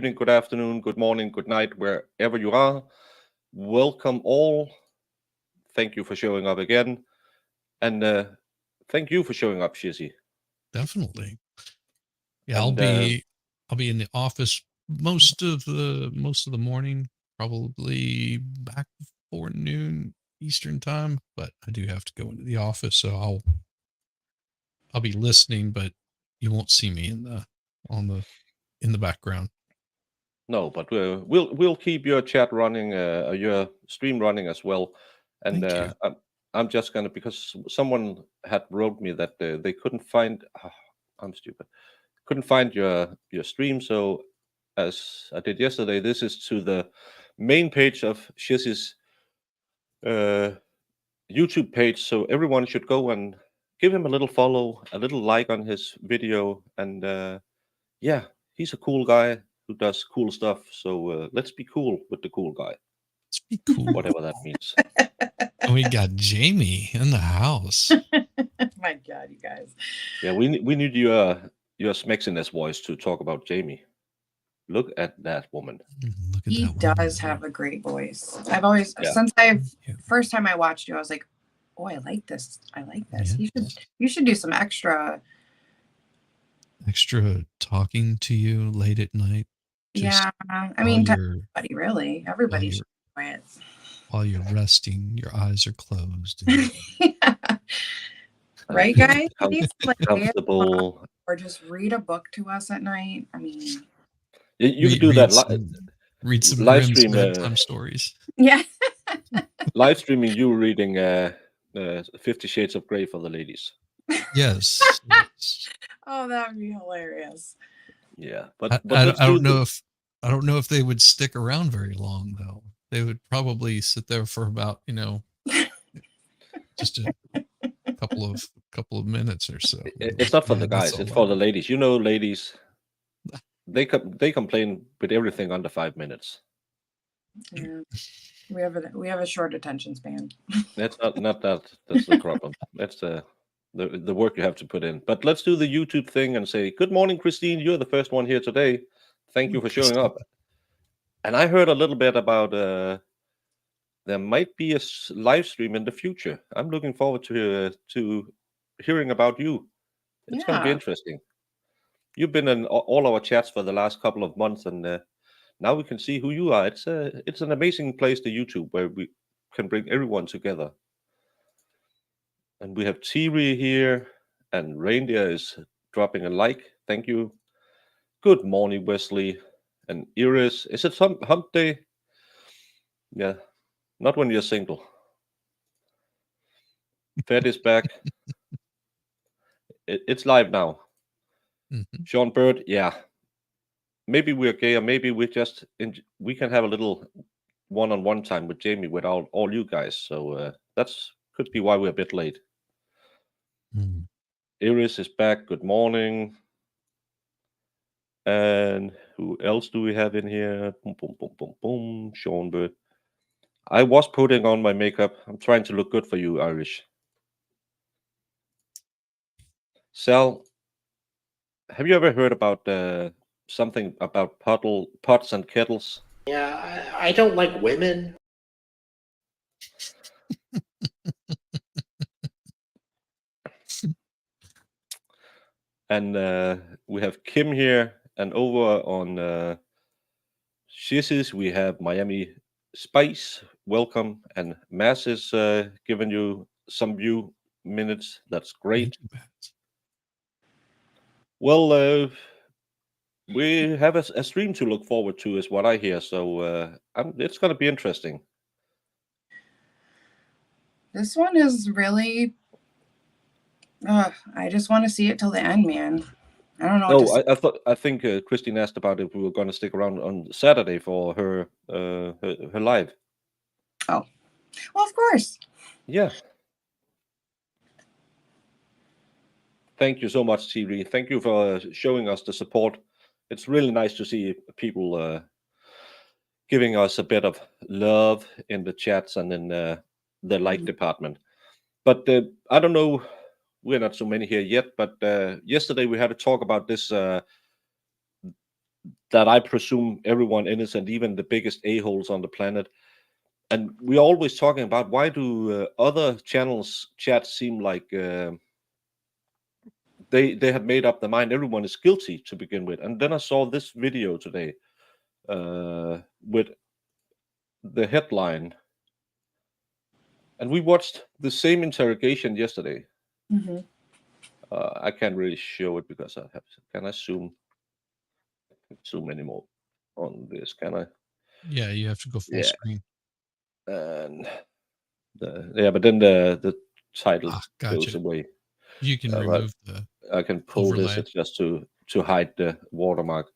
evening, good afternoon, good morning, good night, wherever you are. Welcome all. Thank you for showing up again. And thank you for showing up, Shizzy. Definitely. Yeah, And I'll be in the office most of the morning, probably back before noon Eastern time, but I do have to go into the office, so I'll be listening, but you won't see me on the in the background. no, but we'll keep your chat running, your stream running as well. And Thank you. I'm just gonna, because someone had wrote me that they couldn't find. I'm stupid. Couldn't find your stream. So as I did yesterday, this is to the main page of Shizzy's uh, YouTube page. So everyone should go and give him a little follow, a little like on his video, and yeah, he's a cool guy who does cool stuff. So let's be cool with the cool guy, Let's be cool. whatever that means. And we got Jamie in the house. My God, you guys. Yeah, we need your smexiness voice to talk about Jamie. Look at that woman. Look at He that woman. does have a great voice. I've always, Yeah. since Yeah. first time I watched you, I was like, oh, I like this. I like this. Yeah. You should do some extra talking to you late at night. Yeah, I while mean, you're everybody really. Everybody while should enjoy it. while you're resting, your eyes are closed. Yeah. Right, guys? Com- Please, like, Comfortable. or just read a book to us at night. I mean, You can do that. Read some live Grimm's stream, bedtime stories. yeah. Live streaming you reading 50 Shades of Grey for the ladies. Yes. Oh, that would be hilarious. Yeah, but I don't know if they would stick around very long though. They would probably sit there for about just a couple of minutes or so. It's not for the that's guys; all it's I for the want. ladies. You know, ladies, they complain with everything under 5 minutes. Yeah. We have a short attention span. That's not that. That's the problem. That's the work you have to put in. But let's do the YouTube thing and say good morning, Christine. You're the first one here today. Thank you for showing up. And I heard a little bit about there might be a live stream in the future. I'm looking forward to hearing about you. It's going to be interesting. You've been in all our chats for the last couple of months, and now we can see who you are. It's an amazing place, the YouTube, where we can bring everyone together. And we have Thierry here, and Reindeer is dropping a like. Thank you. Good morning, Wesley. And Iris. Is it hump day? Yeah. Not when you're single. Fed is back. It's live now. Mm-hmm. Sean Bird, yeah. Maybe we're gay, or maybe we we can have a little one-on-one time with Jamie with all you guys. So that's could be why we're a bit late. Mm. Iris is back. Good morning. And who else do we have in here? Boom, boom, boom, boom, boom. Sean Bird. I was putting on my makeup. I'm trying to look good for you, Irish. Sal, have you ever heard about something about pots and kettles? Yeah, I don't like women. And we have Kim here, and over on Shizzy's we have Miami Spice. Welcome, and Mass is giving you some view minutes. That's great. Well, we have a stream to look forward to, is what I hear. So it's going to be interesting. This one is really. I just want to see it till the end, man. I don't know. No, I think Christine asked about if we were going to stick around on Saturday for her live. Oh, well, of course. Yeah. Thank you so much, Thierry. Thank you for showing us the support. It's really nice to see people giving us a bit of love in the chats and in the like department. But I don't know, we're not so many here yet, but yesterday we had a talk about this that I presume everyone innocent, even the biggest a-holes on the planet. And we're always talking about why do other channels chat seem like they had made up their mind everyone is guilty to begin with. And then I saw this video today with the headline, and we watched the same interrogation yesterday. Hmm. I can't really show it because I have. Can I zoom anymore on this? Can I? Yeah, you have to go full Yeah. screen. And but then the title goes Gotcha. away. You can But remove the I can pull this. overlay. It's just to hide the watermark.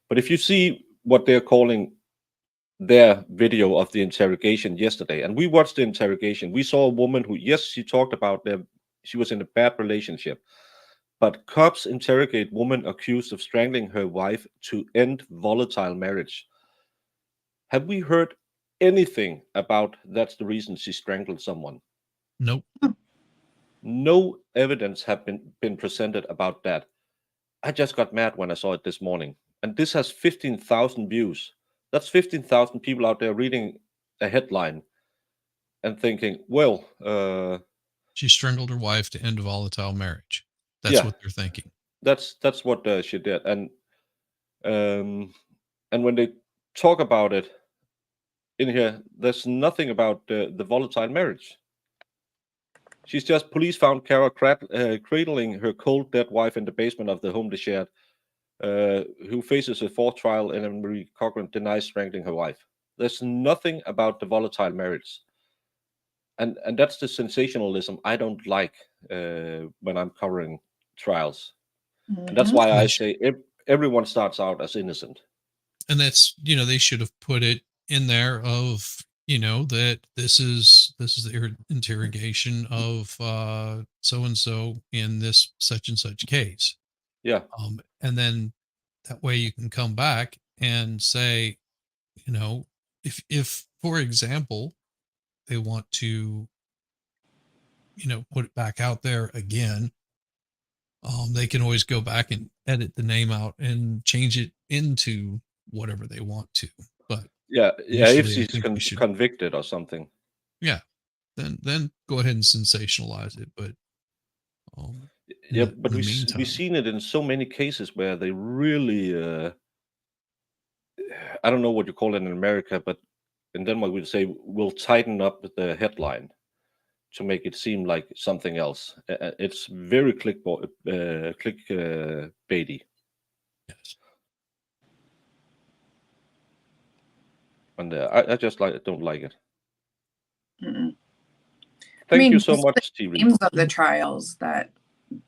But if you see what they're calling their video of the interrogation yesterday, and we watched the interrogation, we saw a woman who, yes, she talked about she was in a bad relationship, but cops interrogate woman accused of strangling her wife to end volatile marriage. Have we heard anything about that's the reason she strangled someone? Nope. No evidence have been presented about that. I just got mad when I saw it this morning. And this has 15,000 views. That's 15,000 people out there reading a headline and thinking, well, She strangled her wife to end a volatile marriage. That's yeah, what they're thinking. that's what she did. And when they talk about it in here, there's nothing about the volatile marriage. She's just police found Cara cradling her cold dead wife in the basement of the home they shared, who faces a fourth trial, and Marie Cochran denies strangling her wife. There's nothing about the volatile marriage, and that's the sensationalism I don't like when I'm covering trials, and that's why I say everyone starts out as innocent. And that's, they should have put it in there of, that this is the interrogation of so and so in this such and such case. Yeah, And then that way you can come back and say, if for example they want to put it back out there again, they can always go back and edit the name out and change it into whatever they want to. But yeah. If initially, I she's think we should, convicted or something. yeah, then go ahead and sensationalize it. But Yeah, in but the we've meantime, seen it in so many cases where they really, I don't know what you call it in America, but in Denmark we'd say we'll tighten up the headline to make it seem like something else. It's very clickbaity. yes. And I just don't like it. Mm-mm. Thank you just so the much, TV. names of the trials that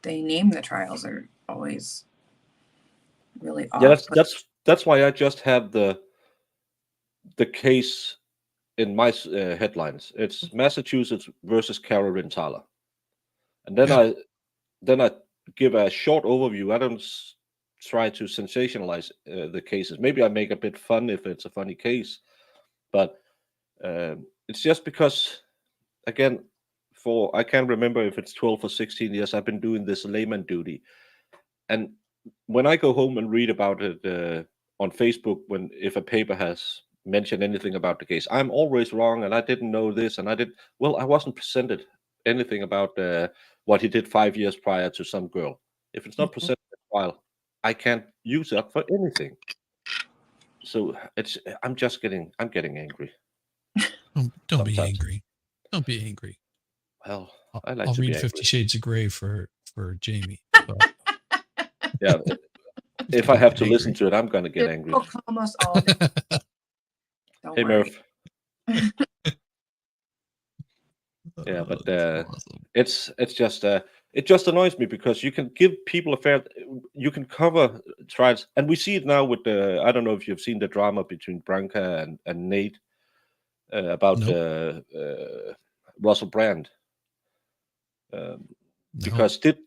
they name the trials are always really off. Yeah, that's why I just have the case in my headlines. It's Massachusetts versus Cara Rintala, and then Yeah. I give a short overview. I don't try to sensationalize the cases. Maybe I make a bit fun if it's a funny case, but it's just because, again, I can't remember if it's 12 or 16 years I've been doing this layman duty, and when I go home and read about it on Facebook, if a paper has mentioned anything about the case, I'm always wrong, and I didn't know this, and I wasn't presented anything about what he did 5 years prior to some girl. If it's not presented in a while, I can't use that for anything. So I'm getting angry. Don't be Sometimes. angry. Don't be angry. Well, I'll, I like I'll to be read angry. 50 Shades of Grey for Jamie. But Yeah, if I have to listen to it, I'm gonna get angry. It'll calm us all down. Don't Hey, worry. Murph. Yeah, but that's awesome. it's just it just annoys me because you can give people you can cover trials, and we see it now with I don't know if you've seen the drama between Branka and Nate about Nope. Russell Brand, No. because did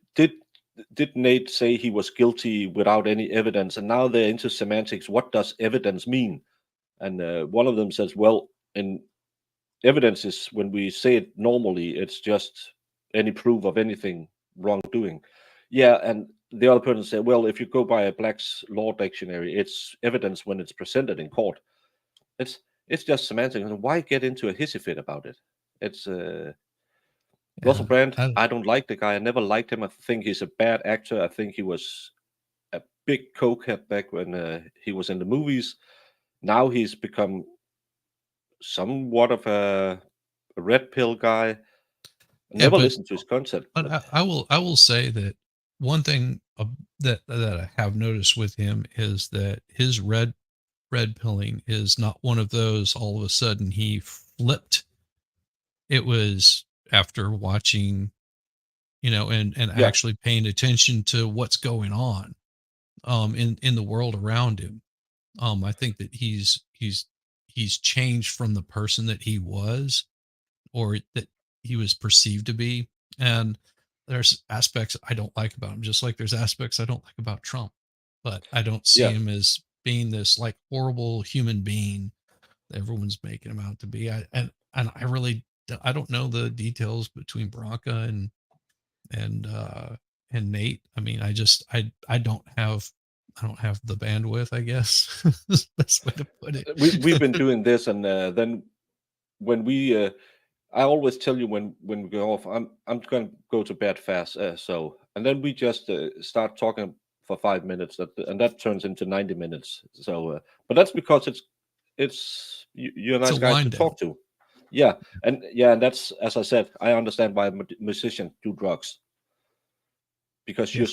Nate say he was guilty without any evidence, and now they're into semantics. What does evidence mean? And one of them says, well, in evidence is when we say it normally, it's just any proof of anything wrongdoing. Yeah, and the other person said, well, if you go by a Black's Law Dictionary, it's evidence when it's presented in court. It's just semantics. And why get into a hissy fit about it? It's Russell Yeah, Brand. I, I don't like the guy. I never liked him. I think he's a bad actor. I think he was a big cokehead back when he was in the movies. Now he's become somewhat of a red pill guy. I yeah, never but listened to his concept. but I will say that one thing that I have noticed with him is that his red pilling is not one of those all of a sudden he flipped. It was after watching, and Yeah, actually paying attention to what's going on in the world around him. I think that he's changed from the person that he was, or that he was perceived to be. And there's aspects I don't like about him, just like there's aspects I don't like about Trump. But I don't see yeah. him as being this like horrible human being that everyone's making him out to be. And I really I don't know the details between Bronca and uh and Nate. I mean, I don't have the bandwidth, I guess. Is the best way to put it. We've been doing this, and then when we I always tell you when we go off, I'm going to go to bed fast. So, and then we just start talking for 5 minutes, and that turns into 90 minutes. So, but that's because you're a It's a nice guy to wind down. talk to. Yeah, and that's, as I said, I understand why musicians do drugs, because Yeah.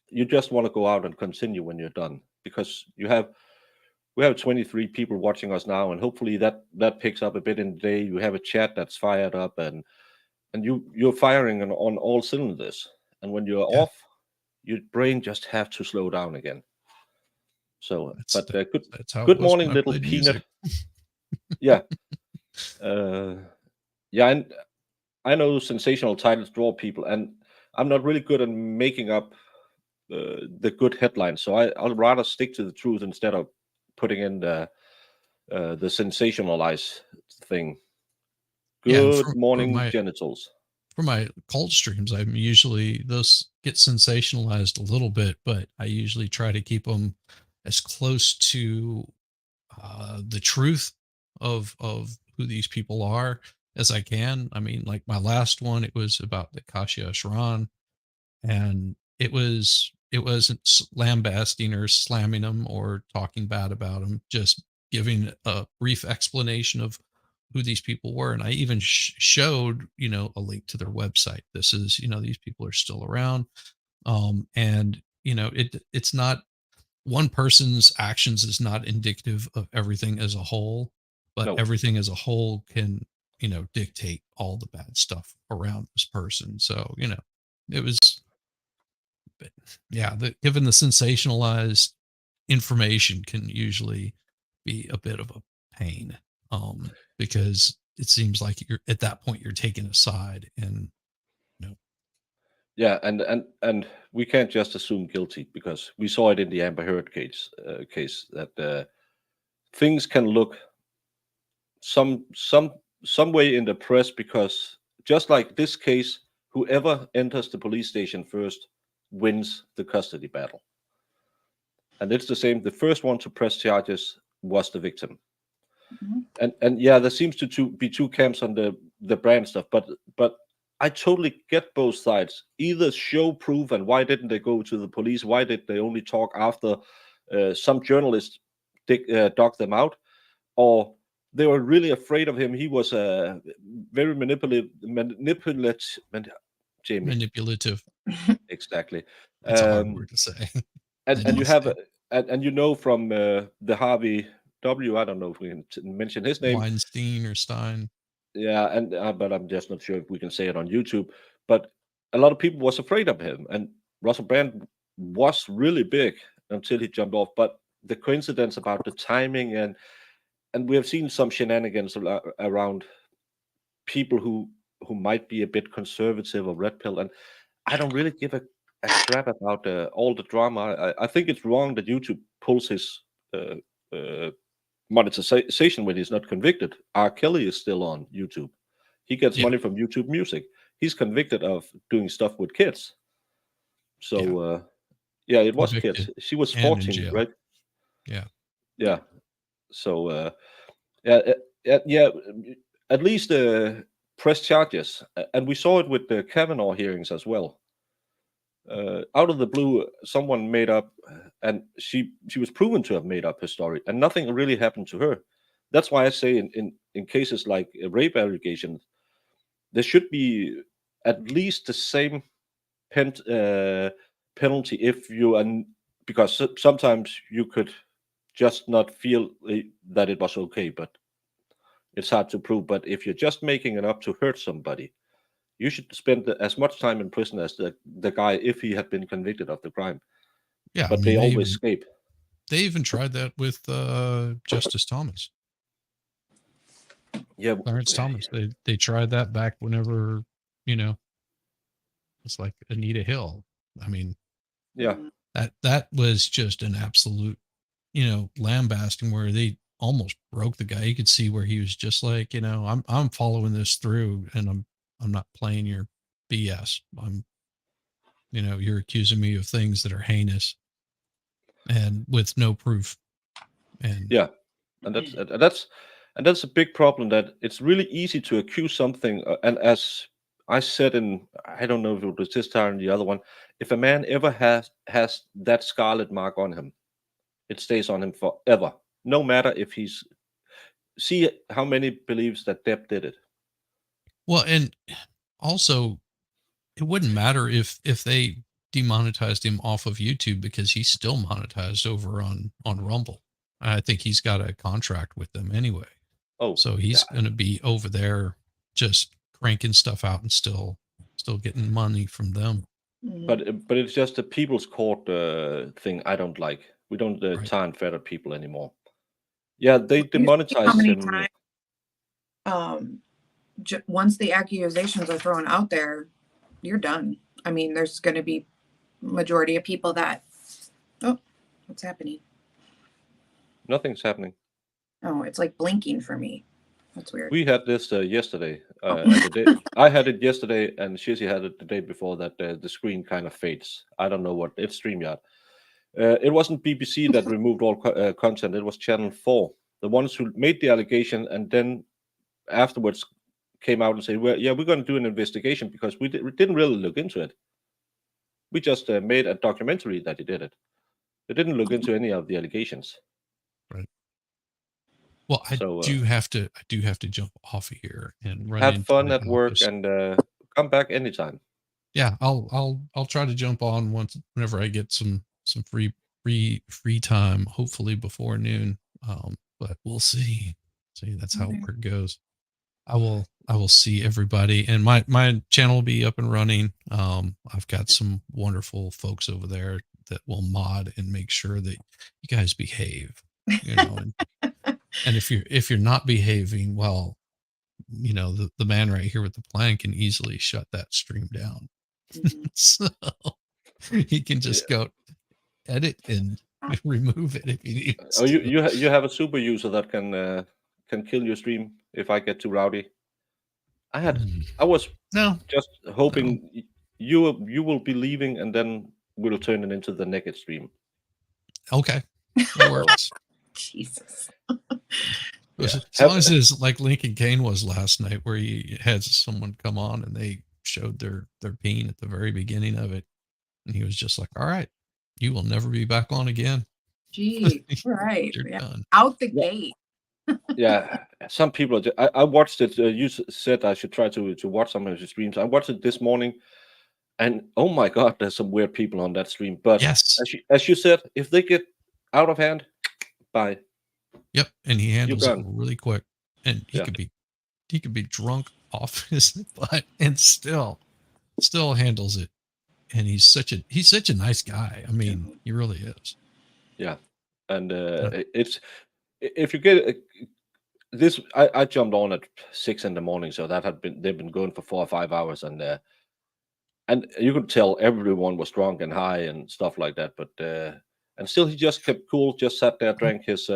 you just want to go out and continue when you're done, because we have 23 people watching us now, and hopefully that picks up a bit in the day. You have a chat that's fired up, and you're firing on all cylinders. And when you're Yeah. off, your brain just have to slow down again. So, That's but that's how it good was morning, when I little played peanut. music. Yeah, uh, yeah, and I know sensational titles draw people, and I'm not really good at making up the good headlines. So I'll rather stick to the truth instead of putting in the sensationalized thing. Yeah, and Good for morning, my genitals. cult streams, I'm usually those get sensationalized a little bit, but I usually try to keep them as close to the truth of who these people are as I can. I mean, like my last one, it was about the Kasia Ashran, and it wasn't lambasting or slamming them or talking bad about them, just giving a brief explanation of who these people were. And I even showed, a link to their website. This is, these people are still around. And it's not, one person's actions is not indicative of everything as a whole, but No. everything as a whole can, dictate all the bad stuff around this person. So, it was, but yeah, given the sensationalized information can usually be a bit of a pain, because it seems like you're at that point you're taking a side, and you know, Yeah, and we can't just assume guilty, because we saw it in the Amber Heard case that things can look some some some way in the press, because just like this case, whoever enters the police station first wins the custody battle. And it's the same. The first one to press charges was the victim. Mhm. And yeah, there seems to be two camps on the brand stuff, but I totally get both sides. Either show proof, and why didn't they go to the police? Why did they only talk after some journalists dug them out? Or they were really afraid of him. He was very Jamie, manipulative. exactly. It's a hard Um, word to say. and you have Manipulative. and from the Harvey W. I don't know if we can mention his name. Weinstein or Stein. Yeah, and but I'm just not sure if we can say it on YouTube. But a lot of people was afraid of him, and Russell Brand was really big until he jumped off. But the coincidence about the timing, and we have seen some shenanigans around people who might be a bit conservative or red pill, and I don't really give a crap about all the drama. I think it's wrong that YouTube pulls his uh, uh, monetization when he's not convicted. R. Kelly is still on YouTube. He gets Yeah, money from YouTube Music. He's convicted of doing stuff with kids. yeah. So Yeah, it was Convicted kids. She was and in 14, jail. right? Yeah. Yeah. So, yeah. At least press charges, and we saw it with the Kavanaugh hearings as well. Out of the blue, someone made up, and she was proven to have made up her story, and nothing really happened to her. That's why I say in cases like rape allegations, there should be at least the same penalty if you because sometimes you could just not feel that it was okay, but it's hard to prove. But if you're just making it up to hurt somebody, you should spend as much time in prison as the guy if he had been convicted of the crime. Yeah. But they always escape. They even tried that with Justice Thomas. Yeah, Clarence Thomas. They tried that back whenever, it's like Anita Hill. I mean, yeah, that was just an absolute, lambasting where they almost broke the guy. You could see where he was just like, I'm following this through, and I'm not playing your BS. You're accusing me of things that are heinous and with no proof. And yeah, and that's a big problem. That it's really easy to accuse something, and as I said I don't know if it was this time or the other one, if a man ever has that scarlet mark on him, it stays on him forever, no matter if he's see how many believes that Depp did it. well, and also it wouldn't matter if they demonetized him off of YouTube, because he's still monetized over on Rumble. I think he's got a contract with them anyway. Oh, So he's going to be over there just cranking stuff out and still getting money from them. but it's just a people's court thing I don't like. We don't Right. tar and feather people anymore. Yeah, they You see demonetize how many him. times, once the accusations are thrown out there, you're done. I mean, there's going to be majority of people that, oh, what's happening? Nothing's happening. Oh, it's like blinking for me. That's weird. We had this yesterday. And I had it yesterday, and Shizzy had it the day before that. The screen kind of fades. I don't know what. It's StreamYard. It wasn't BBC that removed all content. It was Channel 4, the ones who made the allegation, and then afterwards came out and said, "Well, yeah, we're going to do an investigation because we didn't really look into it. We just made a documentary that he did it. They didn't look into any of the allegations." Right. Well, I do have to jump off of here and run. Have fun the at work office. and come back anytime. Yeah, I'll try to jump on whenever I get some free time, hopefully before noon. But we'll see. That's how it goes. I will see everybody, and my channel will be up and running. I've got some wonderful folks over there that will mod and make sure that you guys behave, and if you're not behaving, well, the man right here with the plan can easily shut that stream down. So he can just go edit and remove it if he needs. Oh, you have a super user that can kill your stream if I get too rowdy. I was just hoping you will be leaving, and then we'll turn it into the naked stream. Okay, that works. Jesus. As long as it's like Lincoln Kane was last night, where he had someone come on and they showed their peen at the very beginning of it, and he was just like, "All right, you will never be back on again." Gee, right. You're done. Out the gate. Yeah, some people. I watched it. You said I should try to watch some of your streams. I watched it this morning, and oh my God, there's some weird people on that stream. But yes, as you said, if they get out of hand, bye. Yep, and he handles it really quick, and he could be drunk off his butt and still handles it. And he's such a nice guy. I mean, he really is. Yeah, and it's if you get this, I jumped on at 6 a.m, so they've been going for 4 or 5 hours, and you could tell everyone was drunk and high and stuff like that. But and still he just kept cool, just sat there, drank his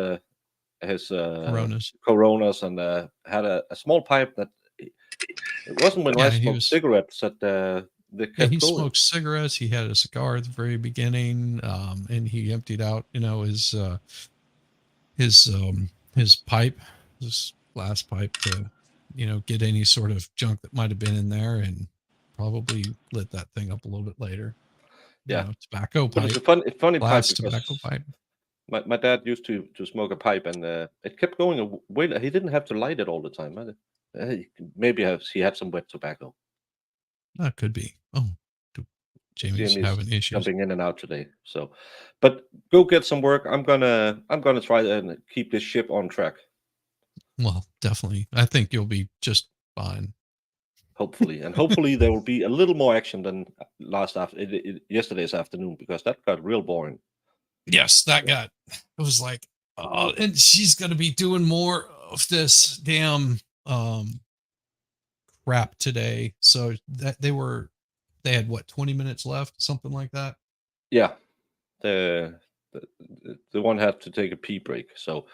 Coronas, and had a small pipe that it wasn't when I smoked cigarettes that they Yeah, kept he going. smoked cigarettes. He had a cigar at the very beginning, and he emptied out, his pipe, his glass pipe, to, get any sort of junk that might have been in there, and probably lit that thing up a little bit later. Yeah, Tobacco but it's pipe, a funny pipe glass because tobacco pipe. my dad used to smoke a pipe, and it kept going. Wait, he didn't have to light it all the time. Maybe he had some wet tobacco. That could be. Oh, Jamie's Jamie's having issues. jumping in and out today. So, but go get some work. I'm gonna try and keep this ship on track. Well, definitely. I think you'll be just fine. Hopefully, and hopefully there will be a little more action than yesterday's afternoon, because that got real boring. Yes, it was like, oh, and she's going to be doing more of this damn crap today. So that they had what, 20 minutes left, something like that. Yeah, the the one had to take a pee break. So,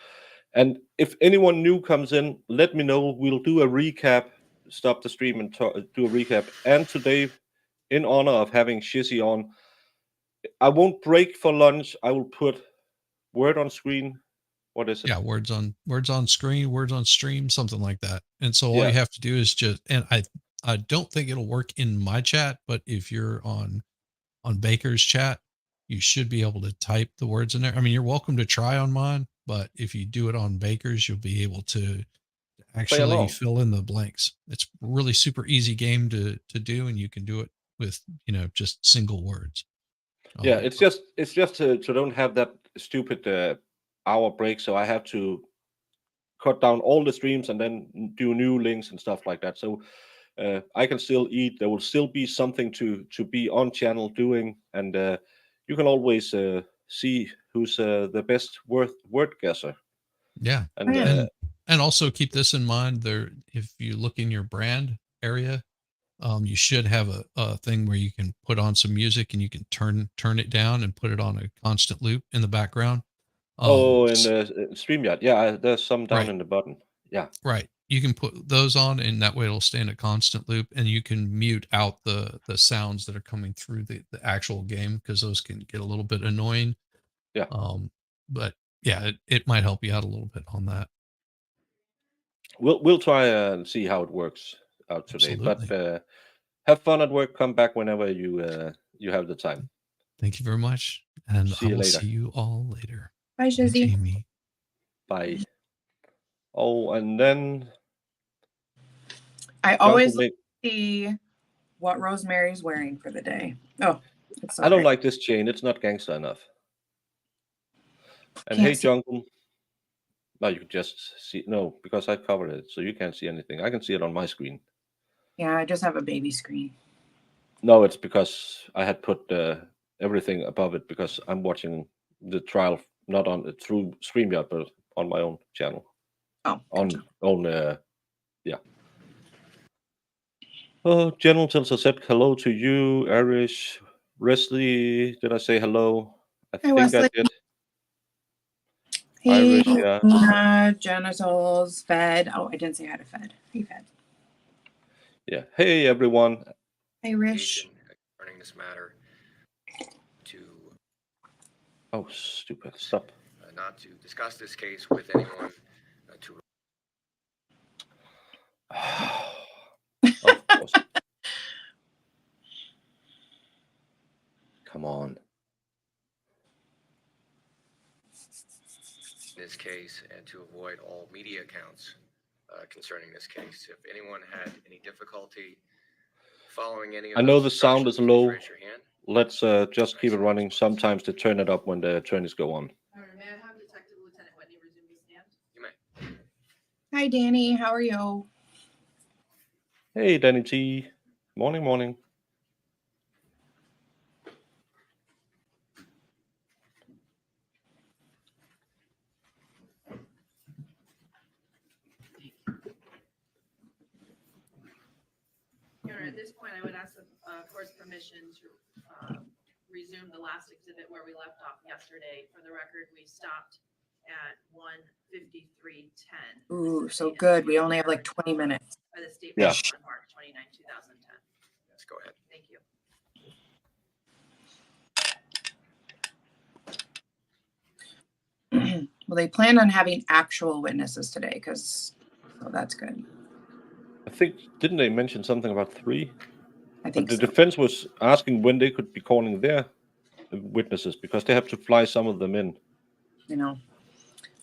and if anyone new comes in, let me know. We'll do a recap. Stop the stream and do a recap. And today, in honor of having Shizzy on, I won't break for lunch. I will put word on screen. What is it? Yeah, words on screen, words on stream, something like that. And so all Yeah. you have to do is and I don't think it'll work in my chat, but if you're on Baker's chat, you should be able to type the words in there. I mean, you're welcome to try on mine, but if you do it on Baker's, you'll be able to actually along. fill in the blanks. It's really super easy game to do, and you can do it with, just single words. Yeah, it's just to don't have that stupid hour break. So I have to cut down all the streams and then do new links and stuff like that. So I can still eat. There will still be something to be on channel doing, and you can always see who's the best word guesser. Yeah, And and also keep this in mind. There, if you look in your brand area, you should have a thing where you can put on some music, and you can turn it down and put it on a constant loop in the background. in the StreamYard, yeah, there's some down Right. in the button. Yeah, right. You can put those on, and that way it'll stay in a constant loop, and you can mute out the sounds that are coming through the actual game, because those can get a little bit annoying. Yeah. But yeah, it might help you out a little bit on that. we'll try and see how it works out today. Absolutely. But have fun at work. Come back whenever you have the time. Thank you very much. And See I you will later. see you all later. Bye, Bye, Shizzy. Jamie. Bye. Oh, and then I always Jonathan, see what Rosemary's wearing for the day. Oh, it's so I don't great. like this chain. It's not gangster enough. And Can't hey, see. Jungle. No, you can just see. No, because I covered it, so you can't see anything. I can see it on my screen. Yeah, I just have a baby screen. No, it's because I had put everything above it, because I'm watching the trial not on through StreamYard, but on my own channel. Oh, gotcha. Yeah. Oh, General tells us said hello to you, Irish. Wesley, did I say hello? I think Wesley. I did. Hey, Irish, yeah. genitals, fed. Oh, I didn't say I had a fed. Hey, fed. Yeah. Hey, everyone. Hey, Rish. Concerning this matter, to Oh, stupid. Stop. not to discuss this case with anyone. Of course. Come on. This case, and to avoid all media accounts concerning this case. If anyone had any difficulty following any of I know those the sound is instructions, please low. raise your hand. Let's just keep it running. Sometimes they turn it up when the attorneys go on. May I have Detective Lieutenant Whitney resume the stand? You may. Hi, Danny. How are you? Hey, Danny T. Morning, morning. Your Honor, at this point, I would ask the court's permission to resume the last exhibit where we left off yesterday. For the record, we stopped at 1:53:10. Ooh, so good. We only have like 20 minutes. By the state Yeah. on March 29, 2010. Yes, go ahead. Thank you. Well, they plan on having actual witnesses today, because that's good. I think, didn't they mention something about 3? I But think the so. defense was asking when they could be calling their witnesses because they have to fly some of them in. You know,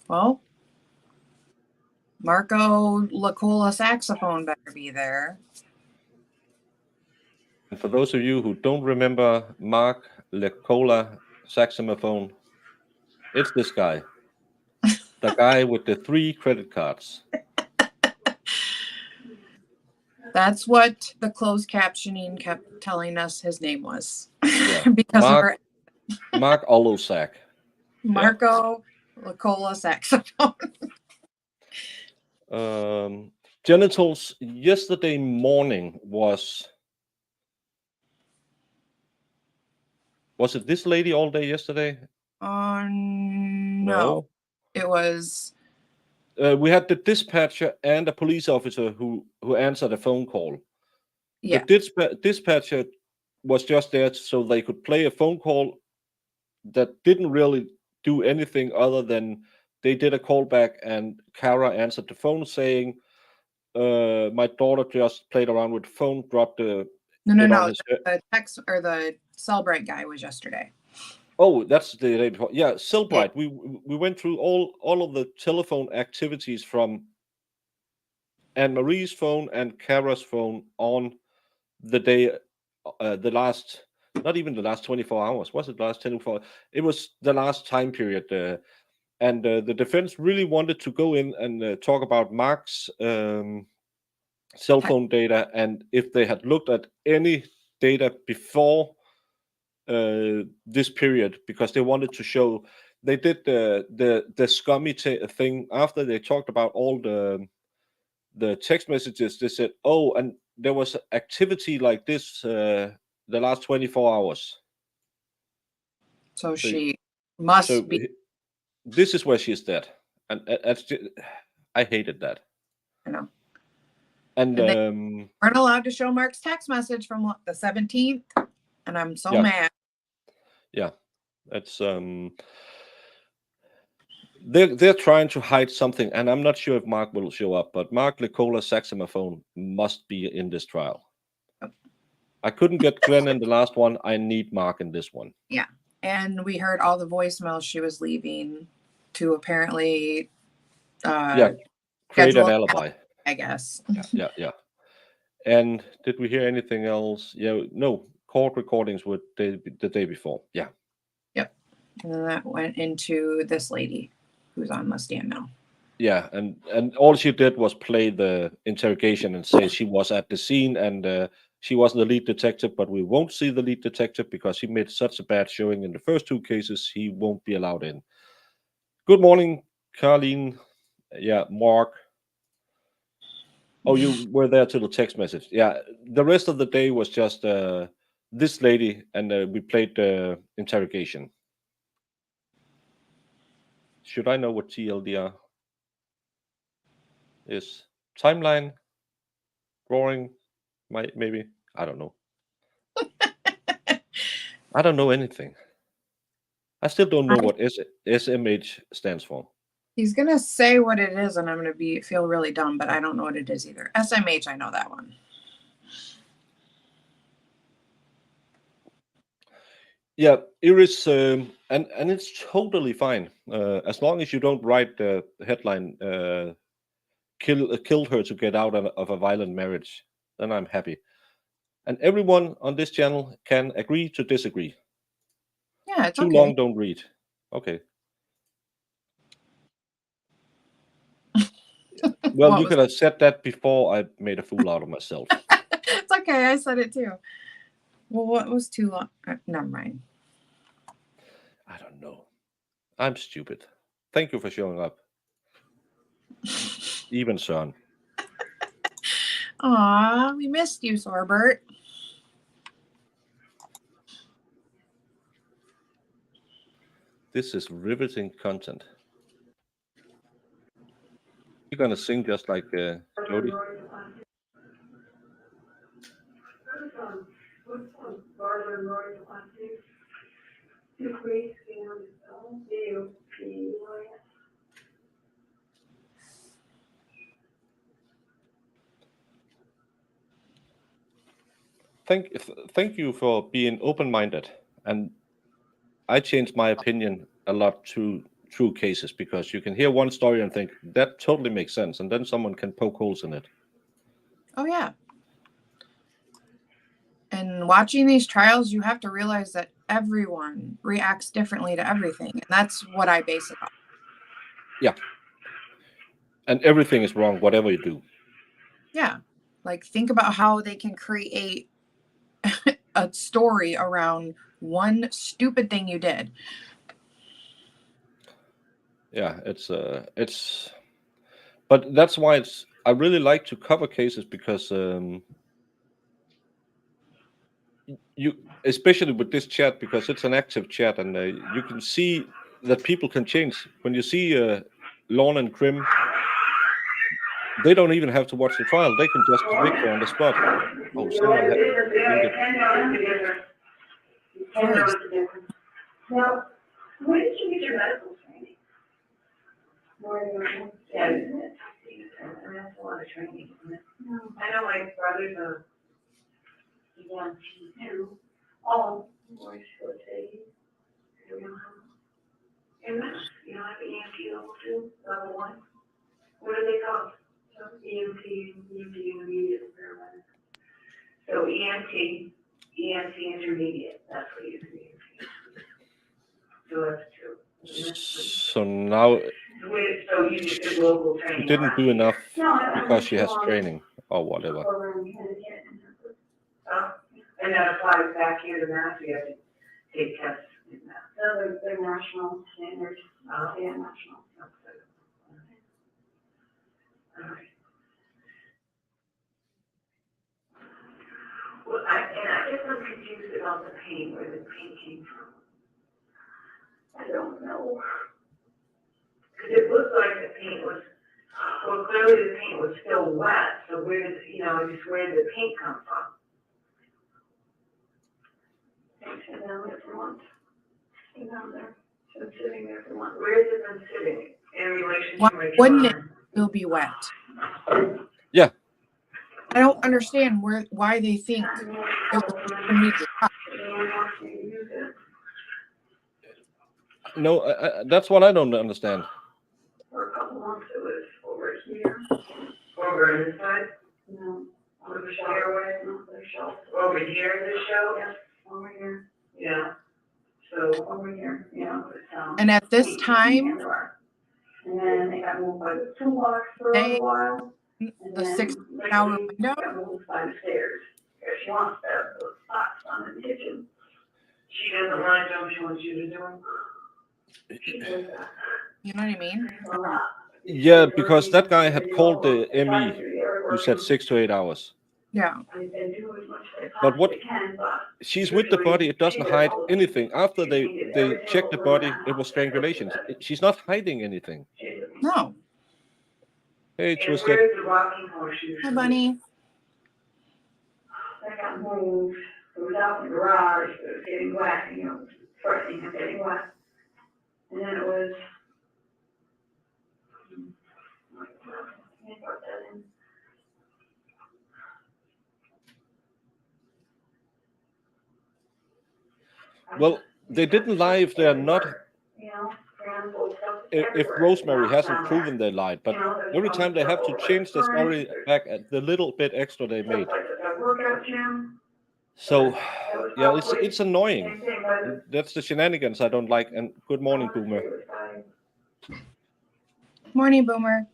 well, Marco Lacola saxophone better be there. And for those of you who don't remember Mark Lecola saxophone, it's this guy, the guy with the 3 credit cards. That's what the closed captioning kept telling us his name was. Yeah, because of Mark our Mark Olosak. Marco Lacola saxophone. Genitals yesterday morning was it this lady all day yesterday? No. It was We had the dispatcher and a police officer who answered a phone call. yeah. The dispatcher was just there so they could play a phone call that didn't really do anything other than they did a callback and Cara answered the phone saying, my daughter just played around with the phone, dropped it on No. his. The text or the Cellbrite guy was yesterday. Oh, that's the day before. Yeah, Cellbrite. We went through all of the telephone activities from Anne Marie's phone and Cara's phone on the day, the last, not even the last 24 hours. Was it last 24? It was the last time period. And the defense really wanted to go in and talk about Mark's cell phone data and if they had looked at any data before this period, because they wanted to show they did the scummy thing after they talked about all the text messages. They said, oh, and there was activity like this the last 24 hours. So she must be. This is where she's dead, and I hated that. I know. And they weren't allowed to show Mark's text message from the 17th, and I'm so mad. Yeah, it's they're trying to hide something, and I'm not sure if Mark will show up, but Mark Lecola's saxophone must be in this trial. Yep. I couldn't get Glenn in the last one. I need Mark in this one. Yeah, and we heard all the voicemails she was leaving to apparently create an alibi. I guess. Yeah. And did we hear anything else? Yeah, no. Court recordings were the day before. Yeah. Yep. And then that went into this lady who's on the stand now. Yeah, and all she did was play the interrogation and say she was at the scene and she wasn't the lead detective, but we won't see the lead detective because he made such a bad showing in the first 2 cases. He won't be allowed in. Good morning, Carlene. Yeah, Mark. Oh, you were there to the text message. Yeah, the rest of the day was just this lady, and we played the interrogation. Should I know what TLDR is? Timeline? Drawing? Maybe? I don't know. I don't know anything. I still don't know what SMH stands for. He's gonna say what it is, and I'm gonna feel really dumb, but I don't know what it is either. SMH, I know that one. Yeah, Iris, and it's totally fine as long as you don't write the headline "killed her to get out of a violent marriage." Then I'm happy. And everyone on this channel can agree to disagree. Yeah, it's Too okay. long, don't read. Okay. Well, you could have said that before I made a fool out of myself. It's okay. I said it too. Well, what was too long? Never mind. I don't know. I'm stupid. Thank you for showing up. Even Son. Aw, we missed you, Sorbert. This is riveting content. You're gonna sing just like Jody. Thank you for being open-minded, and I changed my opinion a lot through cases, because you can hear one story and think that totally makes sense, and then someone can poke holes in it. Oh yeah. And watching these trials, you have to realize that everyone reacts differently to everything, and that's what I base it on. Yeah, and everything is wrong, whatever you do. Yeah, like think about how they can create a story around one stupid thing you did. Yeah, it's, but that's why I really like to cover cases, because you, especially with this chat, because it's an active chat, and you can see that people can change. When you see Lorne and Krim, they don't even have to watch the trial; they can just victor on the spot. Oh, someone muted. Now, when did you get your medical training? Yeah, that's a lot of training, isn't it? I know my brother's a EMT too. Oh, boy, so say, you know, and that's, you know, like EMT level 2, level 1. What do they call it? EMT intermediate paramedic. So EMT intermediate, that's what you do. So that's true. So now So you just did local she training. didn't do enough because she has training or whatever. And that applies back here to Mass, you have to take tests in that. No, they're national standards. Yeah, national. All right. Well, I guess I'm confused about the pain, where the pain came from. I don't know. Because it looked like the paint was, well, clearly the paint was still wet, so where did, where did the paint come from? It's been down there for months. It's been down there. It's been sitting there for months. Where has it been sitting in relation Why to my wouldn't it car? still be wet? Yeah. I don't understand why they think it needs to stop. No, that's what I don't understand. For a couple months, it was over here. Over this side? No. Over the shelf. No, the shelf. Over here, this shelf? Yeah, over here. Yeah. So, over here, And at this time, and then they got moved by the toolbox for a They- little while. And the then 6-hour lately, window, got moved by the stairs. Because she wants those spots on the kitchen. She doesn't want them, she wants you to do them. She does that. you know what I mean? A lot. Yeah, because that guy had called the ME. You said 6 to 8 hours. Yeah. But what she's with the body, it doesn't hide anything. After they checked the body, it was strangulation. She's not hiding anything. No. Hey, And Twisted. where's the rocking horseshoe? Hi, bunny. That got moved. It was out in the garage, but it was getting wet, threatening of getting wet. And then it was. Well, they didn't lie if they're not. If Rosemary hasn't proven they lied, but every time they have to change the story back at the little bit extra they made. So, yeah, it's annoying. And that's the shenanigans I don't like. And good morning, Boomer. Morning, Boomer.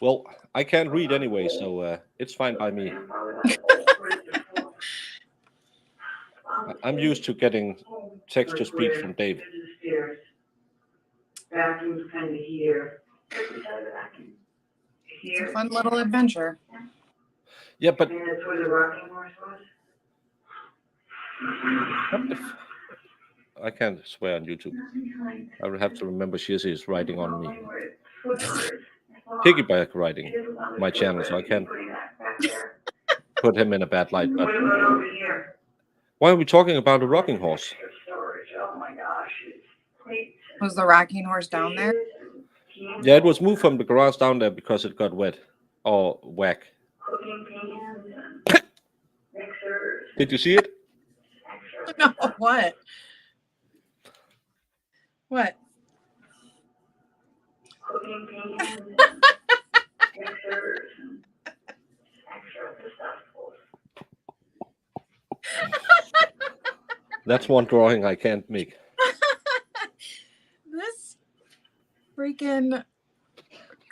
Well, I can't read anyway, so it's fine by me. I'm used to getting text-to-speech from Dave. Vacuum's kind of here. It's a fun little adventure. Yeah, but And that's where the rocking horse was? I can't swear on YouTube. I will have to remember she is writing on me. Piggyback writing my channel, so I can't put him in a bad light. But What about over here? why are we talking about a rocking horse? Storage, oh my gosh, it's plates Was the rocking horse down there? Yeah, it was moved from the garage down there because it got wet or whack. Cooking pans and mixers. Did you see it? No, what? What? Cooking pans and mixers and extra stuff. That's one drawing I can't make. This freaking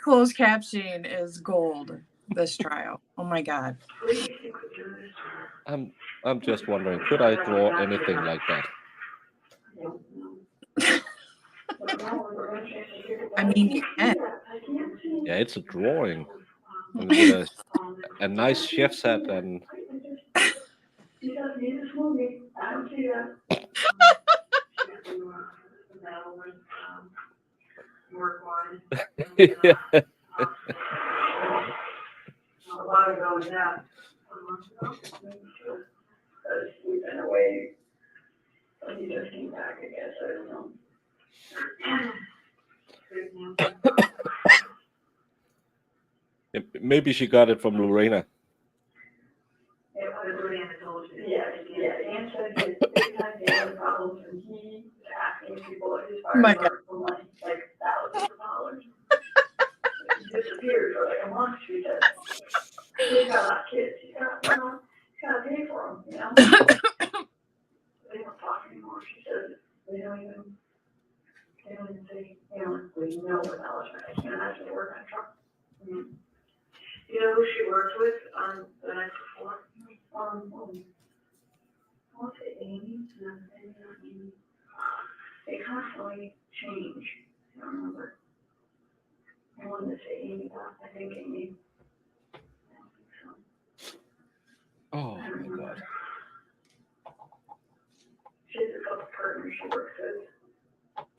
closed captioning is gold. This trial. Oh my god. Please, you could do this. I'm just wondering, could I draw anything like that? I mean, you can. Yeah, it's a drawing. I mean, with a nice chef's hat and You just need this movie. I don't see that. Work-wise. yeah. A lot of going down. We've been away. But he just came back, I guess. I don't know. Maybe she got it from Lorena. It was really told you. Yeah, Ann said he had 6 times daily problems, and he was asking people at his My fire department for money, like thousands of dollars. He disappeared for like a month, she said. He's got a lot of kids, he's gotta pay for them, you know? They don't talk anymore, she said, they don't even say, they don't really know acknowledgement. I can't imagine they work on a truck. You know who she worked with on the night before? I'll say Amy, no, maybe not Amy. They constantly change, I don't remember. I wanted to say Amy, but I think Amy. I don't think so. Oh my god. She has a couple partners she works with,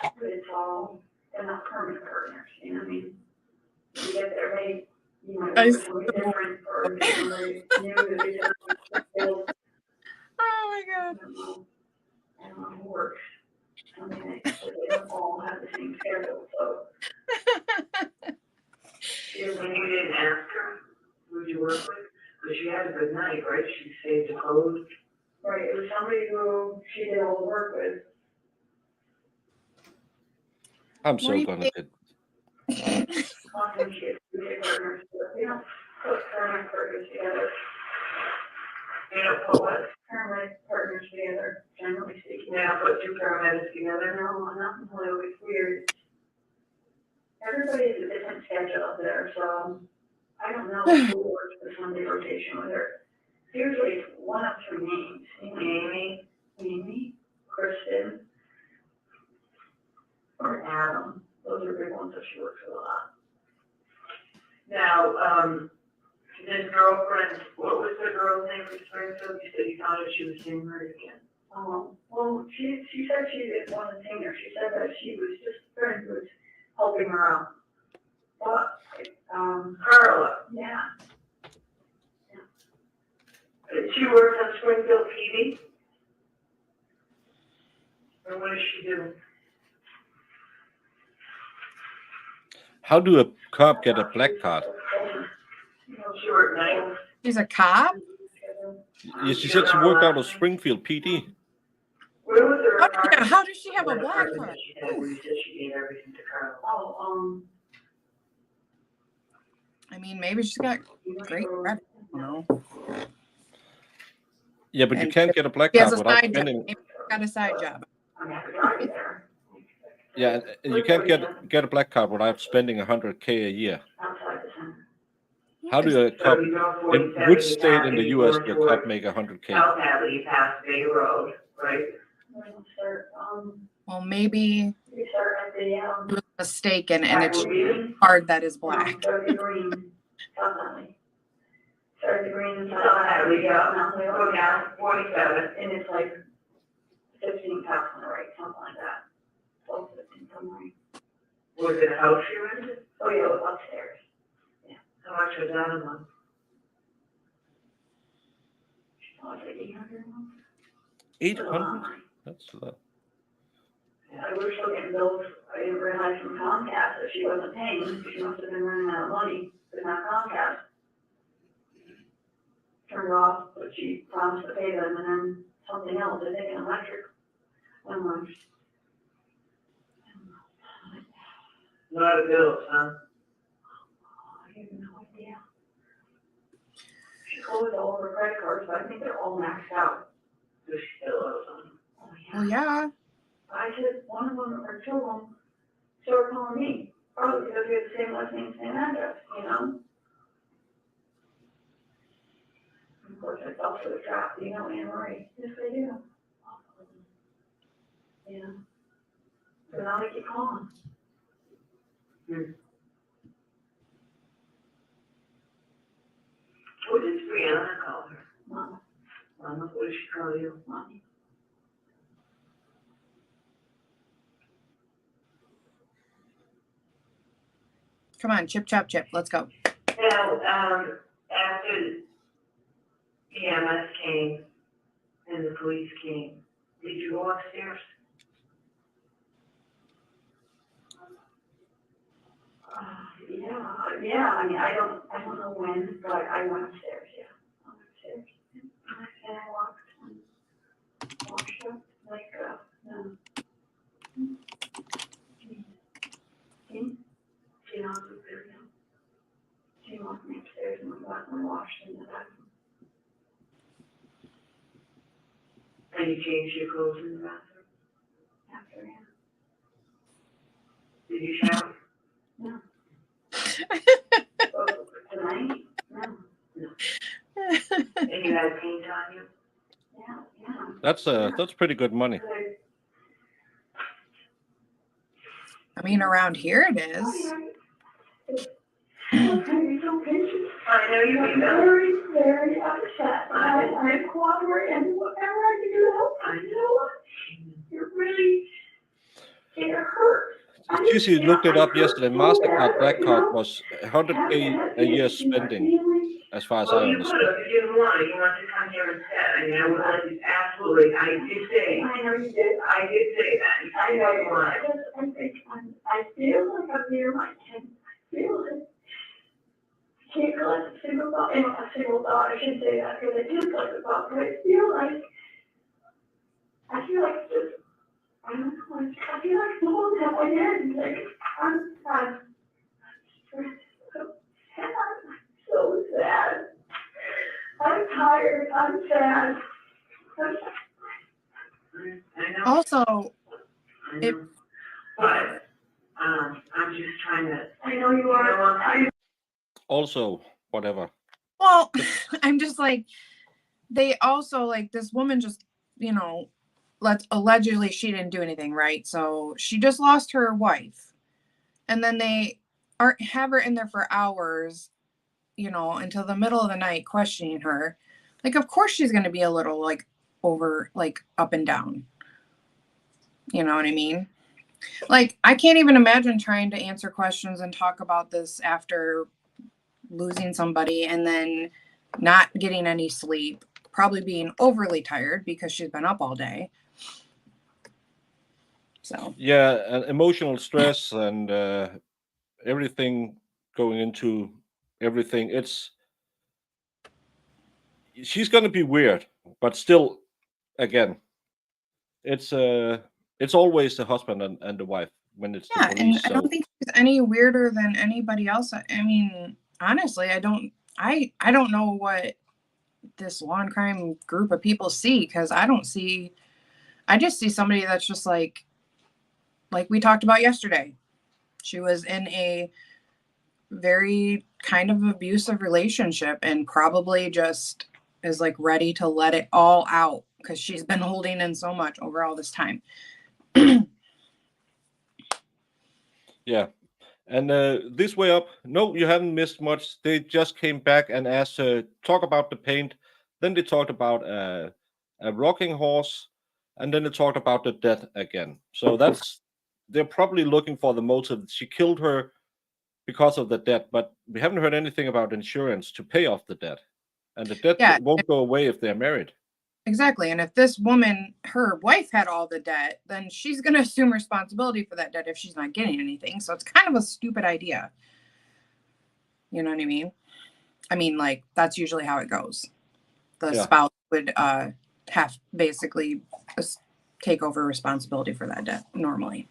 but it's all, they're not permanent partners, you know what I mean? You get there, you might work with somebody different, or somebody new that they don't. Oh my god. I don't know who works. I mean, they don't all have the same schedule, so. When you didn't ask her who you work with, because she had a good night, right? She saved the code. Right, it was somebody who she did all the work with. I'm What so do you gonna think? get Often she has 2 partners, but we don't put permanent partners together. You don't put what? Permanent partners together, generally speaking. Yeah, put 2 paramedics together. No, not completely, it's weird. Everybody has a different schedule up there, so I don't know who works the Sunday rotation with her. Usually it's 1 of 3 names, Amy, Kristen, or Adam. Those are big ones that she works with a lot. Now, this girlfriend, what was the girl's name from Springfield? You said you found out she was seeing her again. Well, she said she didn't want to sing her. She said that she was just a friend who was helping her out. But, Carla. Yeah. She works on Springfield PD. And what does she do? How do a cop get a black card? She worked nights. She's a cop? Yeah, she said she worked out of Springfield PD. Where was her? How does she have a black card? She said she gave everything to Carla. I mean, maybe she's got great credit. I don't know. Yeah, but you And can't get a black She has card a without side job. spending. Maybe she's got a side job. I'm happy to drive you there. Yeah, and you can't get a black card without spending $100K a year. Outside the center. How do a cop? In which state in the U.S. do a cop make $100K? South Hadley, you pass Bay Road, right? Well, maybe You start at the, she was mistaken and it's a card that is black. Start the green, South Hadley. Start the green and South Hadley, yeah, now they go down 47, and it's like 15 pounds on the right, something like that. 12, 15, something like. Was it a house you rented? Oh, yeah, it was upstairs. Yeah. How much was that a month? Oh, it's like 800 a month. 800? That's a lot. Yeah, I wish we were getting bills I didn't realize from Comcast that she wasn't paying, she must have been running out of money, but not Comcast. Turned off, but she promised to pay them, and then something else, I think an electric. I'm like, not a bill, huh? I have no idea. She closed all of her credit cards, but I think they're all maxed out. So she still owes them. Oh, Well, yeah. I said, one of them or two of them started calling me, probably because we have the same last name, same address, you know? Of course, I fell for the trap, you know, Anne Marie. Yes, I do. Yeah. But now they keep calling. What did Brianna call her? Mama. Mama, what did she call you? Mommy. Come on, chip, chop, chip. Let's go. Now, after EMS came and the police came, did you go upstairs? Yeah, I mean, I don't know when, but I went upstairs, yeah. I went upstairs, and I walked and washed up, like, she knocked me upstairs, she walked me upstairs and went back and washed in the bathroom. And you changed your clothes in the bathroom? After, yeah. Did you shower? No. Oh, tonight? No. And you had paint on you? Yeah. That's pretty good money. I mean, around here it is. I know you are very, very upset. I'm cooperating whatever I can do to help. I know what? You're really, it hurts. Juicy looked it up yesterday. MasterCard Black Card was 100K a year spending, as far as I Well, you understand. could have, if you didn't want it, you want to come here instead. I mean, I would let you, absolutely, I did say. I know you did. I did say that. I know you want it. I think, I feel like I'm near my 10. I feel like I can't collect a single thought, I shouldn't say that, because I did collect a thought, but I feel like just, I don't know, I feel like someone's at my end, like, I'm stressed, I'm so sad. I'm tired, I'm sad. I know. Also, I know. But, I'm just trying to. I know you are. Also, whatever. well, I'm just like, they also, like, this woman just, you know, allegedly she didn't do anything, right? So she just lost her wife. And then they have her in there for hours, you know, until the middle of the night questioning her. Like, of course she's going to be a little, like, up and down. You know what I mean? Like, I can't even imagine trying to answer questions and talk about this after losing somebody and then not getting any sleep, probably being overly tired because she's been up all day. So Yeah, and emotional stress and everything going into everything. She's gonna be weird, but still, again, it's always the husband and the wife when it's the yeah, and police. I So don't think she's any weirder than anybody else. I mean, honestly, I don't know what this law and crime group of people see, because I just see somebody that's just like we talked about yesterday. She was in a very kind of abusive relationship and probably just is like ready to let it all out because she's been holding in so much over all this time. yeah, and this way up. No, you haven't missed much. They just came back and asked her talk about the paint. Then they talked about a rocking horse, and then they talked about the death again. So they're probably looking for the motive. She killed her because of the debt, but we haven't heard anything about insurance to pay off the debt, and the debt Yeah. won't go away if they're married. Exactly. And if this woman, her wife had all the debt, then she's going to assume responsibility for that debt if she's not getting anything. So it's kind of a stupid idea. You know what I mean? I mean, like, that's usually how it goes. The Yeah. spouse would have basically take over responsibility for that debt normally.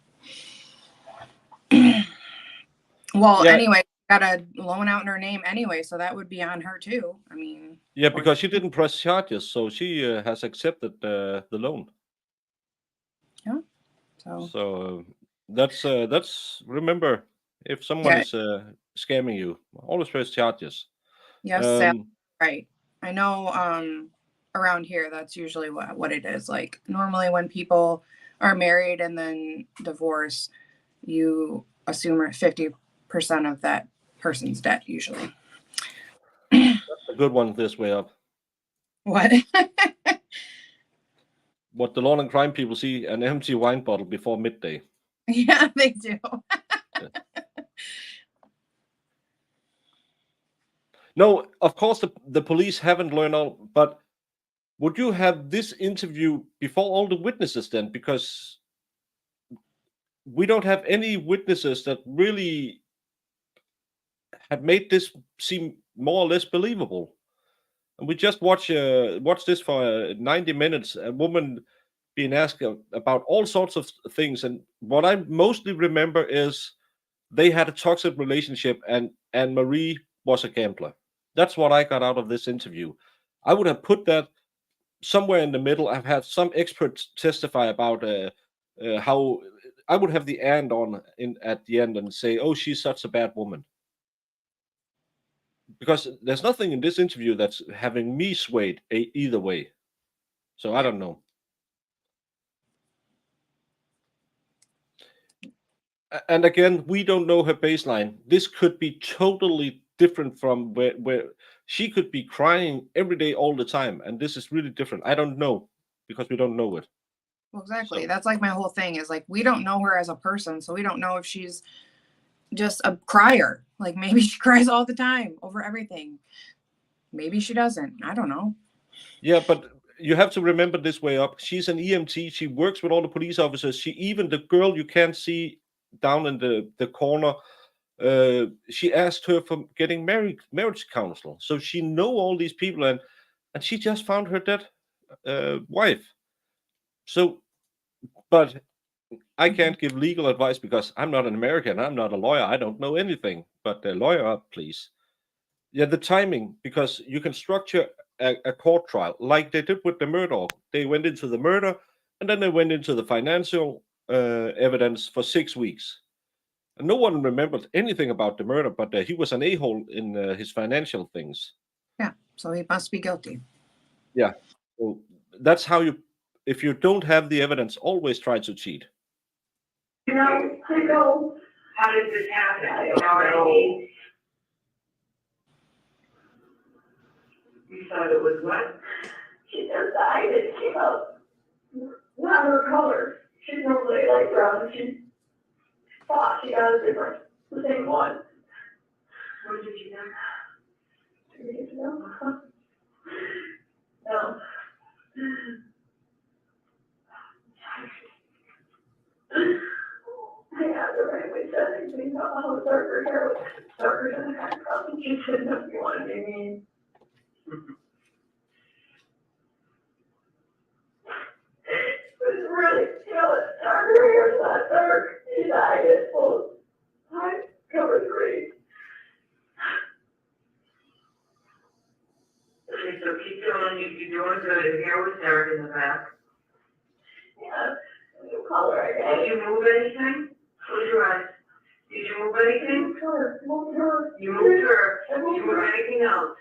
Well, Yeah. anyway, got a loan out in her name anyway, so that would be on her too. I mean, Yeah, because she didn't press charges, so she has accepted the loan. yeah. So So that's remember, if someone yeah, is scamming you, always press charges. yes, right. I know around here that's usually what it is. Like normally when people are married and then divorce, you assume 50% of that person's debt usually. A good one this way up. What? What the law and crime people see, an empty wine bottle before midday. Yeah, they do. No, of course the police haven't learned all, but would you have this interview before all the witnesses then? Because we don't have any witnesses that really have made this seem more or less believable. And we just watch this for 90 minutes, a woman being asked about all sorts of things. And what I mostly remember is they had a toxic relationship and Marie was a gambler. That's what I got out of this interview. I would have put that somewhere in the middle. I've had some experts testify about how I would have the and on at the end and say, oh, she's such a bad woman. Because there's nothing in this interview that's having me swayed either way. So I don't know. And again, we don't know her baseline. This could be totally different from where she could be crying every day all the time. And this is really different. I don't know because we don't know it. Well, exactly. So, That's like my whole thing is like we don't know her as a person, so we don't know if she's just a crier. Like maybe she cries all the time over everything. Maybe she doesn't. I don't know. yeah, but you have to remember this way up. She's an EMT. She works with all the police officers. She even the girl you can't see down in the corner. She asked her for getting marriage counsel. So she know all these people and she just found her dead wife. So, but I can't give legal advice because I'm not an American. I'm not a lawyer. I don't know anything. But the lawyer up, please. Yeah, the timing, because you can structure a court trial like they did with the murder. They went into the murder and then they went into the financial evidence for 6 weeks. And no one remembered anything about the murder, but he was an a-hole in his financial things. Yeah. So he must be guilty. Yeah. So that's how if you don't have the evidence, always try to cheat. I know. How did this happen? I don't know. You thought it was what? She just died and it came out not her color. She's normally light brown. She thought she got a different, the same one. When did you know? 2 years ago. No. I asked her right away, said anything about how darker hair was darker than her eyebrows, and she said, no, you want to be mean. It was really, it's darker hair, it's not dark. She died at full high cover 3. Okay, so keep going, you're doing good. Her hair was dark in the back. Yeah, new color, I guess. Did you move anything? Close your eyes. Did you move anything? Move her. You moved her. Did you move anything else?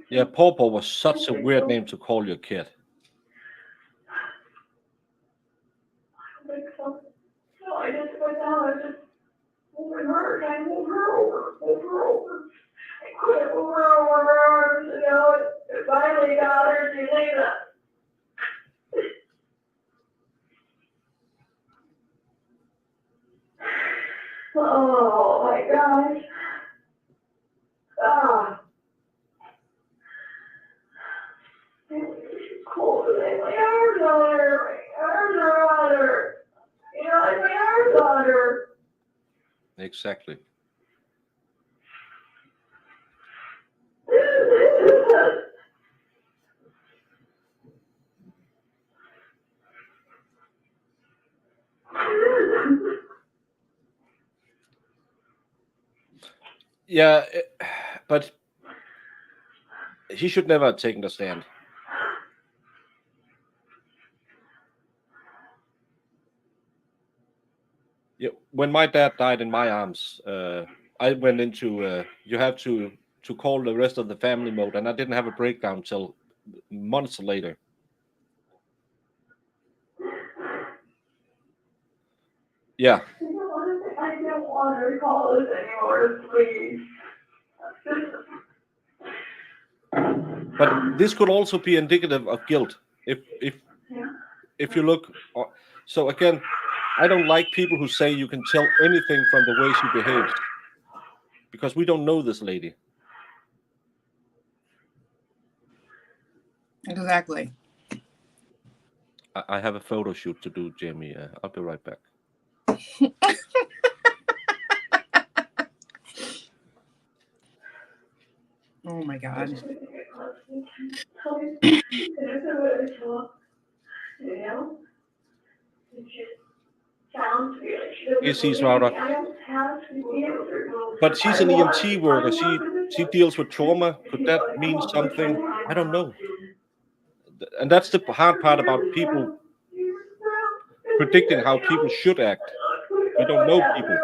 Yeah, Pawpaw was such a weird name to call your kid. I don't think so. No, I just went down, I was just moving her, trying to move her over. I couldn't move her over her arms, you know, and finally got her to say that. Oh my gosh. Ah. exactly. Yeah, but he should never have taken the stand. Yeah, when my dad died in my arms, I went into you have to call the rest of the family mode, and I didn't have a breakdown till months later. Yeah, I don't want to call this anymore, please. but this could also be indicative of guilt. If you look, so again, I don't like people who say you can tell anything from the way she behaves, because we don't know this lady. Exactly. I have a photo shoot to do, Jamie. I'll be right back. Oh my God. AC's router. But she's an EMT worker. She deals with trauma. Could that mean something? I don't know. And that's the hard part about people predicting how people should act. We don't know people.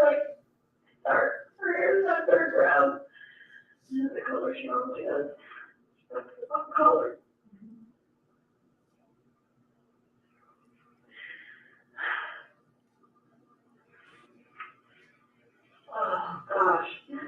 Oh, gosh.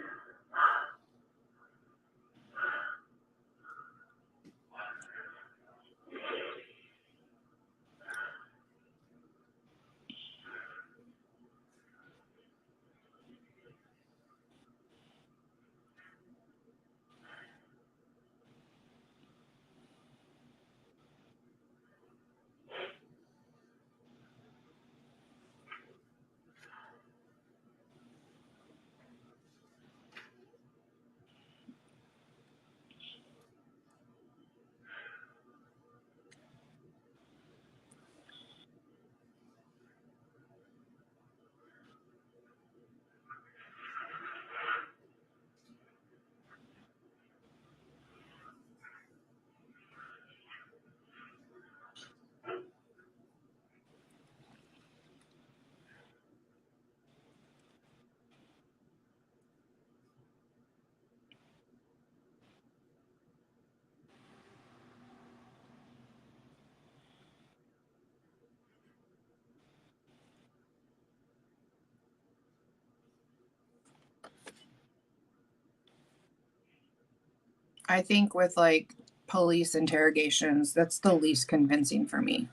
I think with like police interrogations, that's the least convincing for me.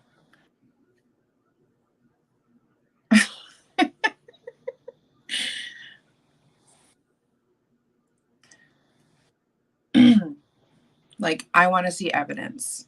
Like, I want to see evidence.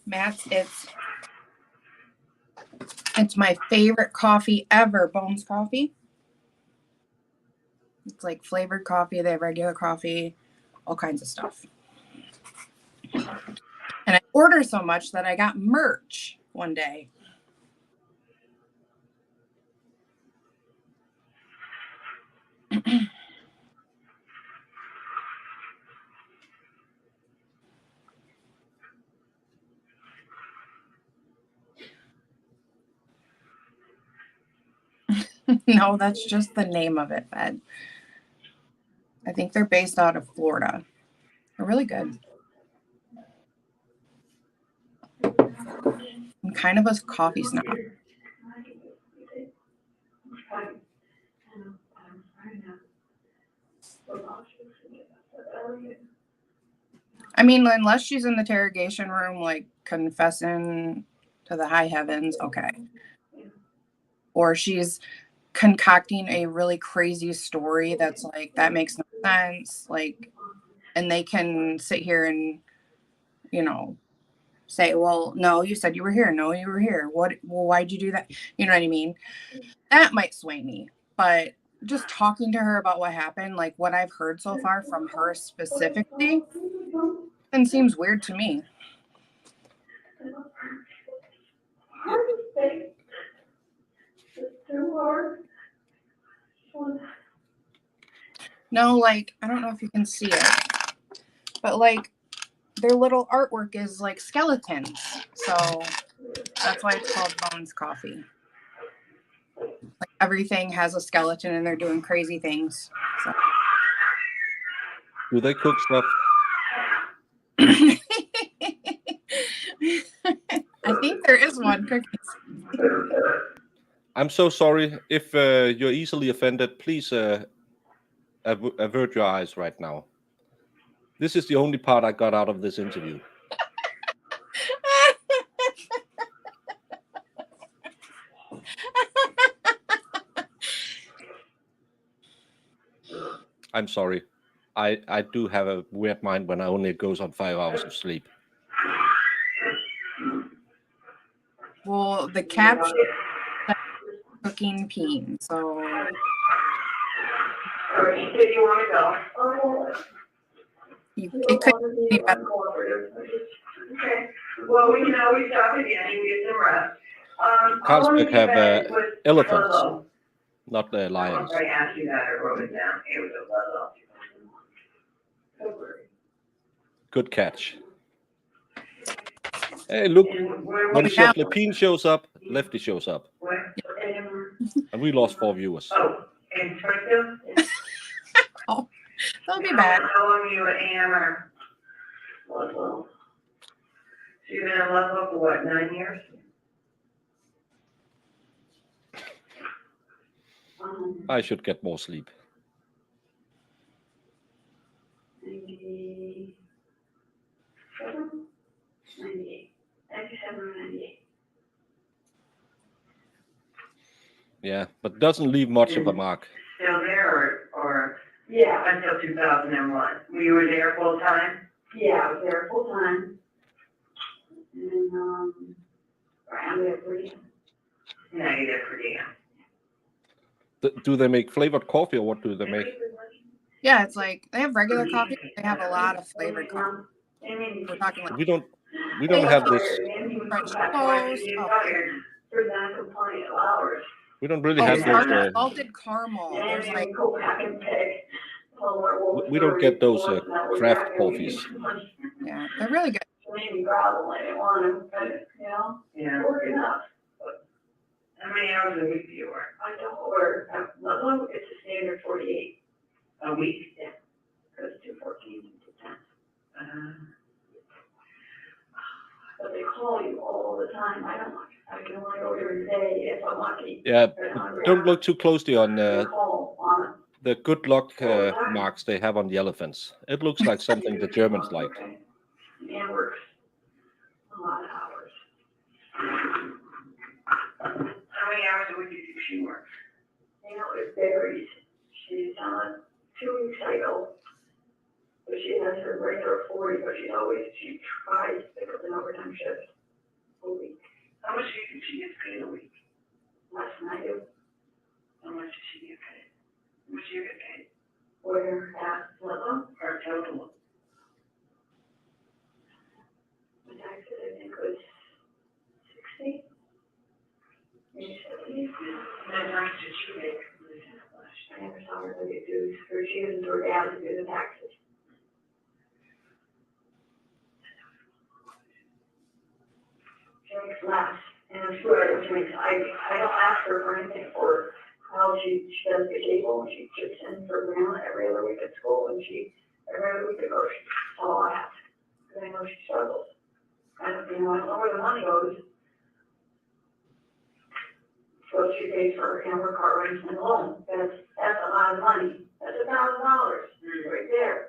Matt, it's my favorite coffee ever, Bones Coffee. It's like flavored coffee, they have regular coffee, all kinds of stuff. And I order so much that I got merch one day. No, that's just the name of it, Fed. I think they're based out of Florida. They're really good. kind of a coffee snob. I mean, unless she's in the interrogation room, like confessing to the high heavens, okay. Or she's concocting a really crazy story that's like, that makes no sense. Like, and they can sit here and, you know, say, well, no, you said you were here. No, you were here. Well, why'd you do that? You know what I mean? That might sway me. But just talking to her about what happened, like what I've heard so far from her specifically, and seems weird to me. No, like, I don't know if you can see it, but like their little artwork is like skeletons. So that's why it's called Bones Coffee. Like everything has a skeleton and they're doing crazy things. So. Do they cook stuff? I think there is one cookies. I'm so sorry. If you're easily offended, please avert your eyes right now. This is the only part I got out of this interview. I'm sorry. I do have a weird mind when I only goes on 5 hours of sleep. Well, the caption cooking peen, so. Did you want to go? It could be better. Okay. Well, we can always stop again and get some rest. Carlsberg have elephants, not the lions. I asked you that, I wrote it down. It was a Good catch. Hey, look, when Chef Lepine shows up, Lefty shows up. And we lost 4 viewers. Oh, in Springfield? Oh, that'll be bad. How long are you at AM or Ludlow? So you've been in Ludlow for what, 9 years? I should get more sleep. 97, 98. 97 or 98. Yeah, but doesn't leave much of a mark. Still there or? Yeah. Until 2001. You were there full time? Yeah, I was there full time. And, I'm there for diem. Now you're there for diem. Do they make flavored coffee or what do they make? Yeah, it's like they have regular coffee. They have a lot of flavored coffee. We're talking like We don't have this. French toast. We don't really have those. Salted caramel. There's like We don't get those craft coffees. yeah, they're really good. Maybe gravel, I didn't want to, but, you know, work enough. How many hours a week do you work? I don't work, it's a standard 48 a week, yeah. Goes to 14 to 10. But they call you all the time, I can only go during the day if I'm lucky. Yeah, don't look too closely on the good luck marks they have on the elephants. It looks like something the Germans like. Man works a lot of hours. How many hours a week do she work? You know, it varies. She's on a 2-week cycle. So she has her regular 40, but she tries to pick up an overtime shift a week. How much do you think she gets paid a week? Less than I do. How much does she get paid? How much do you get paid? Where at Ludlow? Or total? The taxes, I think, was 60, maybe 70. And how much did she make? I never saw her get dues, or she doesn't do her dad to do the taxes. She makes less, and I'm sure she makes, I don't ask her for anything for how she does the cable, and she chips in for grandma every other week at school, and every other week ago, that's all I ask, because I know she struggles. I don't know where the money goes, So she pays for, her car rent and home, that's a lot of money, that's $1,000, right there.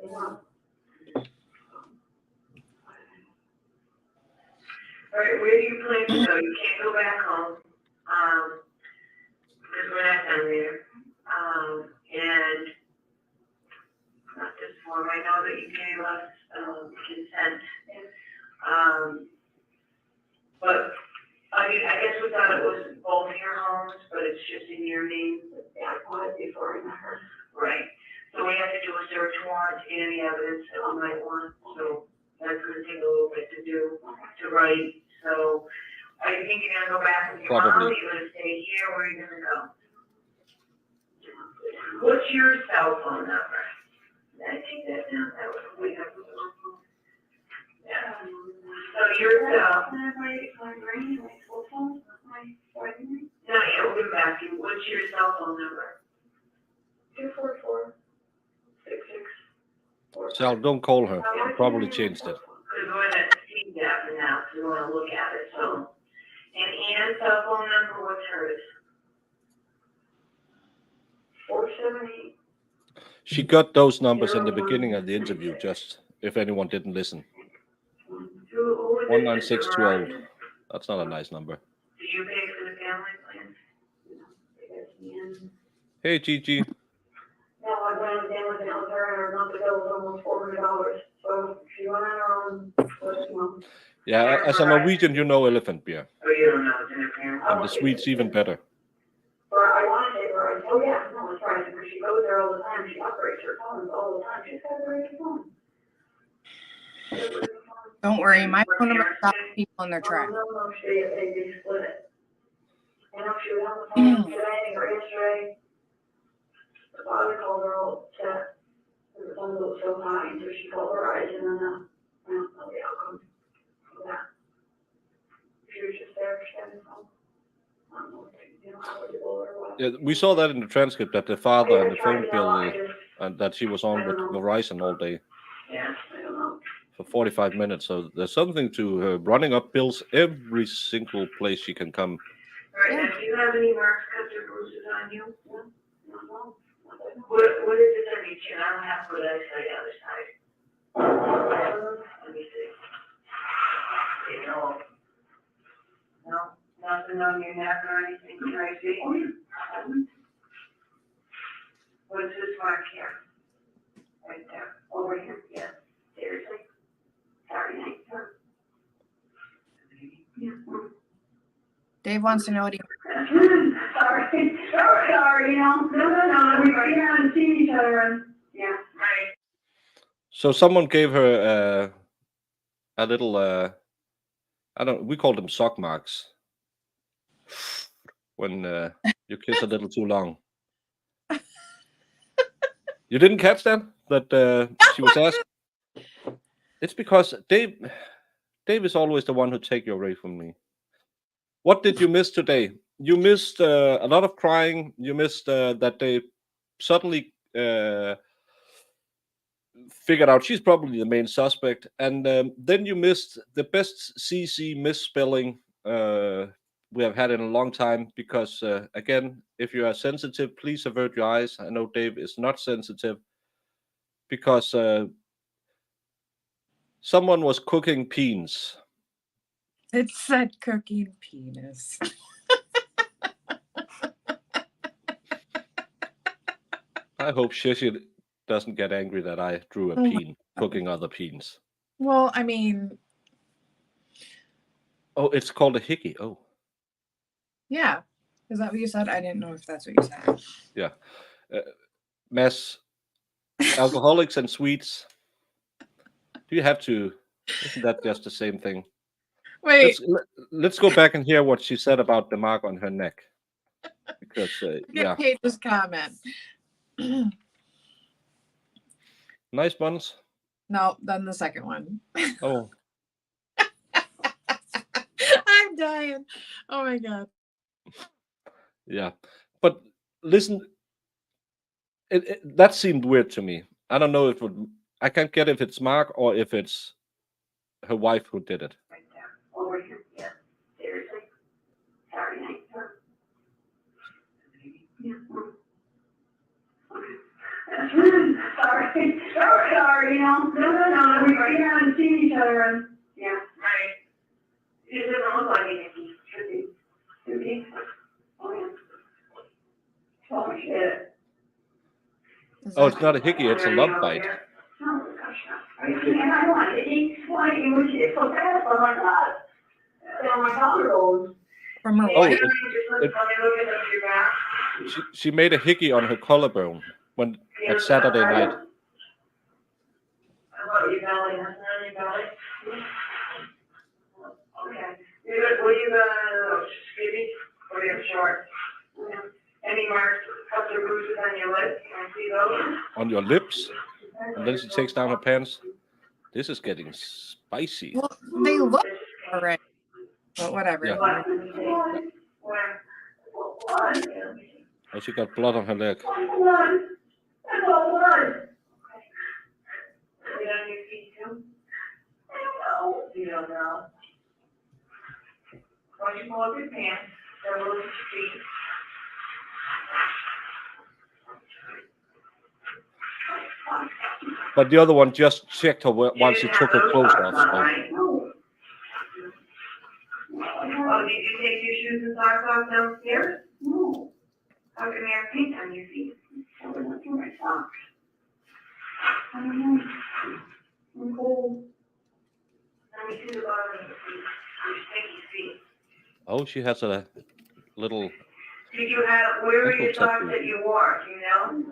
You know? All right, where do you plan to go? You can't go back home, because we're not done there. And not this form, I know that you gave us, consent. But, I mean, I guess we thought it was both your homes, but it's just in your name. Yeah, I bought it before I met her. Right, so we have to do a search warrant and any evidence that we might want, so that's gonna take a little bit to do, to write, so. Are you thinking you're gonna go back with your mom, Probably. you're gonna stay here, where are you gonna go? What's your cell phone number? Did I take that down? That was, we have. Yeah. So your cell. Can I have my brain, my cell phone, No, yeah, we'll get back to you. What's your cell phone number? 244-6645. Sal, don't call her. You probably changed it. Because we're gonna see that now, so we wanna look at it, so. And Ann's cell phone number, what's hers? 478. She got those numbers in the beginning of the interview, just if anyone didn't listen. 19620. That's not a nice number. Do you pay for the family plan? Hey, Gigi. No, I went on family plan with her, and her monthly bill was almost $400. So she went on her own. Yeah, as a Norwegian, you know elephant beer. Oh, you don't know, it's in her parents. And the Swedes even better. Or I want to take her, oh yeah, no, it's right, because she goes there all the time, she operates her phones all the time, she's got a very good phone. Don't worry, my phone number stops people in their tracks. No, they split it. I know she was on the phone today or yesterday. The father called her all upset. The phone bill was so high, and so she called Verizon, and then, I don't know the outcome of that. She was just there, she had a phone. I don't know, how it or what. Yeah, we saw that in the transcript that the father and the phone bill, and that she was on with Verizon all day Yeah, I don't know. for 45 minutes. So there's something to her running up bills every single place she can come. All right, now, do you have any marks, cuts, or bruises on you? No. What is this on your chin? I don't have what I say the other side. Let me see. Okay, no. No, nothing on your neck or anything, can I see? What's this mark here? Right there, over here, yeah, seriously? Sorry, sir. Dave wants to know what he. Sorry, no, we can't see each other, yeah, right. So someone gave her a little, we call them sock marks. When you kiss a little too long. You didn't catch that? That she was asked? It's because Dave is always the one who take you away from me. What did you miss today? You missed a lot of crying. You missed that they suddenly figured out she's probably the main suspect. And then you missed the best CC misspelling we have had in a long time, because again, if you are sensitive, please avert your eyes. I know Dave is not sensitive, because someone was cooking peas. It said cooking penis. I hope Shishi doesn't get angry that I drew a peen cooking other peens. Well, I mean, Oh, it's called a hickey. Oh, yeah. Is that what you said? I didn't know if that's what you said. yeah. Mass, alcoholics and sweets. Do you have to? Isn't that just the same thing? Wait. Let's go back and hear what she said about the mark on her neck. Because yeah, Hate this comment. nice buns. No, then the second one. Oh, I'm dying. Oh my god. yeah. But listen, that seemed weird to me. I don't know if I can't get if it's Mark or if it's her wife who did it. Right there, over here, yeah, seriously? are, you know, no, we haven't seen each other and, yeah, right. It doesn't look like anything, should be. Oh, yeah. Oh, shit. Oh, it's not a hickey, it's a love bite. Oh, gosh, are you kidding? I don't want to eat, why do you wish it so bad? Oh, my God. Oh, my God. From her Oh, wife. she made a hickey on her collarbone at Saturday night. How about your belly? Nothing on your belly? Okay. Were you, skinny or you short? Any marks, cuts or bruises on your lips? Can I see those? On your lips? And then she takes down her pants. This is getting spicy. Well, they look already, but whatever. Yeah. Oh, she got blood on her leg. You don't know. Why don't you pull up your pants, then we'll look at your feet. But the other one just checked her while she took her clothes off. So. Oh, did you take your shoes and socks off downstairs? No. How come you have paint on your feet? I wouldn't do my socks. I don't know. I'm cold. Let me see the bottom of your feet, your sticky feet. Oh, she has a little. Did you have, where were your socks that you wore, do you know?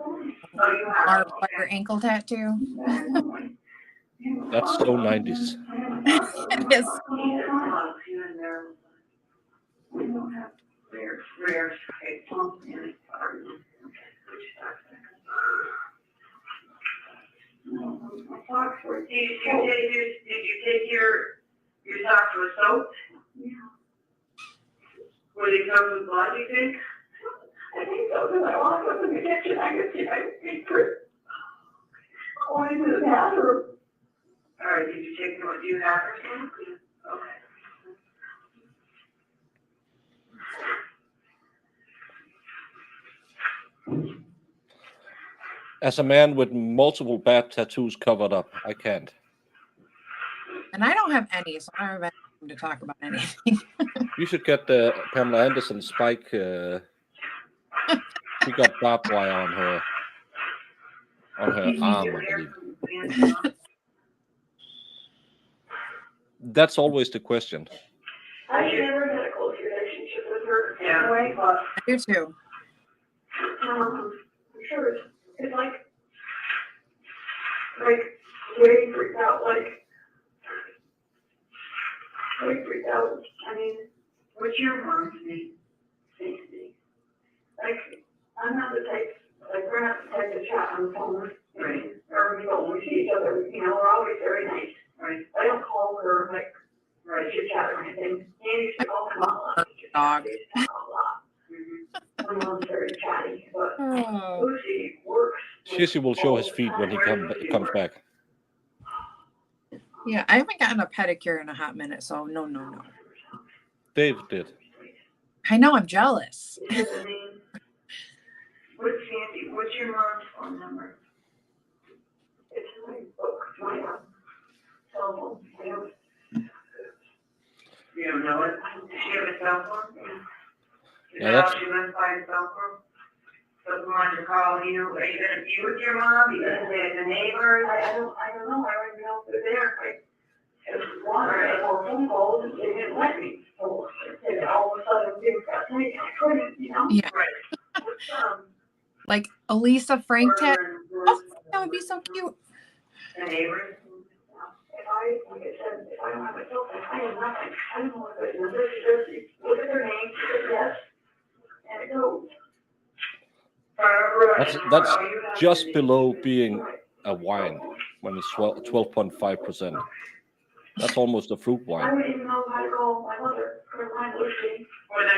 Oh, you have. Barbed wire ankle tattoo. That's so 90s. It is. We don't have rare pumps in it. Socks were, did you take your socks were soaked? Yeah. Were they covered with blood, you think? I think so, because I walked up in the kitchen, I could see my feet going into the bathroom. All right, did you take them, do you have her some? Okay. As a man with multiple bad tattoos covered up, I can't. And I don't have any, so I don't have anything to talk about anything. You should get Pamela Anderson Spike. She got barbed wire on her arm, I believe. That's always the question. I never had a close relationship with her anyway, but I do too. I'm sure it's like way freaked out, way freaked out. I mean, what's your mom to me? Like, I'm not the type, we're not the type to chat on the phone, right? Or we see each other, you know, we're always very nice, right? I don't call her, chit chat or anything. And used to call him a lot. Dog. I'm very chatty, but Oh. Lucy works. Shizzy will show his feet when he comes back. Yeah, I haven't gotten a pedicure in a hot minute, so no. Dave did. I know, I'm jealous. What's Sandy? What's your mom's phone number? It's in my book, my cell phone. You don't know it? Does she have a cell phone? Yeah, that's. She must find a cell phone. So if want to call you, are you gonna be with your mom? Are you gonna say the neighbors? I don't know. I don't even know if they're there. If one or phone calls, they didn't let me. So all of a sudden, things got taken. I couldn't, you know? Yeah. Right. Like Elisa Frank tattoo. Oh, that would be so cute. The neighbors. Like I said, if I don't have a cell phone, I have nothing. I don't know what those numbers are. Look at their names, yes, and it goes. That's just below being a wine when it's 12.5%. That's almost a fruit I wine. wouldn't even know how to call my mother for my Lucy. Or the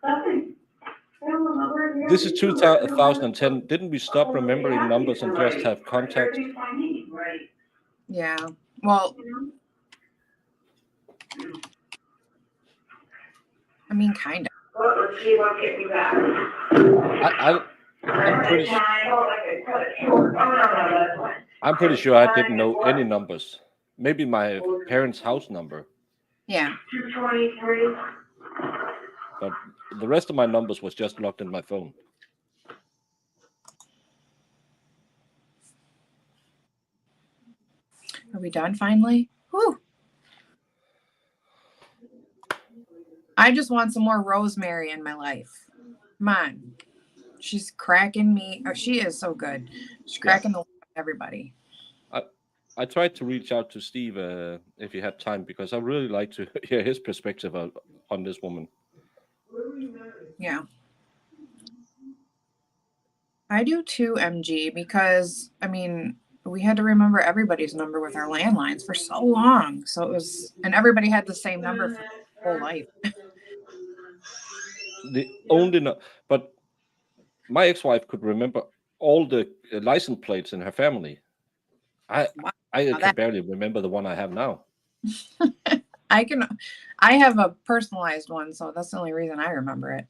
nothing. I don't remember. This is 2010. Didn't we stop remembering numbers and just have contact? Right. Yeah. Well, I mean, kind of. Well, let's see what get me back. I'm pretty sure. Oh, like I cut it short. Oh, no, that's fine. I'm pretty sure I didn't know any numbers. Maybe my parents' house number, Yeah. 223. but the rest of my numbers was just locked in my phone. Are we done finally? Whew. I just want some more Rosemary in my life. Come on. She's cracking me. Oh, she is so good. She's cracking the everybody. I tried to reach out to Steve if he had time because I really like to hear his perspective on this woman. Yeah. I do too, MG, because I mean, we had to remember everybody's number with our landlines for so long. So it was, and everybody had the same number for their whole life. The only no, but my ex-wife could remember all the license plates in her family. I Wow, can that- barely remember the one I have now. I have a personalized one, so that's the only reason I remember it.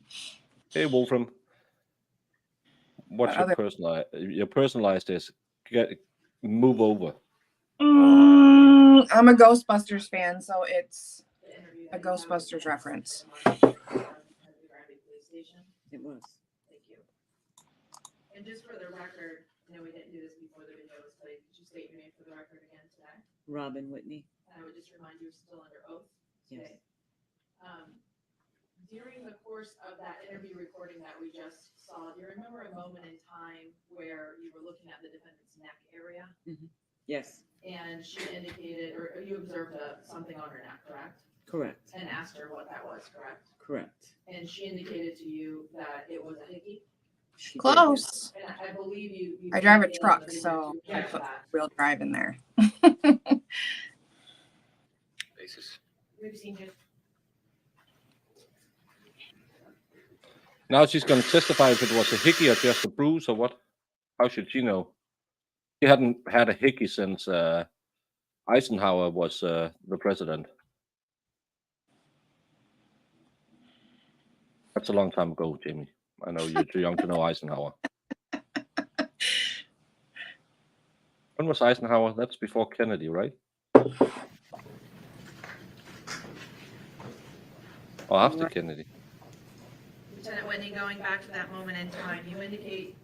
Hey, Wolfram, what's But your personalized is move over. I'm a Ghostbusters fan, so it's a Ghostbusters reference. It was. Thank you. And just for the record, I know we didn't do this before the video was played. Could you state your name for the record again today? Robin Whitney. And I would just remind you, you're still under oath Yes. today. During the course of that interview recording that we just saw, do you remember a moment in time where you were looking at the defendant's neck area Yes. and she indicated, or you observed something on her neck, correct? Correct. And asked her what that was, correct? Correct. And she indicated to you that it was a hickey? She did. And Close. I believe you. I drive a indicated in the truck, video so to I check put that. real drive in there. Basis. We've seen you. Now she's going to testify if it was a hickey or just a bruise or what. How should she know? She hadn't had a hickey since Eisenhower was the president. That's a long time ago, Jamie. I know you're too young to know Eisenhower. When was Eisenhower? That's before Kennedy, right? Or after Kennedy? Lieutenant Whitney, going back to that moment in time, you indicate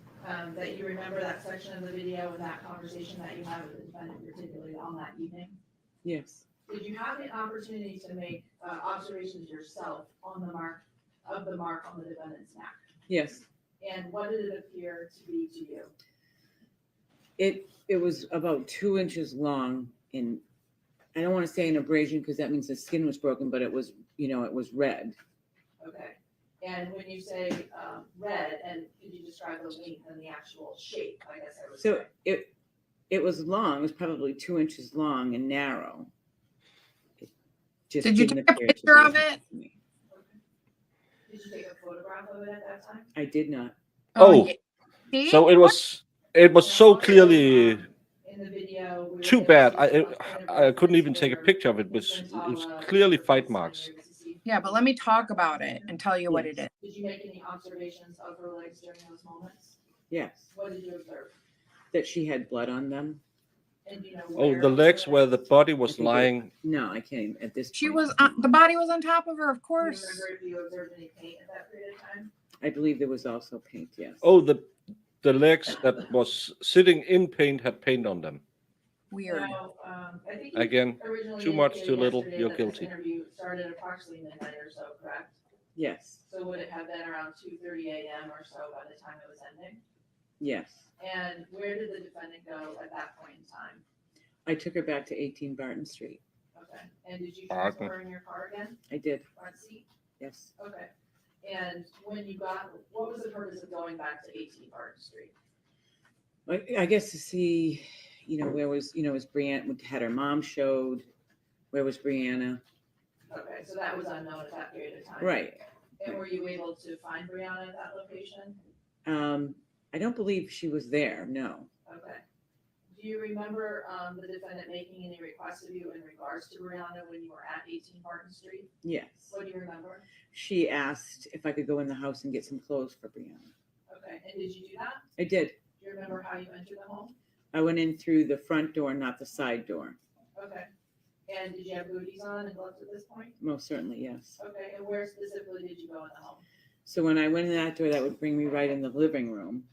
that you remember that section of the video and that conversation that you had with the defendant, particularly on that evening. Yes. Did you have the opportunity to make observations yourself on the mark on the defendant's neck? Yes. And what did it appear to be to you? It was about 2 inches long, and I don't want to say an abrasion because that means the skin was broken, but it was, it was red. Okay. And when you say red, and could you describe the length and the actual shape? I guess I would So say. it was long. It was probably 2 inches long and narrow. It just Did you didn't take a appear to picture be of it? to me. Did you take a photograph of it at that time? I did not. Oh, yeah. See? so it was so clearly In the video, we were too able bad. to I interpret couldn't even take a where picture of it. It was clearly fight marks. Yeah, but let me talk about it and tell you what it is. Did you make any observations of her legs during those moments? Yes. What did you observe? That she had blood on them. And do you know Oh, where the on legs where the body I was think lying. No, I can't even, at this She point. was the body was on top of her, of Do you course. remember if you observed any paint at that period of time? I believe there was also paint, yes. Oh, the legs that was sitting in paint had paint on them. Weird. Now, I think you Again, originally too much, indicated too little, yesterday you're that guilty. This interview started approximately midnight or so, correct? Yes, So would it have been around 2:30 a.m. or so by the time it was ending? yes. And where did the defendant go at that point in time? I took her back to 18 Barton Street. Okay. And did you Barton. transfer her in your car again, I did, front seat? yes. Okay. And when you got, what was the purpose of going back to 18 Barton Street? I guess to see, where was, was Brianna, had her mom showed, where was Brianna? Okay, so that was unknown at that period of time. Right. And were you able to find Brianna at that location? I don't believe she was there, no. Okay. Do you remember the defendant making any requests of you in regards to Brianna when you were at 18 Barton Street? Yes. What do you remember? She asked if I could go in the house and get some clothes for Brianna. Okay, and did you do that? I did. Do you remember how you entered the home? I went in through the front door, not the side door. Okay. And did you have booties on and gloves at this point? Most certainly, yes. Okay, and where specifically did you go in the home? So when I went in that door, that would bring me right in the living room.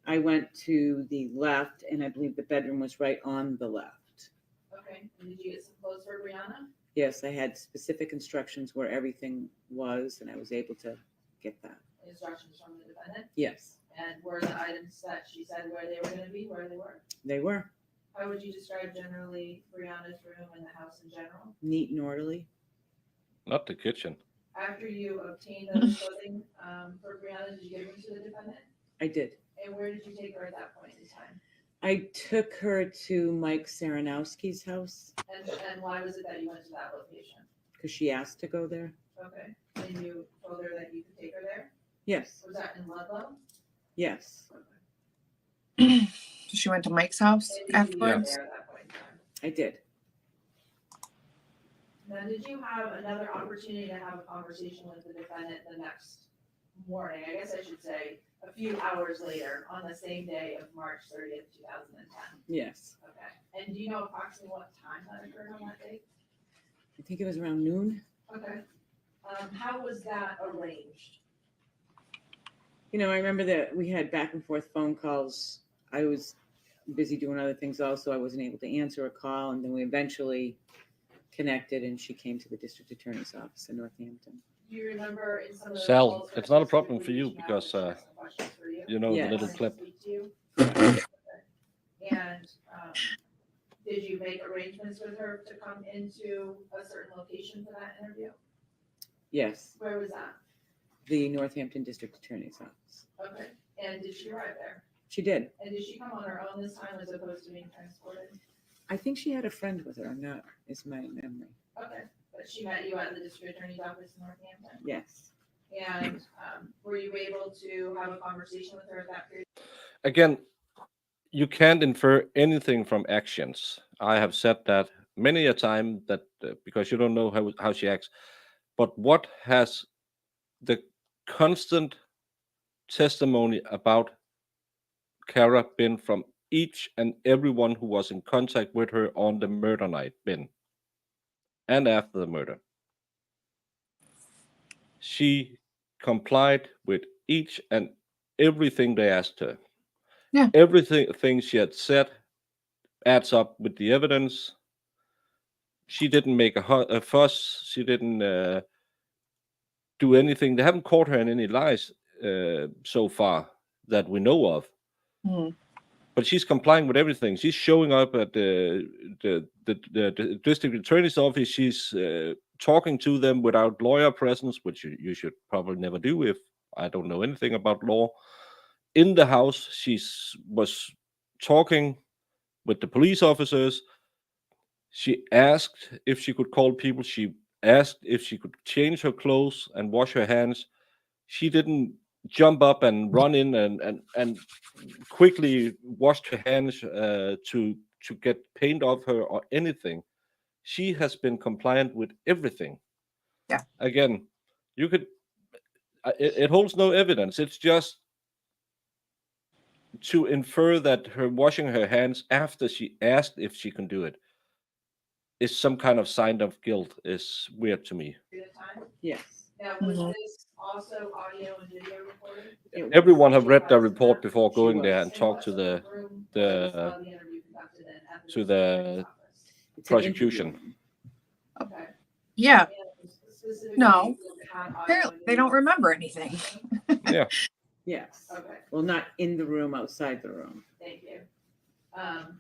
I went to the left, and I believe the bedroom was right on the left. Okay, and did you get some clothes for Brianna? Yes, I had specific instructions where everything was, and I was able to get that. Instructions from the defendant? Yes, And were the items that she said where they were gonna be, where they were? they were How would you describe generally Brianna's room and the house in general? neat and orderly. Not the kitchen. After you obtained those clothing, for Brianna, did you give them to the defendant? I did. And where did you take her at that point in time? I took her to Mike Saranowski's house And why was it that you went to that location? because she asked to go there. Okay, and you told her that you could take her there? Yes, Was that in Ludlow? yes, She went to Mike's house And did you leave afterwards. there at that point in time? I did. Now, did you have another opportunity to have a conversation with the defendant the next morning? I guess I should say a few hours later on the same day of March 30th, 2010. Yes. Okay. And do you know approximately what time that occurred on that date? I think it was around noon. Okay. How was that arranged? You know, I remember that we had back and forth phone calls. I was busy doing other things also. I wasn't able to answer a call, and then we eventually connected, and she came to the district attorney's office in Northampton. Do you remember in some of the Sal, calls it's not a that problem for specifically you reaching out because, and asking questions for you? You know Yes. the little Wanted to clip. speak to you? And did you make arrangements with her to come into a certain location for that interview? Yes, Where was that? the Northampton district attorney's office. Okay, and did she arrive there? She did. And did she come on her own this time as opposed to being transported? I think she had a friend with her. I'm not, is my memory. Okay, but she met you at the district attorney's office in Northampton? Yes. And were you able to have a conversation with her at that period? Again, you can't infer anything from actions. I have said that many a time that because you don't know how she acts. But what has the constant testimony about Cara been from each and everyone who was in contact with her on the murder night been? And after the murder. She complied with each and everything they asked her. Yeah. Everything she had said adds up with the evidence. She didn't make a fuss. She didn't do anything. They haven't caught her in any lies so far that we know of. Mhm. But she's complying with everything. She's showing up at the district attorney's office. She's talking to them without lawyer presence, which you should probably never do if I don't know anything about law. In the house, she was talking with the police officers. She asked if she could call people. She asked if she could change her clothes and wash her hands. She didn't jump up and run in and quickly washed her hands to get paint off her or anything. She has been compliant with everything. Yeah. Again, you could. It holds no evidence. It's just to infer that her washing her hands after she asked if she can do it is some kind of sign of guilt is weird to me. Period of time? Yes. Now, was Mhm. this also audio and video recorded? It was. Everyone have read the report before She going there was. and talked to And the what sort of room the- was, the interview conducted in at to district the- attorney's office? It's an prosecution. interview room. Okay. Yeah. And specifically, No. was it had audio Apparently, and they don't video? remember anything. Yes. Okay, Well, not in the room, outside the room. thank you.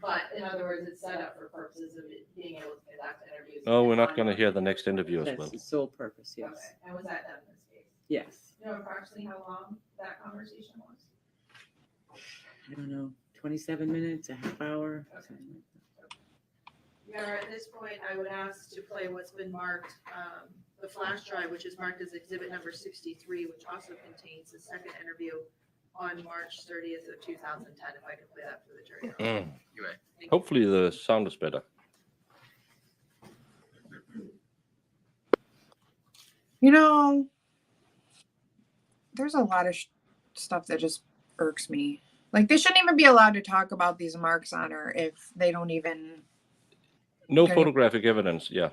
But in other words, it's set up for purposes of it being able to conduct interviews. Oh, we're not on going to your hear the video next interview as That's well. the sole purpose, Okay, yes. and was that done in this case? Yes. Do you know approximately how long that conversation was? I don't know, 27 minutes, a half hour. Okay. something like that. Yeah, at this point, I would ask to play what's been marked, the flash drive, which is marked as exhibit number 63, which also contains the second interview on March 30th of 2010, if I could play that for the jury. You may. Thank you. Hopefully the sound is better. You know, there's a lot of stuff that just irks me. Like they shouldn't even be allowed to talk about these marks on her if they don't even. No Okay. photographic evidence. Yeah.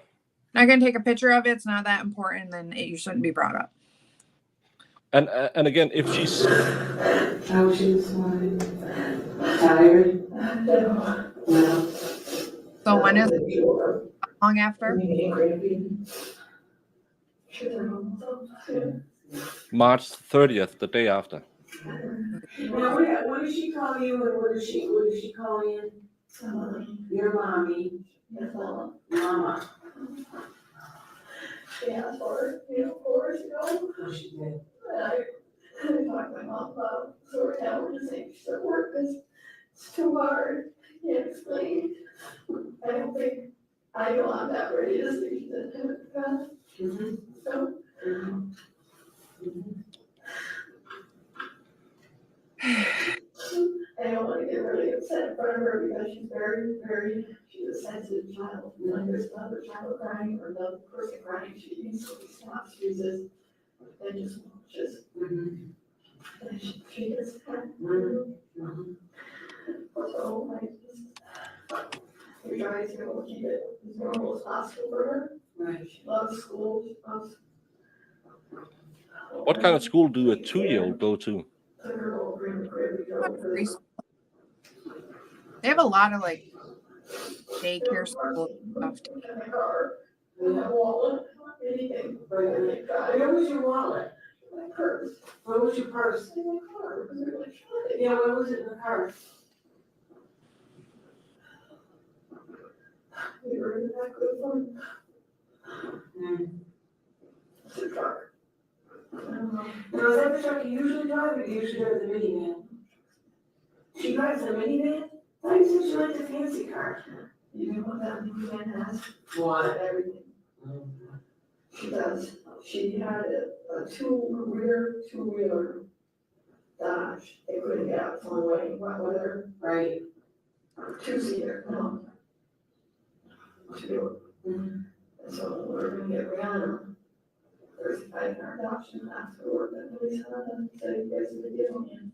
Not gonna take a picture of it. It's not that important. Then you shouldn't be brought up. And again, if she's How was she this morning? Tired? No. So when is long after? March 30th, the day after. Now, what does she call you and what does she call you? Your mommy. Mama. Yeah, for, 4 years ago. Oh, she did. I talked to my mom about, so right now we're just saying she's at work because it's too hard. Can't explain. I don't think, I know I'm not ready to see she's in heaven. So. I don't want to get really upset in front of her because she's a sensitive child. When there's another child crying or another person crying, she instantly stops. She says, and just watches. And she just can't. So we try to keep it as normal as possible for her. Right. She loves school. She loves. What kind of school do a 2-year-old go to? They have a lot of like daycare school stuff. Where was your wallet? My purse. Where was your purse? In my car. Yeah, where was it in the car? We were in the back of the phone. It's a truck. Now, is that the truck you usually drive or do you usually drive the minivan? She drives the minivan? I said she liked the fancy car. You know what that minivan has? What? Everything. She does. She had a two-wheeler Dodge. They couldn't get out from way, what weather? Right. Two-seater, no. Two. And so we're gonna get Rihanna. There's an adoption afterward, and we said you guys are the deal, and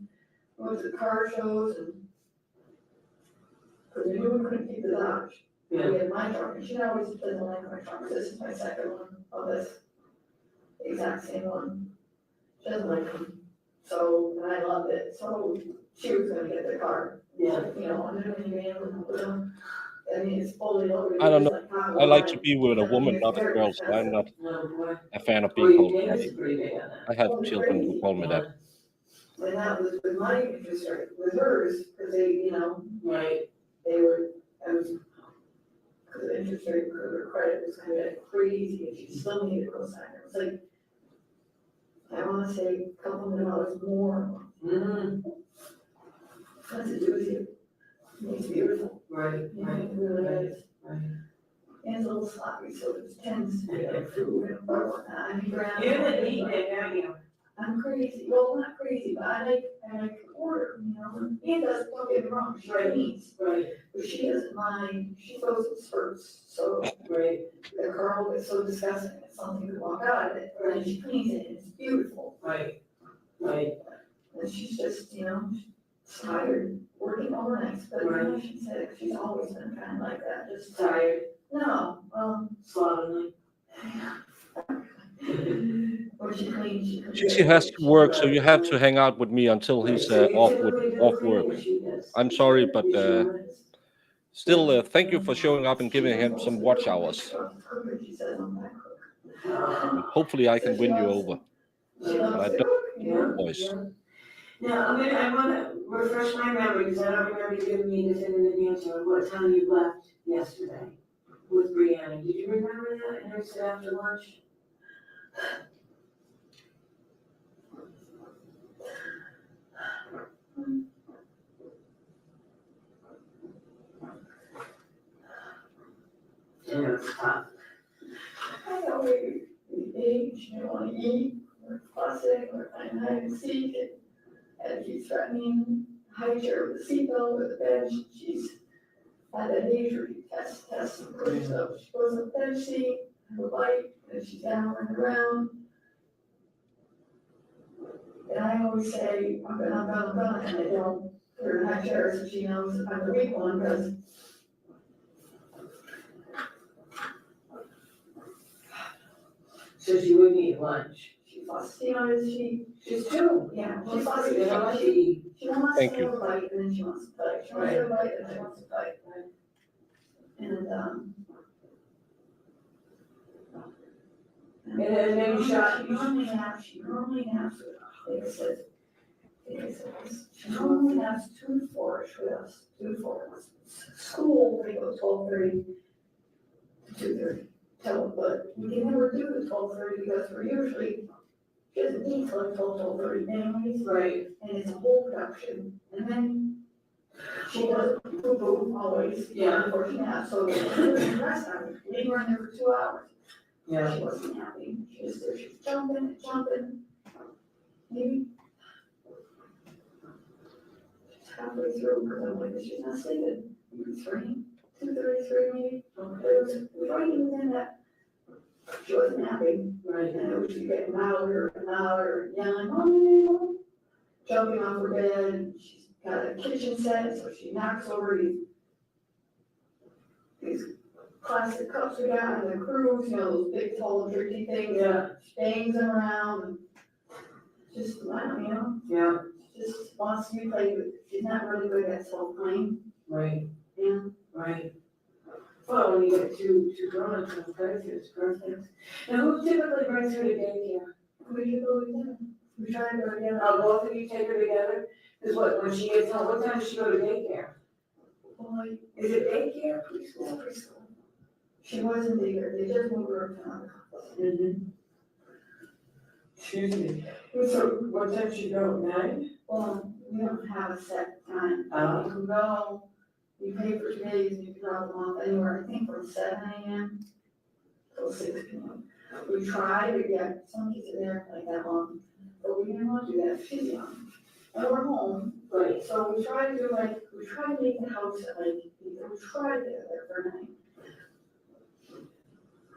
went to car shows and. Cause we knew we couldn't keep the Dodge. Yeah. We had my truck, and she always doesn't like my truck. This is my second one of this. Exact same one. She doesn't like them. So, and I loved it. So she was gonna get the car. Yeah. Under the minivan with them. I mean, it's fully loaded. I don't know. I like to be with a woman, not a girl, so I'm not a fan of being called daddy. I have children who call me that. And that was with my interest rate, with hers, because they, right, they were, because the interest rate for their credit was kind of crazy, and she still needed a cosigner. It was like, I want to say a couple $100 more. That's a doozy. It's beautiful. Right. It really is. Right. And it's a little sloppy, so it tends to be like food and whatnot. You're the neat aren't you? I'm crazy. Well, not crazy, but I like order, He does, don't get me wrong, she cleans. Right. But she doesn't mind, she throws in spurts, so. Right. The curl is so disgusting, it's something to walk out of it, and she cleans it, and it's beautiful. Right. Right. And she's just, tired, working overnight, but she said she's always been kind of like that, just tired. No, slovenly. Or she cleans. She has to work, so you have to hang out with me until he's off work. I'm sorry, but still, thank you for showing up and giving him some watch hours. And hopefully, I can win you over. And I don't voice. Now, I want to refresh my memory because I don't remember you giving me a definitive answer on what time you left yesterday with Brianna. Did you remember that? And I said after lunch? Yeah, it's tough. I know we age, want to eat, we're fussing, we're playing hide and seek, and he's threatening hide her with a seatbelt with a bench. She's had an injury test, so she goes on the bench seat, have a bite, and she's down on the ground. And I always say, I'm gonna, and I don't her high chair, so she knows I'm the weak one, because So she wouldn't eat lunch. she fussed, She's two. yeah, she fussy, How much she eat? she wants Thank to you. have a bite, and then she wants to bite, she wants to have a bite, and she wants to bite. And, And then you shot. she normally has, like I said, she normally has 2 to 4 with us, 2 to 4. School, they go 12:30 to 2:30, but we can never do the 12:30 because we're usually, she doesn't eat till like 12:30 anyways. Right. And it's a whole production, and then she does poo-poo always. Yeah. Before she naps, so the rest of it, we were in there for 2 hours. Yeah. She wasn't happy, she was there, she was jumping, maybe halfway through, because I'm like, she's not sleeping, maybe 2:33 maybe. It was right within that, she wasn't happy. Right. And it was getting louder and louder, yelling, "Oh," jumping off her bed. She's got a kitchen set, so she knocks over these plastic cups we got on the cruise, those big tall drinky things. Yeah. She bangs them around and just, Yeah. she just wants to be played with. She's not really good at self-playing. Right. Yeah. Right. Well, when you get two grown-ups and it's perfect. Now, who typically brings her to daycare? We should go together. We try to go together. Both of you take her together? Because when she gets home, what time does she go to daycare? Well, Is it daycare? preschool. She wasn't there, they just moved her to another house. Mm-hmm. Excuse me. So what time she go, 9? Well, we don't have a set time. Oh. You can go, you pay for 2 days, and you can drop them off anywhere, I think from 7 a.m. till 6 p.m. We try to get, some kids are there like that long, but we didn't want to do that, she's young. And we're home, Right. so we try to do we try to make the house we try to get there for 9.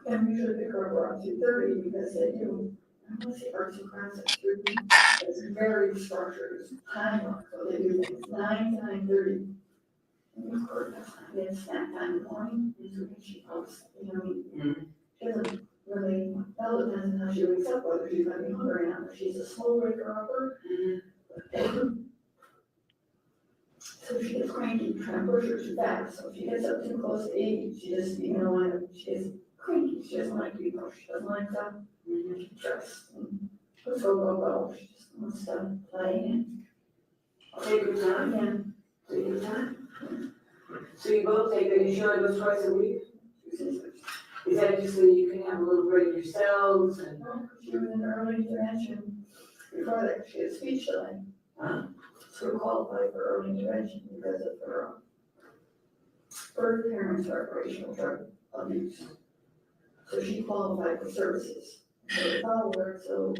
And we usually pick her up around 2:30 because they do, I want to say arts and crafts at 3. It's very structured, it's time, so they do things 9 to 9:30. And of course, that's not, they have snack time in the morning, and so when she pops, she doesn't really, that depends on how she wakes up, whether she's gonna be hungry or not, if she's a slow waker upper. So she gets cranky, trying to push her too fast, so if she gets up too close to 8, she just, she gets cranky, she doesn't like to be pushed, she doesn't like to dress, and let's go, she just wants to play and. Take your time. Yeah, take your time. So you both take it, you sure it goes twice a week? Is that just so you can have a little break yourselves and? She was in early intervention, before that, she had speech delay. So qualified for early intervention because of her birth parents recreational drug abuse. So she qualified for services. So it all worked, so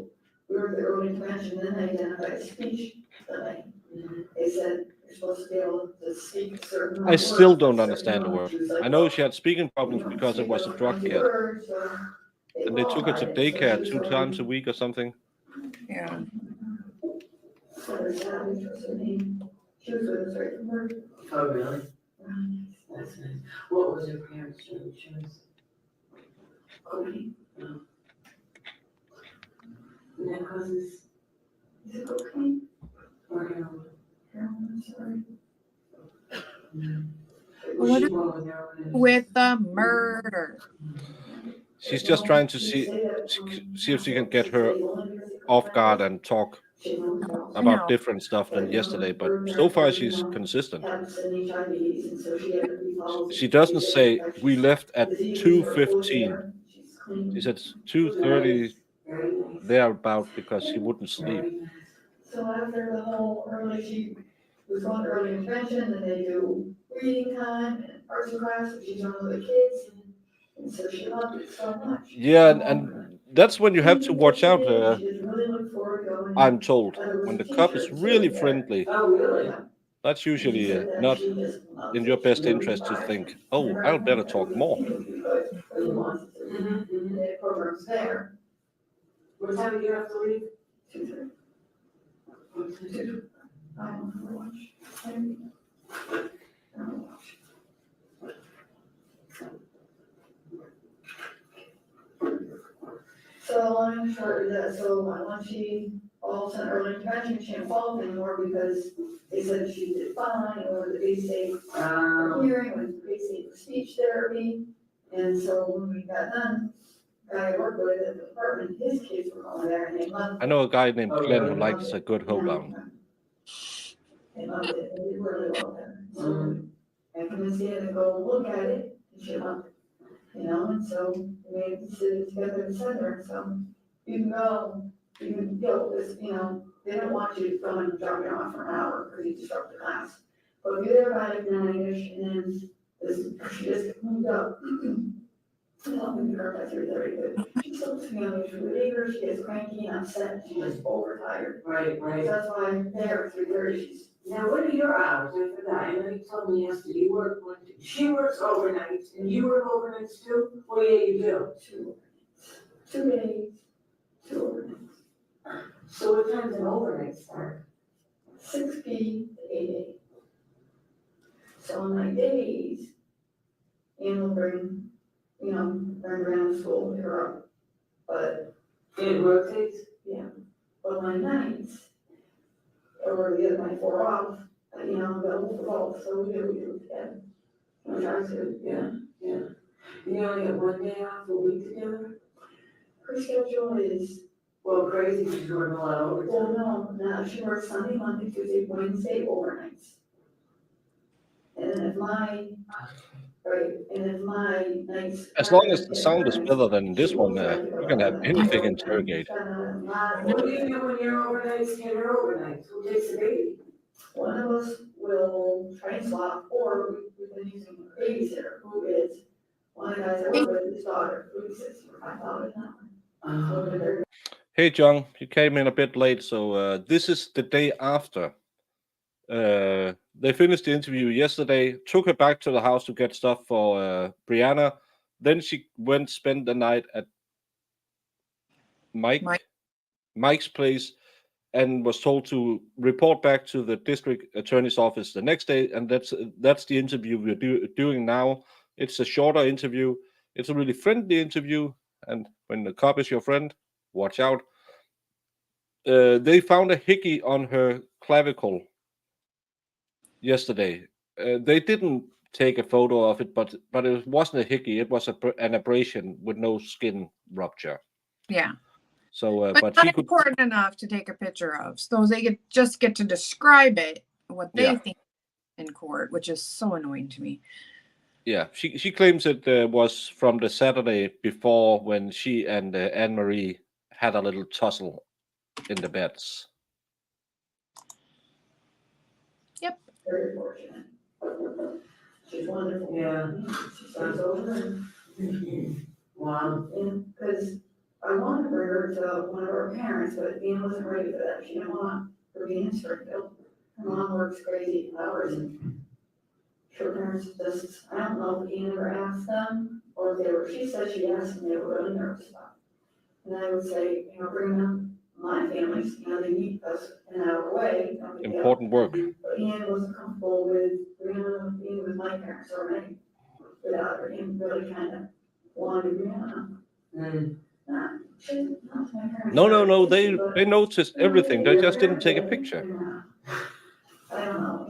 we were at the early intervention, then they identified a speech delay. They said you're supposed to be able to speak a certain. I still don't understand the word. I know she had speaking problems because it was a drug kid. And they took her to daycare 2 times a week or something. Yeah. Heather Savage was her name. She was with us right from birth. Oh, really? That's nice. What was her parents' drug choice? Cocaine. And that causes Is it cocaine? or heroin? Heroin, I'm sorry. What Was she if- involved with heroin? With the murder. She's just trying to see if she can get her off guard and talk about different stuff than yesterday, but so far she's consistent. She doesn't say we left at 2:15. She said 2:30 thereabout because she wouldn't sleep. So after the whole early, she was going to early intervention, and they do reading time and arts and crafts, so she's one of the kids, and so she loved it so much. Yeah, and that's when you have to watch out. She just really looked forward to going. I'm told when the cop is really friendly, Oh, really? that's usually not in your best interest to think, oh, I'll better talk more. The program's there. What time do you have to leave? 2:30. I don't know watch. I don't watch. So long short of that, so when she all of a sudden early intervention, she didn't fall anymore because they said she did fine, or the basic hearing, with basic speech therapy. And so when we got done, guy I worked with at the department, his kids were going there and they loved I it. know a guy named Oh, Glenn really? who likes a good hold down. They loved it, they did really well there. So I convinced Anna to go look at it, and she loved it. You know, and so we made a decision together to send her, so you can go, you can go, this, you know, they don't want you to come and drop you off for an hour, because you disrupt the class. But if you're there by like 9-ish, and then she just moved up. I'll be her by 3:30, but she's still sitting on the food eater, she gets cranky and upset, she's just overtired. Right, right. So that's why I'm there at 3:30, she's. Now, what are your hours? I forgot. I know you told me yesterday you work she works overnights and you work overnights too? Oh, yeah, you do. 2 days, 2 overnights. So what time's an overnight start? 6 p. to 8 a. So on my days, Ann will bring, you know, bring her down to school, pick her up. But, It rotates? yeah, but my nights, or the other night 4 off, you know, I'm available for both, so we do, yeah. We try to, yeah. Yeah. You only have one day off a week together? Her schedule is, Well, crazy, she's working a lot of overtime. well, no, she works Sunday, Monday, Tuesday, Wednesday overnights. And then if my nights. As long as the sound is better than this one, you can have anything interrogate. What do you do when you're overnights and you're overnights? Who takes the baby? One of us will try and swap, or we've been using a babysitter, who is, one of the guys I work with, his daughter, who is $65 an hour. Hey, John, you came in a bit late, so this is the day after. They finished the interview yesterday, took her back to the house to get stuff for Brianna. Then she went spend the night at Mike's place and was told to report back to the district attorney's office the next day. And that's the interview we're doing now. It's a shorter interview. It's a really friendly interview. And when the cop is your friend, watch out. They found a hickey on her clavicle yesterday. They didn't take a photo of it, but it wasn't a hickey. It was an abrasion with no skin rupture. Yeah. So, but but not she could. important enough to take a picture of. So they just get to describe it, what they think in court, which is so annoying to me. Yeah, she claims it was from the Saturday before when she and Anne-Marie had a little tussle in the beds. Yep. Very fortunate. She's wonderful. Yeah. She stays over. Wow. And because I wanted to bring her to one of our parents, but Ann wasn't ready for that. She didn't want her being in Springfield. Her mom works crazy hours and her parents just, I don't know if Ann ever asked them or if they were, she said she asked them, they were really nervous about it. And I would say, you know, bring them, my families, you know, they meet us an hour away. Important work. But Ann wasn't comfortable with being with my parents already without her. Ann really kind of wanted Brianna. No. They noticed everything. They just didn't take a picture. I don't know.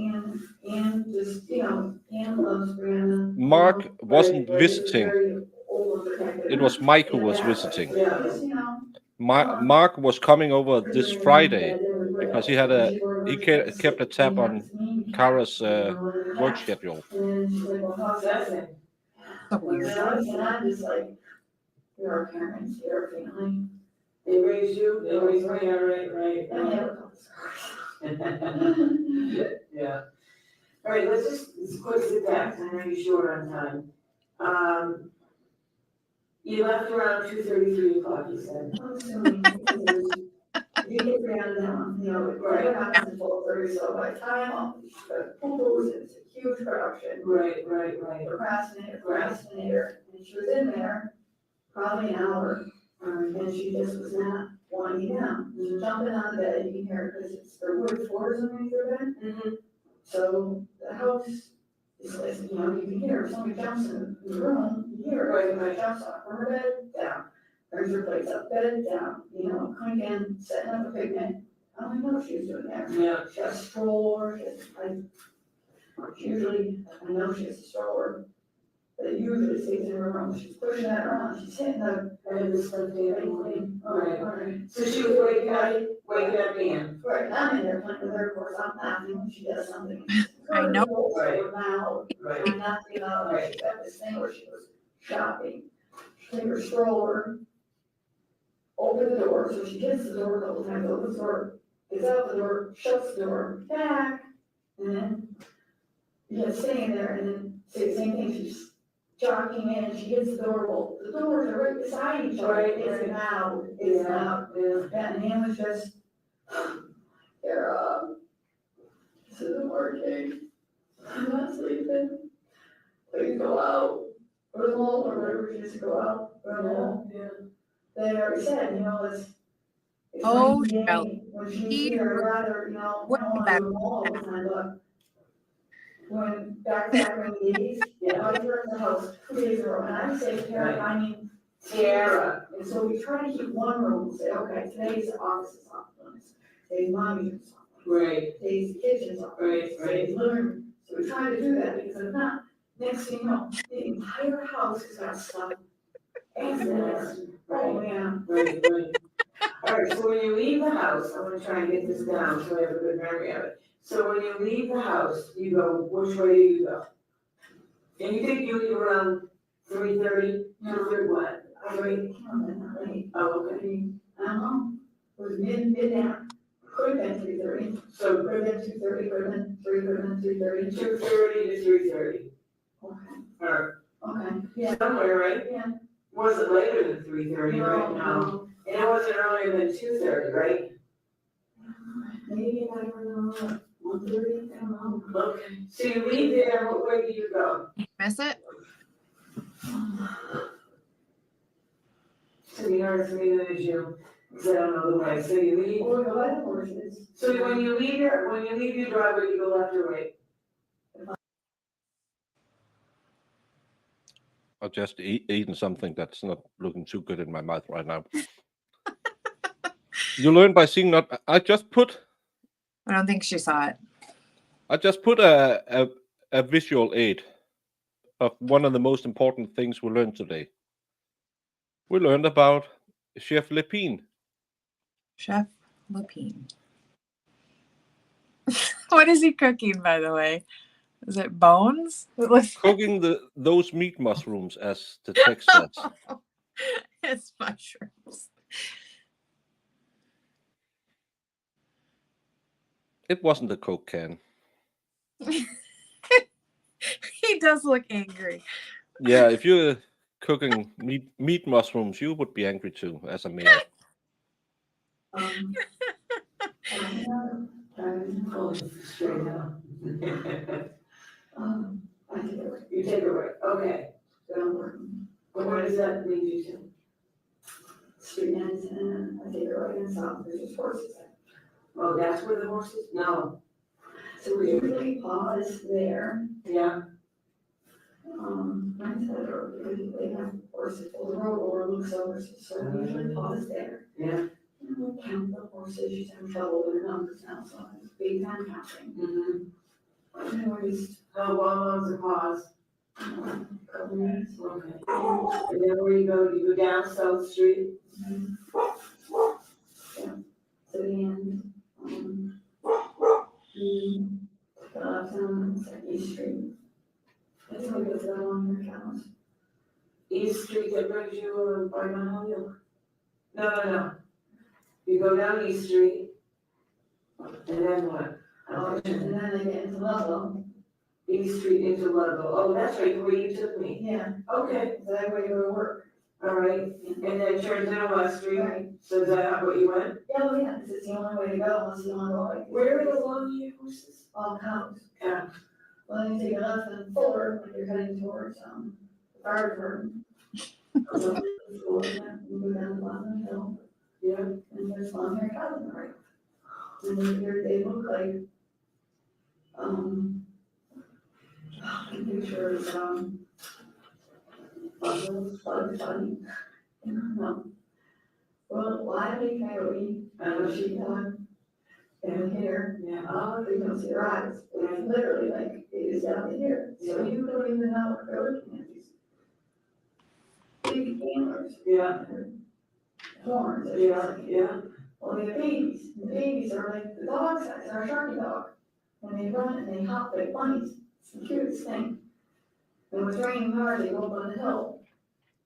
Ann just, you know, Ann loves Brianna. Mark wasn't visiting. It was Mike who was visiting. Mark was coming over this Friday because he kept a tab on Cara's work schedule. So weird. And I'm just like, you're our parents, you're our family. They raised you, they raised me, all right. And I have a couple scars. Yeah. All right, let's quick sit back, 'cause I know you're short on time. You left around 2:30, 3 o'clock, you said. I'm assuming you get Brianna down, you know, it happens at 12:30, so by the time the poo-poos, it's a huge production. Right. Procrastinator, and she was in there probably an hour, and she just was not winding down, and jumping on the bed, you can hear it, because it's, the wood floors underneath their bed. So the house is like, you know, you can hear if somebody jumps in the room, you hear it, right, when it jumps up from her bed, down. Brings her plates up, bed down, you know, coming in, setting up a picnic. I don't know what she was doing there. Yeah. She has a stroller, usually, I know she has a stroller, but usually stays in her room, she's pushing that around, she's hitting the, this stuff there. Right. Right. So she was waking up in. Right, I'm in there playing with her, of course, I'm laughing when she does something. I know. Right, now, Right. I'm not, you know, she got this thing where she was shopping, she took her stroller, opened the door, so she hits the door a couple times, opens the door, gets out the door, shuts the door, back, and then, yeah, staying there, and then say the same thing, she's jogging in, she hits the door, well, the doors are right beside each other, it's loud, it's loud, and Ann was just, they're, this isn't working, I'm not sleeping, please go out, go to the mall, or whatever, she used to go out, go to the mall. They already said, you know, it's Oh, raining Shell. day, when she's here, rather, you know, I don't wanna do the mall all the time, but when back when the days, I was here at the house 2 days ago, and I say, Karen, I mean, Sierra, and so we try to keep one room, say, okay, today's office is off limits, today's mommy's is off limits, Right. today's kitchen's off limits, today's living room, so we try to do that, because if not, next thing you know, the entire house has got stuff everywhere. Oh, yeah. Right. All right, so when you leave the house, I'm gonna try and get this down so I have a good memory of it. So when you leave the house, you go, which way do you go? And you think you leave around 3:30, what? I wait, not late. Oh, okay. I don't know, it was midnight, could have been 3:30, So could have been 2:30, could have been 3, could have been 3:30. 2:30 to 3:30, Okay, or okay, yeah. somewhere, right? Yeah. Wasn't later than 3:30, right? No. And it wasn't earlier than 2:30, right? Maybe I don't know, 1:30, I don't know. Okay. So you leave there, what way do you go? Miss it? To be honest with you, as you, because I don't know the way, so you leave. Or go ahead, horses. So when you leave your driveway, you go left or right? I've just eaten something that's not looking too good in my mouth right now. You learn by seeing. Not. I just put I don't think she saw it. a visual aid of one of the most important things we learned today. We learned about Chef Lepine. Chef Lapine. What is he cooking, by the way? Is it bones? It looks Cooking those meat mushrooms, as the text says. it's mushrooms. It wasn't a Coke can. He does look angry. Yeah, if you're cooking meat mushrooms, you would be angry too, as a male. Straight down. I take it right. You take it right, okay. But where does that lead you to? Street ends, and I take it right and south, there's just horses there. Oh, that's where the horses, no, So we usually pause there. yeah, Right side of the road, because they have horses, the road overlooks over, so we usually pause there. yeah. And we count the horses, you have trouble with the numbers now, so it's big time counting. Mm-hmm. Anyways, How long was the pause? couple minutes. Okay. And then where you go down South Street? Yeah, to the end, on East Street. That's how we go to the long house. East Street that brings you by Mount Hill? No. You go down East Street, and then what? And then I get into Ludlow. East Street into Ludlow, oh, that's right, where you took me. Yeah, Okay, so that way you go to work. all right, and then turns into West Street, Right. so is that what you went? Yeah, well, yeah, because it's the only way to go unless you want to go like. Where are the long horses? All cows. Yeah. Well, then you take a left and forward when you're heading towards, the fire department. You go down the bottom of the hill. Yeah. And there's long hair cousin, right? And they look like, the picture is, Bugs Bunny. No. Well, Wiley Coyote, sheepdog, and hair, yeah, you don't see her eyes, and literally like, it is down to here, so you don't even know what they're looking at these big antlers. Yeah. Horns, yeah. Well, the babies are like the dog size, they're a sharky dog, and they run and they hop like bunnies, it's the cutest thing. And when it's raining hard, they go up on the hill,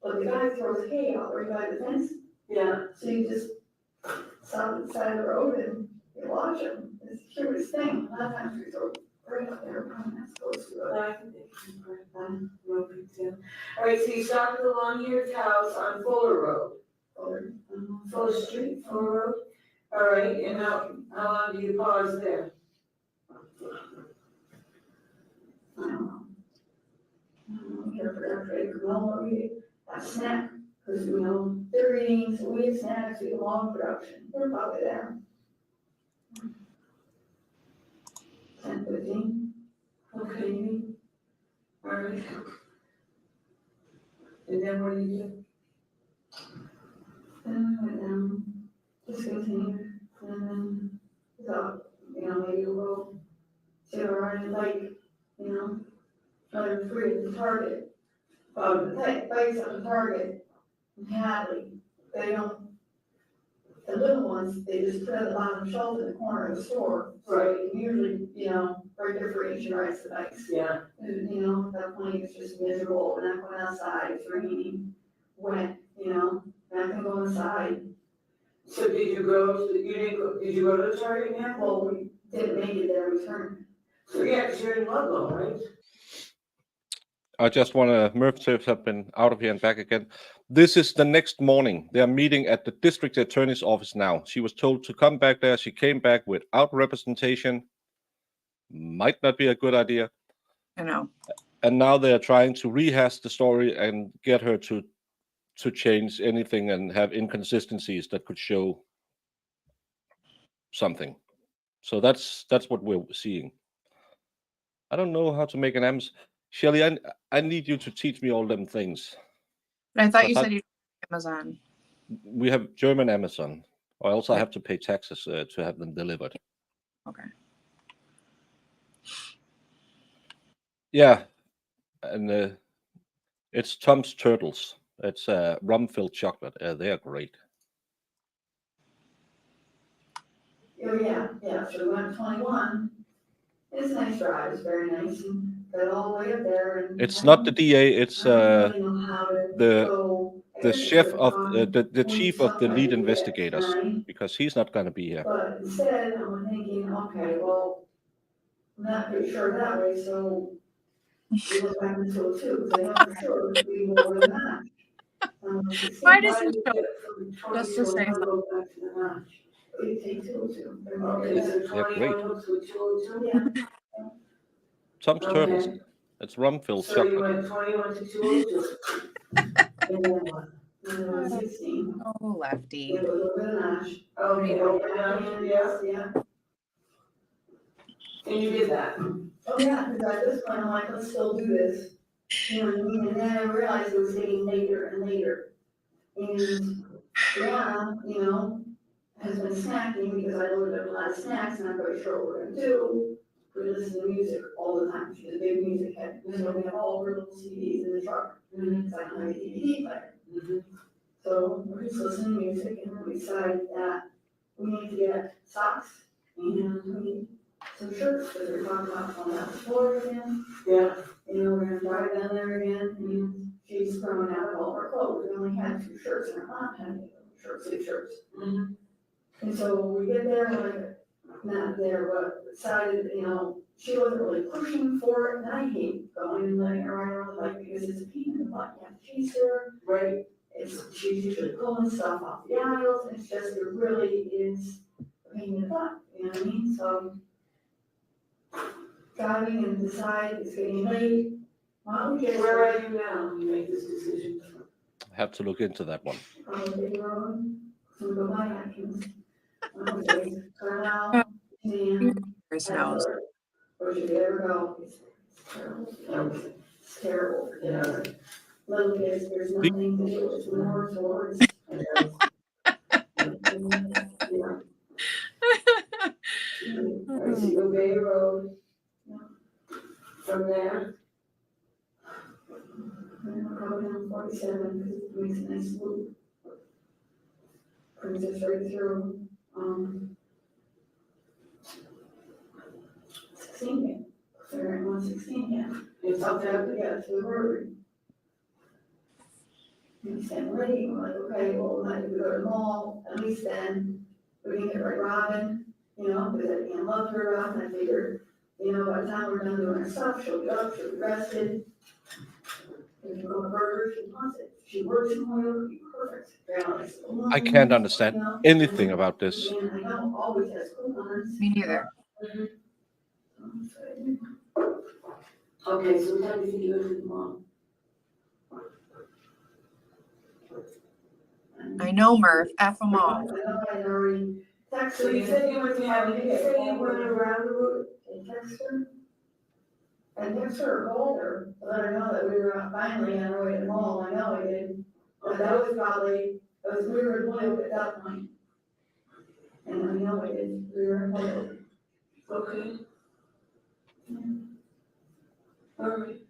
but the guy throws hay out right by the fence. Yeah. So you just stop at the side of the road and you watch them. It's the cutest thing. A lot of times we throw right up there, and that's supposed to go. I think they can put them, no big deal. All right, so you stop at the long-haired house on Fuller Road. Fuller Street, Fuller Road. All right, and how long do you pause there? I don't know. Here for after granola, we have snack, because they're eating, so we have snacks, we have long production, we're probably there. 10:15. Okay. All right. And then what do you do? Just continue, and then, so, maybe we'll see a running bike, another free at the Target. The bikes at the Target, Hadley, the little ones, they just put on the bottom shelf in the corner of the store. Right. So usually, right there for each rides the bikes. Yeah. At that point, it's just miserable, we're not going outside, it's raining, wet, not gonna go inside. So did you go to the Target yet? Well, we didn't make it there, we turned. So yeah, because you're in Ludlow, right? I just want to, Murphs have been out of here and back again. This is the next morning. They are meeting at the district attorney's office now. She was told to come back there. She came back without representation. Might not be a good idea. I know. And now they are trying to rehash the story and get her to change anything and have inconsistencies that could show something. So that's what we're seeing. I don't know how to make an Amazon. Shelly, I need you to teach me all them things. But I thought you said you Amazon. We have German Amazon. I also have to pay taxes to have them delivered. Okay. Yeah, and it's Tom's Turtles. It's rum-filled chocolate. They are great. Oh, yeah, so we went 21. It's a nice drive, it's very nice, and got all the way up there. And It's not the DA, it's I don't really know how to the chef of the chief of the lead investigators, because he's not going to be here. But instead, I'm thinking, okay, well, I'm not pretty sure that way, so we look back until 2, because I know for sure we will more than that. Why doesn't show just to say something? We take 202. Okay, they're great. Yeah. Tom's Turtles. It's rum-filled So you chocolate. went 21 to 202. And then what? And then 16. Oh, lefty. It was a bit of mash. Okay, open yes, yeah. And you did that? Oh, yeah, because at this point, I'm like, let's still do this. You know what I mean? And then I realized it was getting later and later. And Brianna, has been snacking because I loaded up a lot of snacks and I'm quite sure what we're gonna do. We listen to music all the time. She's a big music head. So we have all her little CDs in the truck. Because I don't have a DVD player. So we're just listening to music and then we decide that we need to get socks and we need some shirts because we're talking about going out to Florida again. Yeah. We're gonna drive down there again and she's throwing out all of our clothes. We only had 2 shirts and her mom had sleeve shirts. And so we get there and we're not there, but decided, she wasn't really pushing for it, and I hate going and letting her ride around the bike because it's a pain in the butt. You have to chase her. Right. She's usually pulling stuff off the aisles, and it really is a pain in the butt, you know what I mean? So driving and decide it's getting late. Where are you now when you make this decision? I have to look into that one. Probably road. we go by Atkins. Okay, Carlisle, Suzanne, Chris knows. or should we ever go? It's terrible. It's terrible, you know. Little kids, there's nothing to do, it's more towards. Yeah. I see the Bay Road. From there. And we'll go down 47 because it makes a nice loop. Brings us right through, 16 again. They're at 116 again. It's up there to get to the rotary. And he's saying, wait, we're like, okay, well, if we go to the mall, at least then we can get right Robin, you know, because I can't love her Robin. I figured, you know, by the time we're done doing our stuff, she'll be up, she'll be rested. We can go to burgers, she wants it. She works in oil, it'll be perfect. I can't understand anything about this. And I know always has coupons. Me neither. Okay, so what time do you think you go to the mall? I know, Murph. F them all. I know I already texted. So you said you went to have, did you say you went around the route and texted her? I texted her or called her, to let her know that we were finally on our way to the mall. I know I did. But that was probably, we were in Blue at that point. And I know I did, we were in Blue. Okay. All right.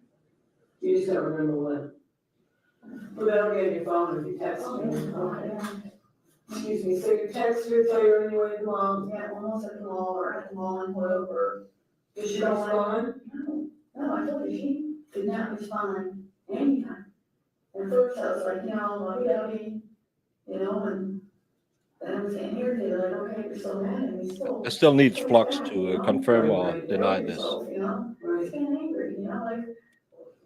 You just gotta remember when. Well, that'll get on your phone if you text me. Okay. Excuse me, so you text her, tell her anyway, mom, yeah, almost at the mall or at the mall in whatever. Is she respond? No, I told you she did not respond anytime. And first I was like, lovey-dovey, and then I was getting irritated, like, okay, you're so mad at me still. It still needs Flux to confirm or deny this. It's getting angry, like,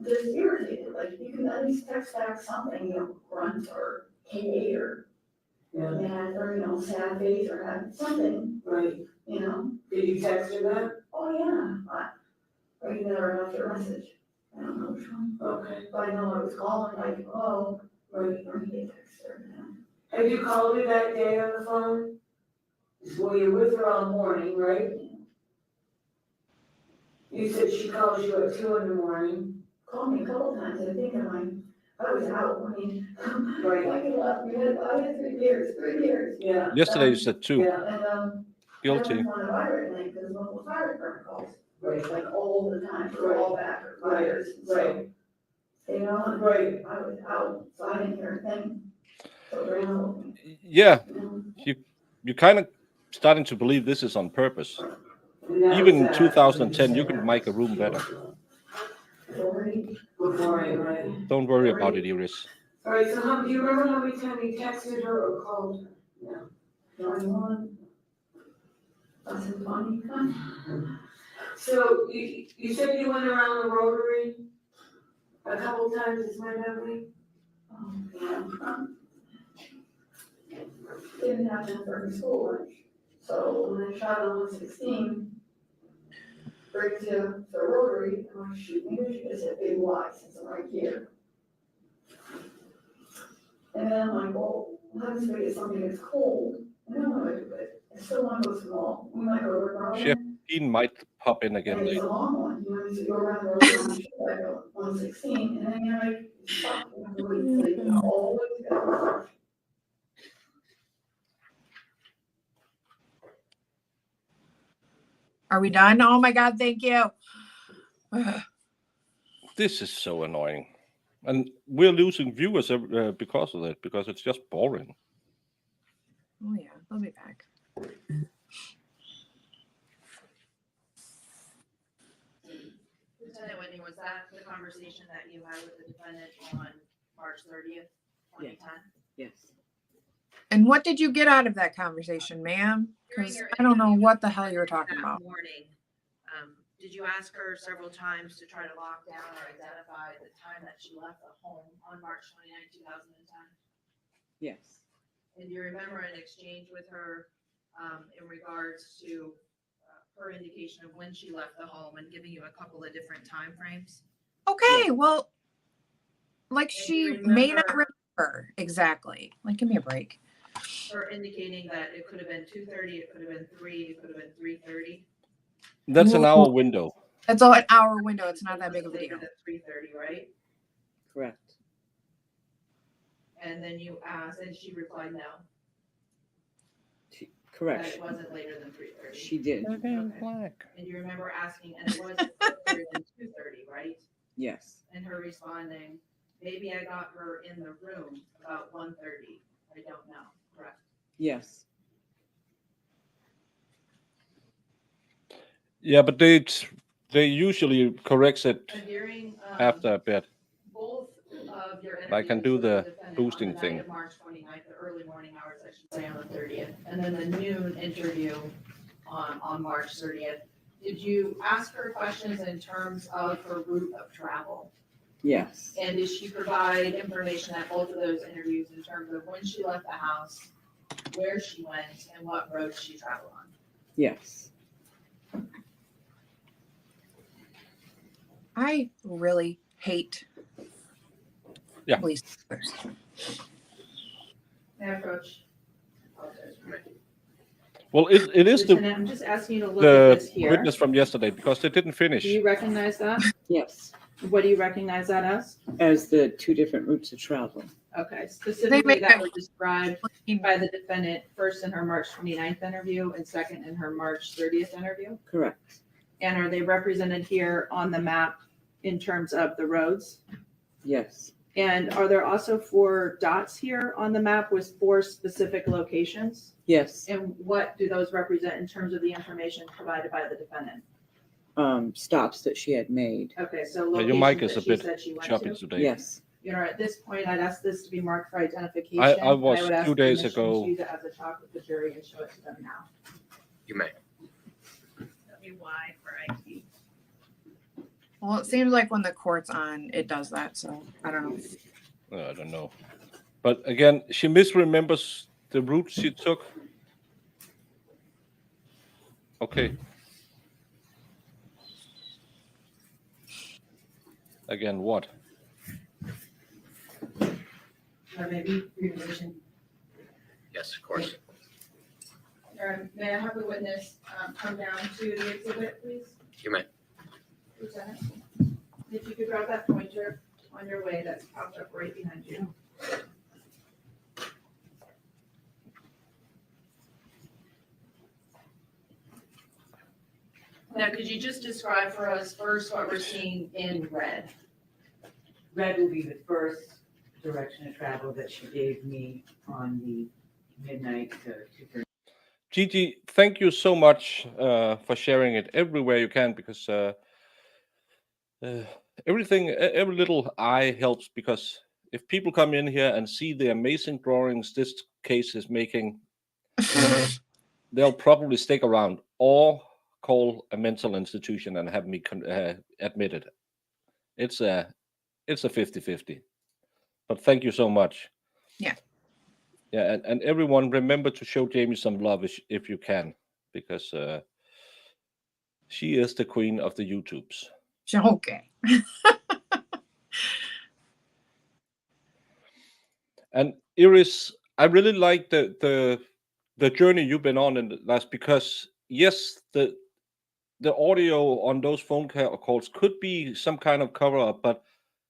just irritated, like, you can at least text back something, grunt or hey, or mad, or, sad face, or have something. Right. Did you text her that? Oh, yeah. Or you never left your message. I don't know which one. Okay. But I know I was calling, like, oh, right, or he text her. Have you called her that day on the phone? Well, you're with her all morning, right? You said she calls you at 2 in the morning. Called me a couple times, I think I was out, right. I had 3 years. Yeah. Yesterday you said 2. Yeah, and, Guilty. I didn't want to fire anything, because local fire department calls. Right. Like all the time, for all back or fires, right. Right. I was out, so I didn't hear a thing. So it ran over me. Yeah, you kind of starting to believe this is on purpose. Even in 2010, you can make a room better. Right. Don't worry about it, Iris. All right, so do you remember how many times you texted her or called her? Yeah. 21. That's funny. So you said you went around the Rotary a couple times, is my memory? Oh, yeah. Didn't have time for school lunch. So when I shot on 116, bring to the Rotary, I'm like, shoot, maybe I should just hit big Y since I'm right here. And then I'm like, well, let's make it something that's cold. And I want to do it. I still want to go small. We might go around. Chef Dean might pop in again And it's later. a long one, so you go around the Rotary on like 116, and then you're like, stop, you have to wait, all the way to go. Are we done? Oh my God, thank you. This is so annoying. And we're losing viewers because of that, because it's just boring. Oh yeah, they'll be back. Lieutenant Whitney, was that the conversation that you had with the defendant on March 30th, 2010? Yes. And what did you get out of that conversation, ma'am? Because I don't know what the hell you were talking That about. morning, did you ask her several times to try to lock down or identify the time that she left the home on March 29, 2010? Yes. And do you remember an exchange with her in regards to her indication of when she left the home and giving you a couple of different time frames? Okay, well, like And she you may not remember- remember exactly. Like, give me a break. Or indicating that it could have been 2:30, it could have been 3, it could have been 3:30. That's an hour window. It's all an hour window. It's not that big of a Later deal. than 3:30, right? Correct. And then you asked, and she replied no, that Correct. it wasn't later than 3:30. She did. Black. And you remember asking, and it wasn't later than 2:30, right? Yes. And her responding, maybe I got her in the room about 1:30. I don't know, correct? Yes. Yeah, but they usually correct it And during, after a bit. both of your I can interviews do with the defendant boosting on the thing. night of March 29th, the early morning hours, I should say, on the 30th, and then the noon interview on March 30th. Did you ask her questions in terms of her route of travel? Yes. And did she provide information at both of those interviews in terms of when she left the house, where she went, and what road she traveled on? Yes. I really hate Yeah. police officers. May I approach? Well, it is Lieutenant, I'm just asking you to look at this the here. witness from yesterday because they didn't finish. Do you recognize that? Yes. What do you recognize that as? As the two different routes of travel. Okay, specifically make that them- was described by the defendant first in her March 29th interview and second in her March 30th interview? Correct. And are they represented here on the map in terms of the roads? Yes. And are there also 4 dots here on the map with 4 specific locations? Yes. And what do those represent in terms of the information provided by the defendant? Stops that she had made. Okay, so Yeah, your mic locations is that a she bit said she went choppy to? today. Yes. You know, at this point, I'd ask this to be marked for identification. I was would ask 2 days permission ago. to use it as a talk with the jury and show it to them now. You may. That'd be why for IT. Well, it seems like when the court's on, it does that. So I don't know. I don't know. But again, she misremembers the route she took. Okay. Again, what? Or maybe reposition. Yes, of course. May I have the witness come down to the exhibit, please? You may. Lieutenant? If you could grab that pointer on your way that's popped up right behind you. Now, could you just describe for us first what we're seeing in red? Red will be the first direction of travel that she gave me on the midnight to 2:30. Gigi, thank you so much for sharing it everywhere you can because everything, every little eye helps because if people come in here and see the amazing drawings this case is making, they'll probably stick around or call a mental institution and have me admit it. It's a 50-50. But thank you so much. Yeah. Yeah, and everyone remember to show Jamie some love if you can, because she is the queen of the YouTubes. Okay. And Iris, I really like the journey you've been on in the last, because yes, the audio on those phone calls could be some kind of cover up, but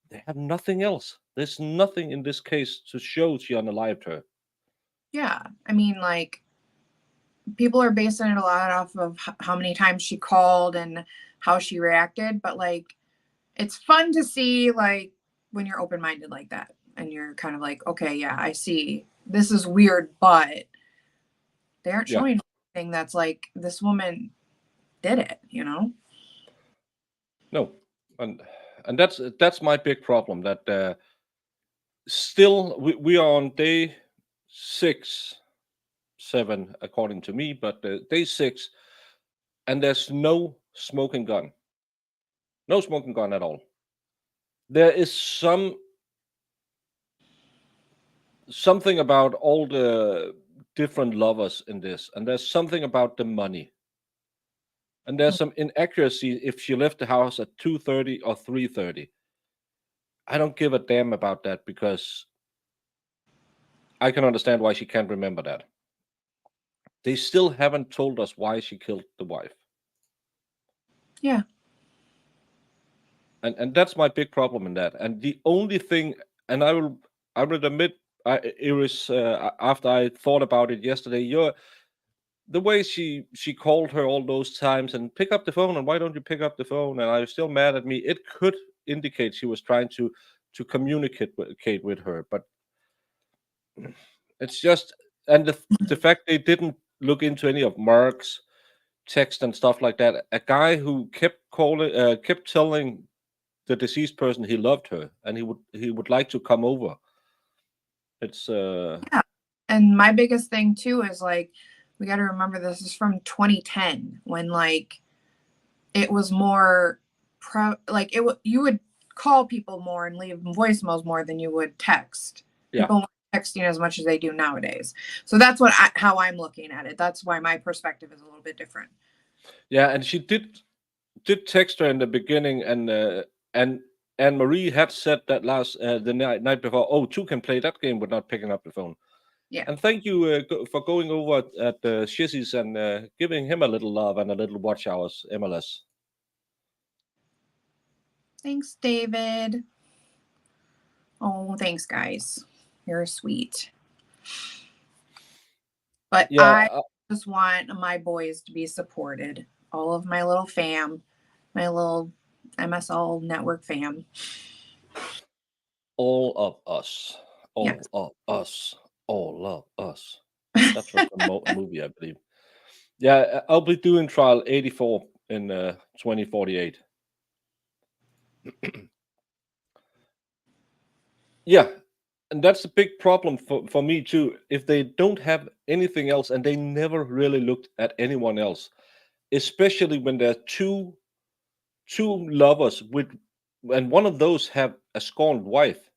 they have nothing else. There's nothing in this case to show she unalived her. Yeah. I mean, like, people are basing it a lot off of how many times she called and how she reacted, but like, it's fun to see, like, when you're open-minded like that and you're kind of like, okay, yeah, I see this is weird, but they aren't showing anything that's like, this woman did it, you know? No, and that's my big problem, that still we are on day 6, 7 according to me, but day 6, and there's no smoking gun at all. There is something about all the different lovers in this, and there's something about the money, and there's some inaccuracy if she left the house at 2:30 or 3:30. I don't give a damn about that, because I can understand why she can't remember that. They still haven't told us why she killed the wife. Yeah. And that's my big problem in that. And the only thing, and I will admit, it was after I thought about it yesterday. The way she called her all those times and pick up the phone, and why don't you pick up the phone? And I was still mad at me. It could indicate she was trying to communicate with her, but it's just, and the fact they didn't look into any of Mark's text and stuff like that. A guy who kept telling the deceased person he loved her and he would like to come over. It's Yeah. And my biggest thing too is like, we got to remember this is from 2010 when like it was more you would call people more and leave voicemails more than you would text. Yeah. People weren't texting as much as they do nowadays. So that's how I'm looking at it. That's why my perspective is a little bit different. Yeah, and she did text her in the beginning, and Anne-Marie had said that the night before, oh, two can play that game with not picking up the phone. Yeah. And thank you for going over at Shizzy's and giving him a little love and a little watch hours, MLS. Thanks, David. Oh, thanks, guys. You're sweet. But Yeah, I just want my boys to be supported. All of my little fam, my little MSL network fam. all of us. All Yes. of us. All of us. That's from the movie, I believe. Yeah, I'll be doing trial 84 in 2048. Yeah, and that's a big problem for me too. If they don't have anything else, and they never really looked at anyone else, especially when there are two lovers and one of those have a scorned wife.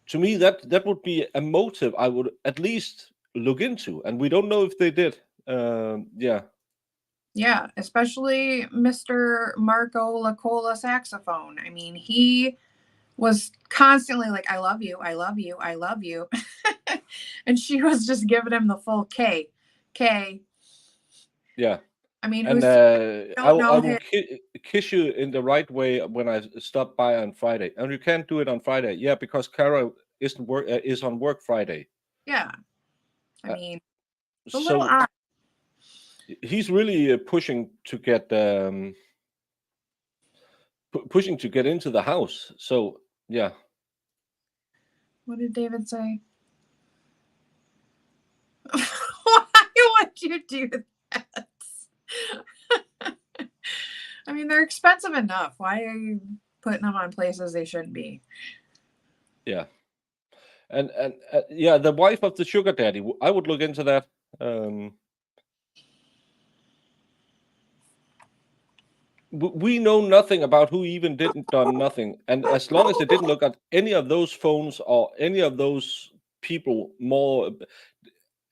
To me, that would be a motive I would at least look into, and we don't know if they did. Yeah. Yeah, especially Mr. Marco Lacola saxophone. I mean, he was constantly like, I love you, I love you, I love you. And she was just giving him the full K. Yeah. I mean, And I will kiss you in the right way when I stop by on Friday. And you can't do it on Friday. Yeah, because Cara is on work Friday. Yeah. I mean, it's a so little odd. He's really pushing to get into the house. So yeah. What did David say? Why would you do that? I mean, they're expensive enough. Why are you putting them on places they shouldn't be? Yeah. And yeah, the wife of the sugar daddy. I would look into that. We know nothing about who even didn't done nothing, and as long as they didn't look at any of those phones or any of those people, more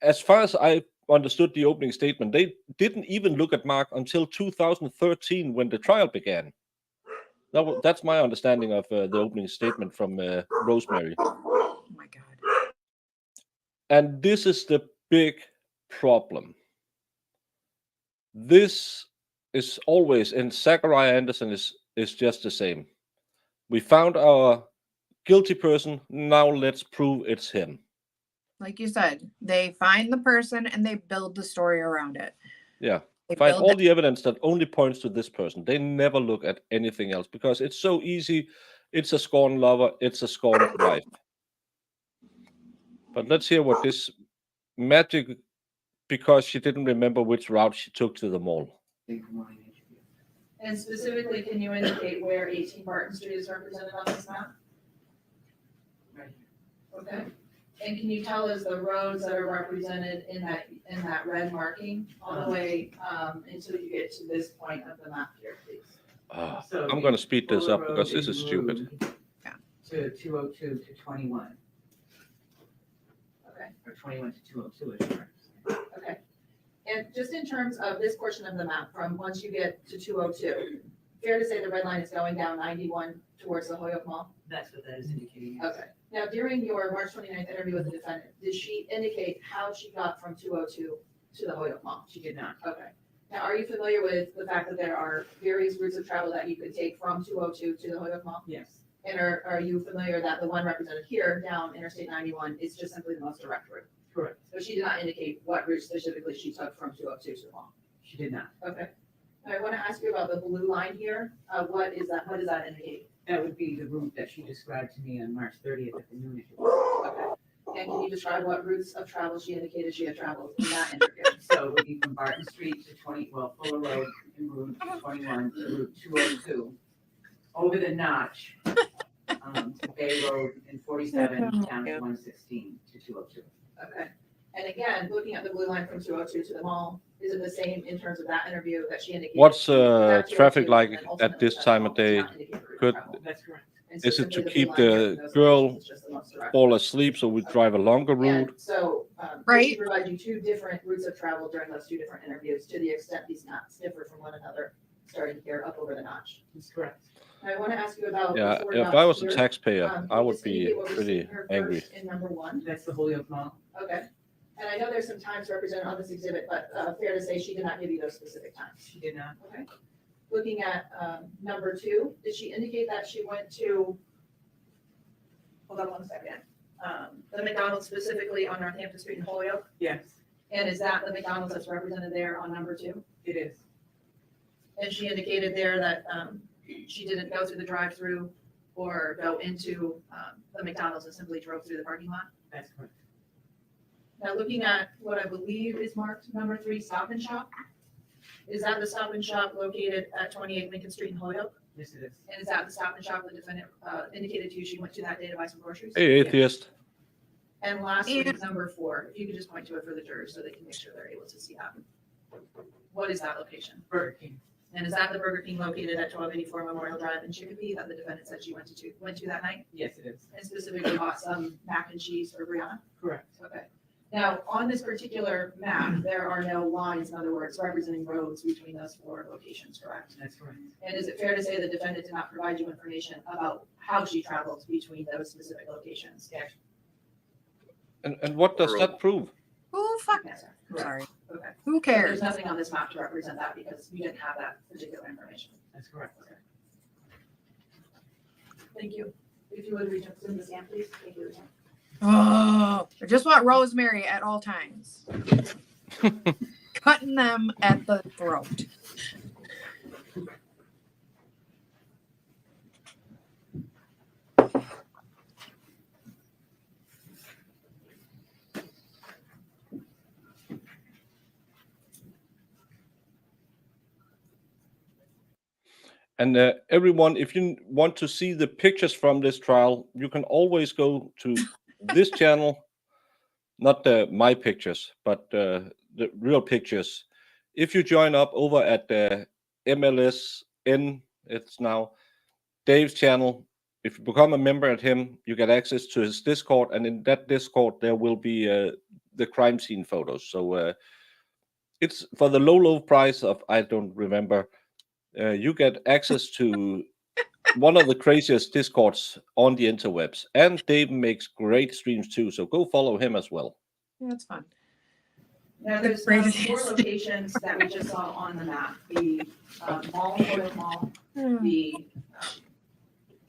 as far as I understood the opening statement, they didn't even look at Mark until 2013 when the trial began. That's my understanding of the opening statement from Rosemary. Oh my God. And this is the big problem. This is always, and Zachariah Anderson is just the same. We found our guilty person. Now let's prove it's him. Like you said, they find the person and they build the story around it. Yeah. They Find all the evidence that only points to this person. They never look at anything else because it's so easy. It's a scorned lover. It's a scorned wife. But let's hear what this magic, because she didn't remember which route she took to the mall. And specifically, can you indicate where 18 Barton Street is represented on this map? Right. Okay. And can you tell us the roads that are represented in that red marking all the way until you get to this point of the map here, please? So I'm going to speed this Fuller up because Road this is stupid. Yeah. To 202 to 21. Okay. Or 21 to 202 is correct. Okay. And just in terms of this portion of the map, from once you get to 202, fair to say the red line is going down 91 towards the Holyoke Mall? That's what that is indicating. Okay. Now, during your March 29th interview with the defendant, did she indicate how she got from 202 to the Holyoke Mall? She did not. Okay. Now, are you familiar with the fact that there are various routes of travel that you could take from 202 to the Holyoke Mall? Yes. And are you familiar that the one represented here down Interstate 91 is just simply the most direct route? Correct. So she did not indicate what route specifically she took from 202 to the mall? She did not. Okay. I want to ask you about the blue line here. What is that? What does that indicate? That would be the route that she described to me on March 30th at the noon interview. Okay. And can you describe what routes of travel she indicated she had traveled in that interview? So it would be from Barton Street to Fuller Road and Route 21 to Route 202, over the Notch, to Bay Road and 47 down to 116 to 202. Okay. And again, looking at the blue line from 202 to the mall, is it the same in terms of that interview that she indicated? What's That 202 traffic like and then at ultimately this that time mall of does day? not indicate the route of Could travel. That's correct. And so Is it simply to the keep blue line here the from those girl locations is just the most direct. fall asleep so we drive a longer And route? so, Right. she provided you two different routes of travel during those two different interviews to the extent these knots differ from one another, starting here up over the Notch. That's correct. I want to ask you about. Yeah, the four if dots I was a here. taxpayer, Can I you would just be indicate what was pretty seen here angry. first in number one? That's the Holyoke Mall. Okay. And I know there's some times represented on this exhibit, but fair to say she did not give you those specific times. She did not. Okay. Looking at number two, did she indicate that she went to, hold on one second, the McDonald's specifically on Northampton Street in Holyoke? Yes, And is that the McDonald's that's represented there on number two? it is. And she indicated there that she didn't go through the drive-through or go into the McDonald's and simply drove through the parking lot? That's correct. Now, looking at what I believe is marked number three, Stop and Shop. Is that the Stop and Shop located at 28 Lincoln Street in Holyoke? Yes, it is. And is that the Stop and Shop the defendant indicated to you she went to that day to buy some groceries? Hey, atheist. And lastly, And- number four, if you could just point to it for the jurors so they can make sure they're able to see that. What is that location? Burger King. And is that the Burger King located at 1284 Memorial Drive in Chicopee that the defendant said she went to that night? Yes, it is. And specifically bought some mac and cheese for Brianna? Correct. Okay. Now, on this particular map, there are no lines, in other words, representing roads between those four locations, correct? That's correct. And is it fair to say the defendant did not provide you information about how she traveled between those specific locations? Yes. And what does that prove? Who fuck? Yes, sir. Sorry. Okay. Who So cares? there's nothing on this map to represent that because you didn't have that particular information. That's correct. Okay. Thank you. If you would reach up to the scan, please. Thank you. Oh, I just want rosemary at all times. Cutting them at the throat. And everyone, if you want to see the pictures from this trial, you can always go to this channel, not my pictures, but the real pictures. If you join up over at the MLSN, it's now Dave's channel. If you become a member at him, you get access to his Discord, and in that Discord there will be the crime scene photos. So it's for the low price of, I don't remember. You get access to one of the craziest Discords on the interwebs. And Dave makes great streams too, so go follow him as well. Yeah, that's fun. Now, there's Crazy. four locations that we just saw on the map. The mall, Holyoke Mall, the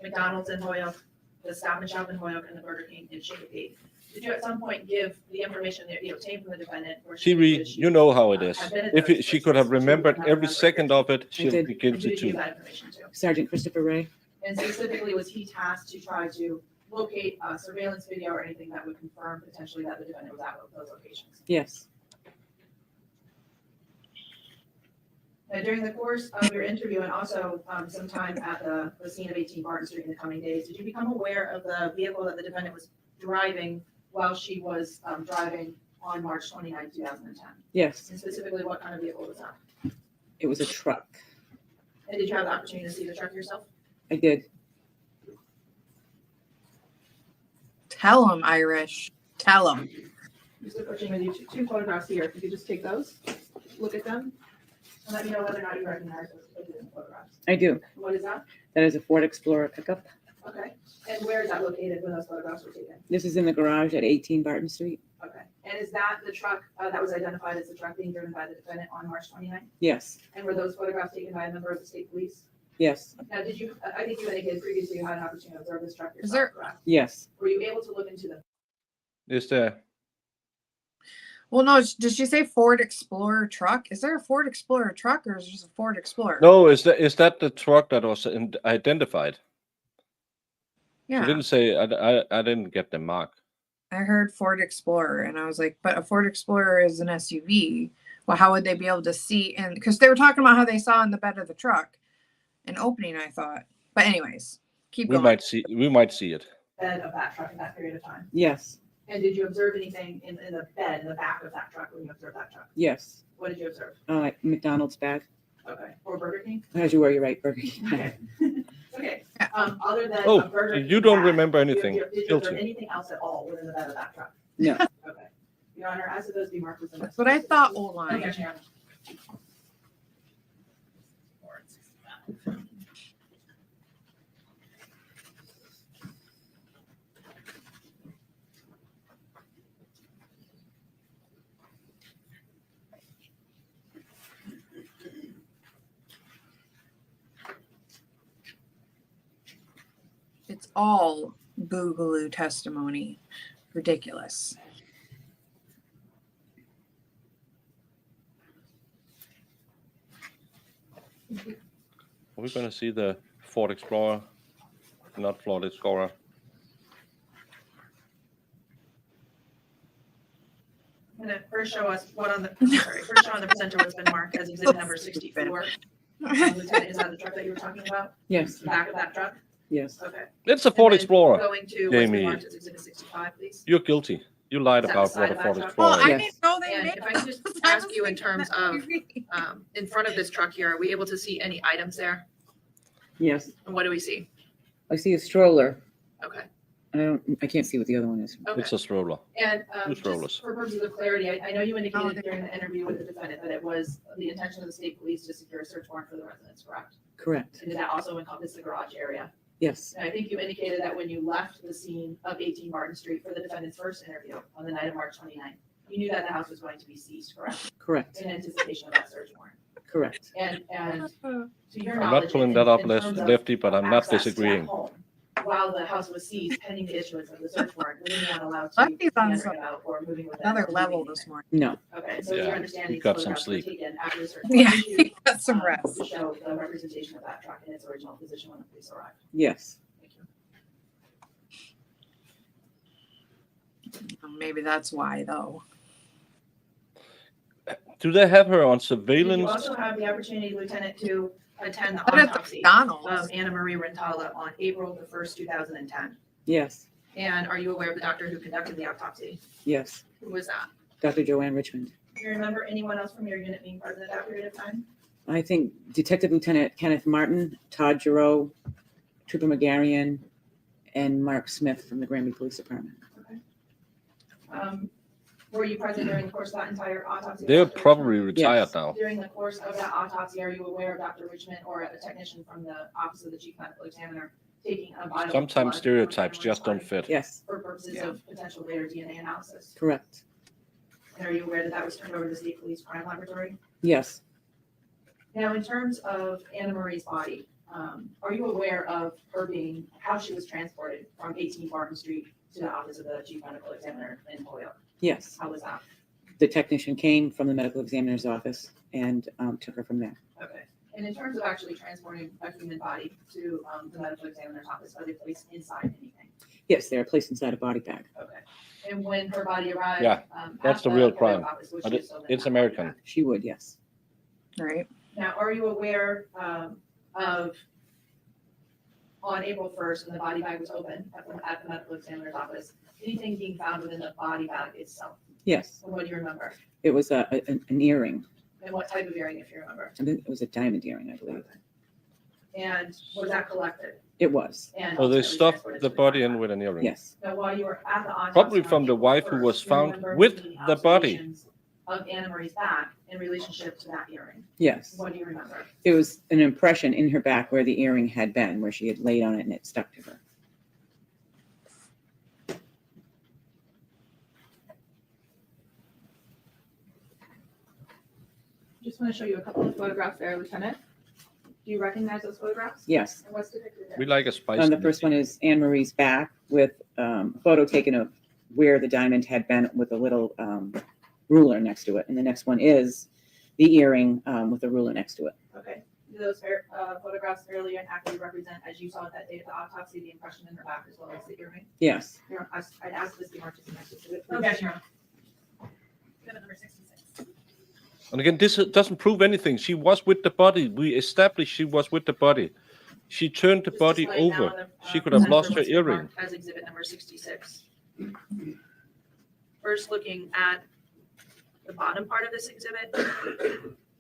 McDonald's in Holyoke, the Stop and Shop in Holyoke, and the Burger King in Chicopee. Did you at some point give the information that you obtained from the defendant? Where she Siri, indicated she, you know how it is. had been at If those she could have places, remembered she would not every remember second of it, she'll did. begin And to who did you give too. that information to? Sergeant Christopher Ray. And specifically, was he tasked to try to locate a surveillance video or anything that would confirm potentially that the defendant was at those locations? Yes. And during the course of your interview and also sometime at the scene of 18 Barton Street in the coming days, did you become aware of the vehicle that the defendant was driving while she was driving on March 29, 2010? Yes. And specifically, what kind of vehicle was that? It was a truck. And did you have the opportunity to see the truck yourself? I did. Tell them, Irish. Tell them. Just approaching with you two photographs here. If you could just take those, look at them, and let me know whether or not you recognize those photographs. I do. What is that? That is a Ford Explorer pickup. Okay, and where is that located when those photographs were taken? This is in the garage at 18 Barton Street. Okay, and is that the truck that was identified as the truck being driven by the defendant on March 29th? Yes, And were those photographs taken by a member of the state police? yes, Now, did you, I think you indicated previously you had an opportunity to observe this truck Is there- yourself, correct? yes. Were you able to look into the Is there? Well, no, did she say Ford Explorer truck? Is there a Ford Explorer truck or is it just a Ford Explorer? No, is that the truck that was identified? She Yeah. didn't say. I didn't get the mark. I heard Ford Explorer and I was like, but a Ford Explorer is an SUV. Well, how would they be able to see? And because they were talking about how they saw in the bed of the truck an opening, I thought. But anyways, keep We going. might see. We might see it. bed of that truck in that period of time? Yes, And did you observe anything in the bed, in the back of that truck when you observed that truck? yes. What did you observe? McDonald's bag. Okay, or Burger King? As you were, you're right, Burger King. Okay. Okay, other than Oh, a Burger you King don't bag, remember did anything. you observe Guilty. anything else at all within the bed of that truck? No. Okay. Your Honor, as to those be marked as That's what I thought, O-line. Okay, Sharon. It's all boogaloo testimony. Ridiculous. Are we going to see the Ford Explorer? Not Ford Explorer. I'm gonna first show us what on the, first show on the presenter what's been marked as exhibit number 64. Lieutenant, is that the truck that you were talking about? Yes, The back of that truck? yes. Okay. It's a Ford And then Explorer. Going to what's been Jamie. marked as exhibit 65, please. You're guilty. You lied Is that about the what side a of Ford that truck? Explorer Well, is. I Yes. didn't know they And made if I could just those. I ask was you in thinking terms that of, maybe. in front of this truck here, are we able to see any items there? Yes. And what do we see? I see a stroller. Okay. I can't see what the other one is. Okay. It's a stroller. And Who's rollers? just for purposes of clarity, I know you Oh, indicated they- during the interview with the defendant that it was the intention of the state police to secure a search warrant for the residence, correct? Correct. And did that also encompass the garage area? Yes, And I think you indicated that when you left the scene of 18 Martin Street for the defendant's first interview on the night of March 29th, you knew that the house was going to be seized, correct? correct, In anticipation of that search warrant. correct. And to your I'm knowledge. not pulling in- that up, in terms of Lefty, but I'm not access to that disagreeing. home, while the house was seized pending the issuance of the search warrant, were you not allowed to Lefty's be on entering out or moving with Another level this morning. No, Okay, so Yeah, your understanding. you got some photographs were sleep. taken after the search Yeah, warrant issued, got some To rest. show the representation of that truck in its original position when the police arrived. yes, Thank you. Maybe that's why, though. Do they have her on Did you surveillance? also have the opportunity, Lieutenant, to attend the But at the autopsy McDonald's. of Anna Marie Rintala on April the 1st, 2010? yes, And are you aware of the doctor who conducted the autopsy? yes. Who was that? Dr. Joanne Richmond. Do you remember anyone else from your unit being present at that period of time? I think Detective Lieutenant Kenneth Martin, Todd Giroux, Trooper McGarrian, and Mark Smith from the Granby Police Department. Were you present during the course of that entire autopsy? They're Dr. probably Richmond? retired Yes. now. During the course of that autopsy, are you aware of Dr. Richmond or a technician from the Office of the Chief Medical Examiner taking a vital Sometimes blood stereotypes from just don't anyone's body fit. Yes, for purposes Yeah. of potential later DNA analysis? correct. And are you aware that that was turned over to the State Police Crime Laboratory? Yes, Now, in terms of Anna Marie's body, are you aware of her being, how she was transported from 18 Barton Street to the Office of the Chief Medical Examiner in Holyoke? yes. How was that? The technician came from the medical examiner's office and took her from there. Okay. And in terms of actually transporting a human body to the medical examiner's office, are they placed inside anything? Yes, they're placed inside a body bag. Okay. And when her body arrived? Yeah, that's at the real Holyoke crime. office, was But she it- still in it's that body American. bag? She would, yes. Right. Now, are you aware of, on April 1st, when the body bag was open at the medical examiner's office, anything being found within the body bag itself? Yes, And what do you remember? it was an earring. And what type of earring, if you remember? I think it was a diamond earring, I believe. And was that collected? It was, And So they ultimately stuffed transported the to body in crime with an earring. yes, lab? Now, while you were at the autopsy. Probably on from the April wife who was 1st, do you found remember with making the body. observations of Anna Marie's back in relationship to that earring? yes. What do you remember? It was an impression in her back where the earring had been, where she had laid on it and it stuck to her. just want to show you a couple of photographs there, Lieutenant. Do you recognize those photographs? Yes. And what's depicted there? We like a spicy. The first one is Anne Marie's back with a photo taken of where the diamond had been with a little ruler next to it. And the next one is the earring with a ruler next to it. Okay. Do those photographs fairly and accurately represent, as you saw that day at the autopsy, the impression in her back as well as the earring? Yes. Here, I'd ask this to be marked as an exhibit. Okay, sure. Exhibit number 66. And again, this doesn't prove anything. She was with the body. We established she was with the body. She turned the This body display now over. the, She could have presenter lost her what's been earring. marked as exhibit number 66. First, looking at the bottom part of this exhibit.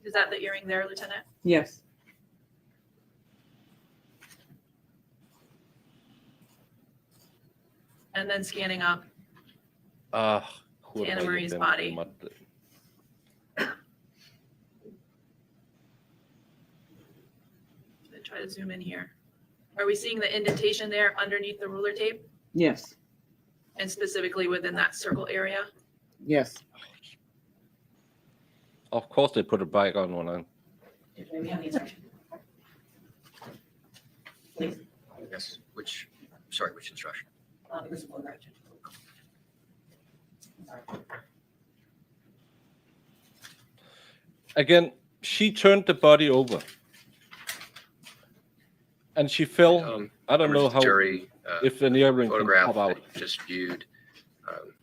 Is that the earring there, Lieutenant? Yes. And then scanning up. Who Anna am I Marie's them? body. Try to zoom in here. Are we seeing the indentation there underneath the ruler tape Yes. and specifically within that circle area? Yes. Of course, they put it back on when I. We have the instruction. Please. Yes, which instruction? This photograph. Sorry. Again, she turned the body over. And she fell. I don't know members of the how. Jury, If an earring can photograph pop out. that you just viewed,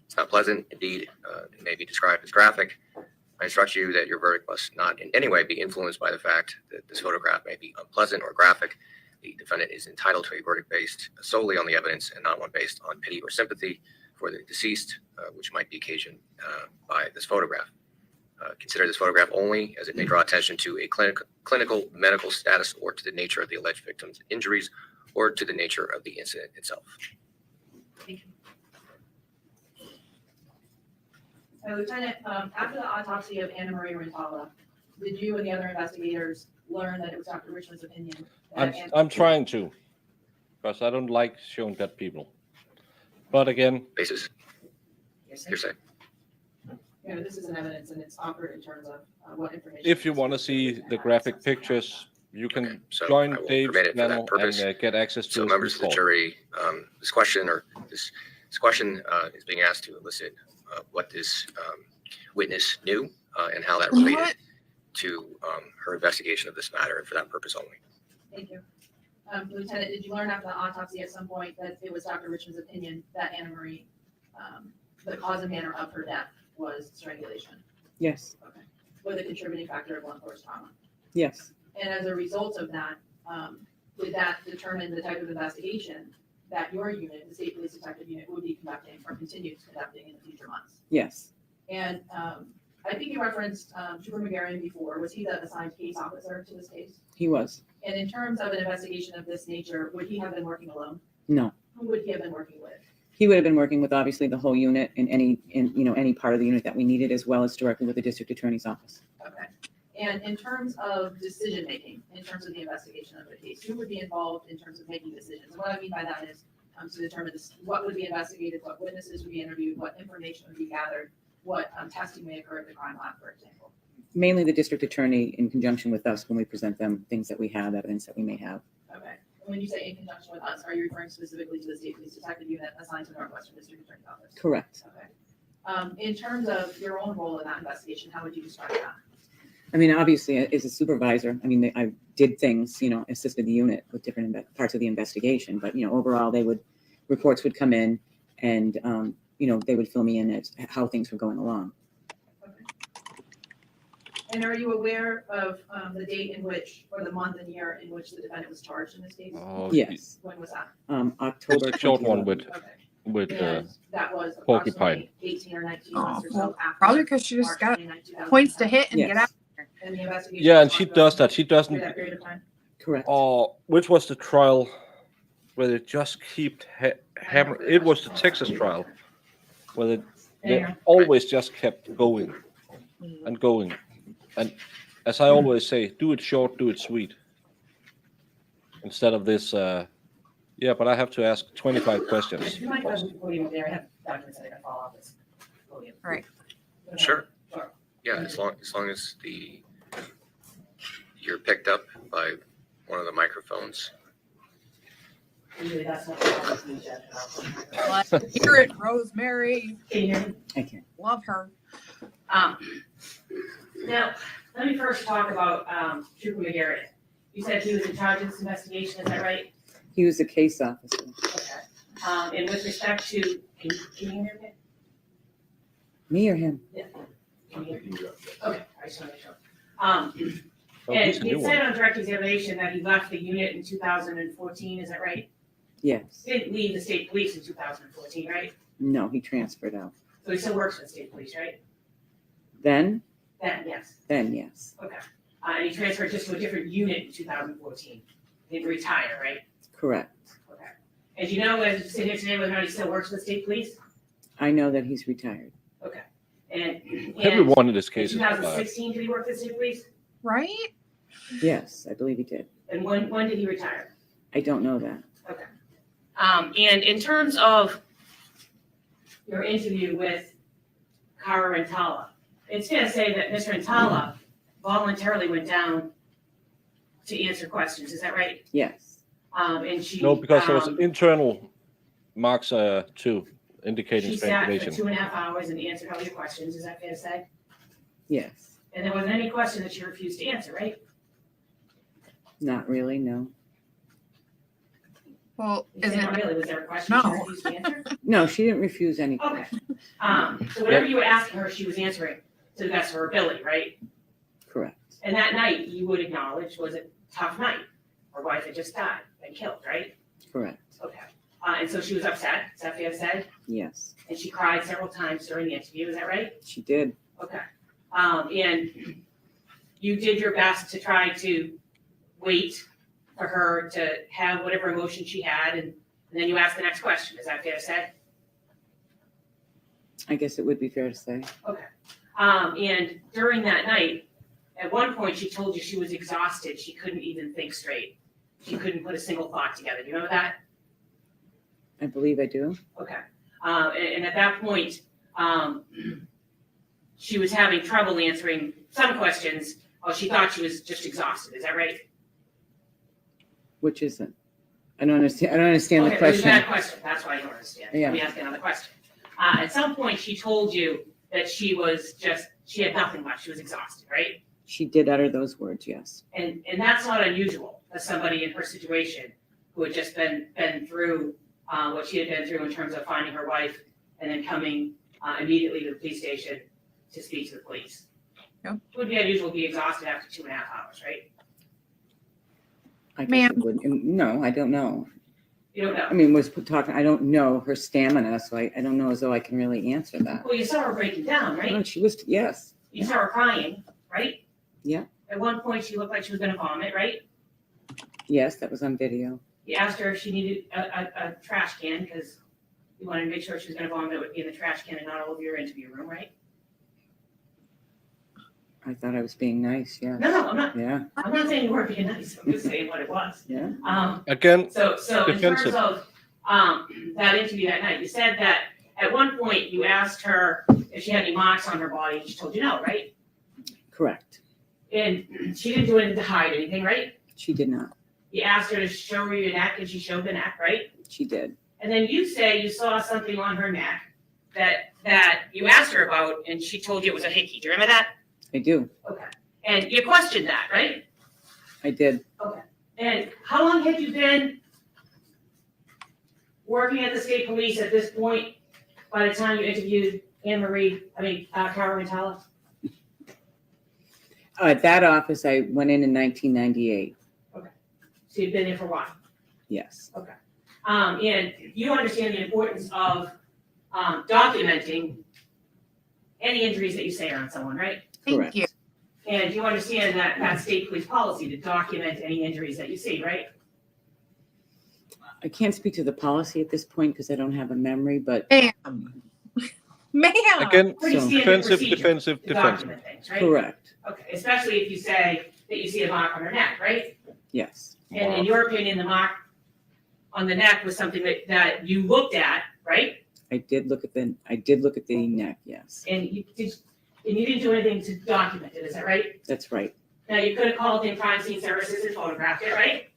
it's not pleasant. Indeed, it may be described as graphic. I instruct you that your verdict must not in any way be influenced by the fact that this photograph may be unpleasant or graphic. The defendant is entitled to a verdict based solely on the evidence and not one based on pity or sympathy for the deceased, which might be occasioned by this photograph. Consider this photograph only as it may draw attention to a clinical medical status or to the nature of the alleged victim's injuries or to the nature of the incident itself. Lieutenant, after the autopsy of Anna Marie Rintala, did you and the other investigators learn that it was Dr. Richmond's opinion? I'm trying to, because I don't like showing dead people. But again, Basis, hearsay. You know, this is an evidence and it's offered in terms of what information. if you want to see the graphic pictures, you can Okay, so join I will Dave's permit it for that channel purpose. and get access to So his members of the report. jury, this question is being asked to elicit what this witness knew and how that related What? to her investigation of this matter, and for that purpose only. Thank you. Lieutenant, did you learn after the autopsy at some point that it was Dr. Richmond's opinion that Anna Marie, the cause and manner of her death was strangulation? Yes. Okay. With a contributing factor of blunt force trauma. Yes. And as a result of that, did that determine the type of investigation that your unit, the State Police Detective Unit, would be conducting or continue conducting in the future months? Yes. And I think you referenced Trooper McGarry before. Was he the assigned case officer to this case? He was. And in terms of an investigation of this nature, would he have been working alone? No. Who would he have been working with? He would have been working with obviously the whole unit and any part of the unit that we needed, as well as directly with the district attorney's office. Okay. And in terms of decision making, in terms of the investigation of the case, who would be involved in terms of making decisions? And what I mean by that is to determine what would be investigated, what witnesses would be interviewed, what information would be gathered, what testing may occur at the crime lab, for example. Mainly the district attorney in conjunction with us when we present them things that we have, evidence that we may have. Okay. And when you say in conjunction with us, are you referring specifically to the State Police Detective Unit assigned to Northwestern District Attorney's Office? Correct. Okay. In terms of your own role in that investigation, how would you describe that? I mean, obviously, as a supervisor, I mean, I did things, assisted the unit with different parts of the investigation. But, overall, reports would come in and, they would fill me in as how things were going along. Okay. And are you aware of the date in which, or the month and year in which the defendant was charged in this case? Oh, Yes. When was that? October. It's a short one 21. with And that was porcupine. approximately 18 or 19 months or so after. Probably because she just March got 29, 2010. points to hit and Yes. get out. And the investigation. Yeah, and was she ongoing does that. She through doesn't. that period of time? Correct. Oh, which was the trial where they just keep hammering? It was the Texas trial where they always just kept going and going. And as I always say, do it short, do it sweet. Instead of this, yeah, but I have to ask 25 questions. Do you mind if I move podium there? I have documents that I can follow up with. Right. Sure. Yeah, as long as the picked up by one of the microphones. Usually that's not what happens in the judge. Let's hear it, Rosemary. Can you hear me? I can. Love her. Now, let me first talk about Trooper McGarrett. You said he was in charge of this investigation, is that right? He was a case officer. Okay. And with respect to, can you hear me? Me or him? Can you hear me? Okay, I just want to make sure. Oh, And he's a new it said one. on direct examination that he left the unit in 2014, is that right? Yes. He didn't leave the state police in 2014, right? No, he transferred out. So he still works for the state police, right? Then Yes. yes. Okay. And he transferred just to a different unit in 2014. He didn't retire, right? Correct. Okay. And do you know, as you sit here today, whether or not he still works for the state police? I know that he's retired. Okay. And Everyone in this in case is alive. 2016, did he work for the state police? Right? Yes, I believe he did. And when did he retire? I don't know that. And in terms of your interview with Cara Rintala, it's fair to say that Mr. Rintala voluntarily went down to answer questions, is that right? Yes. And she. No, because there was internal marks too, indicating She sat for strangulation. 2.5 hours and answered all your questions, is that fair to say? Yes. And there wasn't any question that she refused to answer, right? Not really, no. Well, You is said it? not really, was there a question she No. refused to answer? No, she didn't refuse anything. Okay. So whatever you were asking her, she was answering to the best of her ability, right? Correct. And that night, you would acknowledge, was a tough night. Her wife had just died and killed, right? Correct. Okay. And so she was upset, is that fair to say? Yes, And she cried several times during the interview, is that right? she did. Okay. And you did your best to try to wait for her to have whatever emotion she had, and then you asked the next question, is that fair to say? I guess it would be fair to say. And during that night, at one point, she told you she was exhausted. She couldn't even think straight. She couldn't put a single thought together. Do you remember that? I believe I do. Okay. And at that point, she was having trouble answering some questions. Oh, she thought she was just exhausted. Is that right? Which isn't. I don't understand the Okay, it was a question. bad question. That's why I don't understand. Yeah. Let me ask you another question. At some point, she told you that she had nothing left. She was exhausted, right? She did utter those words, yes. And that's not unusual for somebody in her situation who had just been through what she had been through in terms of finding her wife and then coming immediately to the police station to speak to the police. Yep. It would be unusual to be exhausted after 2.5 hours, right? I guess Ma'am. it wouldn't. No, I don't know. You don't know. I mean, I don't know her stamina, so I don't know as though I can really answer that. Well, you saw her breaking down, No, right? she was, yes, You saw her crying, right? Yeah. At one point, she looked like she was going to vomit, right? yes, that was on video. You asked her if she needed a trash can because you wanted to make sure she was going to vomit. It would be in the trash can and not all over your interview room, right? I thought I was being nice, yes. No, I'm not. Yeah, I'm not saying you weren't being nice. I'm just saying what it was. yeah. Again, So in terms Defensive. of that interview that night, you said that at one point you asked her if she had any marks on her body. She told you no, right? Correct. And she didn't do anything to hide anything, right? She did not. You asked her to show her your neck, and she showed the neck, right? She did. And then you say you saw something on her neck that you asked her about, and she told you it was a hickey. Do you remember that? I do. Okay. And you questioned that, right? I did. And how long had you been working at the state police at this point by the time you interviewed Cara Rintala? At that office, I went in 1998. So you've been there for a while. Yes. And you understand the importance of documenting any injuries that you say on someone, right? Thank Correct. you. And you understand that state police policy to document any injuries that you see, right? I can't speak to the policy at this point because I don't have a memory, but Ma'am. Ma'am. again, Pretty So- standard defensive, procedure defensive, to defensive. document things, right? correct. Okay, especially if you say that you see a mark on her neck, right? Yes. And in your opinion, the mark on the neck was something that you looked at, right? I did look at the neck, yes. And you didn't do anything to document it, is that right? That's right. Now, you could have called in crime scene services and photographed it, right?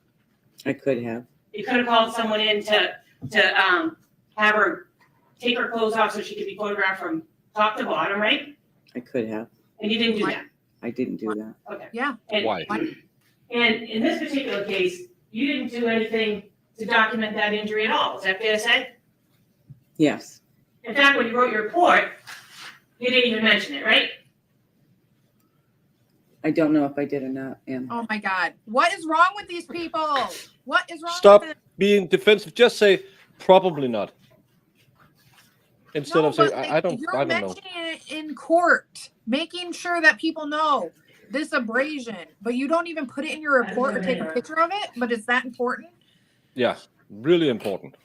I could have. You could have called someone in to have her take her clothes off so she could be photographed from top to bottom, right? I could have. And you didn't do that. I didn't do that. Okay. Yeah. And, Why? and in this particular case, you didn't do anything to document that injury at all. Is that fair to say? Yes. In fact, when you wrote your report, you didn't even mention it, right? I don't know if I did or not, Ann. Oh my God. What is wrong with these people? What is wrong Stop with them? being defensive. Just say probably not. Instead No, of saying but, I don't you're know. mentioning it in court, making sure that people know this abrasion, but you don't even put it in your report or take a picture of it. But is that important? Yeah, really important,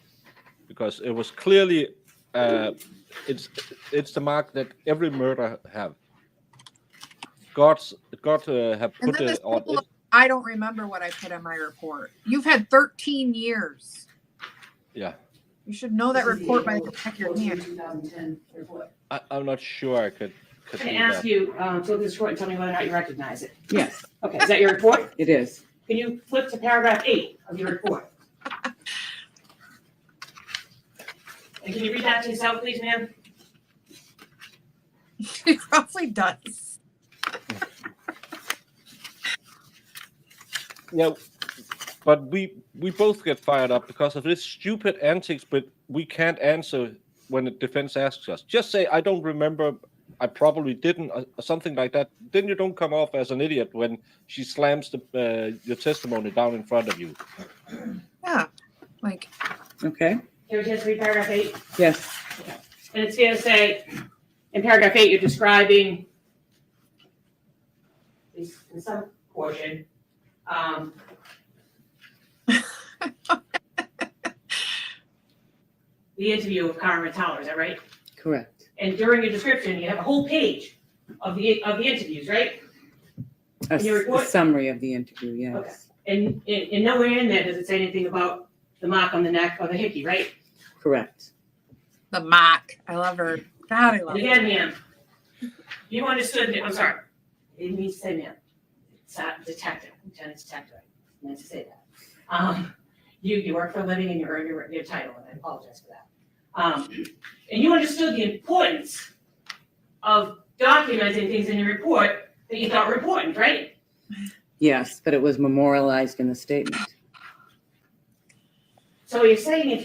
because it was clearly it's the mark that every murder have. God have And put then this it on. whole, I don't remember what I put in my report. You've had 13 years. Yeah, You should know that report by the back of your hand. 2010 report. I'm not sure I could I'm do going to ask that. you to look at this report and tell me whether or not you recognize it. Yes, Okay, is that your report? it is. Can you flip to paragraph 8 of your report? And can you read that to yourself, please, ma'am? He probably does. Yeah, but we both get fired up because of this stupid antics, but we can't answer when the defense asks us. Just say, I don't remember, I probably didn't, or something like that. Then you don't come off as an idiot when she slams your testimony down in front of you. Yeah. Like, Okay. Can we just read paragraph 8? Yes. And it's fair to say, in paragraph 8, you're describing, at least in some portion, the interview of Cara Rintala, is that right? Correct. And during your description, you have a whole page of the interviews, right? A, Your report? a summary of the interview, yes. Okay. And nowhere in there does it say anything about the mark on the neck or the hickey, right? Correct. the mock. I love her. God, I love And her. again, ma'am, you understood, I'm sorry, I didn't mean to say ma'am. It's detective, lieutenant detective, I meant to say that. You work for a living and you earn your title, and I apologize for that. And you understood the importance of documenting things in your report that you thought were important, right? Yes, but it was memorialized in the statement. So you're saying if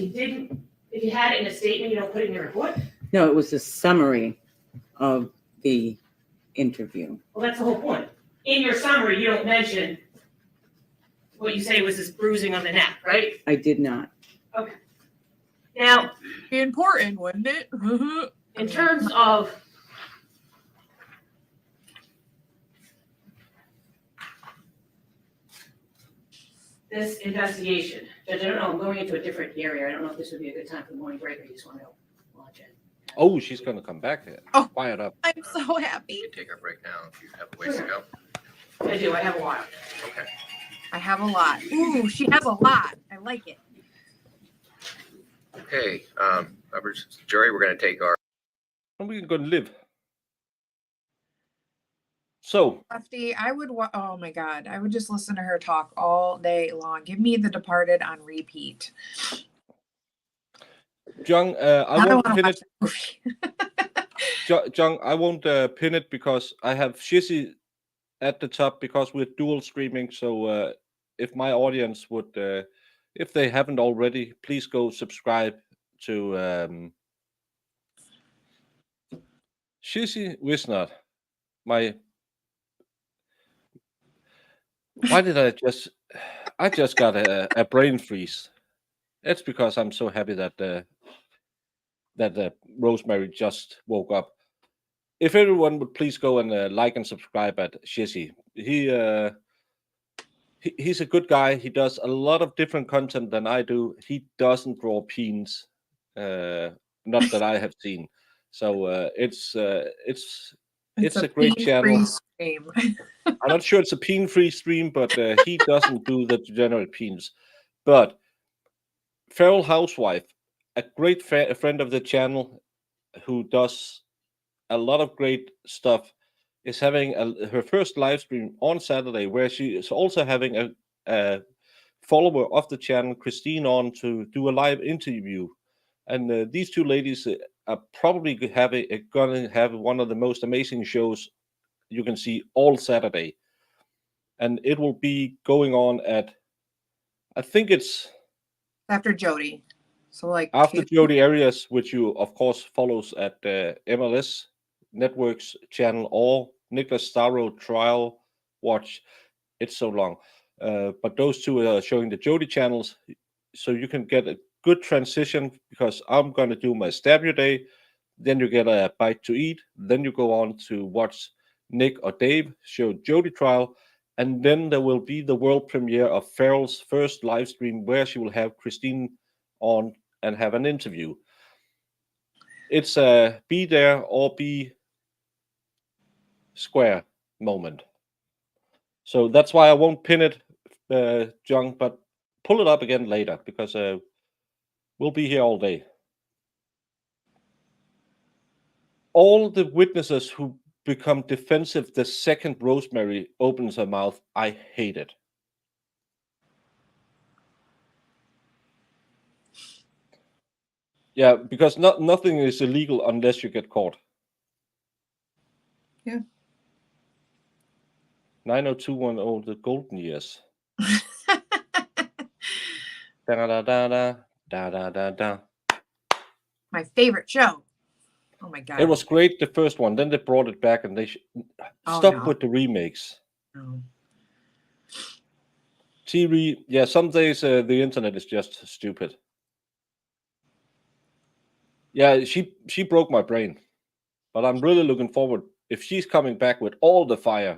you had it in a statement, you don't put it in your report? No, it was a summary of the interview. Well, that's the whole point. In your summary, you don't mention what you say was this bruising on the neck, right? I did not. Now, Be important, wouldn't it? in terms of this investigation, Judge, I don't know, I'm going into a different area. I don't know if this would be a good time for the morning break or you just want to launch it. Oh, she's going to come back here. Oh. Fired up. I'm so happy. You can take our break now if you have a ways to go. I do, I have a while. Okay. I have a lot. Ooh, she has a lot. I like it. Okay, members of the jury, we're going to take our And we're going to live. So, Lefty, I would, oh my God, I would just listen to her talk all day long. Give me The Departed on repeat. John, I don't won't wanna pin watch it. that movie. John, I won't pin it because I have Shizzy at the top because we're dual streaming. So if my audience would, if they haven't already, please go subscribe to Shizzy Wisnot. Why did I just got a brain freeze. It's because I'm so happy that Rosemary just woke up. If everyone would please go and like and subscribe at Shizzy. He's a good guy. He does a lot of different content than I do. He doesn't draw peens, not that I have seen. So it's a great channel. Stream. I'm not sure it's a peen-free stream, but he doesn't do the degenerate peens. But Feral Housewife, a great friend of the channel, who does a lot of great stuff. is having her first live stream on Saturday, where she is also having a follower of the channel, Christine, on to do a live interview. And these two ladies are probably going to have one of the most amazing shows you can see all Saturday. And it will be going on at, I think it's After Jody. So like after 2. Jody Arias, which you of course follows at MLS Networks channel or Nicholas Starro Trial Watch. It's so long. But those two are showing the Jody channels, so you can get a good transition, because I'm going to do my stab your day, then you get a bite to eat, then you go on to watch Nick or Dave show Jody trial, and then there will be the world premiere of Farrell's first live stream, where she will have Christine on and have an interview. It's a be there or be square moment. So that's why I won't pin it, John, but pull it up again later, because we'll be here all day. All the witnesses who become defensive the second Rosemary opens her mouth, I hate it. Yeah, because nothing is illegal unless you get caught. Yeah. 90210, the golden years. Da da da da da da da da. My favorite show. Oh my god. It was great, the first one. Then they brought it back, and they stopped with the remakes. No. TV, yeah, some days the internet is just stupid. Yeah, she broke my brain, but I'm really looking forward. If she's coming back with all the fire,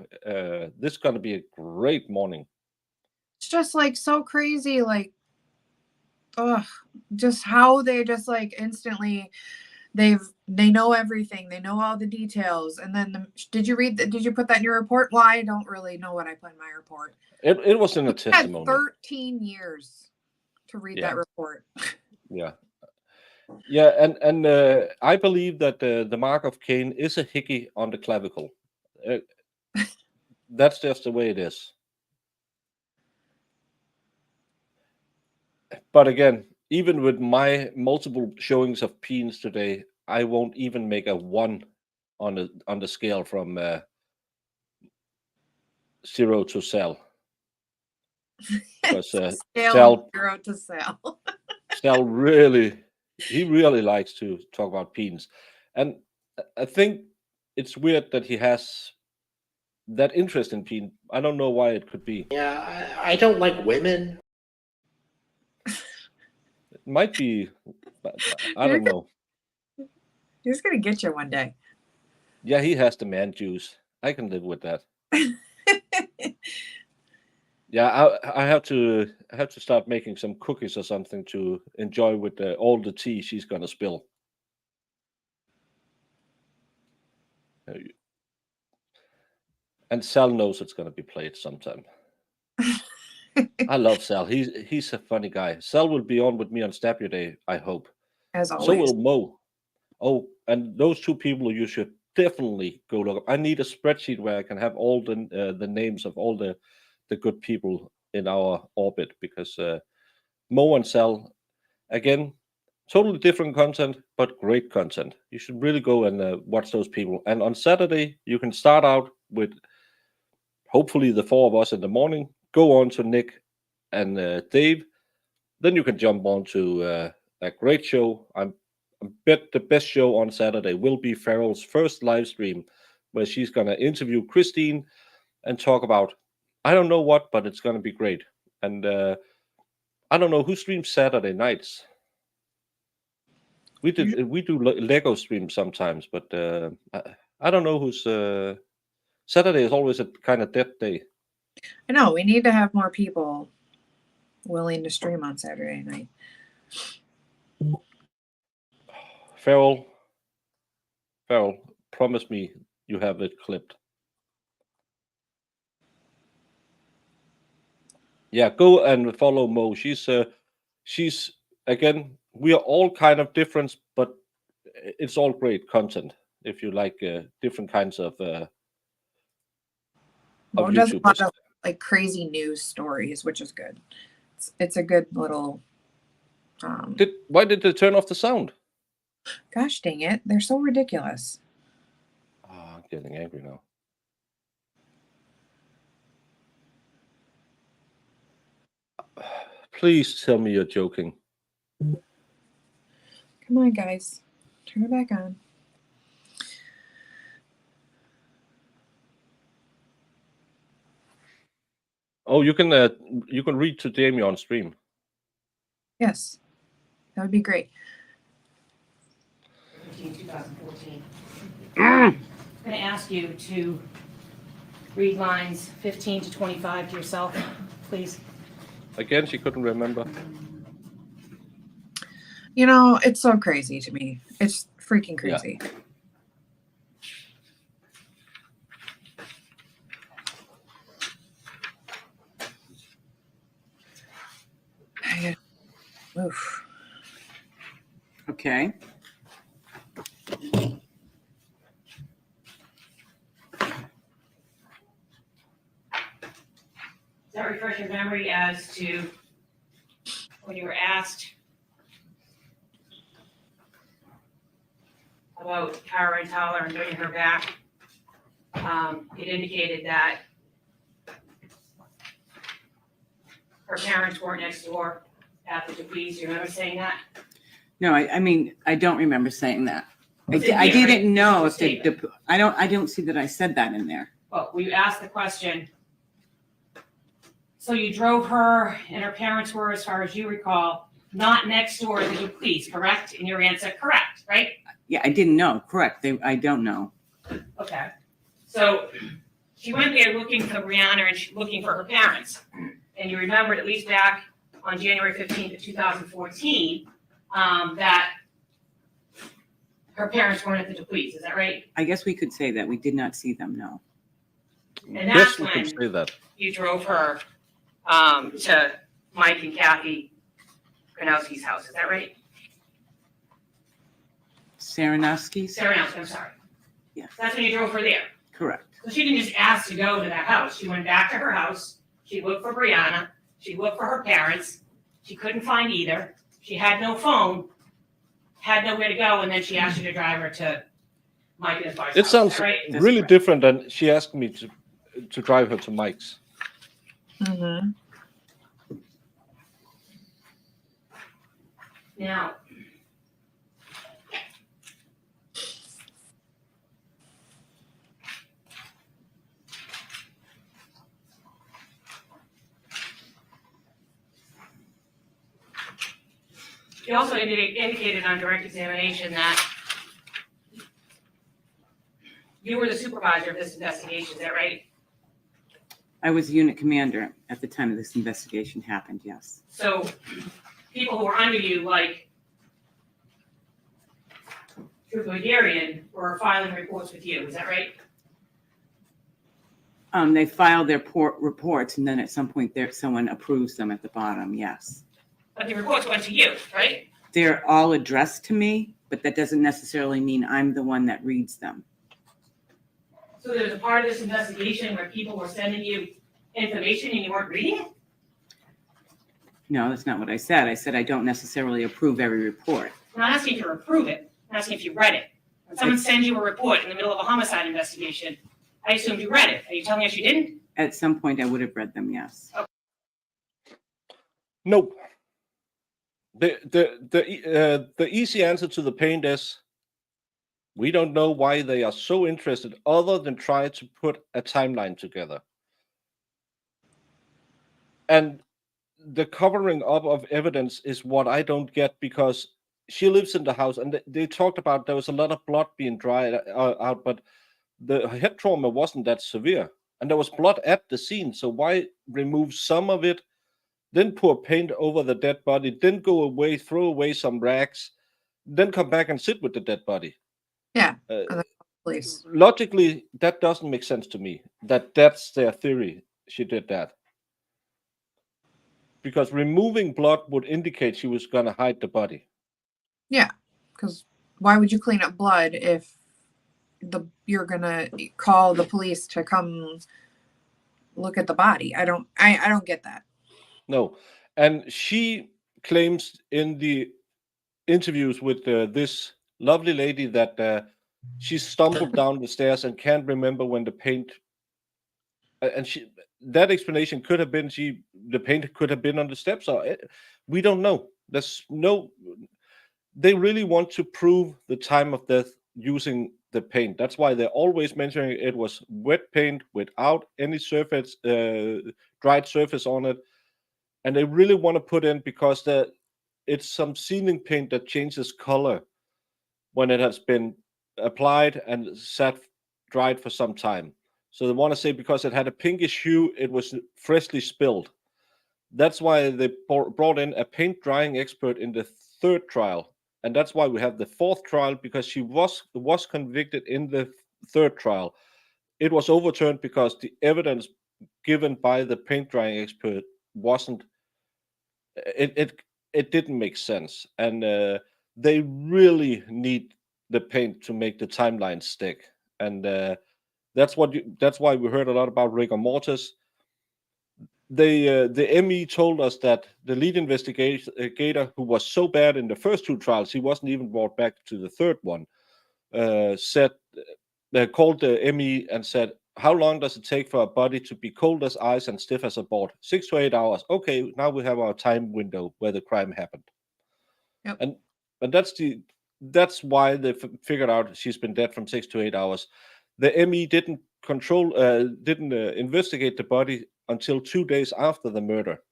this is going to be a great morning. It's just like so crazy, like, just how they just like instantly they know everything, they know all the details. And then did you put that in your report? Well, I don't really know what I put in my report. It was in a We testimony. had 13 years to read that report. Yeah. And I believe that the mark of Cain is a hickey on the clavicle. That's just the way it is. But again, even with my multiple showings of peens today, I won't even make a 1 on the scale from 0 to Sal. Because Sal 0 to Sal. Sal really likes to talk about peens, and I think it's weird that he has that interest in peen. I don't know why it could be. Yeah, I don't like women. It might be, but I don't know. He's gonna get you one day. Yeah, he has the man juice. I can live with that. Yeah, I have to start making some cookies or something to enjoy with all the tea she's gonna spill. And Sal knows it's gonna be played sometime. I love Sal. He's a funny guy. Sal will be on with me on Stab Your Day, I hope. As always. So will Mo. Oh, and those two people you should definitely go look up. I need a spreadsheet where I can have all the names of all the good people in our orbit, because Mo and Sal, again, totally different content, but great content. You should really go and watch those people. And on Saturday, you can start out with hopefully the 4 of us in the morning, go on to Nick and Dave. Then you can jump on to a great show. I bet the best show on Saturday will be Farrell's first live stream, where she's going to interview Christine and talk about, I don't know what, but it's going to be great. And I don't know who streams Saturday nights. We do Lego streams sometimes, but I don't know who's. Saturday is always a kind of dead day. I know, we need to have more people willing to stream on Saturday night. Farrell, promise me you have it clipped. Yeah, go and follow Mo. She's again, we are all kind of different, but it's all great content if you like different kinds of Mo does a lot YouTubers. of like crazy news stories, which is good. It's a good little. Why did they turn off the sound? Gosh dang it! They're so ridiculous. Oh, I'm getting angry now. Please tell me you're joking. Come on, guys, turn it back on. Oh, you can read to Jamie on stream. Yes, that would be great. 2014. I'm going to ask you to read lines 15 to 25 to yourself, please. Again, she couldn't remember. You know, it's so crazy to me. It's freaking crazy. Oof. Okay. Does that refresh your memory as to when you were asked about Cara Rintala and bringing her back? It indicated that her parents weren't next door at the Dupuis. Do you remember saying that? No, I mean, I don't remember saying that. I It's in I here, didn't right? know It's if in the I don't see that I said that in there. Well, we asked the question. So you drove her and her parents were, as far as you recall, not next door to the Dupuis, correct? And your answer, correct, right? Yeah, I didn't know. Correct. I don't know. Okay. So she went there looking for Brianna and looking for her parents. And you remembered, at least back on January 15th of 2014, that her parents weren't at the Dupuis. Is that right? I guess we could say that. We did not see them, no. And that's Yes, we can when say that. you drove her to Mike and Kathy Gronowski's house. Is that right? Saranowski's? Saranowski, I'm sorry. Yes. That's when you drove her there. Correct. So she didn't just ask to go to that house. She went back to her house. She looked for Brianna. She looked for her parents. She couldn't find either. She had no phone, had nowhere to go, and then she asked you to drive her to Mike and his wife's It house. sounds Is that right? really different than she asked me to drive her to Mike's. Mm-hmm. Now, you also indicated on direct examination that you were the supervisor of this investigation. Is that right? I was unit commander at the time of this investigation happened, yes. So people who were under you, like Trooper Garian, were filing reports with you. Is that right? They filed their reports, and then at some point someone approves them at the bottom, yes. But the reports went to you, right? They're all addressed to me, but that doesn't necessarily mean I'm the one that reads them. So there's a part of this investigation where people were sending you information and you weren't reading it? No, that's not what I said. I said I don't necessarily approve every report. I'm not asking if you approve it. I'm asking if you read it. When someone sends you a report in the middle of a homicide investigation, I assumed you read it. Are you telling us you didn't? At some point, I would have read them, yes. No. The easy answer to the pain is we don't know why they are so interested other than try to put a timeline together. And the covering up of evidence is what I don't get, because she lives in the house and they talked about there was a lot of blood being dried out, but the head trauma wasn't that severe. And there was blood at the scene. So why remove some of it, then pour paint over the dead body, then go away, throw away some rags, then come back and sit with the dead body? Yeah. Please. Logically, that doesn't make sense to me. That's their theory. She did that. Because removing blood would indicate she was going to hide the body. Yeah, because why would you clean up blood if you're gonna call the police to come look at the body. I don't get that. No, and she claims in the interviews with this lovely lady that she stumbled down the stairs and can't remember when the paint. And she that explanation could have been the paint could have been on the steps, or we don't know. There's no. They really want to prove the time of death using the paint. That's why they're always mentioning it was wet paint without any surface, dried surface on it, and they really want to put in because it's some sealing paint that changes color when it has been applied and sat dried for some time. So they want to say because it had a pinkish hue, it was freshly spilled. That's why they brought in a paint drying expert in the third trial, and that's why we have the fourth trial, because she was convicted in the third trial. It was overturned because the evidence given by the paint drying expert wasn't. It didn't make sense, and they really need the paint to make the timeline stick, and that's why we heard a lot about rigor mortis. The ME told us that the lead investigator, who was so bad in the first two trials, he wasn't even brought back to the third one, called the ME and said, how long does it take for a body to be cold as ice and stiff as a board? 6 to 8 hours. Okay, now we have our time window where the crime happened. Yep. And that's why they figured out she's been dead from 6 to 8 hours. The ME didn't investigate the body until 2 days after the murder.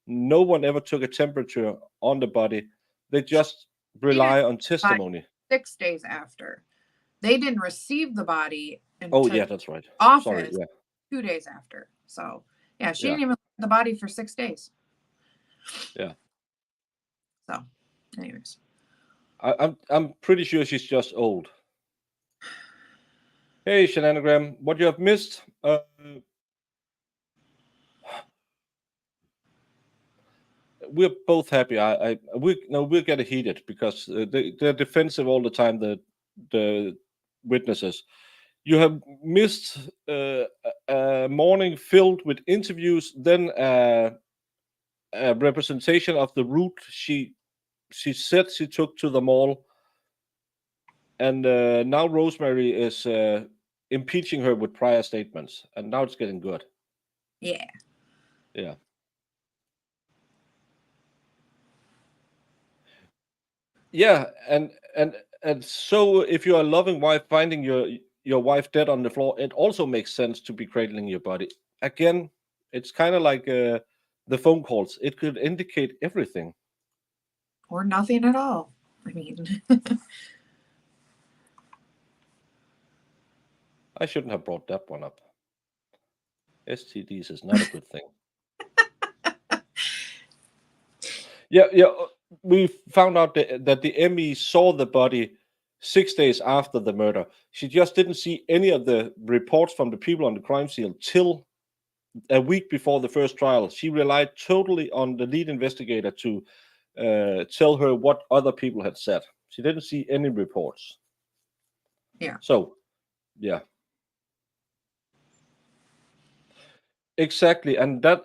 No one ever took a temperature on the body. They just rely on testimony. 6 days after. They didn't receive the body Oh, until yeah, that's right. office Sorry, yeah. 2 days after. So yeah, she Yeah. didn't even look at the body for 6 days. Yeah. So, anyways. I'm pretty sure she's just old. Hey, Shenanagram, what you have missed? We're both happy. We'll get heated because they're defensive all the time. The witnesses. You have missed a morning filled with interviews, then a representation of the route she said she took to the mall, and now Rosemary is impeaching her with prior statements, and now it's getting good. Yeah. Yeah. Yeah, and so if you're a loving wife finding your wife dead on the floor, it also makes sense to be cradling your body. Again, it's kind of like the phone calls. It could indicate everything. Or nothing at all. I mean, I shouldn't have brought that one up. STDs is not a good thing. Yeah. We found out that the ME saw the body 6 days after the murder. She just didn't see any of the reports from the people on the crime scene till a week before the first trial. She relied totally on the lead investigator to tell her what other people had said. She didn't see any reports. Yeah. So, yeah. Exactly. And that,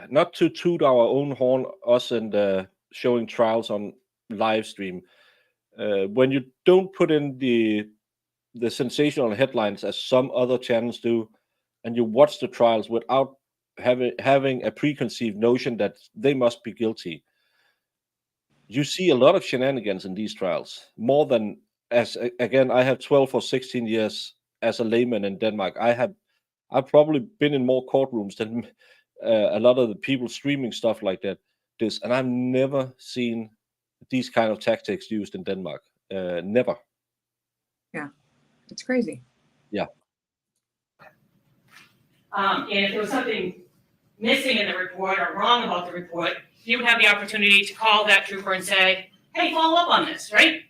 not to toot our own horn, us and showing trials on live stream, when you don't put in the sensational headlines as some other channels do, and you watch the trials without having a preconceived notion that they must be guilty, you see a lot of shenanigans in these trials. More than, again, I have 12 or 16 years as a layman in Denmark. I've probably been in more courtrooms than a lot of the people streaming stuff like that. And I've never seen these kind of tactics used in Denmark. Never. Yeah, it's crazy. Yeah. And if there was something missing in the report or wrong about the report, you would have the opportunity to call that trooper and say, hey, follow up on this, right?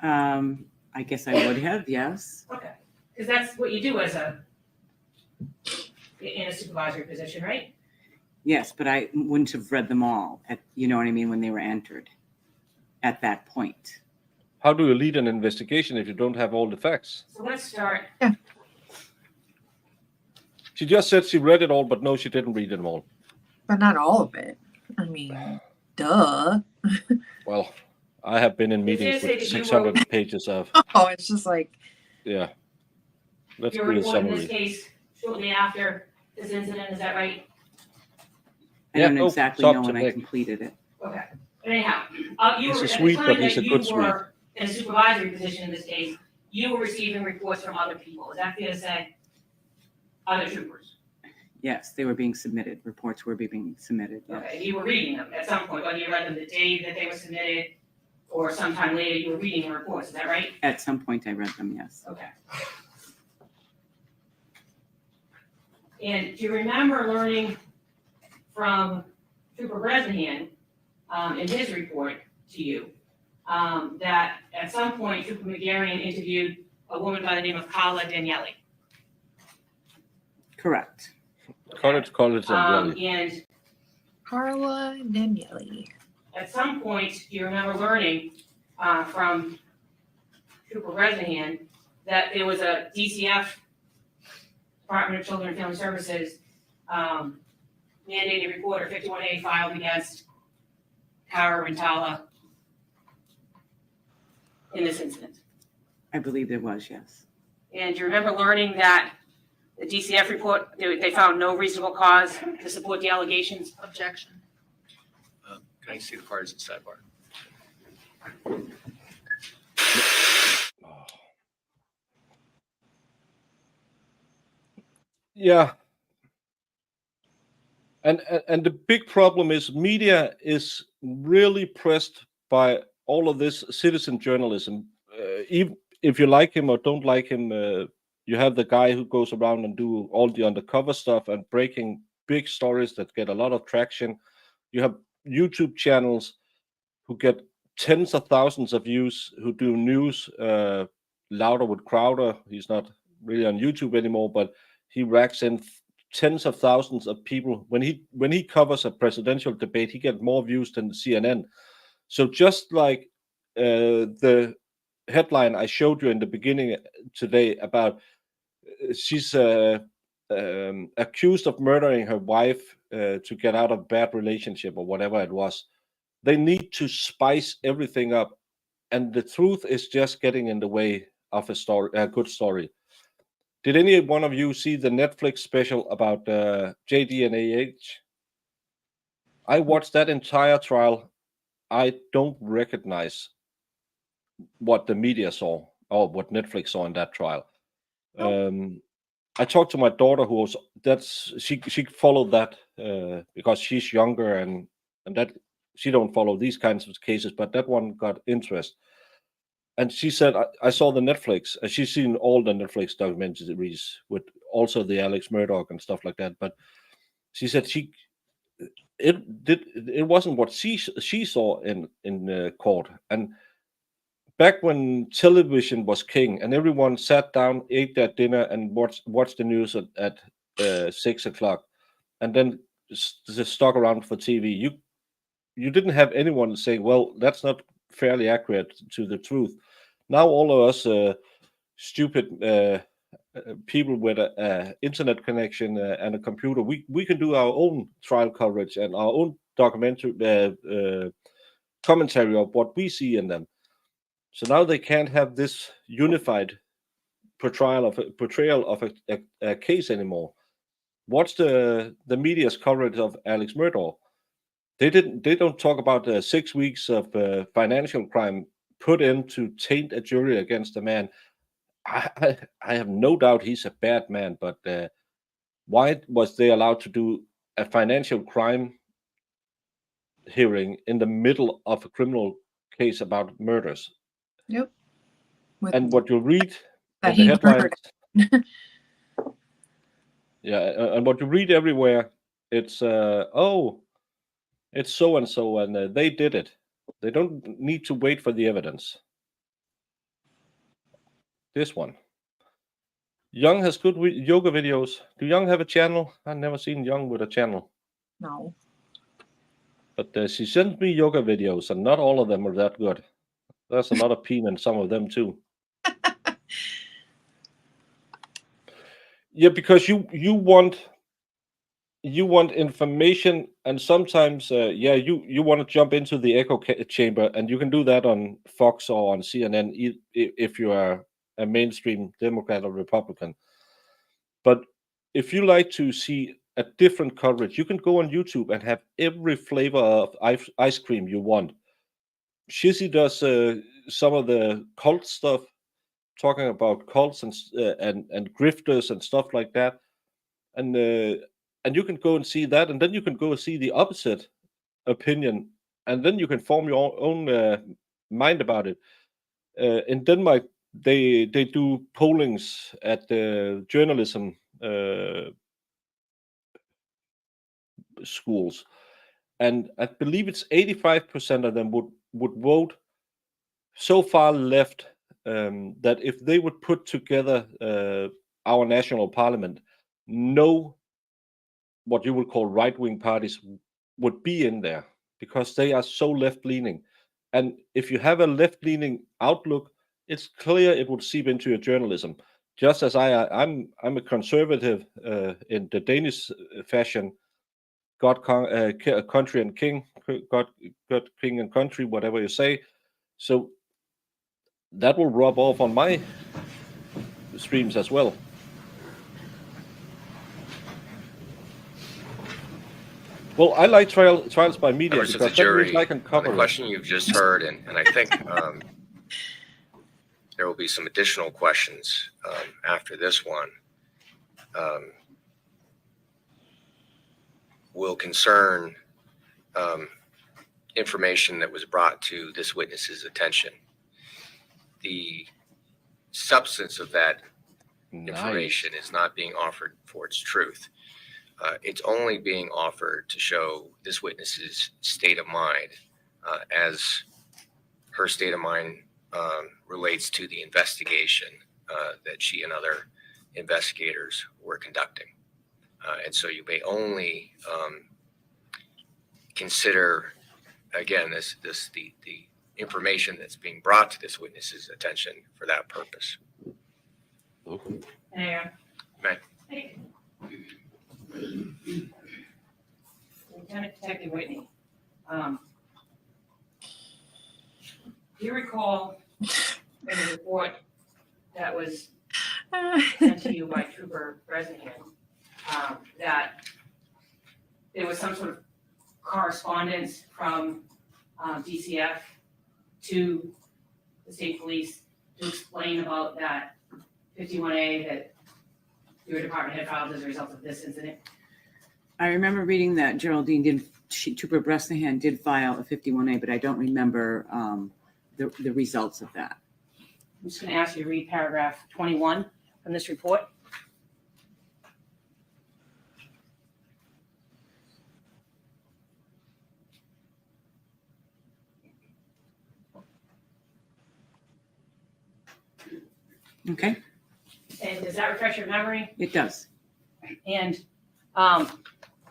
I guess I would have, yes. Okay, because that's what you do in a supervisory position, right? Yes, but I wouldn't have read them all, you know what I mean, when they were entered at that point. How do you lead an investigation if you don't have all the facts? So let's start. Yeah. She just said she read it all, but no, she didn't read it all. But not all of it. I mean, duh. Well, I have been in It meetings says that with you 600 wrote- pages of. Oh, it's just like, Yeah. Let's Your do a report in this summary. case shortly after this incident, is that right? I Yeah, don't go exactly talk know to when I Nick. completed it. Okay. Anyhow, you He's were, a at the Swede, time but he's that a you good Swede. were in a supervisory position in this case, you were receiving reports from other people. Is that fair to say? Other troopers? Yes, they were being submitted. Reports were being submitted. Yes. Okay, you were reading them at some point, whether you read them the day that they were submitted or sometime later, you were reading the reports, is that right? At some point, I read them. Yes. Okay. And do you remember learning from Trooper Bresnahan, in his report to you, that at some point Trooper McGarian interviewed a woman by the name of Carla Daniele? Correct. College and jelly. And Carla Daniele. at some point, do you remember learning from Trooper Bresnahan that there was a DCF, Department of Children and Family Services, mandated report or 51A filed against Cara Rintala in this incident? I believe there was, yes. And do you remember learning that the DCF report, they found no reasonable cause to support the allegations? Objection. Can I see the partisan sidebar? Yeah. And the big problem is media is really pressed by all of this citizen journalism. Even if you like him or don't like him, you have the guy who goes around and do all the undercover stuff and breaking big stories that get a lot of traction. You have YouTube channels who get tens of thousands of views, who do news. Louder with Crowder, he's not really on YouTube anymore, but he racks in tens of thousands of people. When he covers a presidential debate, he gets more views than CNN. So just like the headline I showed you in the beginning today about she's accused of murdering her wife to get out of a bad relationship or whatever it was. They need to spice everything up, and the truth is just getting in the way of a good story. Did any one of you see the Netflix special about JD and AH? I watched that entire trial. I don't recognize what the media saw or what Netflix saw in that trial. I talked to my daughter, she followed that because she's younger and that she don't follow these kinds of cases, but that one got interest. And she said, I saw the Netflix. She's seen all the Netflix documentaries with also the Alex Murdoch and stuff like that. But she said it wasn't what she saw in court. And back when television was king and everyone sat down, ate their dinner, and watched the news at 6 o'clock, and then just stuck around for TV, you didn't have anyone saying, well, that's not fairly accurate to the truth. Now all of us stupid people with an internet connection and a computer, we can do our own trial coverage and our own documentary commentary of what we see in them. So now they can't have this unified portrayal of a case anymore. What's the media's coverage of Alex Murdoch? They don't talk about 6 weeks of financial crime put in to taint a jury against a man. I have no doubt he's a bad man, but why was they allowed to do a financial crime hearing in the middle of a criminal case about murders? Yep. And what you read That in the he headlines, murdered. yeah, and what you read everywhere, it's it's so and so, and they did it. They don't need to wait for the evidence. This one. Young has good yoga videos. Do Young have a channel? I've never seen Young with a channel. No. But she sent me yoga videos, and not all of them are that good. There's a lot of peen in some of them too. Yeah, because you want information, and sometimes you want to jump into the echo chamber, and you can do that on Fox or on CNN if you are a mainstream Democrat or Republican. But if you like to see a different coverage, you can go on YouTube and have every flavor of ice cream you want. Shizzy does some of the cult stuff, talking about cults and grifters and stuff like that, and you can go and see that, and then you can go and see the opposite opinion, and then you can form your own mind about it. In Denmark, they do pollings at the journalism schools, and I believe it's 85% of them would vote so far left that if they would put together our national parliament, no what you would call right-wing parties would be in there, because they are so left-leaning. And if you have a left-leaning outlook, it's clear it would seep into your journalism. Just as I'm a conservative in the Danish fashion, country and king, God, king and country, whatever you say. So that will rub off on my streams as well. Well, I like trials by media Members because of the that means jury, I can on cover the it. question you've just heard, and I think there will be some additional questions after this one, will concern information that was brought to this witness's attention. The substance of that information is not being offered for its truth. It's only being offered to show this witness's state of mind as her state of mind relates to the investigation that she and other investigators were conducting. And so you may only consider, again, the information that's being brought to this witness's attention for that purpose. Mayor. Right. Lieutenant Detective Whitney, do you recall in the report that was sent to you by Trooper Bresnahan that there was some sort of correspondence from DCF to the state police to explain about that 51A that your department had filed as a result of this incident? I remember reading that Geraldine Trooper Bresnahan did file a 51A, but I don't remember the results of that. I'm just going to ask you to read paragraph 21 from this report. Okay, And does that refresh your memory? it does. And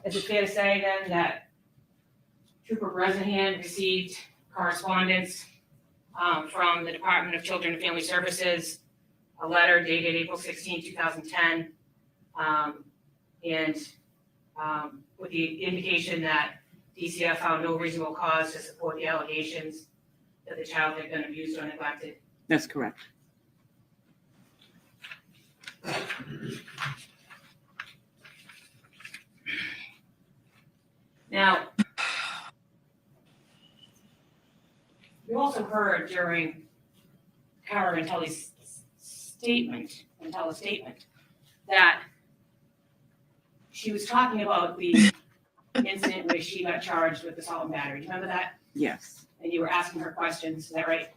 is it fair to say then that Trooper Bresnahan received correspondence from the Department of Children and Family Services, a letter dated April 16, 2010, and with the indication that DCF found no reasonable cause to support the allegations that the child had been abused or neglected? That's correct. Now, you also heard during Cara Rintala's statement, that she was talking about the incident where she got charged with assault and battery. Do you remember that? Yes. And you were asking her questions, is that right?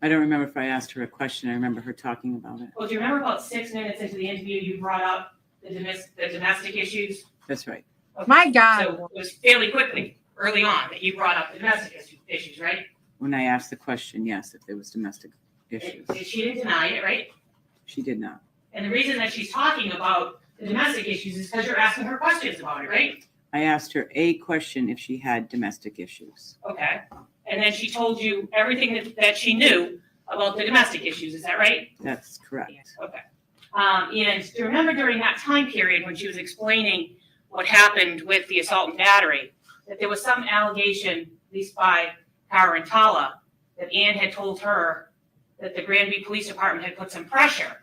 I don't remember if I asked her a question. I remember her talking about it. Well, do you remember about 6 minutes into the interview, you brought up the domestic issues? That's right. Okay. My God. So it was fairly quickly, early on, that you brought up the domestic issues, right? When I asked the question, yes, if there was domestic issues. And she didn't deny it, right? She did not. And the reason that she's talking about the domestic issues is because you're asking her questions about it, right? I asked her a question if she had domestic issues. Okay. And then she told you everything that she knew about the domestic issues, is that right? That's correct. Okay. And do you remember during that time period when she was explaining what happened with the assault and battery, that there was some allegation, at least by Cara Rintala, that Ann had told her that the Granby Police Department had put some pressure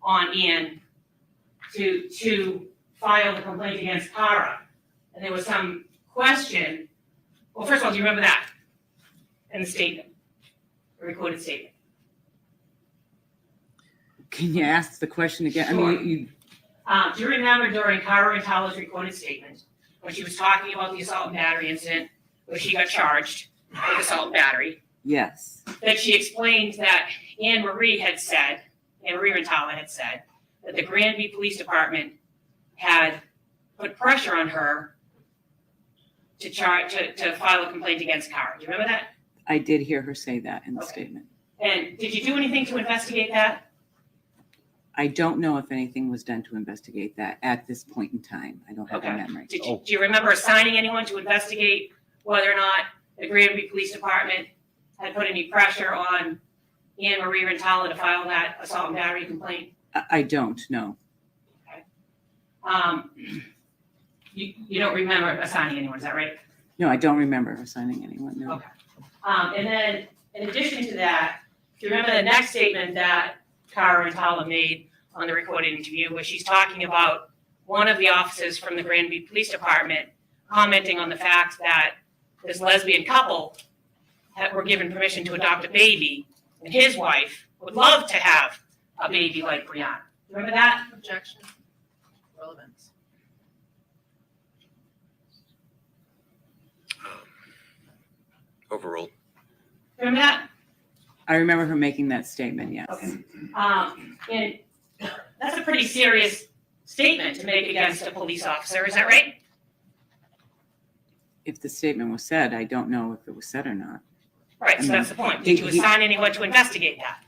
on Ann to file the complaint against Cara. And there was some question. Well, first of all, do you remember that in the statement, the recorded statement? Can you ask the question again? Sure. I mean, Do you remember during Cara Rintala's recorded statement, when she was talking about the assault and battery incident, where she got charged with assault and battery, yes. that she explained that Anne Marie Rintala had said, that the Granby Police Department had put pressure on her to file a complaint against Cara. Do you remember that? I did hear her say that in the Okay. statement. And did you do anything to investigate that? I don't know if anything was done to investigate that at this point in time. I don't have a Okay. memory. Do you remember assigning anyone to investigate whether or not the Granby Police Department had put any pressure on Anne Marie Rintala to file that assault and battery complaint? I don't know. You don't remember assigning anyone, is that right? No, I don't remember assigning anyone, no. Okay. And then, in addition to that, if you remember the next statement that Cara Rintala made on the recorded interview, where she's talking about one of the officers from the Granby Police Department commenting on the fact that this lesbian couple were given permission to adopt a baby, and his wife would love to have a baby like Brianna. Remember that? Objection. Relevance. Overruled. Remember that? I remember her making that statement, yes. Okay. And that's a pretty serious statement to make against a police officer, is that right? If the statement was said, I don't know if it was said or not. Right, so that's the point. Did you assign anyone to investigate that?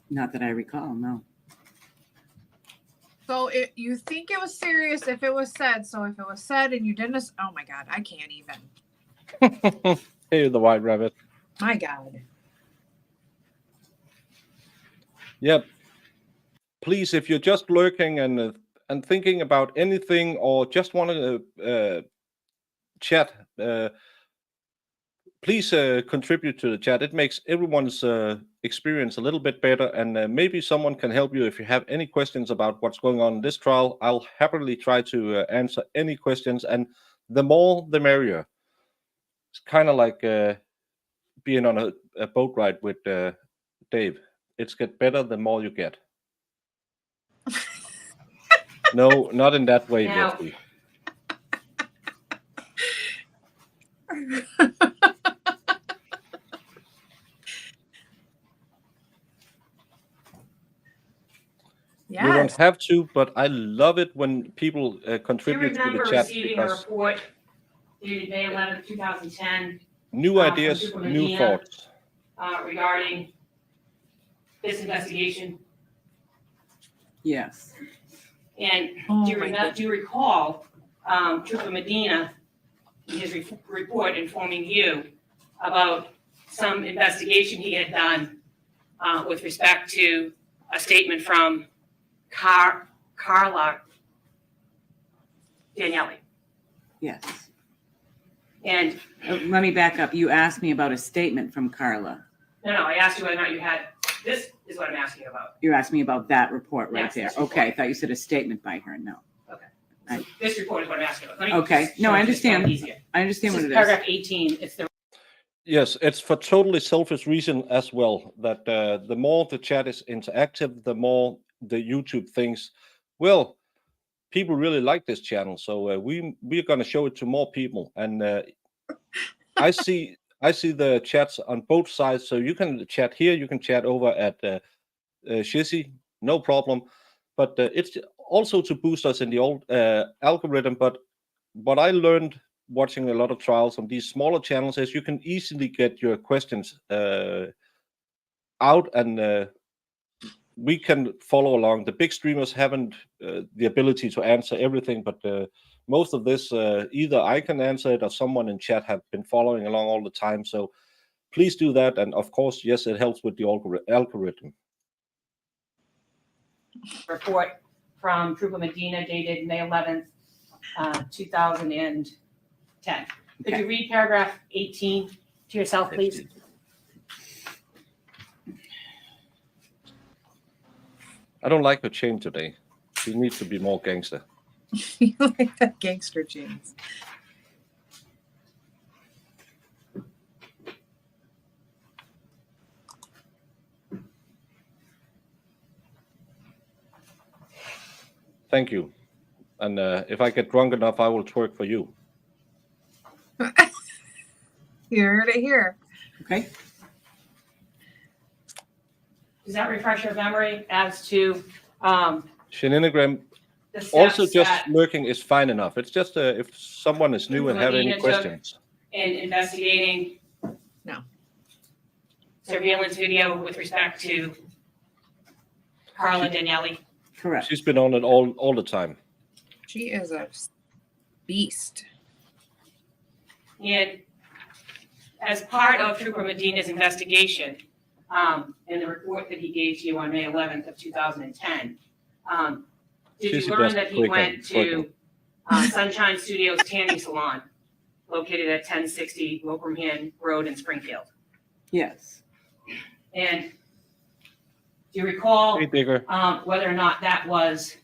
Not that I recall, no. So you think it was serious if it was said. So if it was said and you didn't, oh my God, I can't even. Hey, the white rabbit. My God. Yep. Please, if you're just lurking and thinking about anything or just want to chat, please contribute to the chat. It makes everyone's experience a little bit better, and maybe someone can help you if you have any questions about what's going on in this trial. I'll happily try to answer any questions, and the more the merrier. It's kind of like being on a boat ride with Dave. It's get better the more you get. No, not in that way, Now- Leslie. You don't Yes. have to, but I love it when people Do you contribute to remember the chat receiving a because report dated May 11th, 2010, new from ideas, Super new Medina. thoughts. regarding this investigation? Yes. And Oh do you my remember, do you recall Trooper Medina, in his report informing you about some investigation he had done with respect to a statement from Carla Daniele? Yes. And Let me back up. You asked me about a statement from Carla. no, I asked you whether or not you had, this is what I'm asking you about. You asked me about that report right Yes, there. this Okay, I report. thought you said a statement by her. No. So this report is what I'm asking about. Let me Okay. just No, I show this one understand. easier. I understand This what is it is. paragraph 18. It's the Yes, it's for totally selfish reason as well. That the more the chat is interactive, the more the YouTube thinks, well, people really like this channel, so we're going to show it to more people. And I see the chats on both sides, so you can chat here, you can chat over at Shizzy, no problem. But it's also to boost us in the old algorithm. But what I learned watching a lot of trials on these smaller channels is you can easily get your questions out, and we can follow along. The big streamers haven't the ability to answer everything, but most of this either I can answer it or someone in chat have been following along all the time. So please do that, and of course, yes, it helps with the algorithm. report from Trooper Medina dated May 11th, 2010. Could you read paragraph 18 to yourself, please? I don't like her chain today. She needs to be more gangster. You like that gangster chains. Thank you. And if I get drunk enough, I will twerk for you. You heard it here. Okay. Does that refresh your memory as to Shenanigram, the steps also just that lurking is fine enough. It's just if someone is new and have any Medina took questions. in investigating No. surveillance video with respect to Carla Daniele? Correct. She's been on it all the time. She is a beast. And as part of Trooper Medina's investigation, in the report that he gave to you on May 11th of 2010, did She's you the learn best that he twerker, went to Sunshine Studios Tanning Salon, located at 1060 Wilbraham Road in Springfield? Yes. And do you recall Hey, Digger. whether or not that was,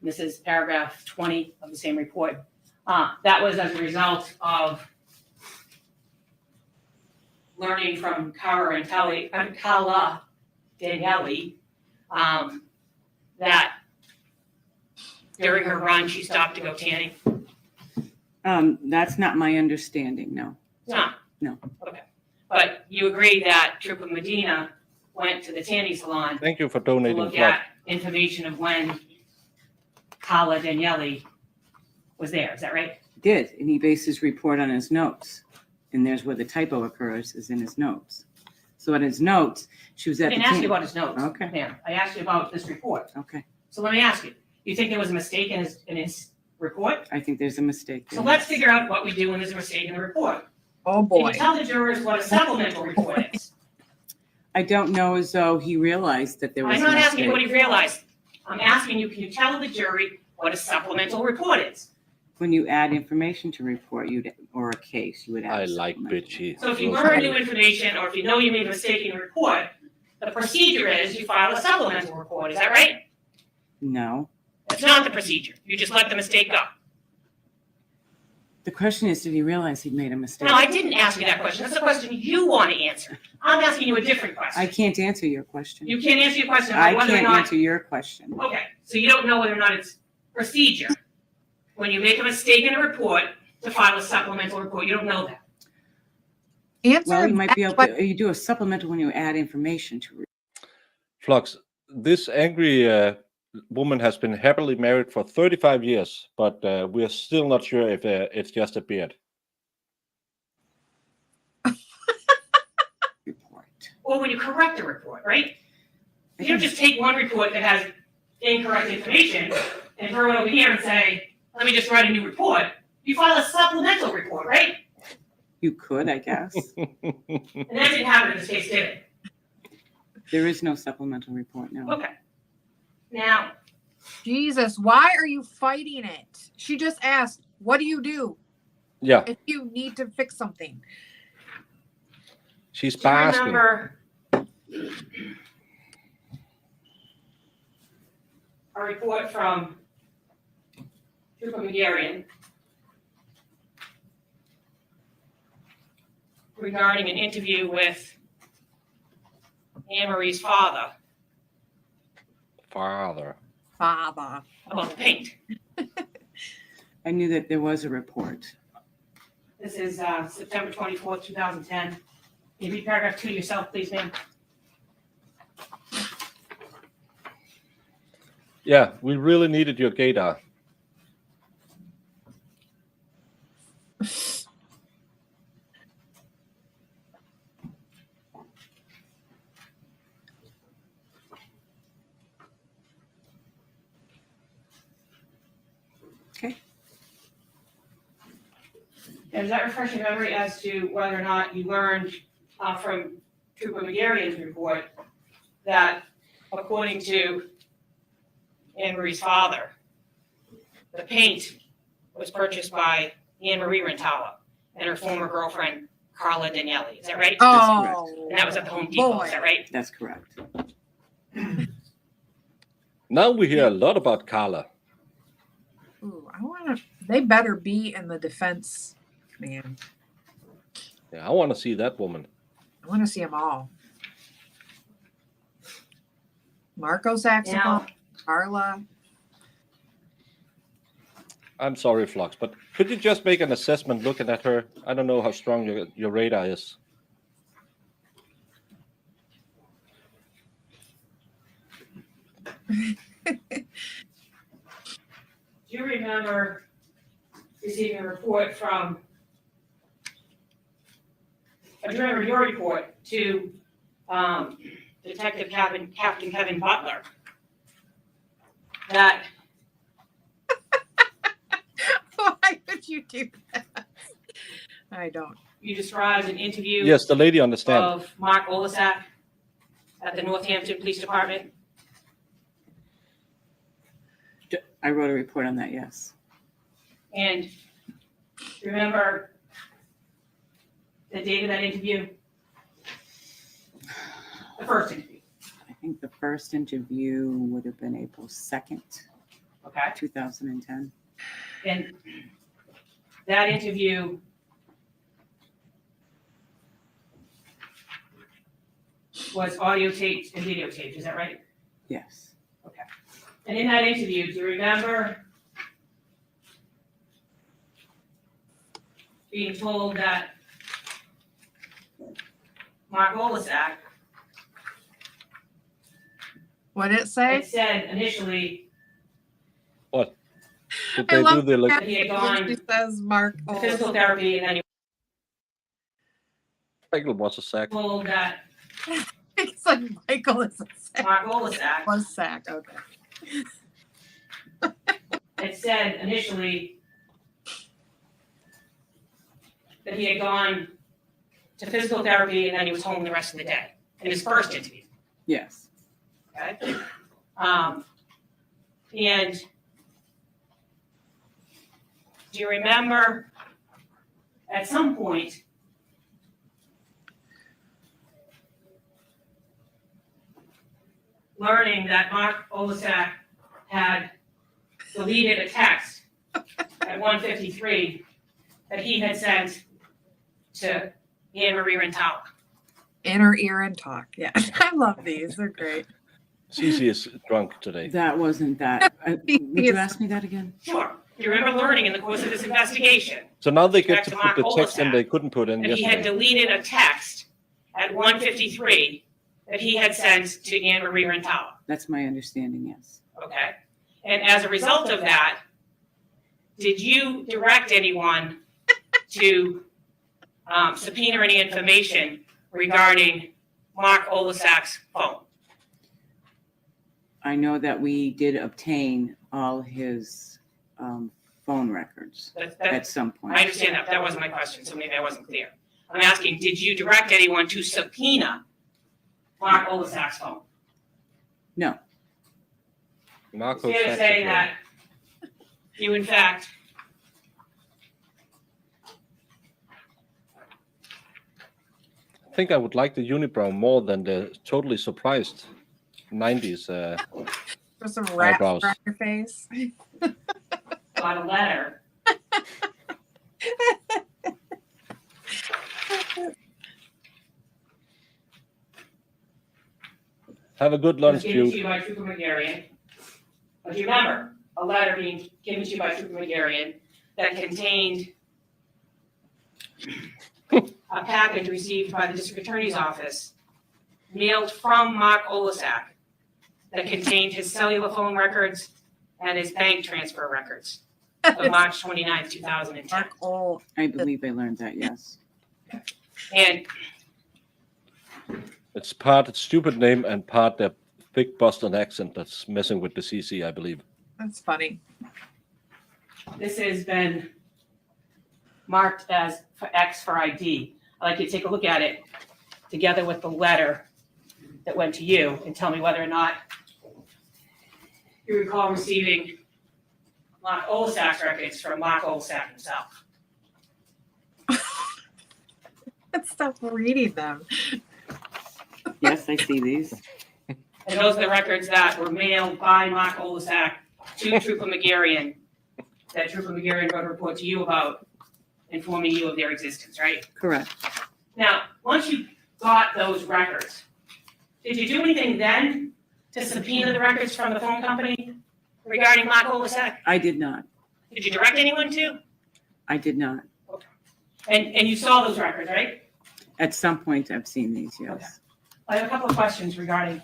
this is paragraph 20 of the same report, that was as a result of learning from Cara Daniele, that during her run, she stopped to go tanning? That's not my understanding, no. It's not? No. Okay. But you agree that Trooper Medina went to the tanning salon Thank you for to donating look blood. at information of when Carla Daniele was there, is that right? Did, and he based his report on his notes. And there's where the typo occurs, is in his notes. So in his notes, she was I at the didn't ask you tanning. about his notes. Okay. Ma'am. I asked you about this report. Okay, So let me ask you, you think there was a mistake in his report? I think there's a mistake there. So let's figure out what we do when there's a mistake in the report. Oh Can boy. you tell the jurors what a supplemental report is? I don't know as though he realized that there was I'm a not asking you what mistake. he realized. I'm asking you, can you tell the jury what a supplemental report is? When you add information to report, or a case, you would add. I a like supplemental. bitchy. So if you learn new information, or if you know you made a mistake in the report, the procedure is you file a supplemental report, is that right? No. That's not the procedure. You just let the mistake go. The question is, did he realize he'd made a mistake? No, I didn't ask you that question. That's a question you want to answer. I'm asking you a different I question. can't answer your question. You can't answer your question I about whether or can't not. answer your question. Okay, so you don't know whether or not it's procedure. When you make a mistake in a report to file a supplemental report, you don't know that. Answer Well, you might be able that to, you do a supplemental when you add information to. Flux, this angry woman has been happily married for 35 years, but we're still not sure if it's just a beard. Report. Or when you correct a report, right? You don't just take one report that has incorrect information and throw it over here and say, let me just write a new report. You file a supplemental report, right? You could, I guess. And that didn't happen in this case, did it? There is no supplemental report, no. Okay. Now, Jesus, why are you fighting it? She just asked, what do you do Yeah, if you need to fix something? she's do you basking. remember a report from Trooper McGarrion regarding an interview with Anne Marie's father Father. Father. about the paint? I knew that there was a report. This is September 24th, 2010. Can you read paragraph 2 yourself, please, ma'am? Yeah, we really needed your gaydar. Okay. And does that refresh your memory as to whether or not you learned from Trooper McGarion's report that according to Anne Marie's father, the paint was purchased by Anne Marie Rintala and her former girlfriend, Carla Danielli. Is that right? Oh, And that was at the Home Depot. boy. Is that right? That's correct. Now we hear a lot about Carla. Ooh, I want to. They better be in the defense, man. Yeah, I want to see that woman. I want to see them all. Marco saxophone, Now, Carla. I'm sorry, Flux, but could you just make an assessment looking at her? I don't know how strong your radar is. do you remember receiving a report from, do you remember your report to Detective Captain Kevin Butler that Why would you do that? I don't. you described an interview Yes, the lady understands. of Mark Olasak at the Northampton Police Department? I wrote a report on that, yes. And remember the date of that interview? The first interview, I think the first interview would have been April 2nd, okay? 2010. And that interview was audio taped and videotaped, is that right? Yes. And in that interview, do you remember being told that Mark Olasak What did it say? had said initially What? Did I they love do the that he had when she gone says Mark. to physical therapy and then he Michael was a sack? was told that It's like Michael is a sack. Mark Olasak Was sack. Okay. had said initially that he had gone to physical therapy and then he was home the rest of the day in his first interview. Yes. Okay. And do you remember at some point learning that Mark Olasak had deleted a text at 1:53 that he had sent to Anne Marie Rintala? Inner ear and talk. Yeah. I love these. They're great. Cece is drunk today. That wasn't that. Would you ask me that again? Sure. You remember learning in the course of this investigation So now they get Back to to put Mark the text in Olasak. they couldn't put in that he had yesterday. deleted a text at 1:53 that he had sent to Anne Marie Rintala. That's my understanding, yes. Okay. And as a result of that, did you direct anyone to subpoena any information regarding Mark Olasak's phone? I know that we did obtain all his phone records That- at some point. I understand that. That wasn't my question, so maybe I wasn't clear. I'm asking, did you direct anyone to subpoena Mark Olasak's phone? No. Marco It's fair to say saxophone. that you, in fact, I think I would like the unibrow more than the totally surprised 90s. Just some rats Eyebrows. on your face. got a letter Have a good was lunch, given to Jude. you by Trooper McGarrian. But you remember, a letter being given to you by Trooper McGarrian that contained a package received by the district attorney's office, mailed from Mark Olasak, that contained his cellular phone records and his bank transfer records of March 29th, 2010. Mark Old. I believe I learned that, yes. And It's part its stupid name and part the big Boston accent that's messing with the CC, I believe. That's funny. this has been marked as for X for ID. I'd like you to take a look at it together with the letter that went to you and tell me whether or not you recall receiving Mark Olasak's records from Mark Olasak himself. Stop reading them. Yes, I see these. And those are the records that were mailed by Mark Olasak to Trooper McGarrion, that Trooper McGarrion wrote a report to you about, informing you of their existence, right? Correct. Now, once you got those records, did you do anything then to subpoena the records from the phone company regarding Mark Olasak? I did not. Did you direct anyone to? I did not. And you saw those records, right? At some point, I've seen these, yes. Okay. I have a couple of questions regarding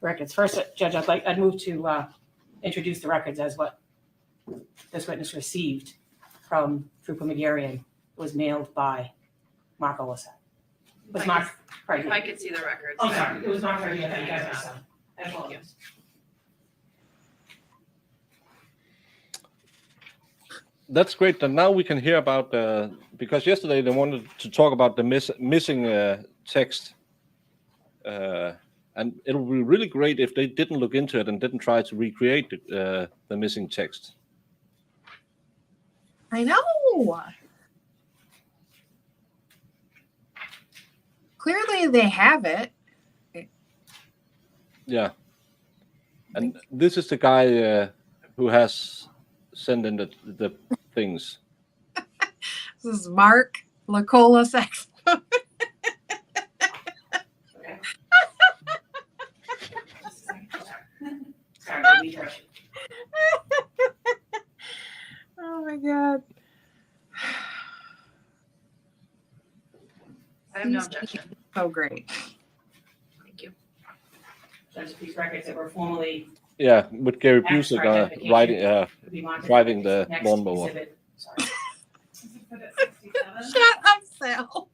records. First, Judge, I'd move to introduce the records as what this witness received from Trooper McGarrion. It was mailed by Mark Olasak. It was Mark, right? If I could see the records. Oh, sorry, it was Mark right here that you guys are signing. I apologize. That's great. And now we can hear about because yesterday they wanted to talk about the missing text, and it would be really great if they didn't look into it and didn't try to recreate the missing text. I know. Clearly, they have it. Yeah, and this is the guy who has sent in the things. This is Mark Lacola Sex. Oh my God. I have no objection. So great. Thank you. Judge, these records that were formerly Yeah, with Gary Busey identification riding, be monitored driving the next lawnmower. exhibit. Sorry. Shut up, Sal.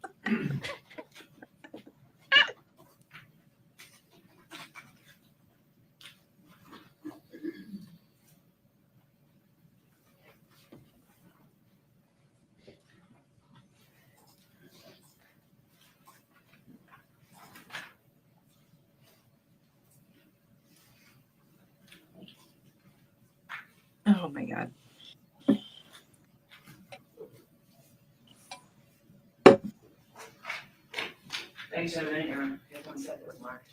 Oh my God. Thanks for a minute, Aaron. Everyone said it was marked.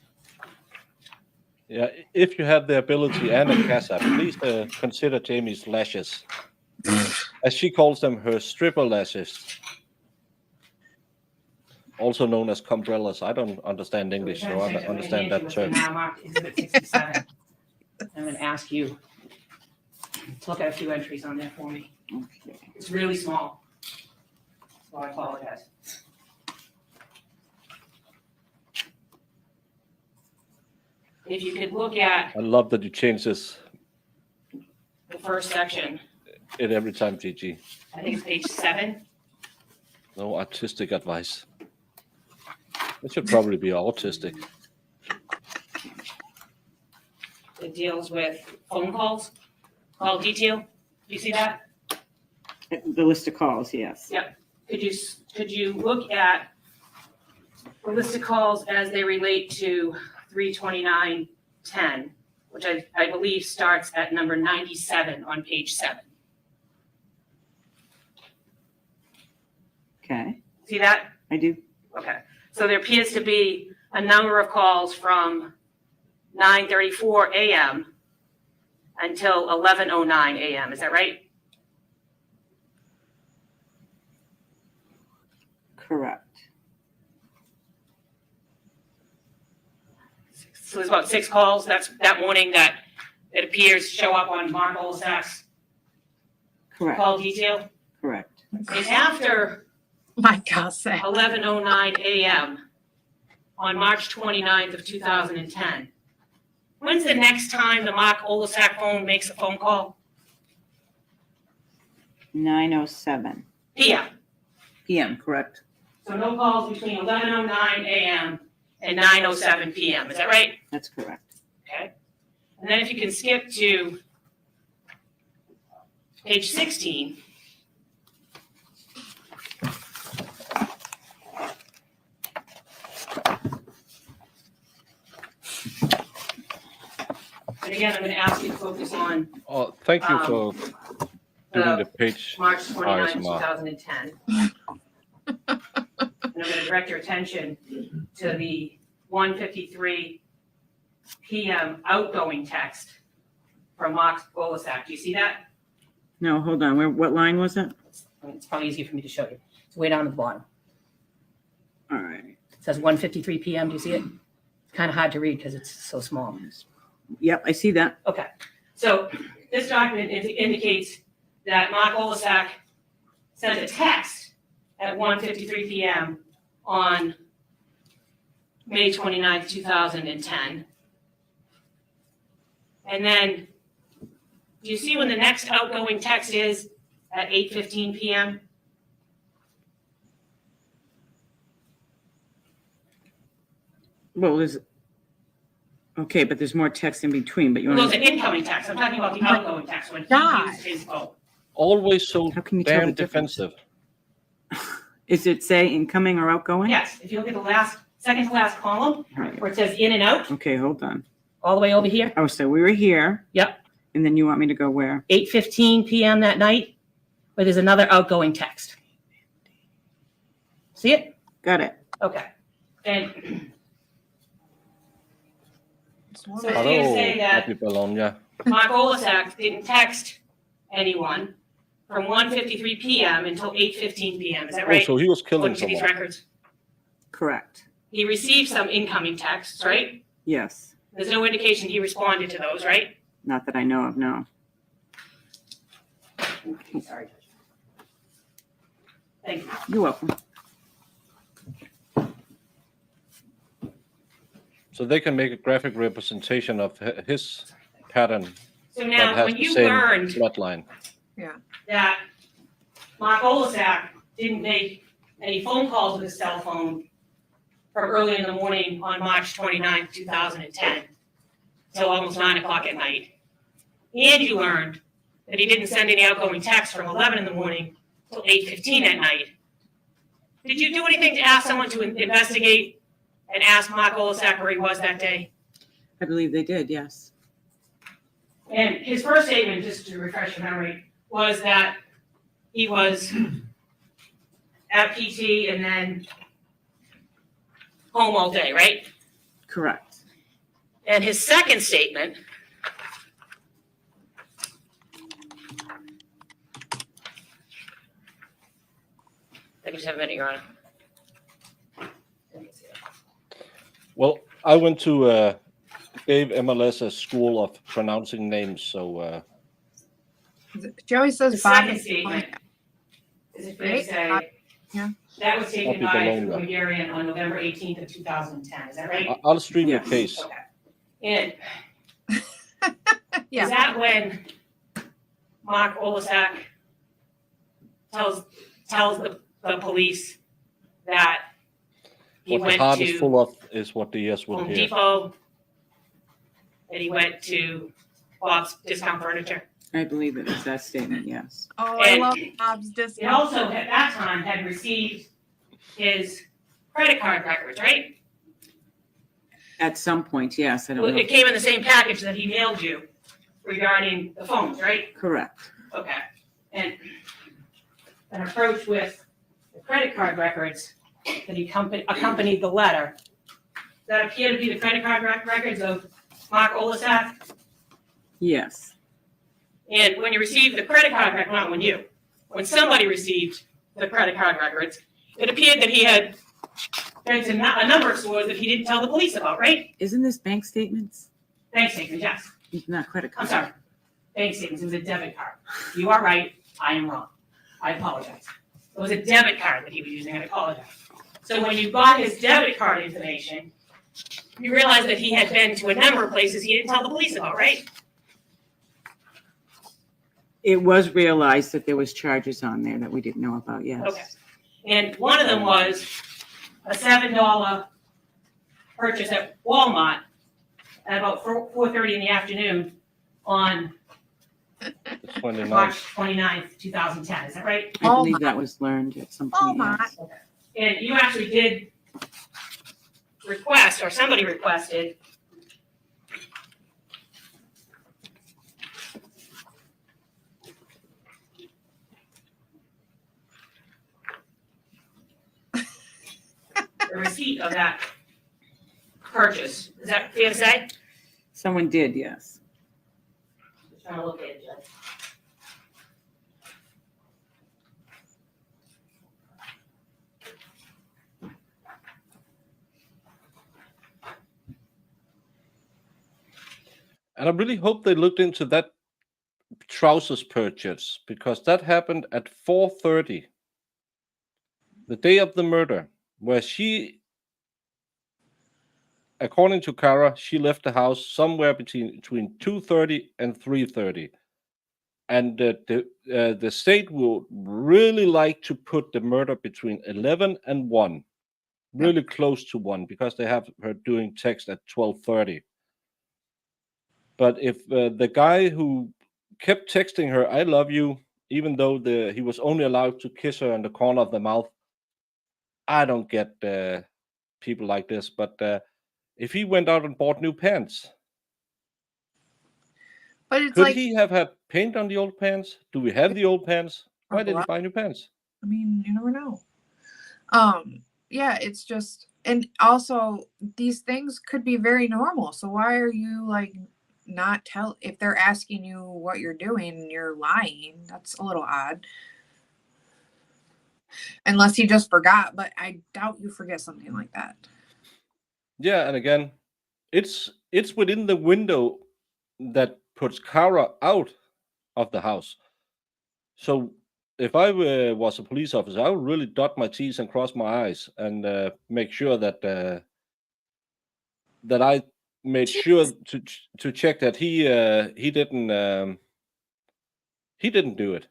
Yeah, if you have the ability and a casa, please consider Jamie's lashes, as she calls them, her stripper lashes, also known as cumbrellas. I don't understand English, so I don't understand that term. Now marked exhibit 67. I'm going to ask you to look at a few entries on there for me. Okay. It's really small, so I apologize. If you could look at I love that you change this the first section, it every time, Gigi. I think it's page 7. No artistic advice. It should probably be autistic. It deals with phone calls, call detail. Do you see that? The list of calls, yes. Yep. Could you look at the list of calls as they relate to 32910, which I believe starts at number 97 on page 7. Okay, See that? I do. Okay. So there appears to be a number of calls from 9:34 a.m. until 11:09 a.m. Is that right? Correct. So there's about 6 calls that morning that it appears show up on Mark Olsak's Correct. call detail. Correct. And after My God, Sal. 11:09 a.m. on March 29th of 2010. When's the next time the Mark Olasak phone makes a phone call? 9:07 PM. p.m. Correct. So no calls between 11:09 a.m. and 9:07 p.m. Is that right? That's correct. Okay. And then if you can skip to page 16. And again, I'm gonna ask you to focus on Oh, thank you for doing the page. March 29, RSMR. 2010. And I'm gonna direct your attention to the 1:53 PM outgoing text from Mark Golisak. Do you see that? No, hold on. What line was it? It's probably easier for me to show you. It's way down at the bottom. All right. It says 1:53 PM. Do you see it? It's kind of hard to read because it's so small. Yep, I see that. Okay. So this document indicates that Mark Golisak sent a text at 1:53 PM on May 29th, 2010. And then, do you see when the next outgoing text is at 8:15 PM? Well, there's, okay, but there's more text in between, but you Those want are incoming texts. I'm talking about the outgoing text when he God. used his phone. Always so How can you tell damn the difference? defensive. Is it say incoming or outgoing? Yes, if you look at the second to last column, All right. where it says in and out, Okay, hold on. all the way over here, Oh, so we were here. Yep. And then you want me to go where? 8:15 PM that night, where there's another outgoing text. See it? Got it. Okay. And so it's fair to Hello, say that happy Bologna. Mark Golisak didn't text anyone from 1:53 PM until 8:15 PM. Is that Oh, right? so he was killing According to these someone. records. Correct. He received some incoming texts, right? Yes. There's no indication he responded to those, right? Not that I know of, no. Sorry. Thank you. You're welcome. So they can make a graphic representation of his pattern So that now, has when the you same learned bloodline. that Mark Golisak didn't make any phone calls with his cell phone from early in the morning on March 29th, 2010, till almost 9 o'clock at night. And you learned that he didn't send any outgoing texts from 11 in the morning till 8:15 at night. Did you do anything to ask someone to investigate and ask Mark Golisak where he was that day? I believe they did, yes. And his first statement, just to refresh your memory, was that he was at PT and then home all day, right? Correct. And his second statement I can just have a minute, Your Honor. Well, I went to gave MLS a school of pronouncing names, so Joey The says second Bobby. statement, is it fair to Right? say, Yeah. that was taken Happy by Bologna. Hungarian on November 18th of 2010, is that right? I'll stream your Yes. case. Okay. And Yeah. is that when Mark Golisak tells the police that he What the went heart is to full of is what the ears will Home hear. Depot, that he went to Bob's Discount Furniture? I believe it was that statement, yes. Oh, I And love Bob's He discount. also, at that time, had received his credit card records, right? At some point, yes, I don't know. It came in the same package that he mailed you regarding the phones, right? Correct. Okay. And an approach with the credit card records that he accompanied the letter, that appear to be the credit card records of Mark Golisak. Yes. And when you received the credit card record, not when somebody received the credit card records, it appeared that he had been to a number of stores that he didn't tell the police about, right? Isn't this bank statements? Bank statements, yes. It's not credit I'm card. sorry. Bank statements, it was a debit card. You are right, I am wrong. I apologize. It was a debit card that he was using, I apologize. So when you got his debit card information, you realized that he had been to a number of places he didn't tell the police about, right? It was realized that there was charges on there that we didn't know about, yes. Okay. And one of them was a $7 purchase at Walmart at about 4:30 in the afternoon on The 29th. March 29th, 2010. Is that right? I believe that was learned at some point, yes. And you actually did request, or somebody requested, receipt of that purchase. Is that fair to say? Someone did, yes. Just trying to locate it, Judge. And I really hope they looked into that trousers purchase, because that happened at 4:30, the day of the murder, where she, according to Cara, she left the house somewhere between 2:30 and 3:30. And the state would really like to put the murder between 11 and 1, really close to 1, because they have her doing text at 12:30. But if the guy who kept texting her, "I love you," even though he was only allowed to kiss her in the corner of the mouth, I don't get people like this. But if he went out and bought new pants, But it's could like, he have had paint on the old pants? Do we have the old pants? Why did he buy new pants? I mean, you never know. Yeah, it's just, and also these things could be very normal. So why are you like not if they're asking you what you're doing and you're lying? That's a little odd. Unless he just forgot, but I doubt you forget something like that. Yeah, and again, it's within the window that puts Cara out of the house. So if I was a police officer, I would really dot my T's and cross my I's and make sure that that I made sure to check that he didn't do it.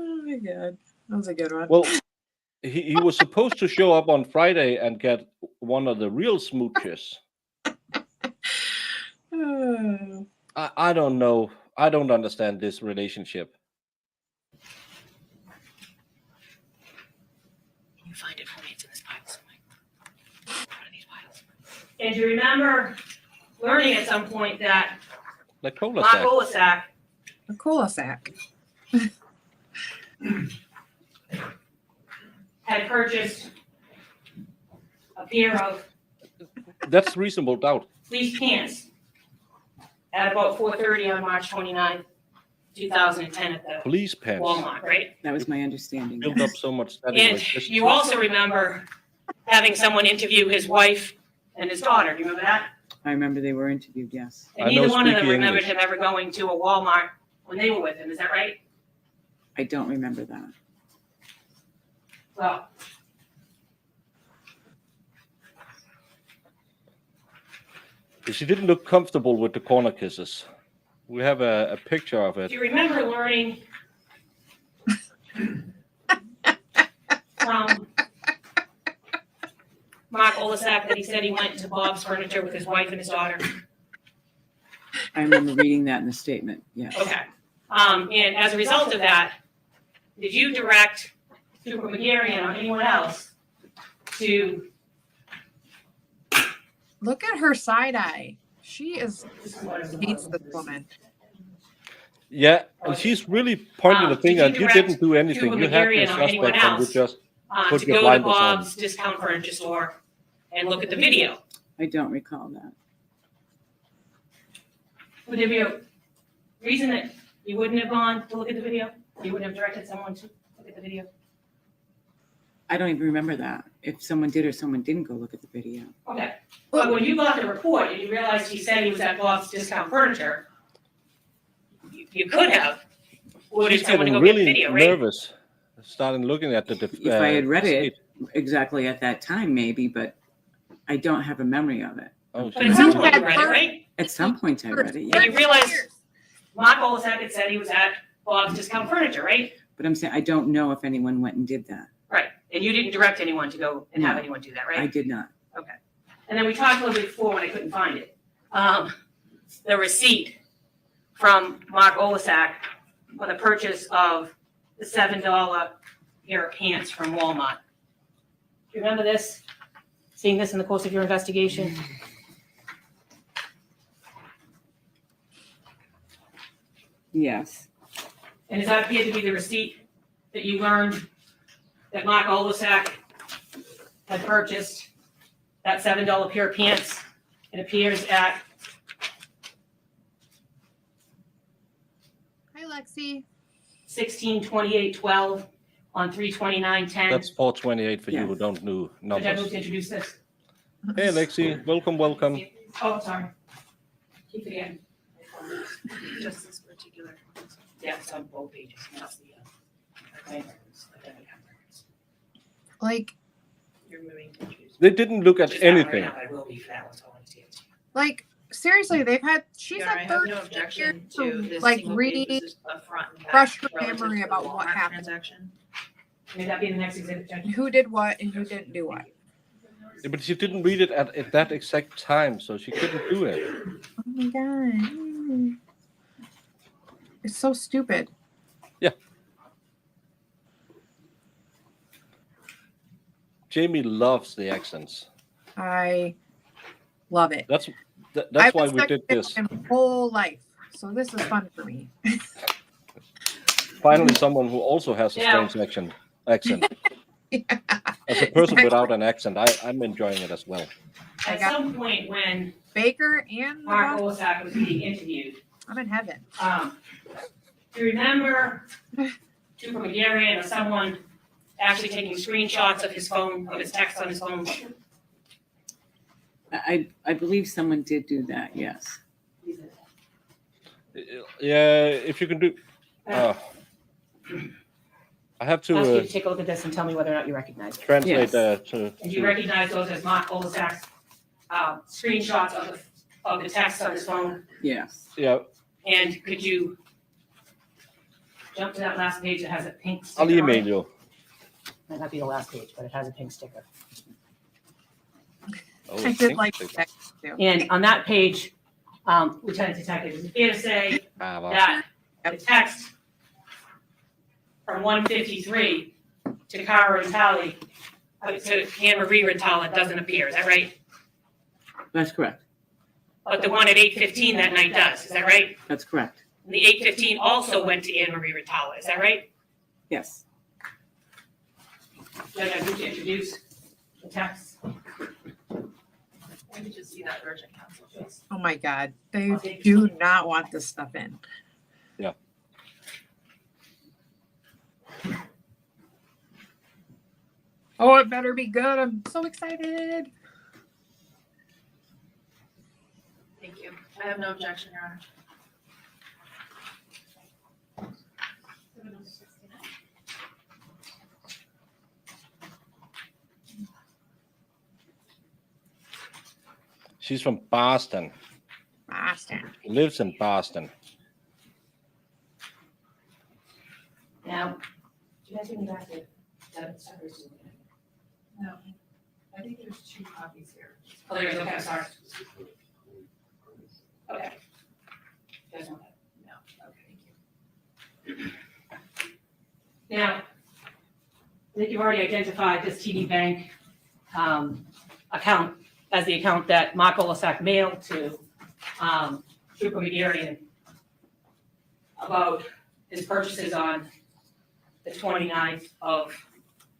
Oh my god, that was a good one. Well, he was supposed to show up on Friday and get one of the real smooches. I don't know. I don't understand this relationship. You find it for me. It's in this pile somewhere. One of these piles. And you remember learning at some point that Like cola Mark sack. Olasak A cola sack. had purchased a pair of That's reasonable doubt. fleece pants at about 4:30 on March 29th, 2010 at the Police pants. Walmart, right? That was my understanding. Build up so much static. And electricity. you also remember having someone interview his wife and his daughter. Do you remember that? I remember they were interviewed, yes. And I know neither one of them squeaky remembered English. him ever going to a Walmart when they were with him. Is that right? I don't remember that. Well, She didn't look comfortable with the corner kisses. We have a picture of do it. you remember learning from Mark Olasak that he said he went to Bob's Furniture with his wife and his daughter? I remember reading that in the statement, yes. Okay. And as a result of that, did you direct Super McGarrian or anyone else to Look at her side eye. She hates this woman. Yeah, and she's really pointing the did finger. you You direct didn't do anything. Cuba You had McGarrian your or anyone suspect and you else just put to your go to blinders on. Bob's Discount Furniture Store and look at the video? I don't recall that. Would there be a reason that you wouldn't have gone to look at the video? You wouldn't have directed someone to look at the video? I don't even remember that. If someone did or someone didn't go look at the video. Okay. But when you got the report and you realized he said he was at Bob's Discount Furniture, you could have ordered She's someone to getting go get the really video, right? nervous, starting looking at the. If I had read it exactly at that time, maybe, but I don't have a memory of it. Oh, But at some point you read it, right? At some point I read it, And yeah. you realized Mark Olasak had said he was at Bob's Discount Furniture, right? But I'm saying, I don't know if anyone went and did that. Right. And you didn't direct anyone to go and have No. anyone do that, I right? did not. Okay. And then we talked a little bit before when I couldn't find it. The receipt from Mark Olasak for the purchase of the $7 pair of pants from Walmart. Do you remember this? Seeing this in the course of your investigation? Yes. And does that appear to be the receipt that you learned that Mark Olasak had purchased that $7 pair of pants. It appears at Hi, Lexi. 162812 on 32910. That's 428 for you who Yes. don't know Did I move numbers. to introduce this? Hey, Lexi, welcome. Oh, sorry. Keep forgetting. Just this particular. Yeah, it's on both pages. That's the, claim records, identity records. Like, You're moving to introduce. They didn't look at Just that one right anything. now, but I will be for that one, so I want to see it. like seriously, she's Yeah, I had have 30 no years objection to to this like single page. read, This is a front and back brush her relative memory to the about what Walmart happened. Transaction. May that be the next exhibit, Judge? who did what and who didn't do what. Yeah, but she didn't read it at that exact time, so she couldn't do it. Oh my god. It's so stupid. Jamie loves the accents. I love it. That's I've why been we stuck did in this. my whole life. So this is fun for me. Finally, someone who also has a Yeah. strange accent. Yeah. As a person without an accent, I'm enjoying it as well. I At got- some point when Baker and the Mark boss, Olasak was being interviewed, I'm in heaven. do you remember Trooper McGarrian or someone actually taking screenshots of his phone, of his text on his phone? I believe someone did do that, yes. Yeah, if you can do. I have I'll ask you to to take a look at this and tell me whether or not you recognize it. translate Yes. to. And do you recognize those as Mark Olasak's screenshots of the text on his phone? Yes. Yeah, And could you jump to that last page that has a pink sticker I'll on email it? you. Might not be the last page, but it has a pink sticker. Oh, I did pink like sticker. that too. And on that page, Lieutenant Detective, is it fair to say Ah, well, that the text from 153 to Cara Rintala, to Anne Marie Rintala doesn't appear, is that right? That's correct. But the one at 8:15 that night does, is that right? That's correct. And the 8:15 also went to Anne Marie Rintala, is that right? Yes. Judge, I need to introduce the text. Let me just see that urgent counsel, please. Oh my god. They do not want this stuff in. Yeah. Oh, it better be good. I'm so excited. Thank you. I have no objection, Your Honor. She's from Boston. Boston. Lives in Boston. Now, do you guys give me back the summers? No. I think there's 2 copies here. Oh, there is, okay, I'm sorry. Okay. You guys want that? No. Okay, thank you. Now, I think you've already identified this TD Bank account as the account that Mark Olasak mailed to Trooper McGarrian about his purchases on the 29th of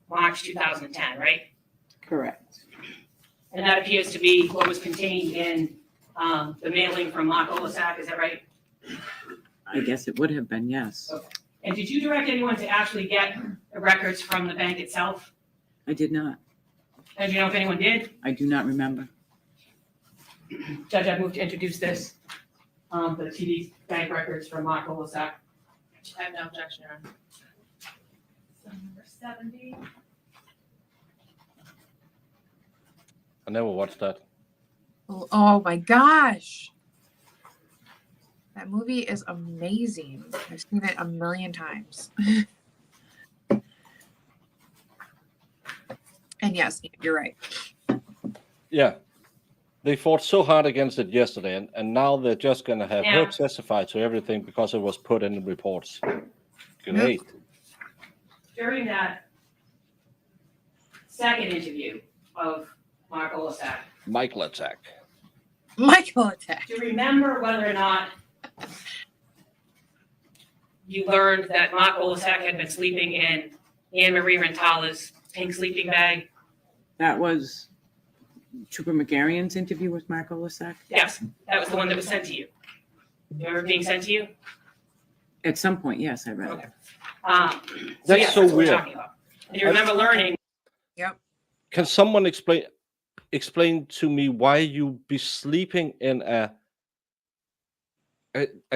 March 2010, right? Correct. And that appears to be what was contained in the mailing from Mark Olasak, is that right? I guess it would have been, yes. And did you direct anyone to actually get the records from the bank itself? I did not. And do you know if anyone did? I do not remember. Judge, I move to introduce this, the TD bank records from Mark Olasak. I have no objection, Your Honor. Number 70. I never watched that. Oh my gosh. That movie is amazing. I've seen it a million times. And yes, you're right. Yeah. They fought so hard against it yesterday, and now they're just going to have her Yeah. testify to everything because it was put in the reports. Great. During that second interview of Mark Olasak, Michael attack. Michael attack. do you remember whether or not you learned that Mark Olasak had been sleeping in Anne Marie Rintala's pink sleeping bag? That was Trooper McGarion's interview with Mark Olasak. Yes, that was the one that was sent to you. You remember being sent to you? At some point, yes, I read it. Okay. That's yes, so what we're weird. talking about. And you remember learning? Can someone explain to me why you be sleeping in a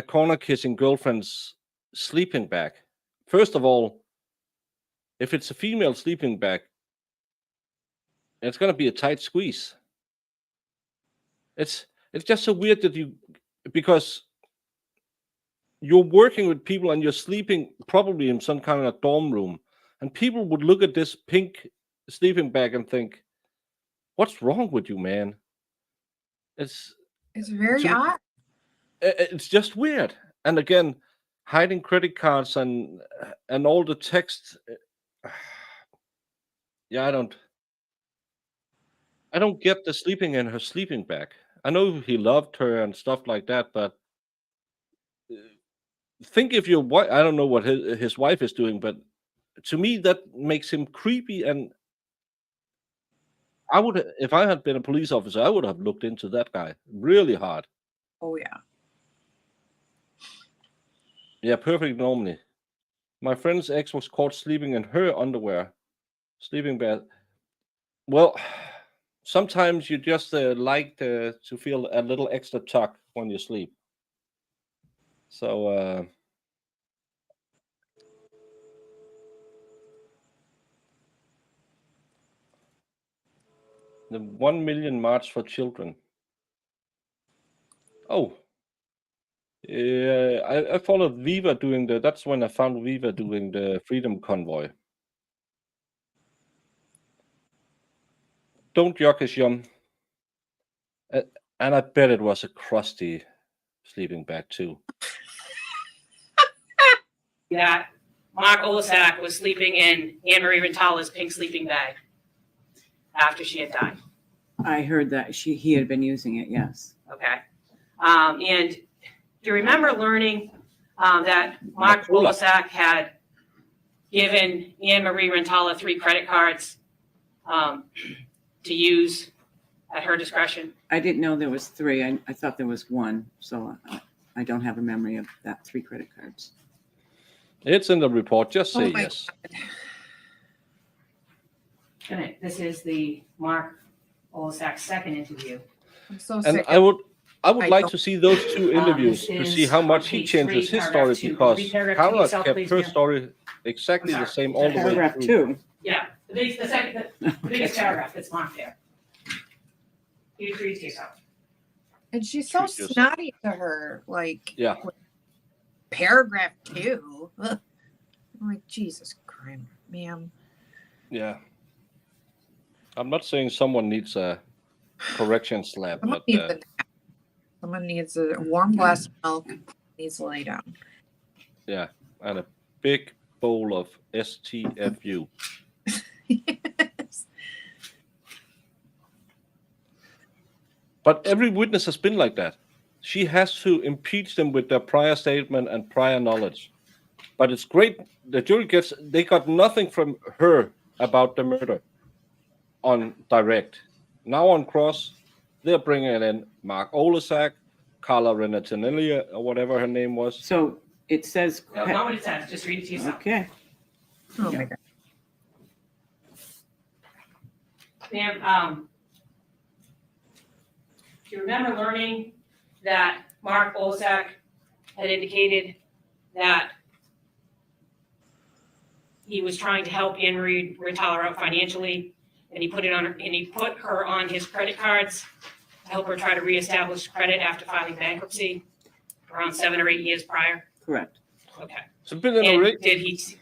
corner kissing girlfriend's sleeping bag? First of all, if it's a female sleeping bag, it's gonna be a tight squeeze. It's just so weird that because you're working with people and you're sleeping probably in some kind of dorm room, and people would look at this pink sleeping bag and think, "What's wrong with you, man?" It's very odd. It's just weird. And again, hiding credit cards and all the text. Yeah, I don't get the sleeping in her sleeping bag. I know he loved her and stuff like that, but think if your wife, I don't know what his wife is doing, but to me that makes him creepy. And I would, if I had been a police officer, I would have looked into that guy really hard. Oh yeah. Yeah, perfect. Normally, my friend's ex was caught sleeping in her underwear, sleeping bag. Well, sometimes you just like to feel a little extra tuck when you sleep. So the 1 million March for Children. Oh, yeah, I followed Viva doing that's when I found Viva doing the Freedom Convoy. Don't yuck his yum. And I bet it was a crusty sleeping bag too. That Mark Olasak was sleeping in Anne Marie Rintala's pink sleeping bag after she had died. I heard that he had been using it, yes. Okay. And do you remember learning that Mark Olasak had given Anne Marie Rintala 3 credit cards to use at her discretion? I didn't know there was 3. I thought there was 1, so I don't have a memory of that 3 credit cards. It's in the report. Just say yes. And this is the Mark Olasak's second interview. I'm so And sick. I would I like don't- to see those 2 interviews This to see is how on much he page changes 3, his story, paragraph 2. because Read paragraph 2 Cara yourself, kept please, her ma'am. story exactly I'm the sorry. same all the way Paragraph through. 2. Yeah, the biggest paragraph that's marked there. You read to yourself. And she's so Treat yourself. snotty to her. Like, Yeah. paragraph 2. Ugh. I'm like, Jesus Christ, ma'am. Yeah. I'm not saying someone needs a correction slap, Someone but needs a nap. Someone needs a warm glass of milk. Needs to lay down. yeah, and a big bowl of STFU. Yes. But every witness has been like that. She has to impeach them with their prior statement and prior knowledge. But it's great. The jury they got nothing from her about the murder on direct. Now on cross, they're bringing in Mark Olasak, Cara Rintala, or whatever her name was. So it says. No, not what it says. Just read it to yourself. Okay. Oh my God. Ma'am, do you remember learning that Mark Olasak had indicated that he was trying to help Anne Marie Rintala out financially, and he put her on his credit cards to help her try to reestablish credit after filing bankruptcy around 7 or 8 years prior? Correct. Okay. So been in a And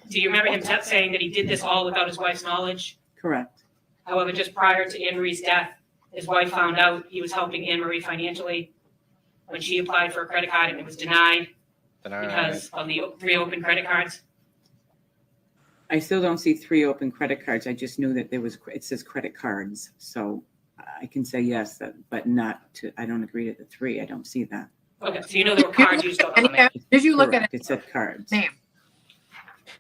do you remember him saying that he did this all without his wife's knowledge? Correct. However, just prior to Anne Marie's death, his wife found out he was helping Anne Marie financially when she applied for a credit card and it was denied because of the 3 open credit cards. I still don't see 3 open credit cards. I just knew that it says credit cards. So I can say yes, but not to, I don't agree to the 3. I don't see that. Okay, so you know there were cards used on them. Did you look at Correct. it? It said cards. Ma'am.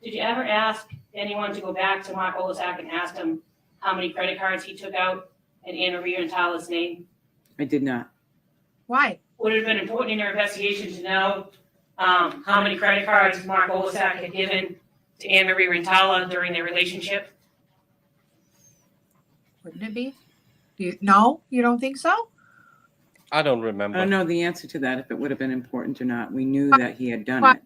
Did you ever ask anyone to go back to Mark Olasak and ask him how many credit cards he took out in Anna Marie Rintala's name? I did not. Why? Would it have been important in your investigation to know how many credit cards Mark Olasak had given to Anna Marie Rintala during their relationship? Wouldn't it be? No, you don't think so? I don't remember. I don't know the answer to that, if it would have been important or not. We knew that he had done it.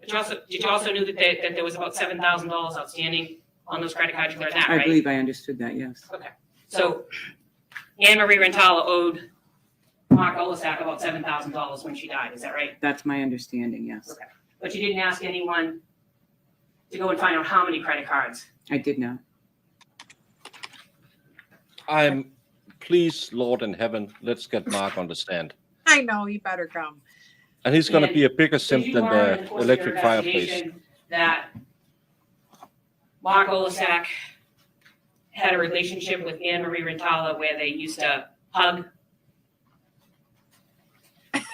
Did you also knew that there was about $7,000 outstanding on those credit cards? You learned that, right? I believe I understood that, yes. Okay. So Anne Marie Rintala owed Mark Olasak about $7,000 when she died. Is that right? That's my understanding, yes. Okay. But you didn't ask anyone to go and find out how many credit cards? I did not. Please, Lord in heaven, let's get Mark on the stand. I know, he better come. And he's going to And be a bigger simp Did you than learn in the the course of your electric fireplace. investigation that Mark Olasak had a relationship with Anne Marie Rintala where they used to hug?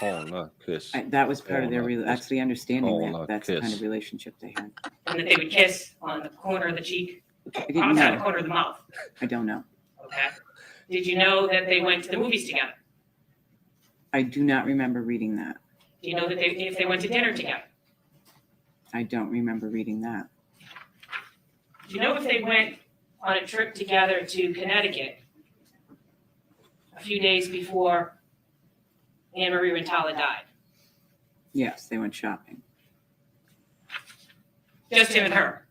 Oh, no, kiss. That was part of their, Oh, no, that's the understanding, oh, that no, that's the kind kiss. of relationship they had. And that they would kiss on the corner of the cheek? I didn't Outside the know. corner of the mouth? I don't know. Okay. Did you know that they went to the movies together? I do not remember reading that. Do you know that if they went to dinner together? I don't remember reading that. Do you know if they went on a trip together to Connecticut a few days before Anne Marie Rintala died? Yes, they went shopping. Just him and her?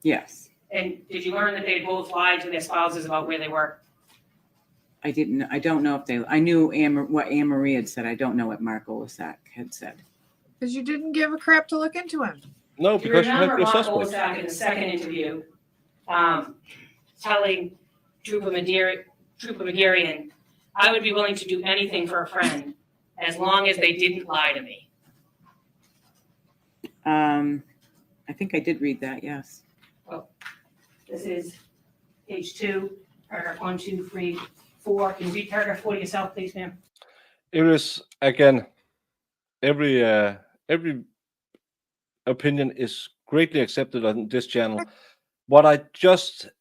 Yes. And did you learn that they both lied to their spouses about where they were? I don't know if they, I knew what Anne Marie had said. I don't know what Mark Olasak had said. Because you didn't give a crap to look into him. No, Do you because you have remember your Mark suspects. Olasak in the second interview telling Trooper Magarian, I would be willing to do anything for a friend as long as they didn't lie to me? I think I did read that, yes. This is page 2, paragraph 1, 2, 3, 4. Can you read paragraph 4 to yourself, please, ma'am? It is, again, every opinion is greatly accepted on this channel.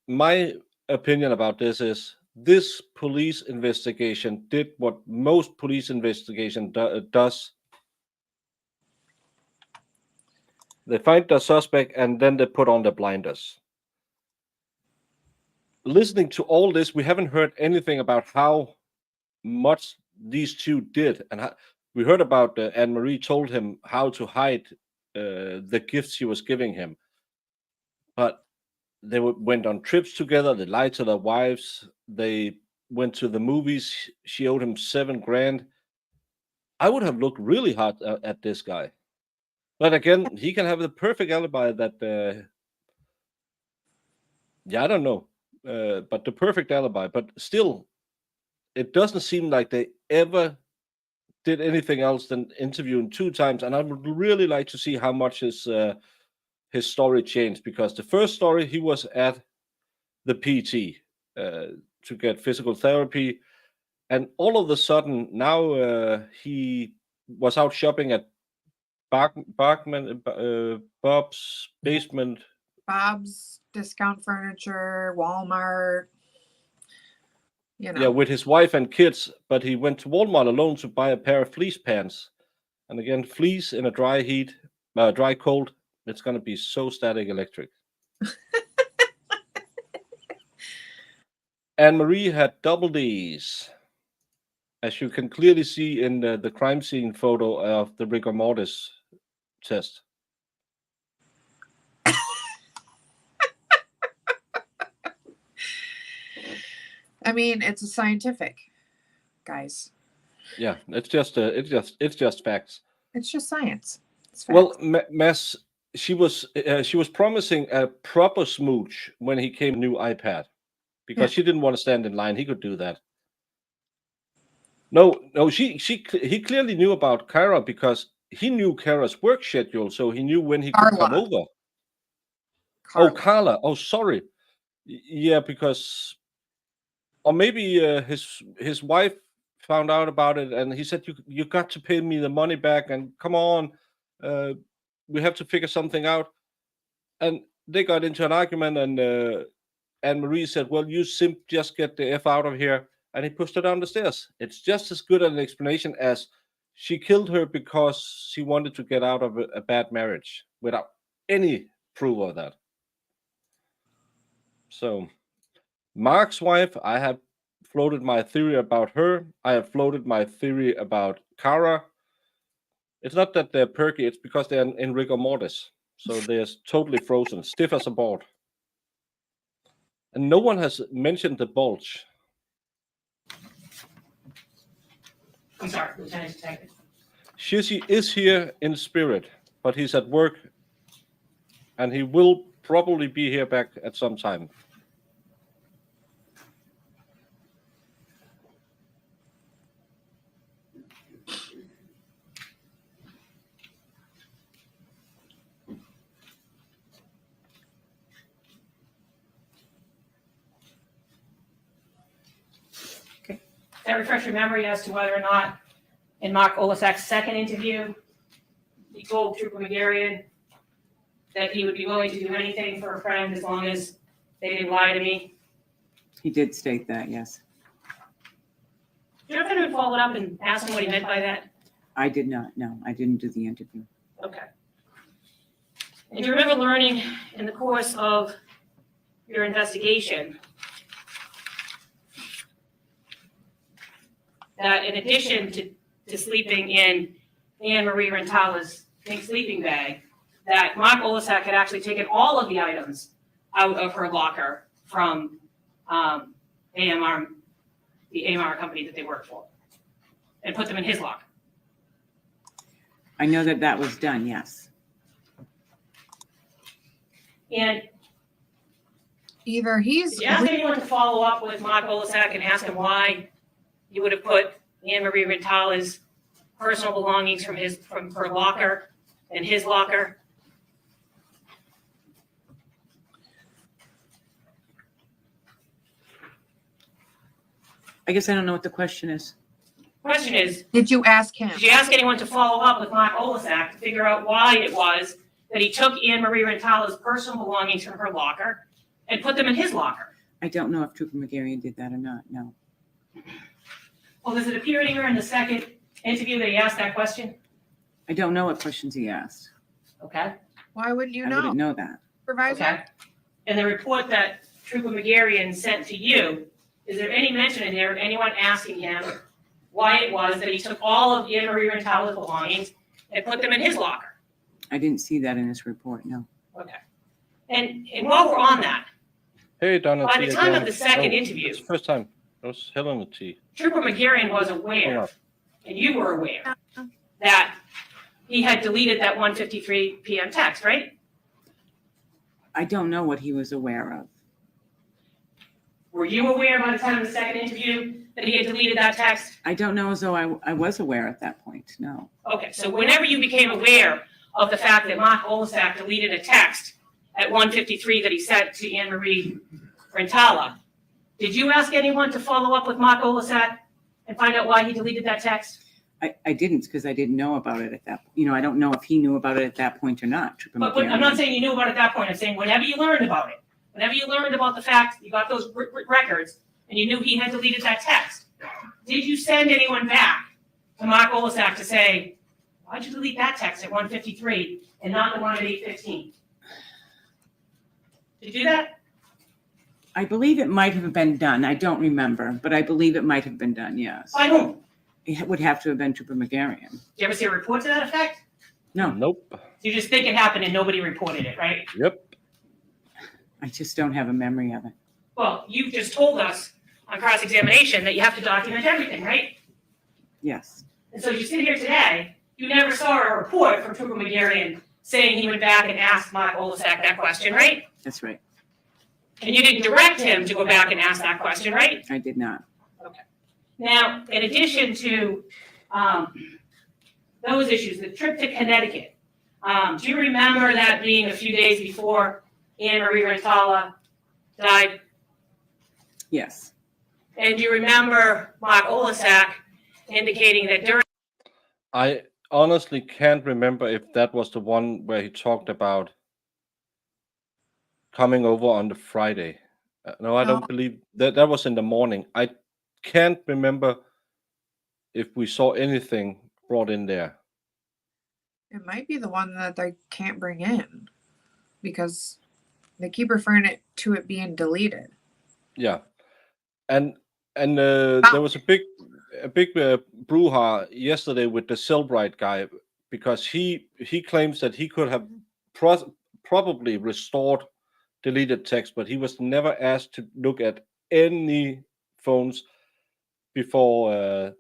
My opinion about this is this police investigation did what most police investigation does. They find the suspect and then they put on the blinders. Listening to all this, we haven't heard anything about how much these two did. And we heard about Anne-Marie told him how to hide the gifts she was giving him. But they went on trips together. They lied to their wives. They went to the movies. She owed him $7,000. I would have looked really hard at this guy. But again, he can have the perfect alibi that, I don't know. But the perfect alibi. But still, it doesn't seem like they ever did anything else than interview him 2 times. And I would really like to see how much his story changed. Because the first story, he was at the PT to get physical therapy. And all of a sudden, now he was out shopping at Bob's Basement. Bob's Discount Furniture, Walmart. You know. Yeah, with his wife and kids, but he went to Walmart alone to buy a pair of fleece pants. And again, fleece in a dry cold, it's going to be so static electric. Anne-Marie had double D's, as you can clearly see in the crime scene photo of the rigor mortis test. I mean, it's a scientific, guys. Yeah, it's just facts. It's just science. It's facts. Well, Mass, she was promising a proper smooch when he came new iPad, because she didn't want to stand in line. He could do that. No, he clearly knew about Cara because he knew Cara's work schedule, so he knew when he could come over. Carla. Oh, Carla. Oh, sorry. Yeah, because, or maybe his wife found out about it, and he said, "You got to pay me the money back, and come on, we have to figure something out." And they got into an argument, and Anne-Marie said, well, you just get the F out of here. And he pushed her down the stairs. It's just as good an explanation as she killed her because she wanted to get out of a bad marriage without any proof of that. So, Mark's wife, I have floated my theory about her. I have floated my theory about Cara. It's not that they're perky, it's because they're in rigor mortis. So they're totally frozen, stiff as a board. And no one has mentioned the bulge. I'm sorry, Lieutenant Detective. Shizzy is here in spirit, but he's at work, and he will probably be here back at some time. That refresh your memory as to whether or not in Mark Olasak's second interview, he told Trooper McGarrion that he would be willing to do anything for a friend as long as they didn't lie to me. He did state that, yes. Did you ever follow up and ask him what he meant by that? I did not, no, I didn't do the interview. Okay. And do you remember learning in the course of your investigation that in addition to sleeping in Anne-Marie Rintala's pink sleeping bag, that Mark Olasak had actually taken all of the items out of her locker from AMR, the AMR company that they work for, and put them in his locker? I know that that was done, yes. Did And you ask anyone to follow up with Mark Olasak and ask him why you would have put Anne-Marie Rintala's personal belongings from her locker in his locker? I guess I don't know what the question is. Question is, Did you ask him? did you ask anyone to follow up with Mark Olasak to figure out why it was that he took Anne-Marie Rintala's personal belongings from her locker and put them in his locker? I don't know if Trooper McGarrion did that or not, no. Well, does it appear anywhere in the second interview that he asked that question? I don't know what questions he asked. Okay. Why wouldn't you I know? wouldn't know that. Supervisor? Okay. And the report that Trooper McGarrion sent to you, is there any mention in there of anyone asking him why it was that he took all of Anne-Marie Rintala's belongings and put them in his locker? I didn't see that in his report, no. Okay. And while we're on that, Hey, Donna. by T the time again. of the second Oh, interview, it's the first time. It was Helen T. Trooper McGarrion was aware, and you were aware, that he had deleted that 1:53 p.m. text, right? I don't know what he was aware of. Were you aware by the time of the second interview that he had deleted that text? I don't know as though I was aware at that point, no. Okay, so whenever you became aware of the fact that Mark Olasak deleted a text at 1:53 that he sent to Anne-Marie Rintala, did you ask anyone to follow up with Mark Olasak and find out why he deleted that text? I didn't because I didn't know about it at that, I don't know if he knew about it at that point or not. Trooper But McGarrion. I'm not saying you knew about it at that point. I'm saying whenever you learned about it, whenever you learned about the fact, you got those records, and you knew he had deleted that text, did you send anyone back to Mark Olasak to say, why'd you delete that text at 1:53 and not the one at 8:15? Did you do that? I believe it might have been done. I don't remember, but I believe it might have been done, yes. By whom? It would have to have been Trooper McGarrion. Did you ever see a report to that effect? No, Nope. So you just think it happened and nobody reported it, right? Yep. I just don't have a memory of it. Well, you just told us on cross-examination that you have to document everything, right? Yes. And so you sit here today, you never saw a report from Trooper McGarrion saying he went back and asked Mark Olasak that question, right? That's right. And you didn't direct him to go back and ask that question, right? I did not. Now, in addition to those issues, the trip to Connecticut, do you remember that being a few days before Anne-Marie Rintala died? Yes. And do you remember Mark Olasak indicating that during I honestly can't remember if that was the one where he talked about coming over on the Friday. No, I don't believe that was in the morning. I can't remember if we saw anything brought in there. It might be the one that they can't bring in because they keep referring to it being deleted. Yeah, and there was a big brouhaha yesterday with the Silbright guy because he claims that he could have probably restored deleted text, but he was never asked to look at any phones before.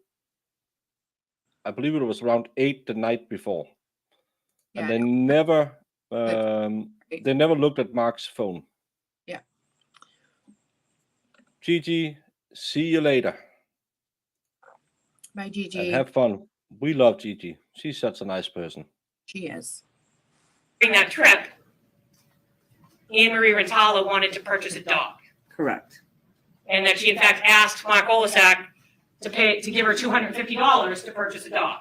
I believe it was around 8 the night before, and they never looked at Mark's phone. Yeah. Gigi, see you later. Bye, Gigi. And have fun. We love Gigi. She's such a nice person. She is. During that trip, Anne Marie Rintala wanted to purchase a dog. Correct. And that she in fact asked Mark Olasak to give her $250 to purchase a dog.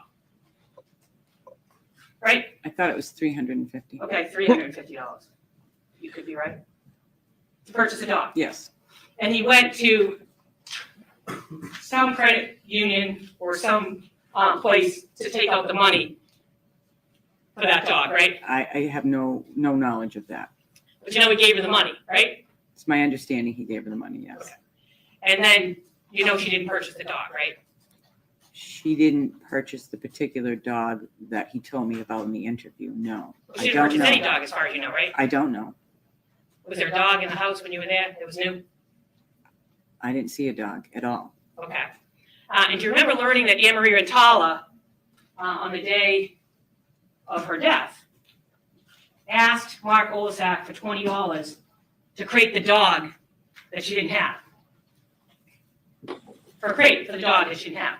Right? I thought it was $350. Okay, $350. You could be right. To purchase a dog. Yes. And he went to some credit union or some place to take out the money for that dog, right? I have no knowledge of that. But you know he gave her the money, right? It's my understanding he gave her the money, yes. Okay. And then you know she didn't purchase the dog, right? She didn't purchase the particular dog that he told me about in the interview, no. She didn't purchase any dog as far as you know, right? I don't know. Was there a dog in the house when you were there? It was new? I didn't see a dog at all. Okay. And do you remember learning that Anne Marie Rintala, on the day of her death, asked Mark Olasak for $20 to crate the dog that she didn't have? For a crate for the dog that she didn't have.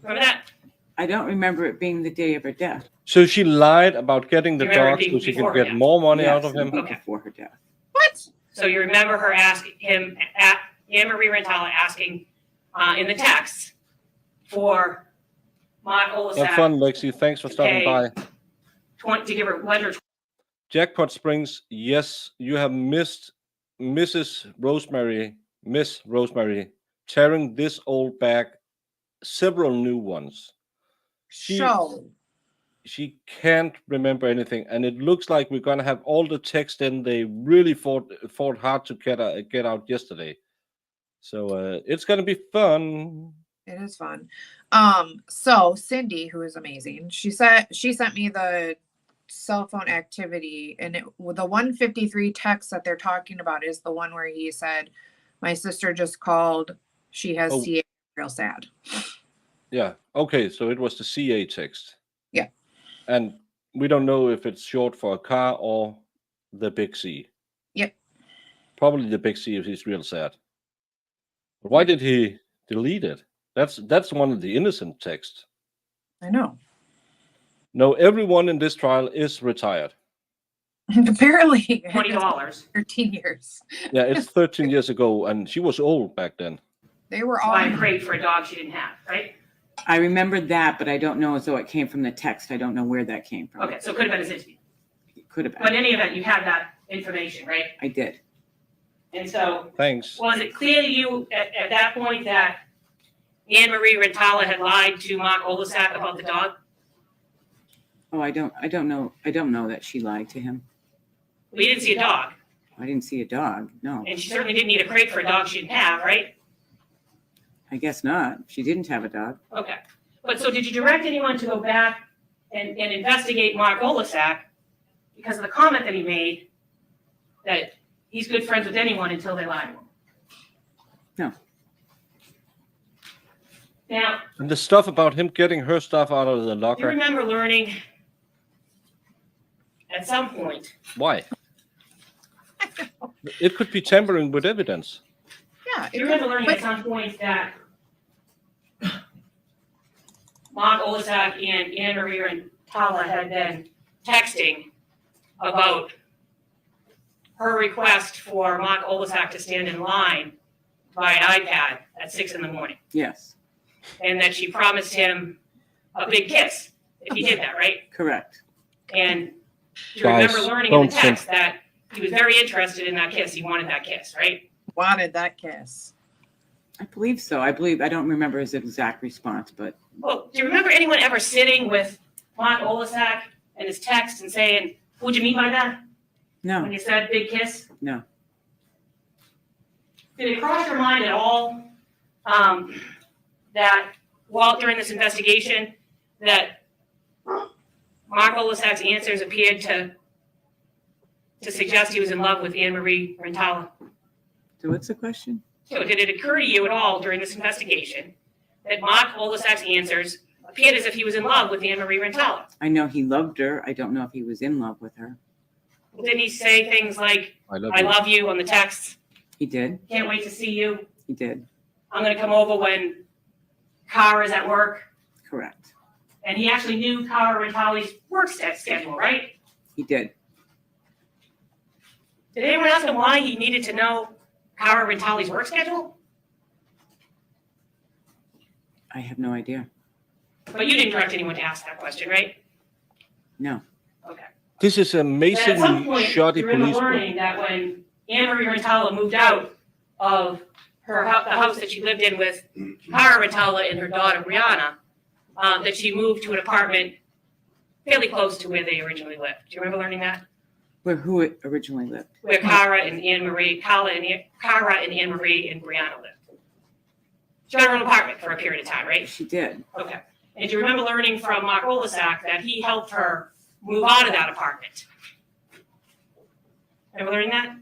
Remember that? I don't remember it being the day of her death. So she lied about getting the You remember dog it being so she before could her get death? more money out Yes, of him? Okay. before her death. What? So you remember her asking him, Anne Marie Rintala asking in the text for Mark Have Olasak fun, Lexi. Thanks for stopping Okay. by. to give her lender. Jackpot Springs, yes, you have missed Miss Rosemary tearing this old bag, several new ones. She can't remember anything, and it looks like we're gonna have all the text in. They really fought hard to get out yesterday, so it's gonna be fun. It is fun. So Cindy, who is amazing, she sent me the cell phone activity, and the 153 text that they're talking about is the one where he said, "My sister just called. She has CA, real sad." Yeah. Okay. So it was the CA text. Yeah. And we don't know if it's short for a car or the big C. Yep. Probably the big C if he's real sad. But why did he delete it? That's one of the innocent texts. I know. No, everyone in this trial is retired. Apparently. $20. 13 years. Yeah, it's 13 years ago, and she was old back then. They were all Buy a crate for a dog she didn't have, right? I remember that, but I don't know as though it came from the text. I don't know where that came from. Okay, so it could have been his interview. It could have But in been. any event, you had that information, right? I did. And so Thanks. was it clear to you at that point that Anne Marie Rintala had lied to Mark Olasak about the dog? Oh, I don't know. I don't know that she lied to him. We didn't see a dog, I didn't see a dog. No, and she certainly didn't need a crate for a dog she didn't have, right? I guess not. She didn't have a dog. Okay. But so did you direct anyone to go back and investigate Mark Olasak because of the comment that he made that he's good friends with anyone until they lie to him? No. Now, And the stuff about him getting her stuff out of the you locker. remember learning at some point. Why? It could be tampering with evidence. Yeah. You remember learning at some point that Mark Olasak and Anne Marie Rintala had been texting about her request for Mark Olasak to stand in line by an iPad at 6 a.m. Yes, and that she promised him a big kiss if he did that, right? correct. And do you Guys, remember learning in the don't text that he was very interested in that kiss. He wanted that kiss, right? Wanted that kiss. I believe so. I don't remember his exact response, but Well, do you remember anyone ever sitting with Mark Olasak and his text and saying, "What'd you mean by that?" no, When you said big kiss? no. Did it cross your mind at all that while during this investigation that Mark Olasak's answers appeared to suggest he was in love with Anne Marie Rintala? So what's the question? So did it occur to you at all during this investigation that Mark Olasak's answers appeared as if he was in love with Anne Marie Rintala? I know he loved her. I don't know if he was in love with her. Didn't he say things like, I love "I you. love you" on the texts? He did. "Can't wait to see you. He did. I'm going to come over when Cara is at work." Correct. And he actually knew Cara Rintala's work schedule, right? He did. Did anyone ask him why he needed to know Cara Rintala's work schedule? I have no idea. But you didn't direct anyone to ask that question, right? No. Okay. This is At some amazingly point, shoddy you remember police work. learning that when Anne Marie Rintala moved out of the house that she lived in with Cara Rintala and her daughter Brianna, that she moved to an apartment fairly close to where they originally lived. Do you remember learning that? Who it originally lived? Where Cara and Anne Marie and Brianna lived. She got her own apartment for a period of time, right? She did. Okay. And do you remember learning from Mark Olasak that he helped her move out of that apartment? Remember learning that?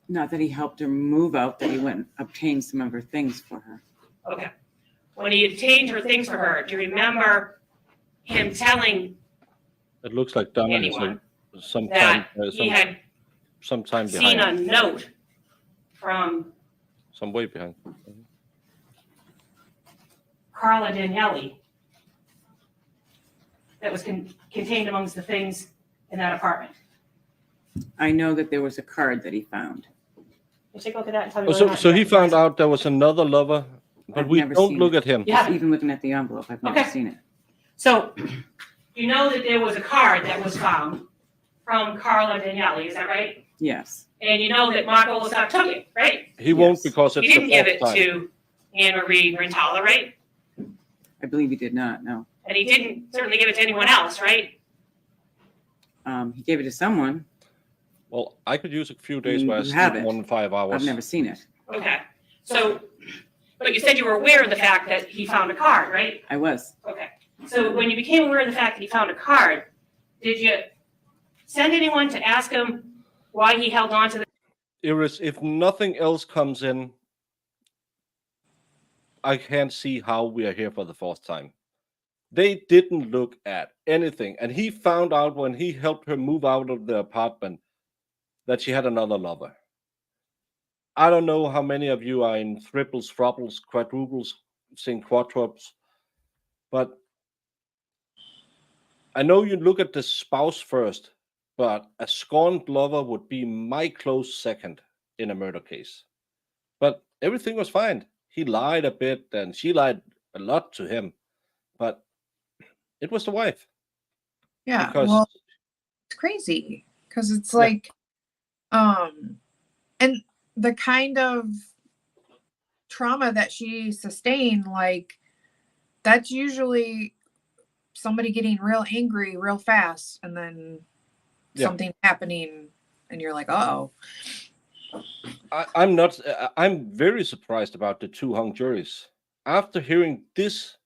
Not that he helped her move out, that he went and obtained some of her things for her. Okay. When he obtained her things for her, do you remember him telling It looks like Donna is anyone sometime, that he had sometime seen behind, a note from some way behind. Carla Daniele that was contained amongst the things in that apartment? I know that there was a card that he found. You take a look at that and tell me Oh, whether or not so you he recognize found it. out there was another lover, but I've we never don't seen look it. at him. You haven't? Even looking at the envelope, I've never Okay. seen it. So you know that there was a card that was found from Carla Daniele, is that right? Yes. And you know that Mark Olasak took it, right? He won't Yes. because He it's didn't the give it fourth time. to Anne Marie Rintala, right? I believe he did not, no. And he didn't certainly give it to anyone else, right? He gave it to someone. Well, I could use a few days You where I have sleep it. more than 5 hours. I've never seen it. Okay. So, but you said you were aware of the fact that he found a card, right? I was. Okay. So when you became aware of the fact that he found a card, did you send anyone to ask him why he held on to the Iris, if nothing else comes in, I can't see how we are here for the fourth time. They didn't look at anything. And he found out when he helped her move out of the apartment that she had another lover. I don't know how many of you are in triples, throuples, quadruples, saying quadruples, but I know you look at the spouse first, but a scorned lover would be my close second in a murder case. But everything was fine. He lied a bit and she lied a lot to him, but it was the wife. Yeah. Because Well, it's crazy because it's Yeah. like, and the kind of trauma that she sustained, like that's usually somebody getting real angry real fast and then Yeah. something happening and you're like, oh, I'm not. I'm very surprised about the two hung juries. After hearing this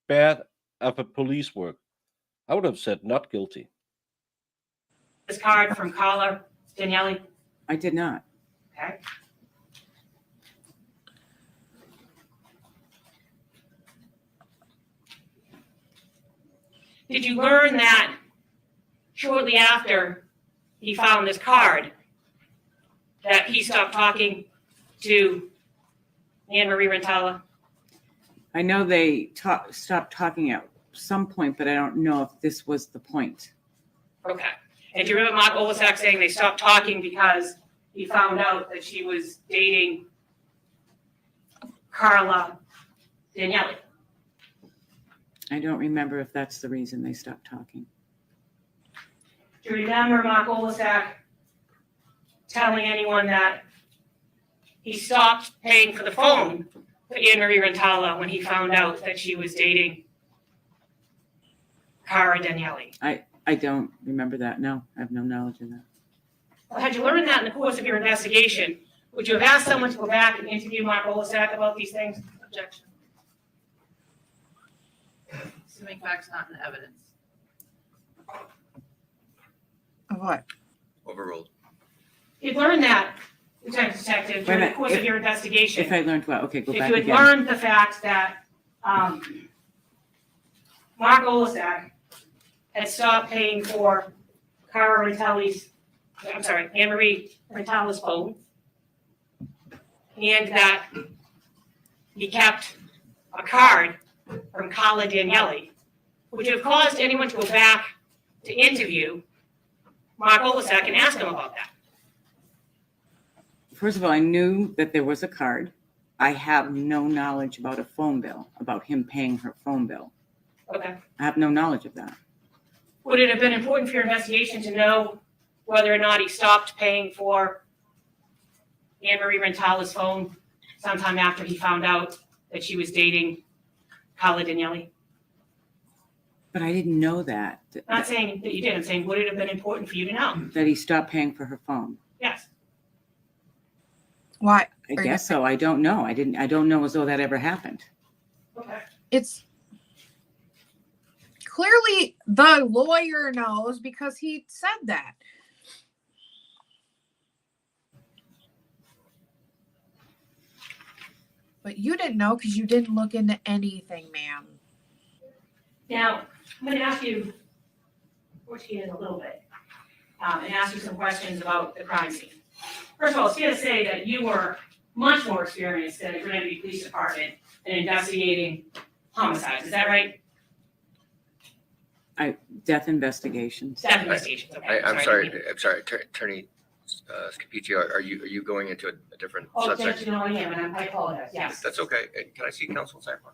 bad of a police work, I would have said not guilty. this card from Carla Daniele? I did not. Okay. Did you learn that shortly after he found this card that he stopped talking to Anne Marie Rintala? I know they stopped talking at some point, but I don't know if this was the point. Okay. And do you remember Mark Olasak saying they stopped talking because he found out that she was dating Carla Daniele? I don't remember if that's the reason they stopped talking. Do you remember Mark Olasak telling anyone that he stopped paying for the phone for Anne Marie Rintala when he found out that she was dating Cara Daniele? I don't remember that. No, I have no knowledge of that. Well, had you learned that in the course of your investigation, would you have asked someone to go back and interview Mark Olasak about these things? Objection. Assuming facts not in evidence. What? Overruled. You learned that, Lieutenant Detective, Wait a during the minute, course of your investigation. If I learned what? Okay, go If back you had again. learned the fact that Mark Olasak had stopped paying for Anne Marie Rintala's phone, and that he kept a card from Cara Daniele, would you have caused anyone to go back to interview Mark Olasak and ask him about that? First of all, I knew that there was a card. I have no knowledge about a phone bill, about him paying her phone bill. Okay. I have no knowledge of that. Would it have been important for your investigation to know whether or not he stopped paying for Anne Marie Rintala's phone sometime after he found out that she was dating Cara Daniele? But I didn't know that. I'm not saying that you did. I'm saying, would it have been important for you to know? That he stopped paying for her phone. Yes. Why? I guess so. I don't know. I don't know as though that ever happened. Okay. It's clearly the lawyer knows because he said that. But you didn't know because you didn't look into anything, ma'am. Now, I'm going to ask you, switch gears a little bit, and ask you some questions about the crime scene. First of all, it's fair to say that you were much more experienced than the Granby Police Department in investigating homicides. Is that right? Death investigations. Death investigations. Okay. I'm sorry, Attorney Scapiccio, are you going into a different Oh, subsection? thank you. No, I am, and I apologize. Yes. That's okay. Can I see Counsel Sackler?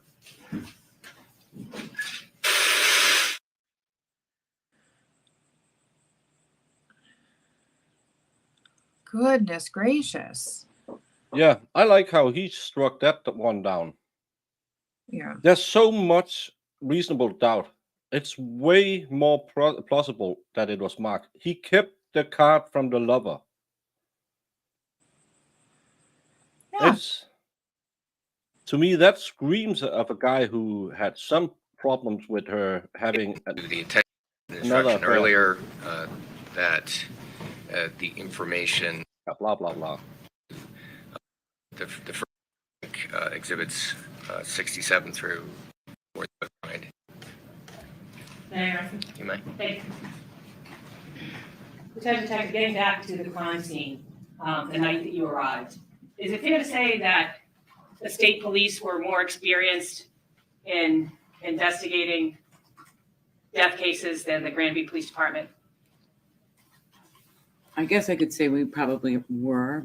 Goodness gracious. Yeah, I like how he struck that one down. Yeah. There's so much reasonable doubt. It's way more plausible that it was Mark. He kept the card from the lover. Yeah. To me, that screams of a guy who had some problems with her having The intent another instruction affair. earlier that the information, Blah blah blah. the first exhibits 67 through 49. Mayor, You may. thank you. Lieutenant Detective, getting back to the crime scene the night that you arrived, is it fair to say that the state police were more experienced in investigating death cases than the Granby Police Department? I guess I could say we probably were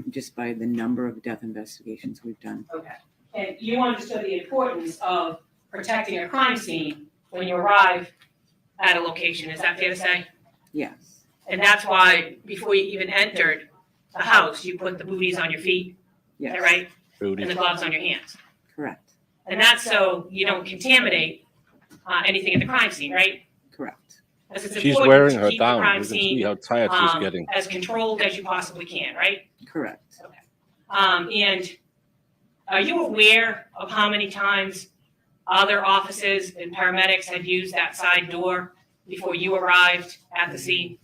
just by the number of death investigations we've done. Okay. And you understood the importance of protecting a crime scene when you arrive at a location. Is that fair to say? Yes. And that's why before you even entered the house, you put the booties on your feet, is Yes. that right? Rudy. And the gloves on your hands. Correct. And that's so you don't contaminate anything at the crime scene, right? Correct. Because it's She's important wearing to her keep the down. You crime can see scene how tired she's getting. as controlled as you possibly can, right? Correct. And are you aware of how many times other officers and paramedics had used that side door before you arrived at the scene?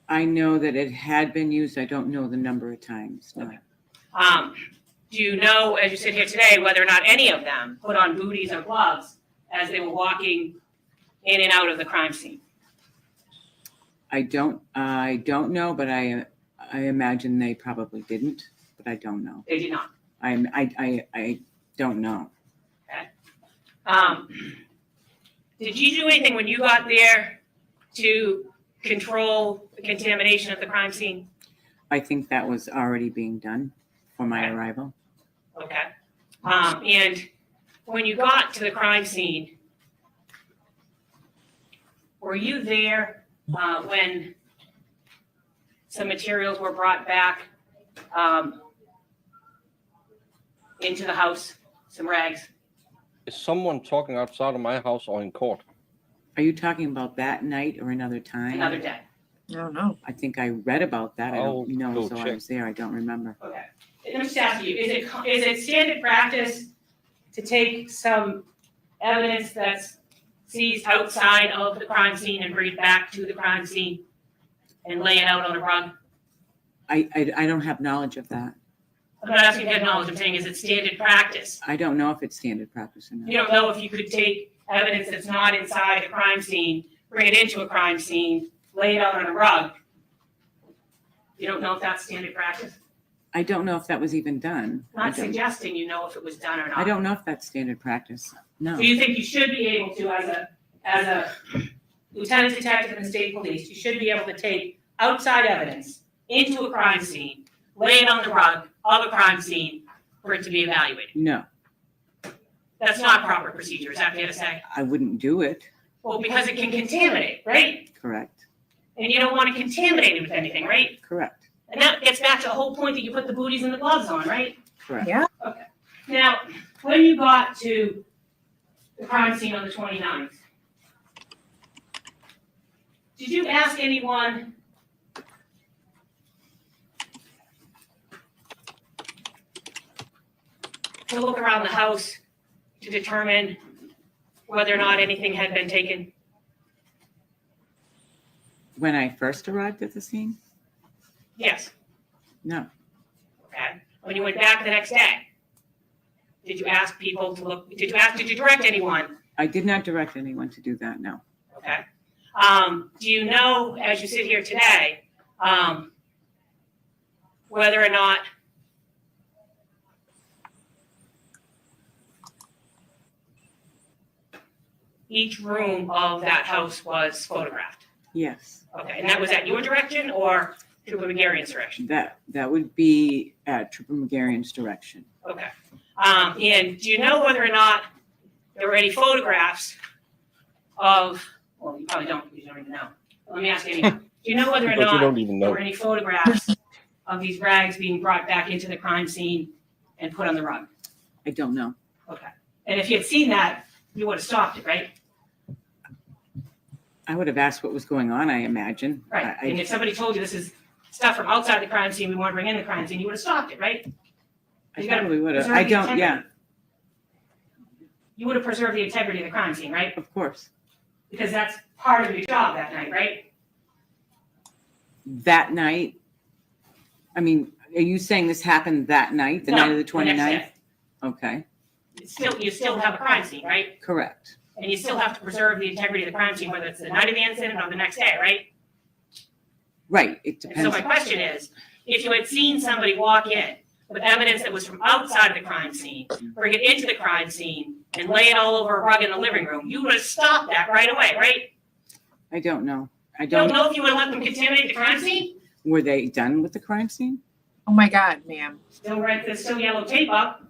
I know that it had been used. I don't know the number of times. No. Okay. Do you know, as you sit here today, whether or not any of them put on booties or gloves as they were walking in and out of the crime scene? I don't know, but I imagine they probably didn't, but I don't know. They did not. I don't know. Did you do anything when you got there to control the contamination of the crime scene? I think that was already being done for my Okay. arrival. Okay. And when you got to the crime scene, were you there when some materials were brought back into the house, some rags? Is someone talking outside of my house or in court? Are you talking about that night or another time? Another day. I don't know. I think I read about that. I I'll don't know, go so I check. was there. I don't remember. Okay. Let me just ask you, is it standard practice to take some evidence that's seized outside of the crime scene and bring it back to the crime scene and lay it out on a rug? I don't have knowledge of that. I'm not asking if you have knowledge, I'm saying, is it standard practice? I don't know if it's standard practice or not. You don't know if you could take evidence that's not inside the crime scene, bring it into a crime scene, lay it out on a rug. You don't know if that's standard practice? I don't know if that was even done. I'm not suggesting you know if it was done or not. I don't know if that's standard practice. No. So you think you should be able to, as a lieutenant detective in the state police, you should be able to take outside evidence into a crime scene, lay it on the rug of a crime scene for it to be evaluated? No, That's not proper procedure, is that fair to say? I wouldn't do it. Well, because it can contaminate, right? Correct. And you don't want to contaminate it with anything, right? Correct. And that gets back to the whole point that you put the booties and the gloves on, right? Correct. Yeah. Okay. Now, when you got to the crime scene on the 29th, did you ask anyone to look around the house to determine whether or not anything had been taken? When I first arrived at the scene? Yes. No. Okay. When you went back the next day, did you ask people to look? Did you direct anyone? I did not direct anyone to do that, no. Okay. Do you know, as you sit here today, whether or not each room of that house was photographed? Yes. Okay, and that was at your direction or Trooper McGarion's direction? That would be at Trooper McGarion's direction. Okay. And do you know whether or not there were any photographs of, well, you probably don't, because you don't even know. Let me ask you anyway. Do you know whether or Because you not don't even there know. were any photographs of these rags being brought back into the crime scene and put on the rug? I don't know. Okay. And if you had seen that, you would have stopped it, right? I would have asked what was going on, I imagine. Right. And if somebody told you this is stuff from outside the crime scene, we want to bring in the crime scene, you would have stopped it, right? I You gotta probably would have. preserve I the don't, integrity. yeah, You would have preserved the integrity of the crime scene, right? of course. Because that's part of your job that night, right? That night, I mean, are you saying this happened that night, the No, night of the next 29th? day. Okay, You still have a crime scene, right? correct. And you still have to preserve the integrity of the crime scene, whether it's the night of the incident or the next day, right? Right, it And so depends. my question is, if you had seen somebody walk in with evidence that was from outside of the crime scene, bring it into the crime scene, and lay it all over a rug in the living room, you would have stopped that right away, right? I don't know. I You don't don't, know if you would have let them contaminate the crime scene? were they done with the crime scene? Oh my God, ma'am. Still right, there's still yellow tape up.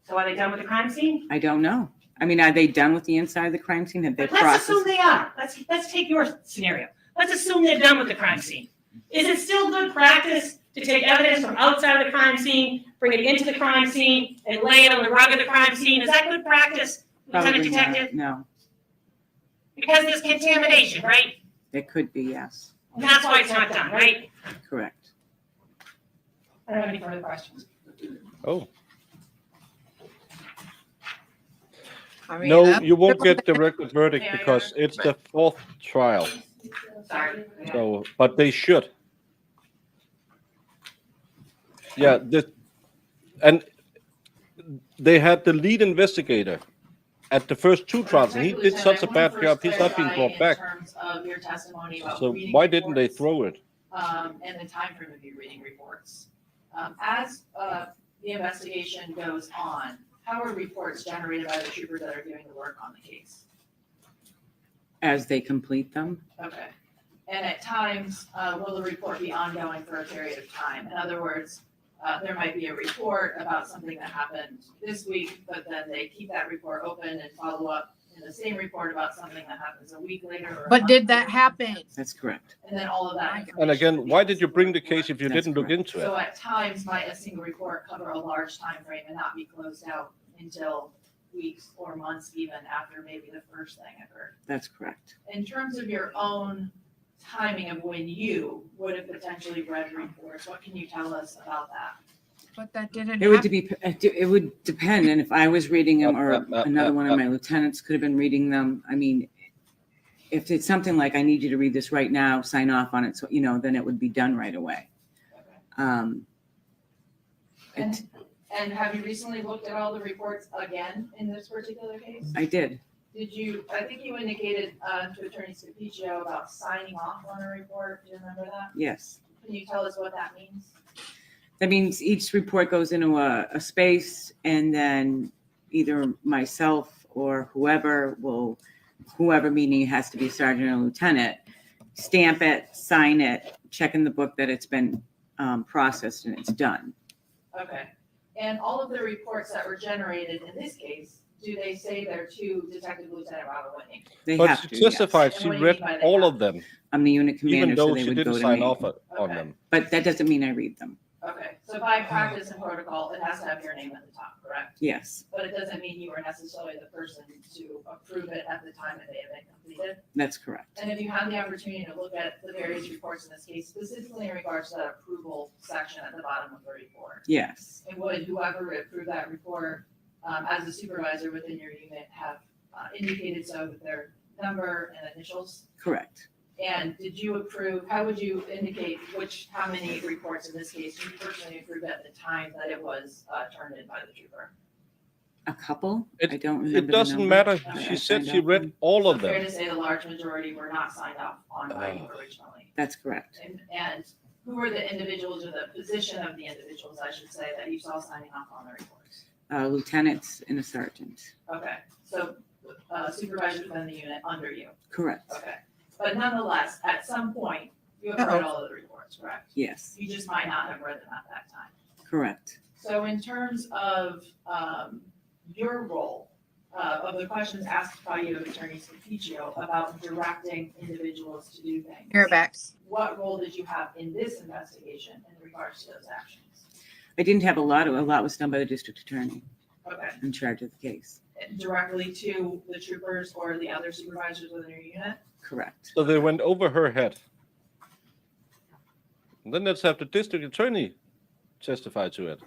So are they done with the crime scene? I don't know. I mean, are they done with the inside of the crime scene? Have they But let's assume processed? they are. Let's take your scenario. Let's assume they're done with the crime scene. Is it still good practice to take evidence from outside of the crime scene, bring it into the crime scene, and lay it on the rug of the crime scene? Is that good practice, Lieutenant Probably not. Detective? No, Because there's contamination, right? it could be, yes, And that's why it's not done, right? correct. I don't have any further questions. Oh, I mean, no, that's- you won't get directed verdict Yeah, because it's the fourth trial. Sorry. So, but they should. Yeah, and they had the lead investigator at the first two trials, and he did such a bad job. He's not being brought back. In terms of your testimony about So reading why didn't they reports, throw it? and the time frame of you reading reports. As the investigation goes on, how are reports generated by the troopers that are doing the work on the case? As they complete them, Okay. And at times, will the report be ongoing for a period of time? In other words, there might be a report about something that happened this week, but then they keep that report open and follow up in the same report about something that happens a week later. Or a But month did that later. happen? That's correct. And then all of that. And information would again, be why in did you single bring the report. case if you That's didn't look correct. into it? So at times, might a single report cover a large time frame and not be closed out until weeks or months even after maybe the first thing occurred. That's correct. In terms of your own timing of when you would have potentially read reports, what can you tell us about that? But that didn't It would happen. it would depend, and if I was reading them or another one of uh. my lieutenants could have been reading them. I mean, if it's something like, I need you to read this right now, sign off on it, so, then it would be done right away. Okay. It- And have you recently looked at all the reports again in this particular case? I did. I think you indicated to Attorney Scapiccio about signing off on a report. Do you remember that? Yes. Can you tell us what that means? That means each report goes into a space, and then either myself or whoever meaning it has to be sergeant or lieutenant, stamp it, sign it, check in the book that it's been processed and it's done. Okay. And all of the reports that were generated in this case, do they say they're to Detective Lieutenant Robert Whitney? They But have she to, yes. testified And she what do you read mean by they all have of them, I'm the unit even commander, so though they she would didn't go to sign me. off on Okay. them. But that doesn't mean I read them. Okay, so by practice and protocol, it has to have your name at the top, correct? Yes, But it doesn't mean you were necessarily the person to approve it at the time that they have been completed. that's correct. And if you had the opportunity to look at the various reports in this case, specifically in regards to that approval section at the bottom of the report, Yes, and would whoever approved that report, as a supervisor within your unit, have indicated so with their number and initials? correct. And did you approve, how would you indicate how many reports in this case you personally approved at the time that it was turned in by the trooper? A couple? It- I don't remember. It the doesn't number. matter. Okay. She I said signed she off read on. all of Fair them. to say the large majority were not signed off on writing originally. That's correct. And who were the individuals or the position of the individuals, I should say, that you saw signing off on the reports? Lieutenants and a sergeant. Okay, so supervisors within the unit under you, Correct. okay. But nonetheless, at some point, you have read all of the reports, correct? Yes, You just might not have read them at that time. correct. So in terms of your role, of the questions asked by you, Attorney Scapiccio, about directing individuals to do things. You're back. What role did you have in this investigation in regards to those actions? I didn't have a lot was done by the district attorney Okay, in charge of the case. directly to the troopers or the other supervisors within your unit? Correct. So they went over her head. And then let's have the district attorney testify to it.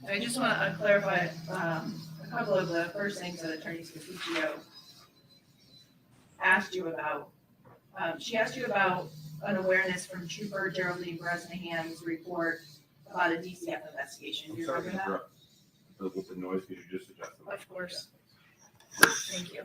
I just want to clarify a couple of the first things that Attorney Scapiccio asked you about. She asked you about an awareness from Trooper Geraldine Bresnahan's report about a DCF investigation. Do you remember that? With the noise, because you just adjusted. Of course. Thank you.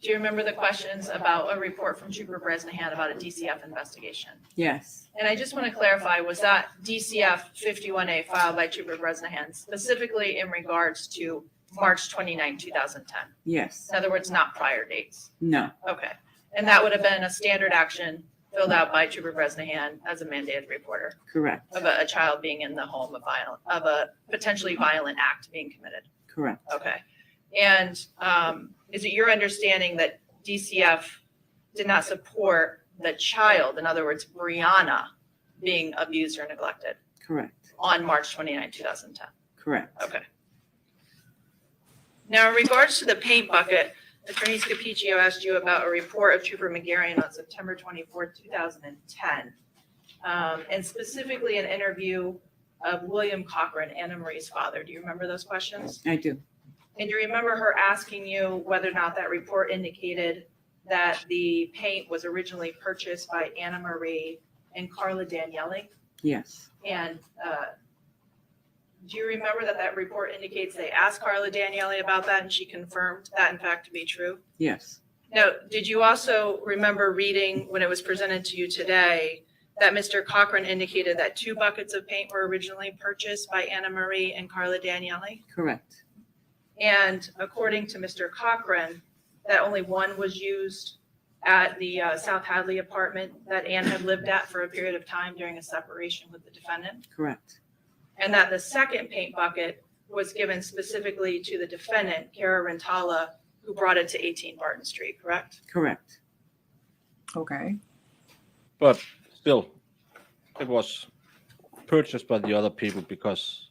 Do you remember the questions about a report from Trooper Bresnahan about a DCF investigation? Yes, And I just want to clarify, was that DCF 51A filed by Trooper Bresnahan specifically in regards to March 29, 2010? yes, In other words, not prior dates? no, Okay. And that would have been a standard action filled out by Trooper Bresnahan as a mandated reporter correct, of a child being in the home of a potentially violent act being committed? correct. Okay. And is it your understanding that DCF did not support the child, in other words, Brianna, being abused or neglected Correct, on March 29, 2010? correct. Okay. Now, in regards to the paint bucket, Attorney Scapiccio asked you about a report of Trooper McGarrion on September 24, 2010. And specifically an interview of William Cochran, Anna Marie's father. Do you remember those questions? I do. And do you remember her asking you whether or not that report indicated that the paint was originally purchased by Anna Marie and Carla Daniele? Yes, And do you remember that report indicates they asked Carla Daniele about that and she confirmed that in fact to be true? yes, Now, did you also remember reading when it was presented to you today that Mr. Cochran indicated that 2 buckets of paint were originally purchased by Anna Marie and Carla Daniele? correct, And according to Mr. Cochran, that only one was used at the South Hadley apartment that Ann had lived at for a period of time during a separation with the defendant. correct. and that the second paint bucket was given specifically to the defendant, Cara Rintala, who brought it to 18 Barton Street, correct? Correct. Okay. But still, it was purchased by the other people because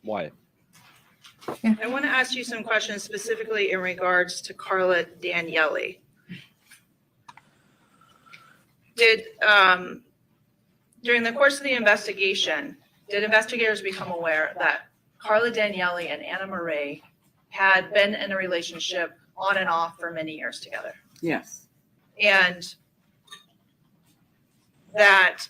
why? I want to ask you some questions specifically in regards to Carla Daniele. Did, during the course of the investigation, did investigators become aware that Carla Daniele and Anna Marie had been in a relationship on and off for many years together? Yes. And that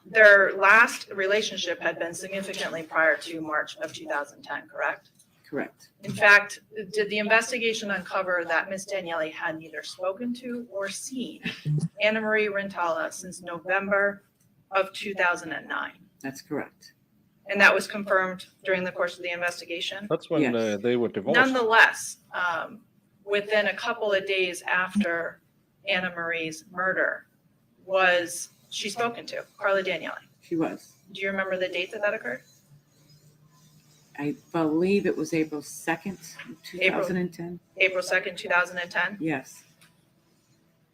their last relationship had been significantly prior to March of 2010, correct? Correct. In fact, did the investigation uncover that Ms. Daniele had neither spoken to or seen Anna Marie Rintala since November of 2009? That's correct. And that was confirmed during the course of the investigation? That's when Yes. they were divorced. Nonetheless, within a couple of days after Anna Marie's murder, was she spoken to, Carla Daniele? She was. Do you remember the date that that occurred? I believe it was April 2nd, 2010. April 2nd, 2010? Yes,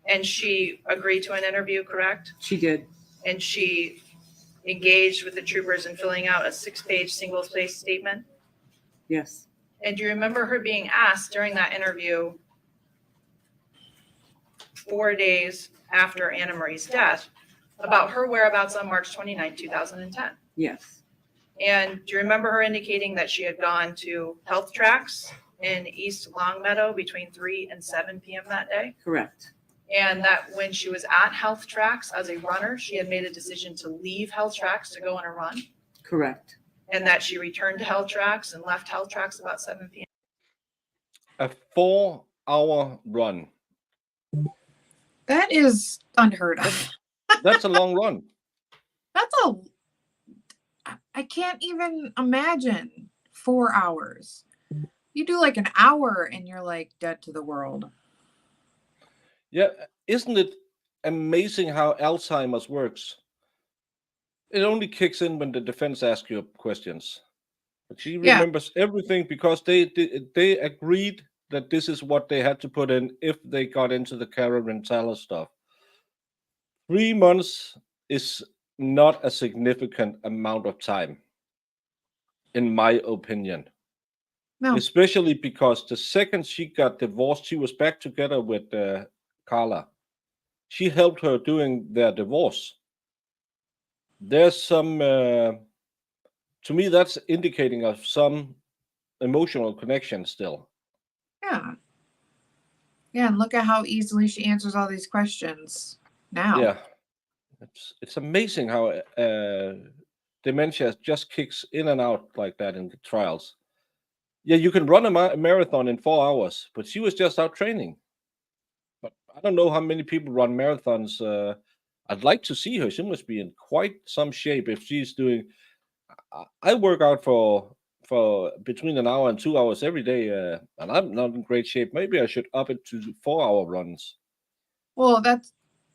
And she agreed to an interview, correct? she did. And she engaged with the troopers in filling out a 6-page single-spaced statement? Yes, And do you remember her being asked during that interview 4 days after Anna Marie's death about her whereabouts on March 29, 2010? yes, And do you remember her indicating that she had gone to Health Tracks in East Longmeadow between 3 and 7 p.m. that day? correct. And that when she was at Health Tracks as a runner, she had made a decision to leave Health Tracks to go on a run? Correct. And that she returned to Health Tracks and left Health Tracks about 7 p.m.? A 4-hour run. That is unheard of. That's a long run. That's I can't even imagine 4 hours. You do like an hour and you're like dead to the world. Yeah, isn't it amazing how Alzheimer's works? It only kicks in when the defense asks you questions. But she Yeah. remembers everything because they agreed that this is what they had to put in if they got into the Cara Rintala stuff. 3 months is not a significant amount of time, in my opinion. No. Especially because the second she got divorced, she was back together with Carla. She helped her during their divorce. There's some, to me, that's indicating of some emotional connection still. Yeah. Yeah, and look at how easily she answers all these questions now. Yeah, it's amazing how dementia just kicks in and out like that in the trials. Yeah, you can run a marathon in 4 hours, but she was just out training. But I don't know how many people run marathons. I'd like to see her. She must be in quite some shape if she's doing. I work out for between an hour and 2 hours every day, and I'm not in great shape. Maybe I should up it to 4-hour runs. Well, that's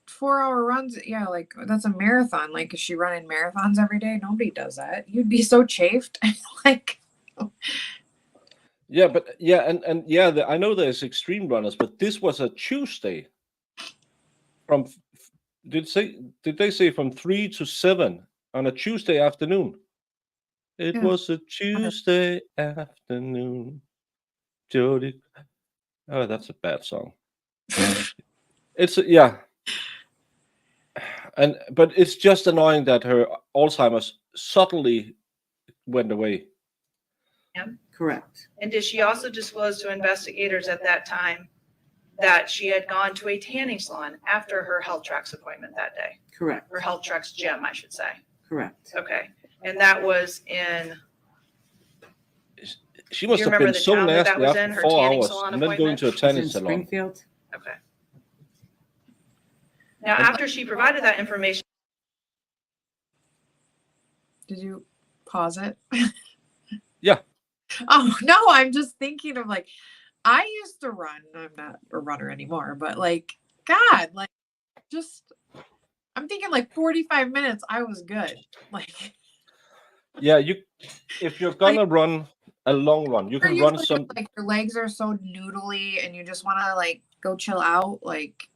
4-hour runs. Yeah, like that's a marathon. Like, is she running marathons every day? Nobody does that. You'd be so chafed. Like, Yeah, but yeah, and yeah, I know there's extreme runners, but this was a Tuesday. From did they say from 3 to 7 on a Tuesday afternoon? It Yeah. was a Tuesday afternoon. Jody. Oh, that's a bad song. It's yeah. But it's just annoying that her Alzheimer's subtly went away. Correct. And did she also disclose to investigators at that time that she had gone to a tanning salon after her Health Tracks appointment that day? Correct. Or Health Tracks gym, I should say. Correct. Okay. And that was in, She must Do you have remember been the so town that nasty was after in, her 4 tanning hours salon and then going appointment? to a It's in tennis salon. Springfield. okay. Now, after she provided that information, did you pause it? Yeah. Oh no, I'm just thinking of like, I used to run. I'm not a runner anymore, but like, God, like, just I'm thinking like 45 minutes. I was good. Like, Yeah, if you're gonna run a long run, you or can run usually some. like your legs are so noodly and you just want to like go chill out. Like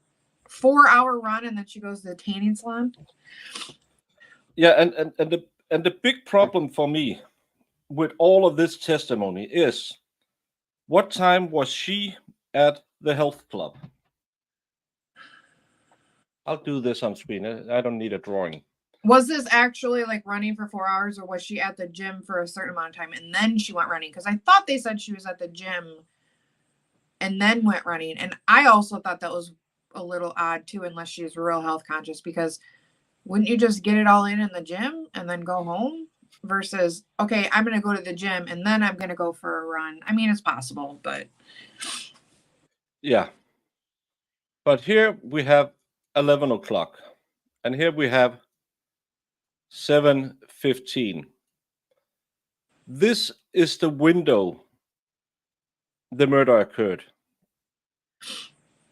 4-hour run and then she goes to the tanning salon. Yeah, and the big problem for me with all of this testimony is, what time was she at the health club? I'll do this on screen. I don't need a drawing. Was this actually like running for 4 hours, or was she at the gym for a certain amount of time and then she went running? Because I thought they said she was at the gym and then went running. And I also thought that was a little odd too, unless she's real health conscious, because wouldn't you just get it all in the gym and then go home versus, okay, I'm going to go to the gym and then I'm going to go for a run? I mean, it's possible, but. Yeah. But here we have 11 o'clock. And here we have 7:15. This is the window the murder occurred,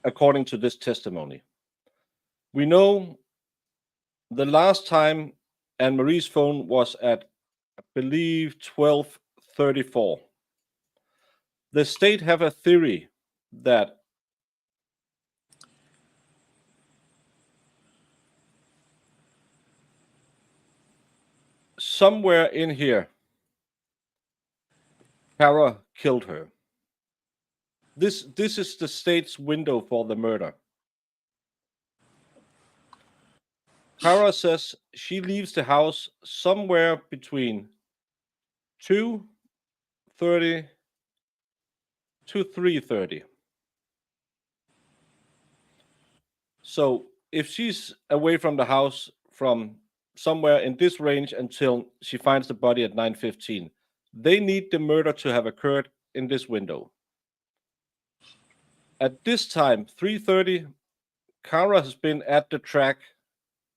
according to this testimony. We know the last time Anne-Marie's phone was at, I believe, 12:34. The state have a theory that somewhere in here, Cara killed her. This is the state's window for the murder. Cara says she leaves the house somewhere between 2:30 to 3:30. So if she's away from the house from somewhere in this range until she finds the body at 9:15, they need the murder to have occurred in this window. At this time, 3:30, Cara has been at the track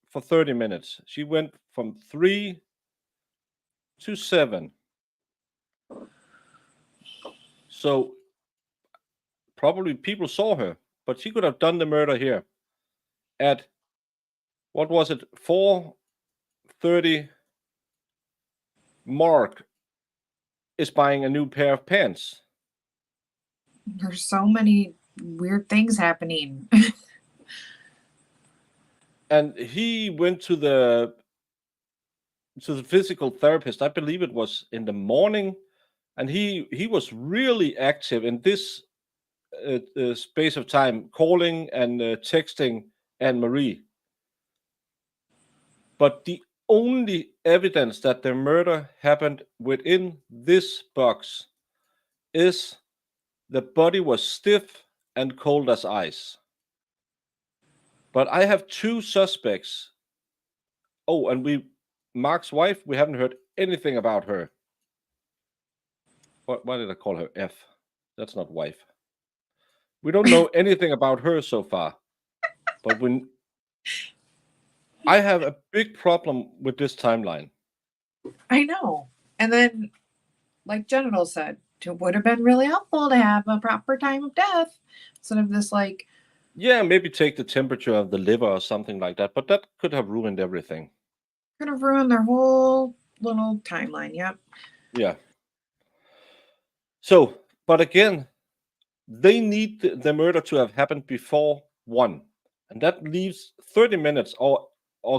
for 30 minutes. She went from 3 to 7. So probably people saw her, but she could have done the murder here at, what was it, 4:30. Mark is buying a new pair of pants. There's so many weird things happening. And he went to the physical therapist, I believe it was in the morning, and he was really active in this space of time, calling and texting Anne-Marie. But the only evidence that the murder happened within this box is the body was stiff and cold as ice. But I have two suspects. Oh, and Mark's wife, we haven't heard anything about her. Why did I call her F? That's not wife. We don't know anything about her so far. But I have a big problem with this timeline. I know. And then, like Genital said, it would have been really helpful to have a proper time of death instead of this, like. Yeah, maybe take the temperature of the liver or something like that, but that could have ruined everything. Could have ruined their whole little timeline. Yep. Yeah. So, but again, they need the murder to have happened before 1. And that leaves 30 minutes, or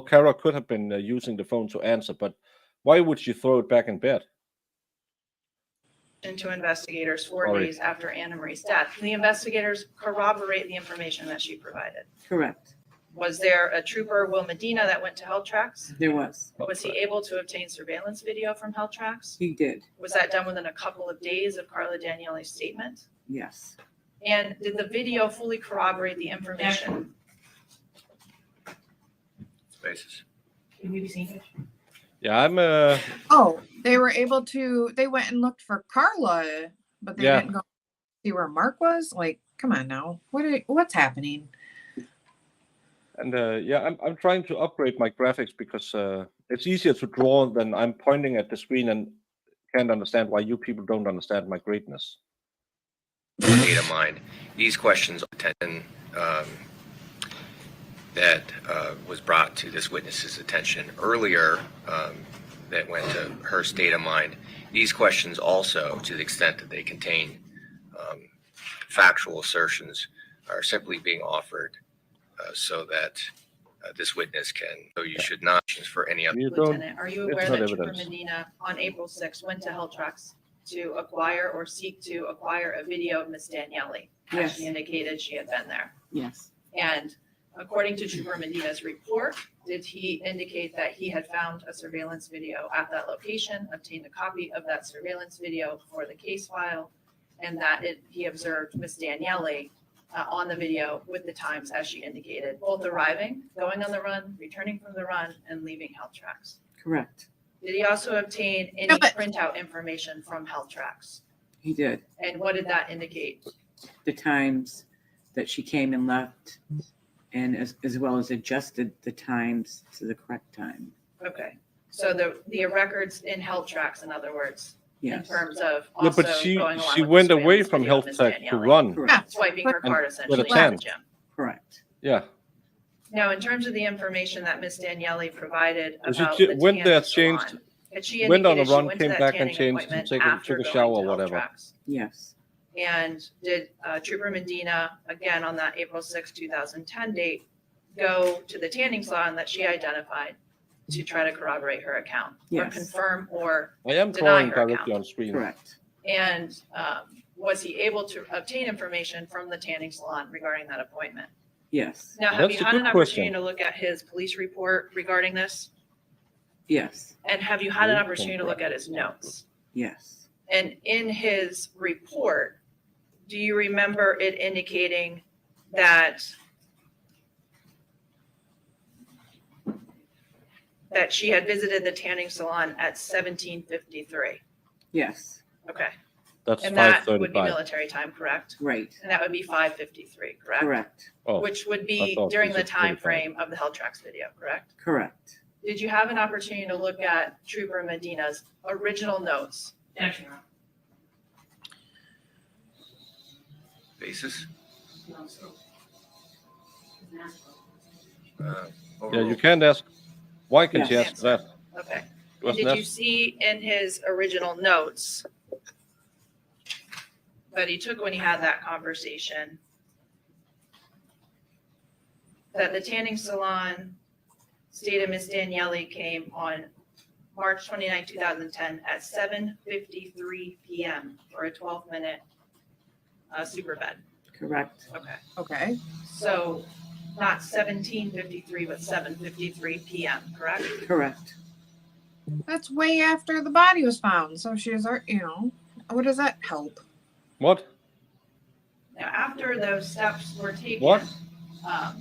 Cara could have been using the phone to answer, but why would she throw it back in bed? To investigators 4 Sorry. days after Anna Marie's death. The investigators corroborate the information that she provided. Correct. Was there a trooper, Will Medina, that went to Health Tracks? There was. Was he able to obtain surveillance video from Health Tracks? He did. Was that done within a couple of days of Carla Daniele's statement? Yes. And did the video fully corroborate the information? Spaces. Can we be seen? Yeah, I'm Oh, they were able to. They went and looked for Carla, but they didn't go see where Mark was. Like, come on now, what's happening? and yeah, I'm trying to upgrade my graphics because it's easier to draw than I'm pointing at the screen and can't understand why you people don't understand my greatness. Data mined. These questions, attention, that was brought to this witness's attention earlier that went to her state of mind. These questions also, to the extent that they contain factual assertions, are simply being offered so that this witness can, so you should not for any other. You don't. Lieutenant, are you it's aware not that Trooper evidence. Medina on April 6th went to Heltrax to acquire or seek to acquire a video of Miss Daniele? As Yes. she indicated she had been there. Yes. And according to Trooper Medina's report, did he indicate that he had found a surveillance video at that location, obtained a copy of that surveillance video for the case file, and that he observed Miss Daniele on the video with the times as she indicated, both arriving, going on the run, returning from the run, and leaving Heltrax? Correct. Did he also obtain any No, but- printout information from Heltrax? He did. And what did that indicate? The times that she came and left, and as well as adjusted the times to the correct time. Okay, so the records in Heltrax, in other words, in Yes. terms of Yeah, also but she going along she with the went away surveillance from video of health Miss tech to Daniele, run. Correct. swiping her And card with essentially a at the 10. gym. Correct. Yeah. Now, in terms of the information that Miss Daniele provided And she about ju- the went there, tanning changed, salon, had she went on a indicated she run, went to came that back and tanning changed and appointment took after a shower going or to whatever. Heltrax? Yes. And did Trooper Medina, again on that April 6, 2010 date, go to the tanning salon that she identified to try to corroborate her account? Or Yes. confirm or I am deny drawing her directly account? on screen. Correct. And was he able to obtain information from the tanning salon regarding that appointment? Yes. Now, have That's you a had good an question. opportunity to look at his police report regarding this? Yes. And have you had an Police opportunity to look at his notes? Yes. And in his report, do you remember it indicating that she had visited the tanning salon at 17:53? Yes. Okay. That's And that would be 5:35. military time, correct? Right. And that would be 5:53, correct? Correct. Oh, Which would I be thought during you the said time 45. frame of the Heltrax video, correct? Correct. Did you have an opportunity to look at Trooper Medina's original notes? Action, Rob. Basis? No, so. yeah, Overall. you can't ask. Why can she Yes. ask that? Okay. Wasn't Did you that? see in his original notes that he took when he had that conversation that the tanning salon stated Miss Daniele came on March 29, 2010 at 7:53 p.m. for a 12-minute super bed? Correct. Okay. Okay. So not 17:53, but 7:53 p.m., correct? Correct. That's way after the body was found. So she was, what does that help? What? Now, after those steps were taken. What? At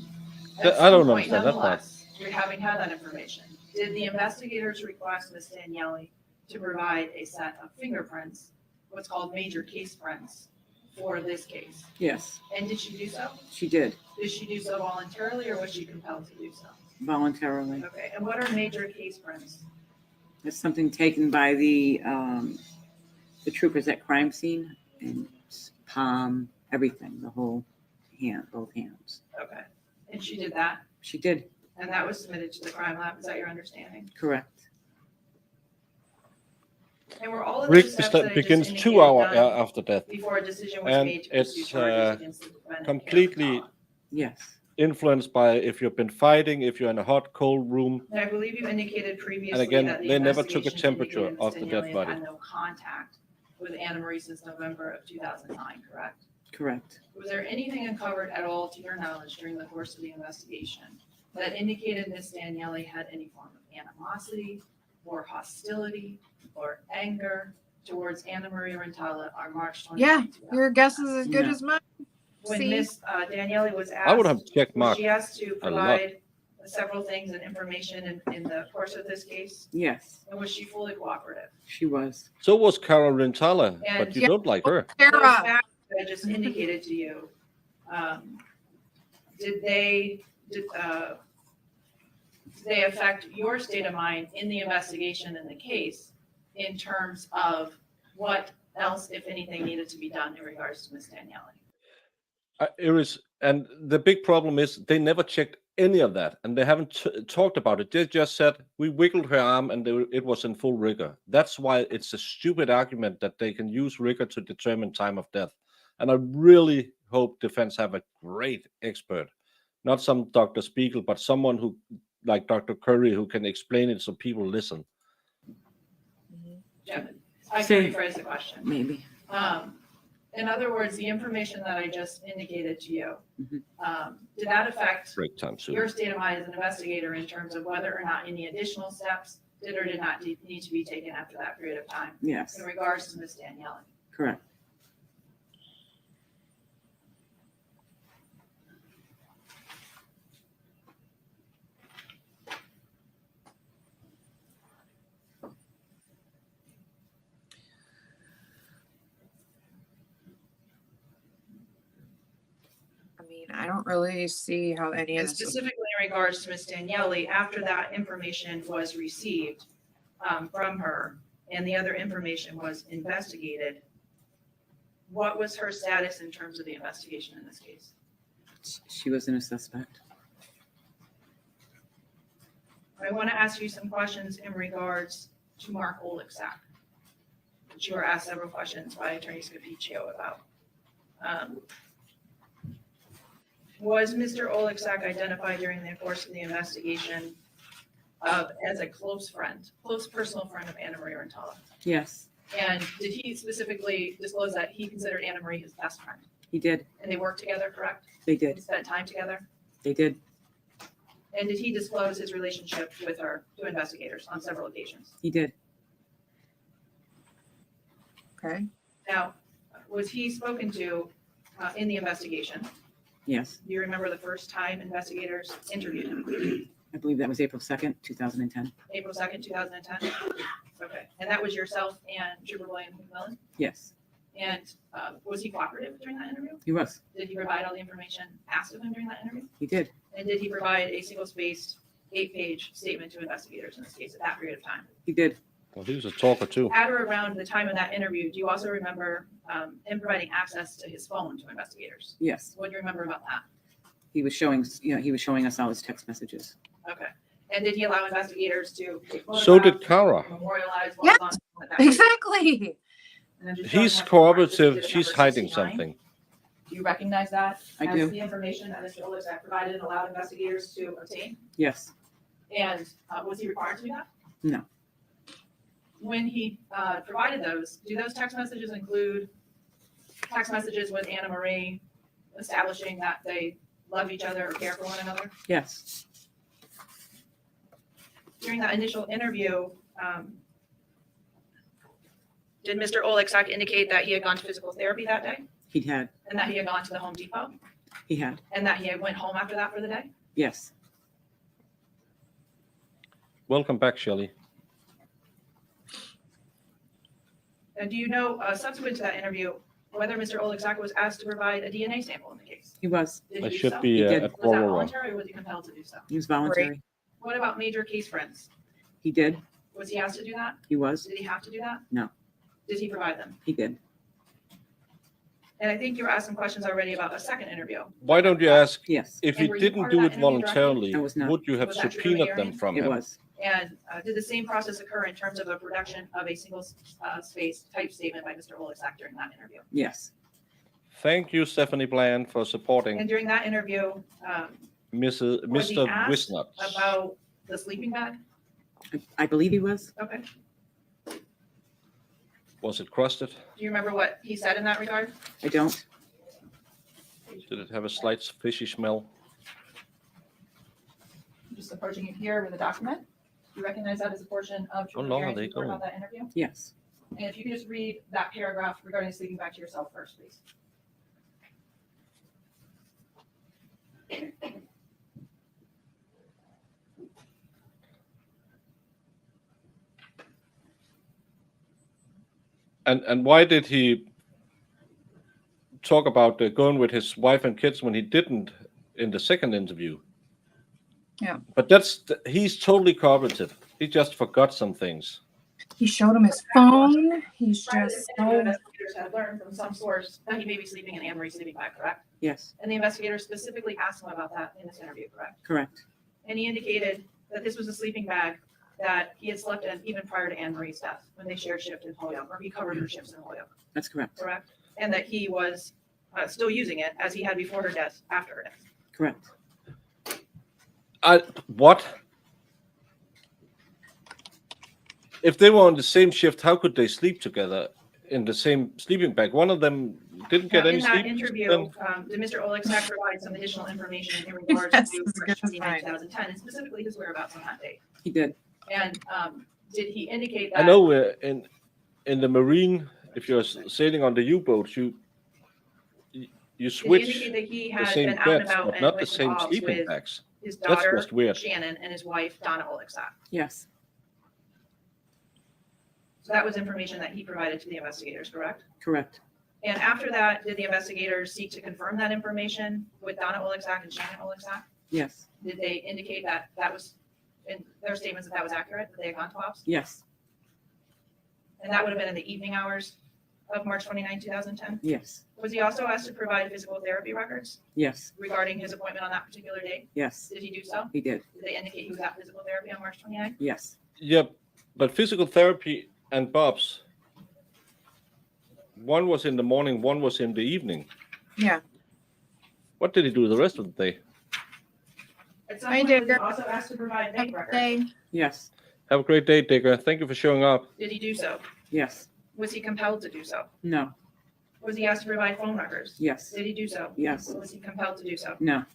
I don't some point, understand that part. nonetheless, having had that information, did the investigators request Ms. Daniele to provide a set of fingerprints, what's called major case prints, for this case? Yes. And did she do so? She did. Did she do so voluntarily or was she compelled to do so? Voluntarily. Okay, and what are major case prints? That's something taken by the troopers at crime scene, and palm, everything, the whole hand, both hands. Okay, and she did that, She did. and that was submitted to the crime lab, is that your understanding? Correct. And were all of those steps that I just begins indicated 2 hours done after death. before a decision was And made to pursue it's, charges against the defendant? completely- Cara Rintala? Yes. Influenced by if you've been fighting, if you're in a hot, cold room. And I believe you indicated previously And again, that the they never took a investigation temperature indicated of Ms. the dead Daniele body. had no contact with Anna Marie since November of 2009, correct? Correct. Was there anything uncovered at all, to your knowledge, during the course of the investigation that indicated Ms. Daniele had any form of animosity or hostility or anger towards Anna Marie Rintala on March 29, Yeah, 2009? your guess is as good No. as mine. When See? Ms. Daniele was asked. I would have checked Was Mark. she asked to a lot. provide several things and information in the course of this case? Yes, And was she fully cooperative? she was. So was Cara Rintala, but And- you don't like her. Those Sarah. facts that I just indicated to you, did they affect your state of mind in the investigation in the case in terms of what else, if anything, needed to be done in regards to Ms. Daniele? It was, and the big problem is they never checked any of that, and they haven't talked about it. They just said we wiggled her arm and it was in full rigor. That's why it's a stupid argument that they can use rigor to determine time of death. And I really hope defense have a great expert, not some Dr. Spiegel, but someone who, like Dr. Curry, who can explain it so people listen. Yeah, I Say- can rephrase the question. Maybe. In other words, the information that I just indicated to you, Mhm. Did that affect Break time soon. your state of mind as an investigator in terms of whether or not any additional steps did or did not need to be taken after that period of time Yes, in regards to Ms. Daniele? correct. I mean, I don't really see how any of And this would specifically in regards to Ms. Daniele, after that information was received from her and the other information was investigated, what was her status in terms of the investigation in this case? She wasn't a suspect. I want to ask you some questions in regards to Mark Oleksak, which you were asked several questions by Attorney Scapiccio about. Was Mr. Oleksak identified during the course of the investigation as a close personal friend of Anna Maria Rintala? Yes, And did he specifically disclose that he considered Anna Marie his best friend? he did. And they worked together, correct? They They did. spent time together? They did. And did he disclose his relationship with her to investigators on several occasions? He did. okay. Now, was he spoken to in the investigation? Yes, Do you remember the first time investigators interviewed him? I believe that was April 2nd, 2010. April 2nd, 2010? Okay, and that was yourself and Trooper William McMillan? Yes, And was he cooperative during that interview? he was. Did he provide all the information asked of him during that interview? He did. And did he provide a single-spaced, 8-page statement to investigators in this case at that period of time? He did. Well, he was a talker too. At or around the time of that interview, do you also remember him providing access to his phone to investigators? Yes, What do you remember about that? he was showing. He was showing us all his text messages. Okay. And did he allow investigators to take So did photographs, Cara. memorialize Yes, what's on that? Exactly. And I'm just showing He's what cooperative. Exhibit She's number hiding 69. something. Do you recognize that I as do. the information that Mr. Oleksak provided and allowed investigators to obtain? Yes, And was he required to do that? No. When he provided those, do those text messages include text messages with Anna Marie establishing that they love each other or care for one another? yes, During that initial interview, did Mr. Oleksak indicate that he had gone to physical therapy that day he had. and that he had gone to the Home Depot He had. and that he had went home after that for the day? Yes, Welcome back, Shelley. And do you know, subsequent to that interview, whether Mr. Oleksak was asked to provide a DNA sample in the case? he was. Did I he do should so? be He did. a Was that quarrel. voluntary or was he compelled to do so? He was voluntary. What about major case friends? He did. Was he asked to do that? He was. Did he have to do that? No. Did he provide them? He did. And I think you were asked some questions already about a second interview. Why don't you ask Yes, if And he were you didn't part of do that it interview directly? voluntarily? I was not. Would you have Was that true subpoenaed in them hearing? from it him? was. And did the same process occur in terms of a production of a single space type statement by Mr. Oleksak during that interview? Yes, Thank you, Stephanie Bland, for And supporting during that interview, Mr. was he Mr. asked Wisnut. about the sleeping bag? I believe he was. Okay. Was it crusted? Do you remember what he said in that regard? I don't. Did it have a slight fishy smell? I'm just approaching it here with a document. Do you recognize that as a portion of How long are Hearing's they report going? about that interview? Yes, And if you could just read that paragraph regarding the sleeping bag to yourself first, please. And why did he talk about going with his wife and kids when he didn't in the second interview? Yeah. But he's totally cooperative. He just forgot some things. He showed him his phone. He's just so investigators had learned from some source that he may be sleeping in Anne Marie's sleeping bag, correct? Yes, And the investigator specifically asked him about that in this interview, correct? correct. And he indicated that this was a sleeping bag that he had slept in even prior to Anne Marie's death, when they shared shift in Holyoke, or he covered her shifts in Holyoke, That's correct. correct? And that he was still using it as he had before her death, after her death. Correct. What? If they were on the same shift, how could they sleep together in the same sleeping bag? One of them didn't get Now, any in that sleep. interview, then- did Mr. Oleksak provide some additional information in regards Yes, to this is March good 29, sign. 2010, and specifically his whereabouts on that date? He did. And did he indicate that? I know in the marine, if you're sailing on the U-boat, you Did he switch indicate that he the had same been out and beds, about but and not the went to same dogs sleeping with bags. his That's daughter, just weird. Shannon, and his wife, Donna Oleksak? Yes, So that was information that he provided to the investigators, correct? correct. And after that, did the investigators seek to confirm that information with Donna Oleksak and Shannon Oleksak? Yes, Did they indicate that that was, in their statements, that that was accurate, that they had gone to ops? yes, And that would have been in the evening hours of March 29, 2010? yes, Was he also asked to provide physical therapy records yes, regarding his appointment on that particular date? yes, Did he do so? he did. Did they indicate he was at physical therapy on March 29? Yes, Yep, but physical therapy and Bob's, one was in the morning, one was in the evening. Yeah. What did he do the rest of the day? At some Hi, point, was he Digger. also asked to provide bank records? Day. yes, Have a great day, Digger. Thank you for showing up. Did he do so? yes, Was he compelled to do so? no, Was he asked to provide phone records? yes, Did he do so? yes, Was he compelled to do so? no,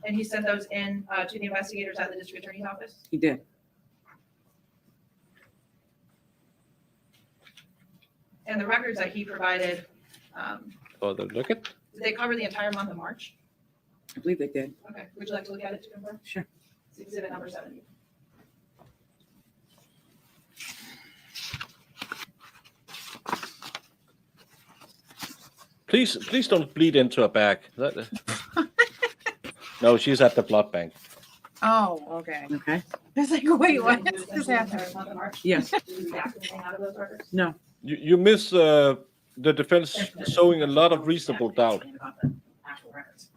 And he sent those in to the investigators at the district attorney's office? he did. And the records that he provided, Oh, look at. did they cover the entire month of March? I believe they did. Okay, would you like to look at it to confirm? Sure. It's exhibit number 70. Please don't bleed into a bag. No, she's at the blood bank. Oh, okay. Okay, I was like, wait, what is this Entire happening? month of March? yes, Did he redact anything out of those records? no, You miss the defense showing a lot of reasonable doubt, About the actual records.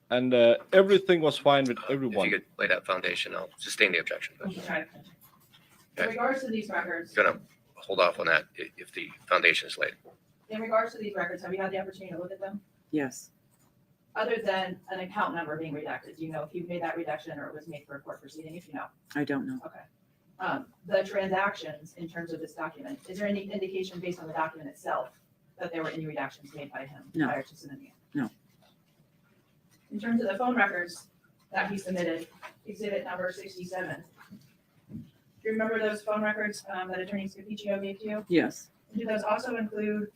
and everything was fine with If everyone. you could lay that foundation, I'll sustain the objection. But We can try to finish. In Okay. regards to these records, gonna hold off on that if the foundation is laid. in regards to these records, have you had the opportunity to look at them? yes, Other than an account number being redacted, do you know if you made that reduction or it was made for a court proceeding, if you know? I don't know. Okay. The transactions in terms of this document, is there any indication based on the document itself that there were any redactions made by him No. prior to submitting it? No. In terms of the phone records that he submitted, exhibit number 67. Do you remember those phone records that Attorney Scapiccio gave to you? Yes, Do those also include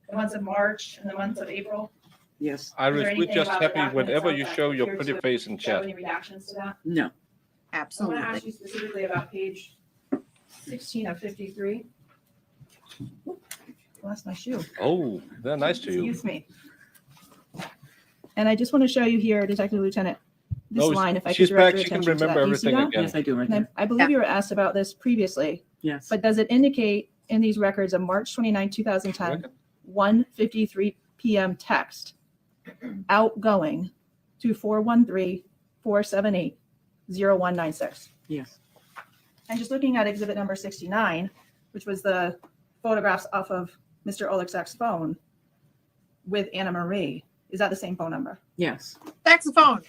the months of March and the months of April? yes, Is there Iris, we're anything just about the happy document whenever itself you that show your appears pretty to face in show chat. any redactions to that? no, I want to Absolutely. ask you specifically about page 16 of 53. Oop, lost my shoe. Oh, they're nice to you. Excuse me. And I just want to show you here, Detective Lieutenant, this No, line, if I could she's direct back. your She can attention to that. remember Do you see everything that? again. yes, I do right And there. I believe you were asked about this previously, Yes, but does it indicate in these records of March 29, 2010, 1:53 p.m. text outgoing to 413-478-0196? yes, And just looking at exhibit number 69, which was the photographs off of Mr. Oleksak's phone with Anna Marie, is that the same phone number? yes, Saxophone.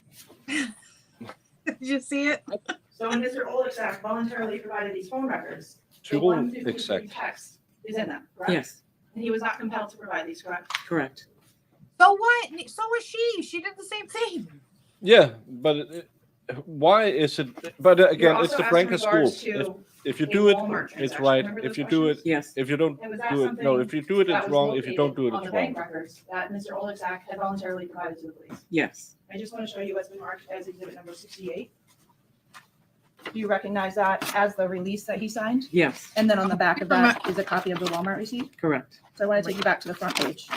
Did you see it? So when Mr. Oleksak voluntarily provided these phone records, the True, 153 exact. text is in them, correct? yes, And he was not compelled to provide these, correct? correct. So what? So was she. She did the same thing. Yeah, but why is it? But You're again, also it's the asked in Franca school. regards to If you a do it, Walmart it's transaction. right. Remember If those you do it, questions? Yes, if you don't And was that do it, no. something If you do it, that it's was wrong. If you don't located do it, on it's the bank wrong. records that Mr. Oleksak had voluntarily provided to the police. yes, I just want to show you what's been marked as exhibit number 68. Do you recognize that as the release that he signed? yes, And then on the back of that is a copy of the Walmart receipt. correct. So I want to take you back to the front page.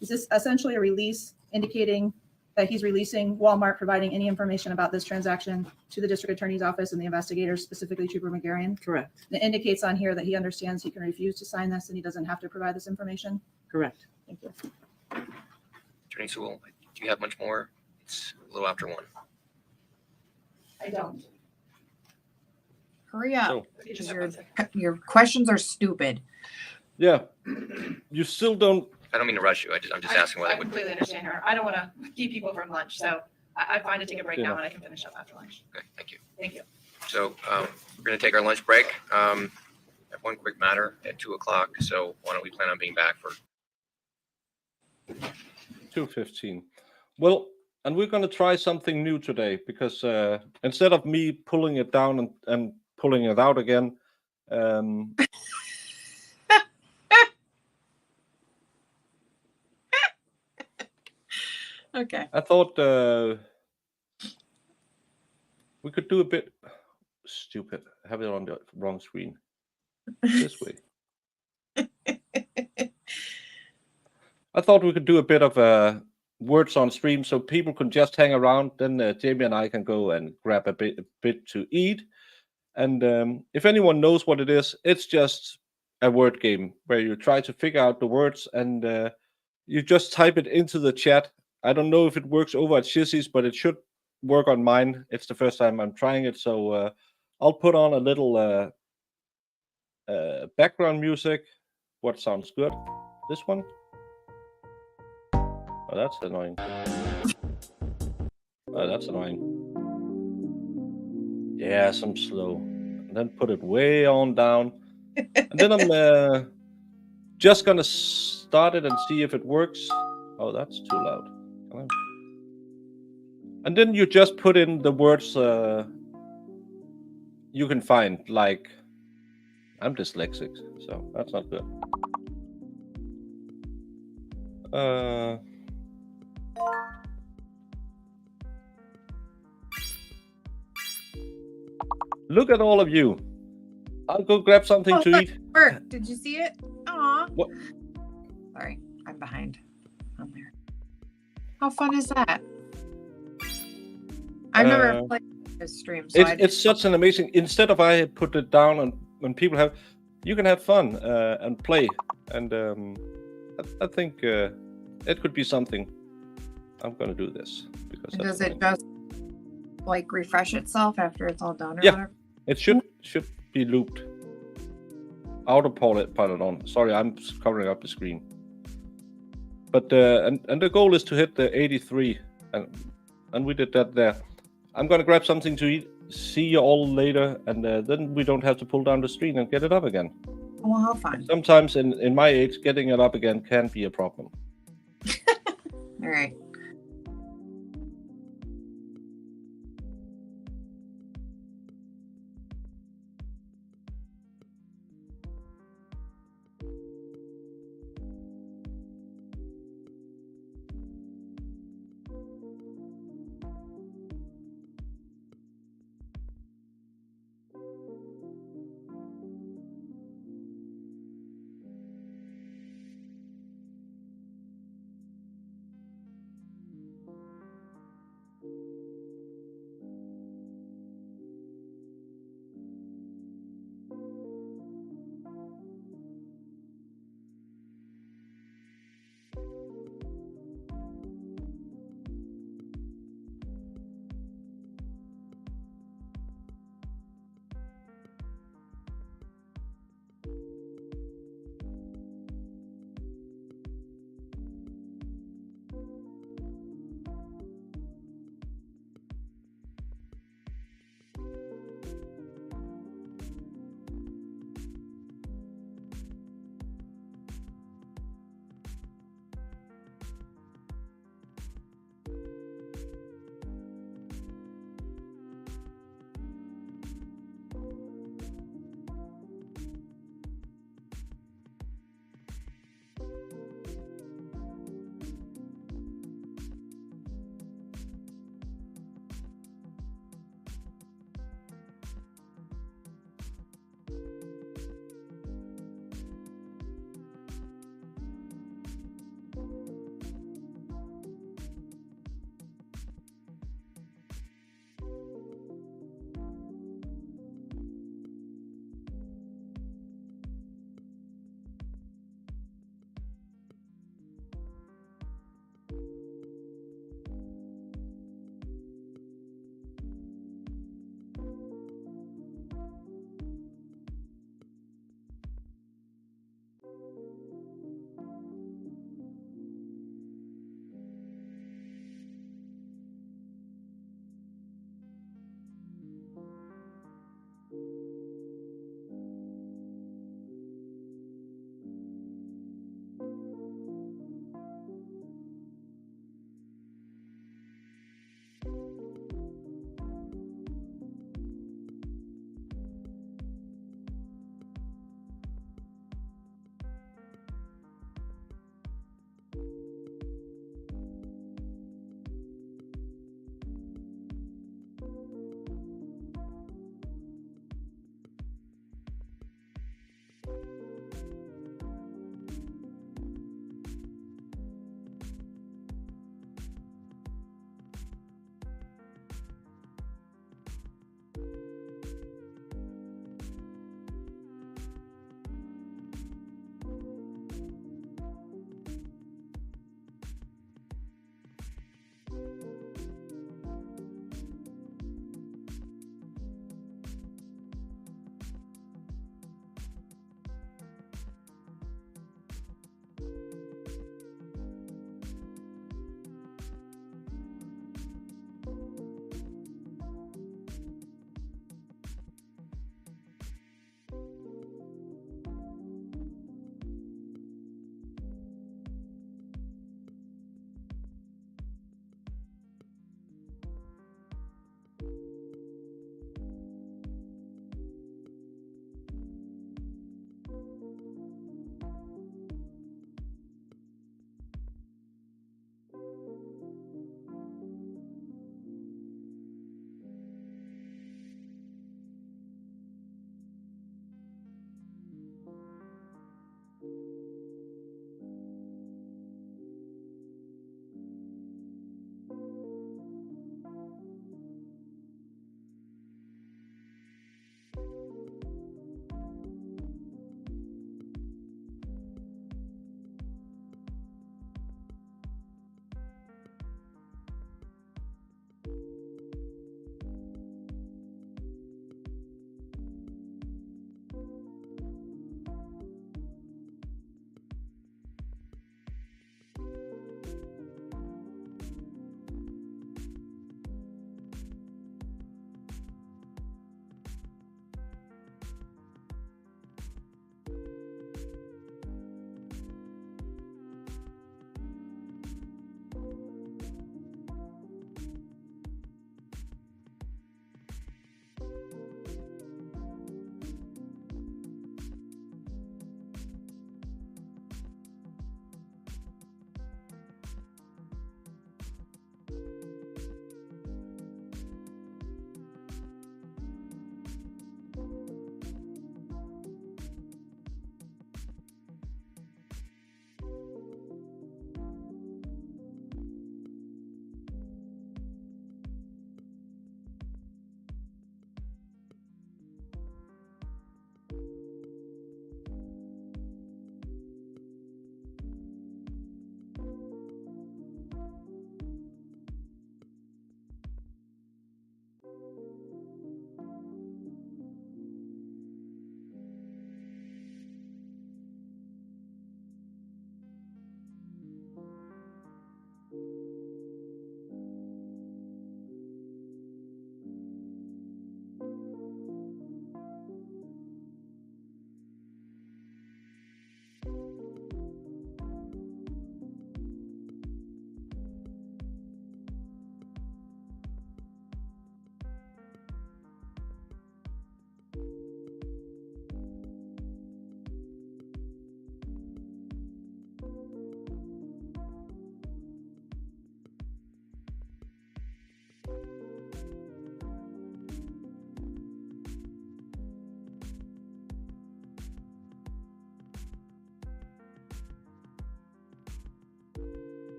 Is this essentially a release indicating that he's releasing Walmart providing any information about this transaction to the district attorney's office and the investigators, specifically Trooper McGarrion. Correct. It indicates on here that he understands he can refuse to sign this and he doesn't have to provide this information. Correct. Thank you. Attorney Sewell, do you have much more? It's a little after 1. I don't. Hurry up. So- Because your questions are stupid. Yeah. You still don't. I don't mean to rush you. I'm just asking whether I it would. completely understand her. I don't want to keep people from lunch, so I'm fine to take a break Yeah. now and I can finish up after lunch. Okay, thank you. Thank you. So we're going to take our lunch break. I have one quick matter at 2:00. So why don't we plan on being back for 2:15. Well, and we're going to try something new today because instead of me pulling it down and pulling it out again, Okay. I thought we could do a bit stupid. Have it on the wrong screen. This way. I thought we could do a bit of words on stream so people can just hang around. Then Jamie and I can go and grab a bit to eat. And if anyone knows what it is, it's just a word game where you try to figure out the words and you just type it into the chat. I don't know if it works over at Shizzy's, but it should work on mine. It's the first time I'm trying it, so I'll put on a little background music. What sounds good? This one? Oh, that's annoying. Oh, that's annoying. Yes, I'm slow. And then put it way on down. And then I'm just gonna start it and see if it works. Oh, that's too loud. Come on. And then you just put in the words you can find, like, I'm dyslexic, so that's not good. Look at all of you. I'll go grab something to eat. Bert, did you see it? Aw. What? Sorry, I'm behind on there. How fun is that? I've never played this stream, so It's such an amazing. Instead of I put it down and when people have, you can have fun and play, and I think it could be something. I'm gonna do this because does it just like refresh itself after it's all done or Yeah. whatever? It should be looped. Autopilot on. Sorry, I'm covering up the screen. But and the goal is to hit the 83, and we did that there. I'm gonna grab something to eat. See you all later, and then we don't have to pull down the screen and get it up again. Well, how fun. Sometimes in my age, getting it up again can be a problem. All right.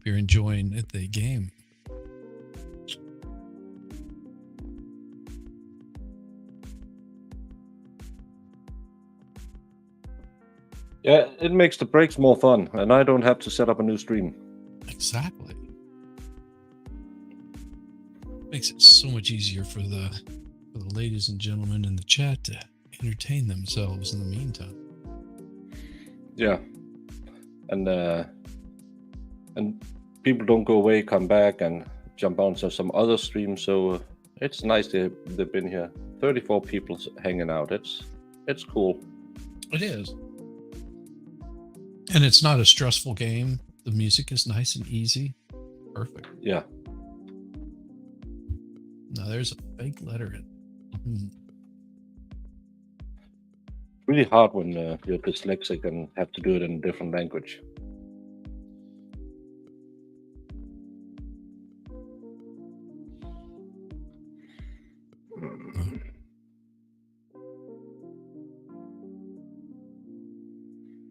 hope you're enjoying the game. Yeah, it makes the breaks more fun, and I don't have to set up a new stream. Exactly. Makes it so much easier for the ladies and gentlemen in the chat to entertain themselves in the meantime. Yeah, and people don't go away, come back, and jump onto some other stream. So it's nice they've been here. 34 people hanging out. It's cool. It is. And it's not a stressful game. The music is nice and easy. Perfect. Yeah. Now there's a fake letter in. Really hard when you're dyslexic and have to do it in a different language.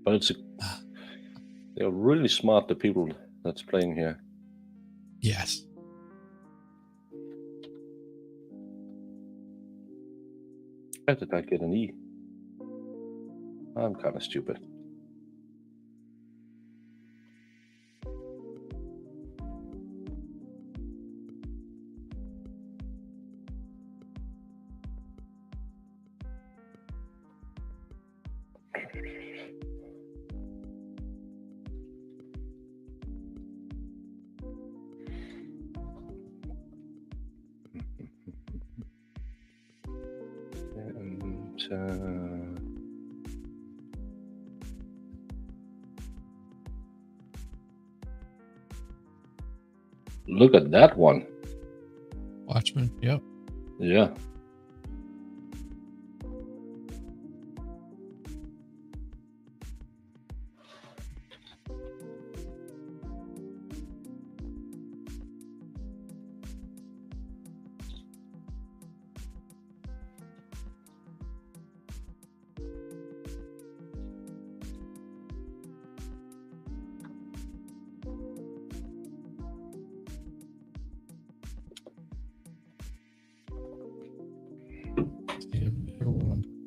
But they're really smart, the people that's playing here. Yes. Where did I get an E? I'm kind of stupid. And, look at that one. Watchmen. Yep. Yeah.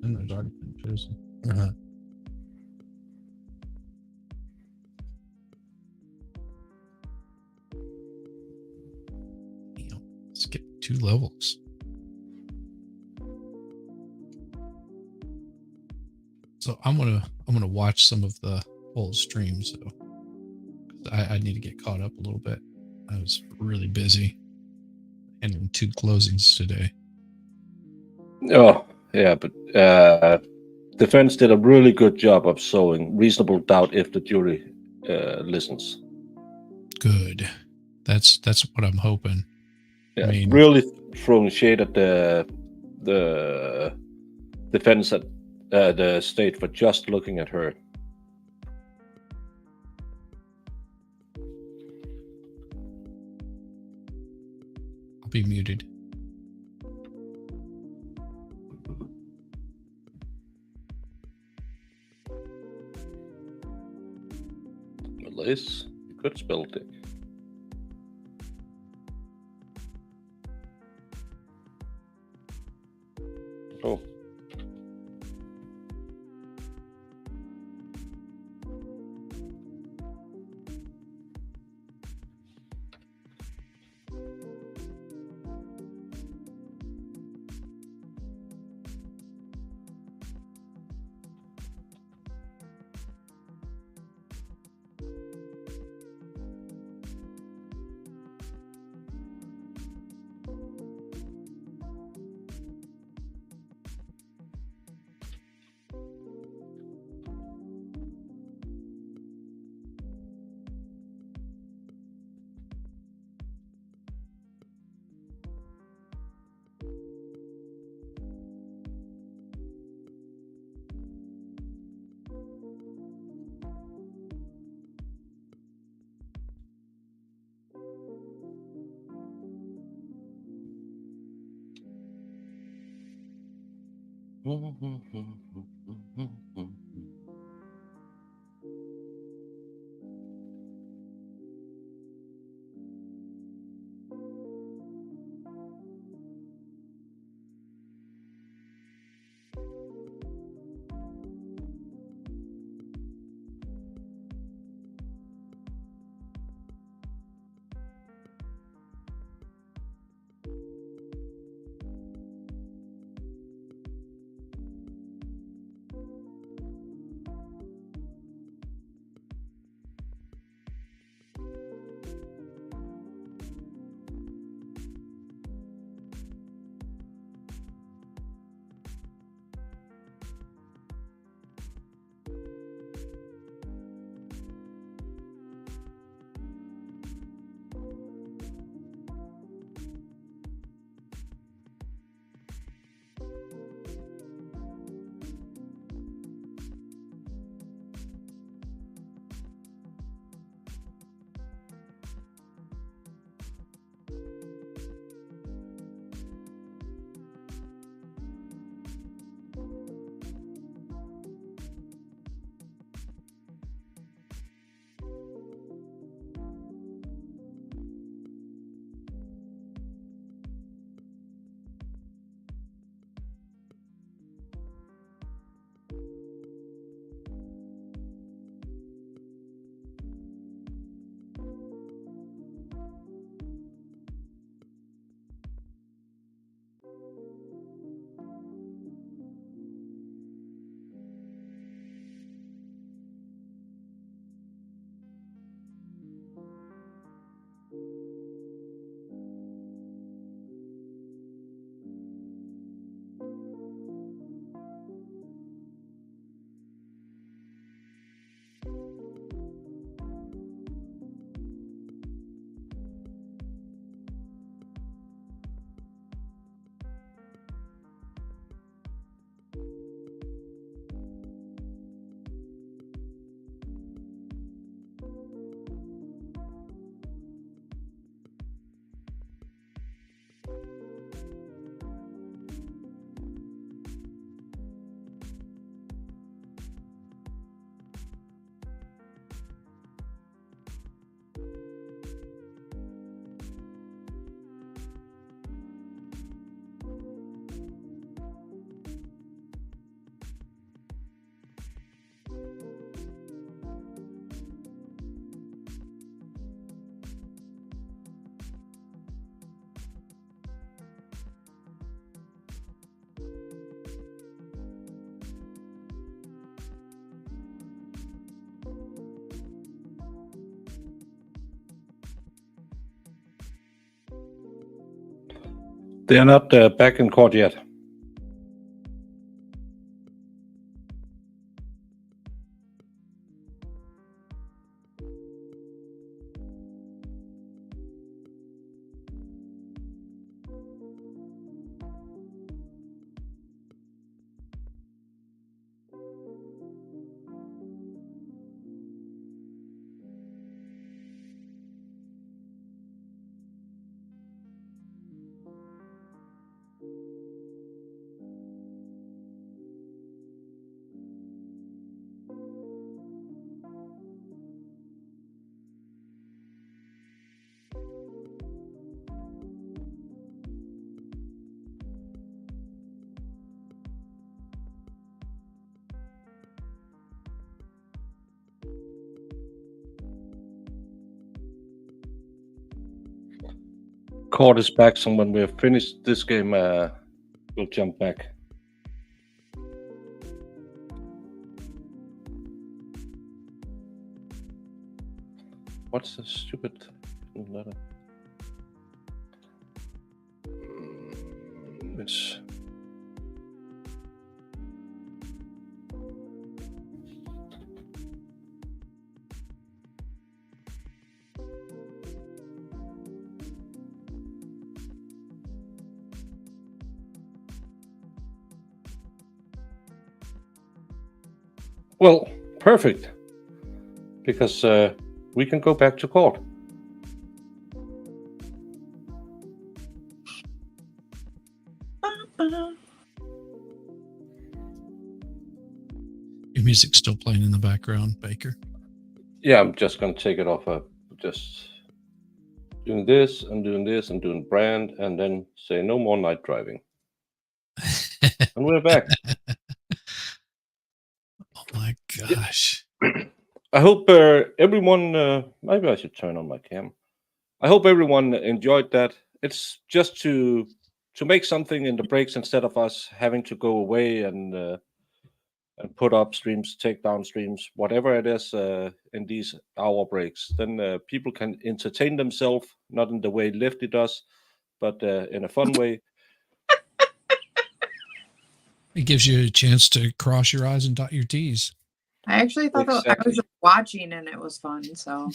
And there's already been chosen. Skip 2 levels. So I'm gonna watch some of the old streams. So I need to get caught up a little bit. I was really busy handling 2 closings today. Oh, yeah, but defense did a really good job of sowing reasonable doubt if the jury listens. Good. That's what I'm hoping. Yeah, I mean, really throwing shade at the defense at the state for just looking at her. I'll be muted. Liz, you could spell dick. Oh. They're not back in court yet. Court is back, so when we have finished this game, we'll jump back. What's the stupid letter? It's well, perfect, because we can go back to court. Your music's still playing in the background, Baker. Yeah, I'm just gonna take it off. Just doing this and doing this and doing brand, and then say no more night driving. And we're back. Oh my gosh. I hope everyone, maybe I should turn on my cam. I hope everyone enjoyed that. It's just to make something in the breaks instead of us having to go away and put up streams, take down streams, whatever it is in these hour breaks. Then people can entertain themselves, not in the way Lefty does, but in a fun way. It gives you a chance to cross your I's and dot your T's. I actually thought that I was just watching and it was fun. So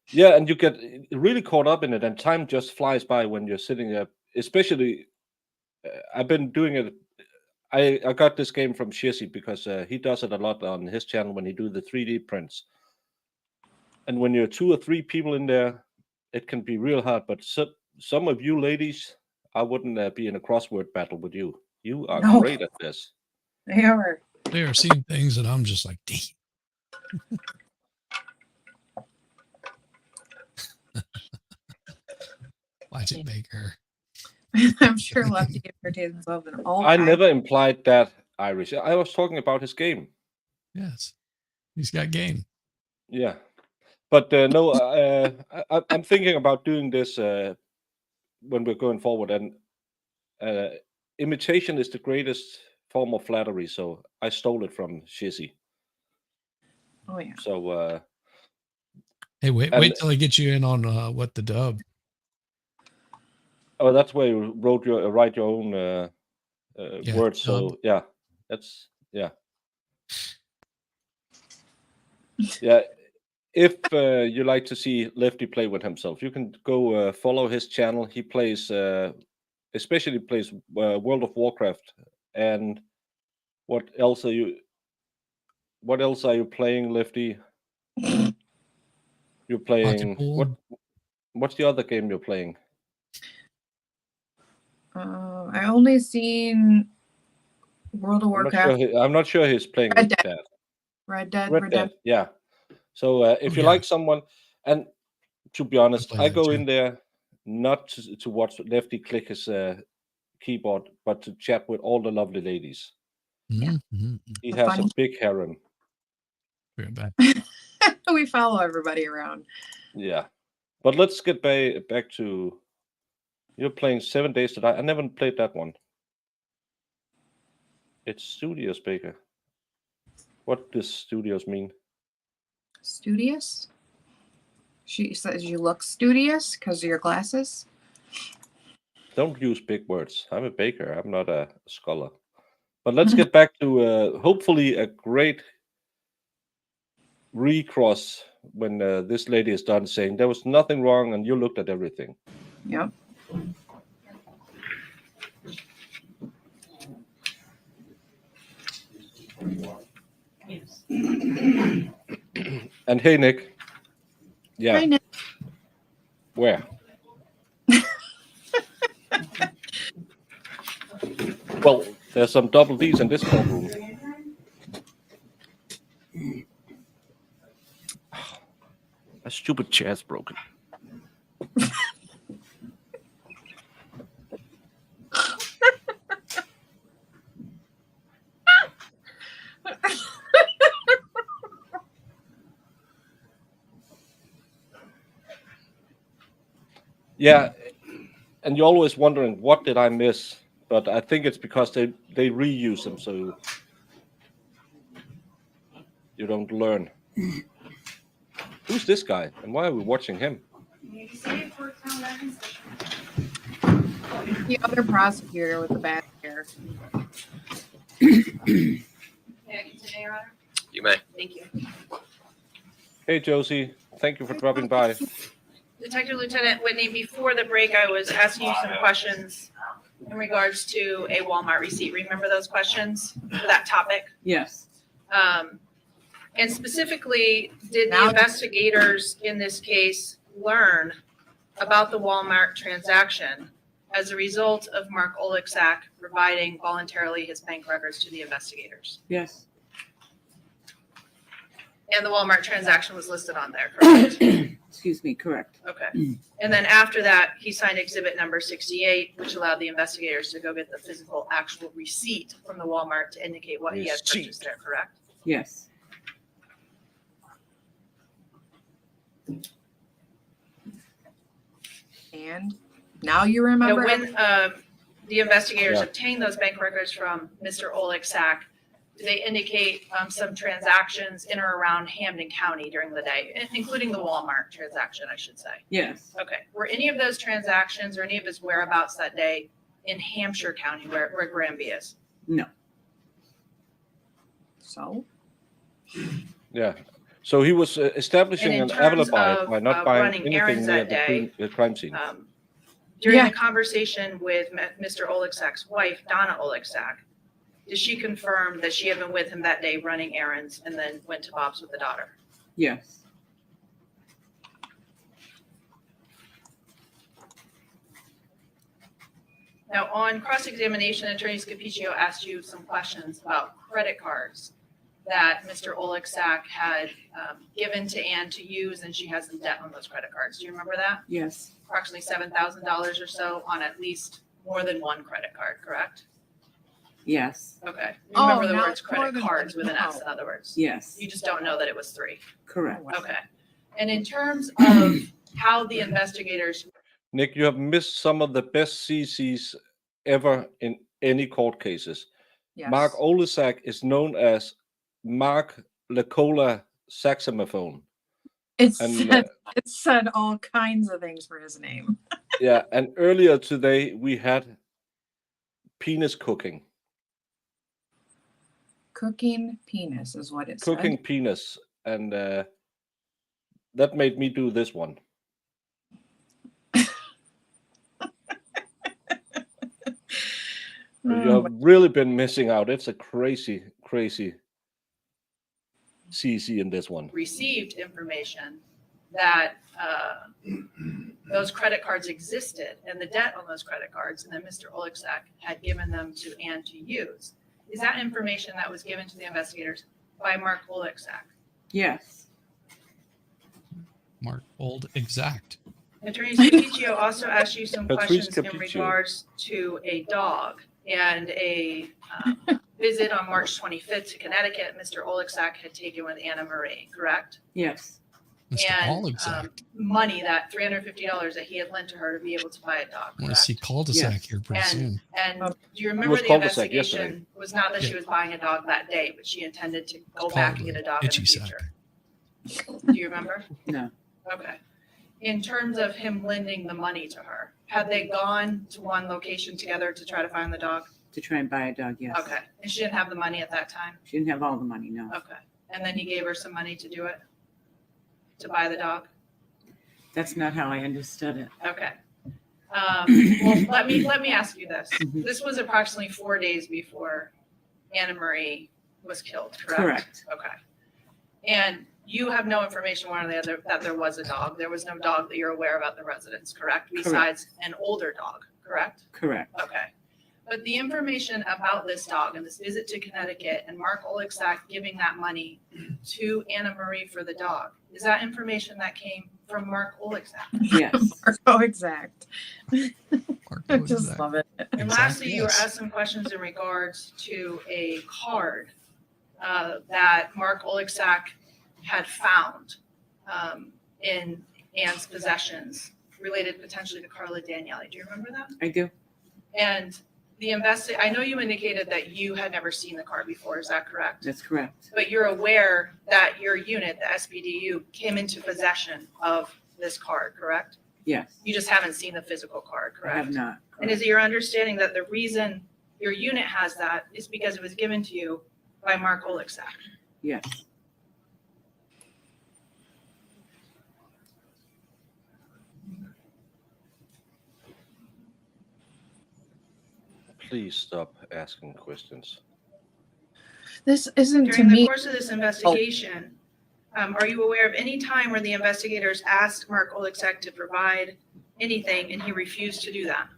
yeah, and you get really caught up in it, and time just flies by when you're sitting there. Especially, I've been doing it. I got this game from Shizzy because he does it a lot on his channel when he do the 3D prints. And when you're 2 or 3 people in there, it can be real hard. But some of you ladies, I wouldn't be in a crossword battle with you. You are great at this. They are. They are seeing things that I'm just like, damn. Watch it, Baker. I'm sure Lefty entertains himself in all I kinds. never implied that, Irish. I was talking about his game. Yes, he's got game. Yeah, but no, I'm thinking about doing this when we're going forward, and imitation is the greatest form of flattery. So I stole it from Shizzy. Oh yeah. So hey, wait till I get you in on what the dub. Oh, that's where you write your own words. So yeah, that's yeah. If you like to see Lefty play with himself, you can go follow his channel. He plays, especially plays World of Warcraft. And what else are you playing, Lefty? You're playing what's the other game you're playing? I only seen World of Warcraft. I'm not sure he's playing Red with Dead. that. Red Dead Red Redemption. Dead, yeah. So if you like someone, and to be honest, I go in there not to watch Lefty click his keyboard, but to chat with all the lovely ladies. Yeah. He has a big harem. We follow everybody around. Yeah, but let's get back to you're playing 7 Days to Die. I never played that one. It's Studios, Baker. What does Studios mean? Studious? She says you look studious because of your glasses. Don't use big words. I'm a baker. I'm not a scholar. But let's get back to hopefully a great recross when this lady is done saying there was nothing wrong and you looked at everything. Yep. And hey, Nick. Yeah. Hi, Nick. Where? Well, there's some double D's in this courtroom. A stupid chair's broken. Yeah, and you're always wondering, what did I miss? But I think it's because they reuse them, so you don't learn. Who's this guy, and why are we watching him? The other prosecutor with the bad hair. May I continue, Your Honor? You may. Thank you. Hey, Josie. Thank you for dropping by. Detective Lieutenant Whitney, before the break, I was asking you some questions in regards to a Walmart receipt. Remember those questions for that topic? Yes. And specifically, did the Now- investigators in this case learn about the Walmart transaction as a result of Mark Oleksak providing voluntarily his bank records to the investigators? Yes. And the Walmart transaction was listed on there, correct? Excuse me, correct. Okay. And then after that, he signed exhibit number 68, which allowed the investigators to go get the physical actual receipt from the Walmart to indicate what he had purchased there, correct? Yes. And now you Now, remember. when the investigators Yeah. obtained those bank records from Mr. Oleksak, do they indicate some transactions in or around Hampden County during the day, including the Walmart transaction, I should say? Yes. Okay. Were any of those transactions or any of his whereabouts that day in Hampshire County where Granby is? No. So Yeah. So he was establishing And an in terms alibi of, by not buying running anything errands near that the day, crime scene. During Yeah. the conversation with Mr. Oleksak's wife, Donna Oleksak, did she confirm that she had been with him that day running errands and then went to Bob's with the daughter? Yes. Now, on cross-examination, Attorney Scapiccio asked you some questions about credit cards that Mr. Oleksak had given to Ann to use, and she has some debt on those credit cards. Do you remember that? Yes. Approximately $7,000 or so on at least more than one credit card, correct? Yes. Okay. Oh, Remember the now words it's more credit than cards one. with an S, No. in other words. Yes. You just don't know that it was three. Correct. Okay. And in terms of how the investigators, Nick, you have missed some of the best CCs ever in any court cases. yes. Mark Olesak is known as Mark Lecola Saxophone. It And said all kinds of things for his name. yeah, and earlier today we had penis cooking. Cooking penis is what it Cooking said. penis, and that made me do this one. You have really been missing out. It's a crazy, crazy CC in this one. received information that those credit cards existed and the debt on those credit cards, and then Mr. Oleksak had given them to Ann to use. Is that information that was given to the investigators by Mark Oleksak? Yes. Mark Old exact. Attorney Scapiccio also asked you some Patrice questions in Capiccio. regards to a dog and a visit on March 25th to Connecticut. Mr. Oleksak had taken with Anna Marie, correct? Yes. Mr. All And exact. money, that $350 that he had lent to her to be able to buy a dog, I want to correct? see cul-de-sac Yes. here pretty soon. And do you was remember the cul-de-sac investigation was not that she Yeah. was buying a dog that day, but she intended to go Call back it and get a an dog in the itchy sack. future? Do you remember? No. Okay. in terms of him lending the money to her, had they gone to one location together to try to find the dog? To try and buy a dog, yes. Okay. And she didn't have the money at that time? She didn't have all the money, no. Okay. And then he gave her some money to do it? To buy the dog? That's not how I understood it. Okay. Well, let me ask you this. Mhm. This was approximately 4 days before Anna Marie was killed, correct? Correct. Okay. And you have no information one or the other that there was a dog. There was no dog that you're aware of at the residence, correct? Besides an older dog, correct? Correct. Okay. But the information about this dog and this visit to Connecticut and Mark Oleksak giving that money to Anna Marie for the dog, is that information that came from Mark Oleksak? Yes. Marco exact. Mark I Oleksak. just love it. And Exactly, lastly, you were yes. asked some questions in regards to a card that Mark Oleksak had found in Ann's possessions related potentially to Carla Daniele. Do you remember that? I do. And the I know you indicated that you had never seen the card before. Is that correct? That's correct. But you're aware that your unit, the SBDU, came into possession of this card, correct? Yes. You just haven't seen the physical card, I correct? have not. And is it your understanding that the reason your unit has that is because it was given to you by Mark Oleksak? Yes. Please stop asking questions. This isn't to During the me. course of this investigation, are you aware of any time where the investigators asked Mark Oleksak to provide anything and he refused to do that?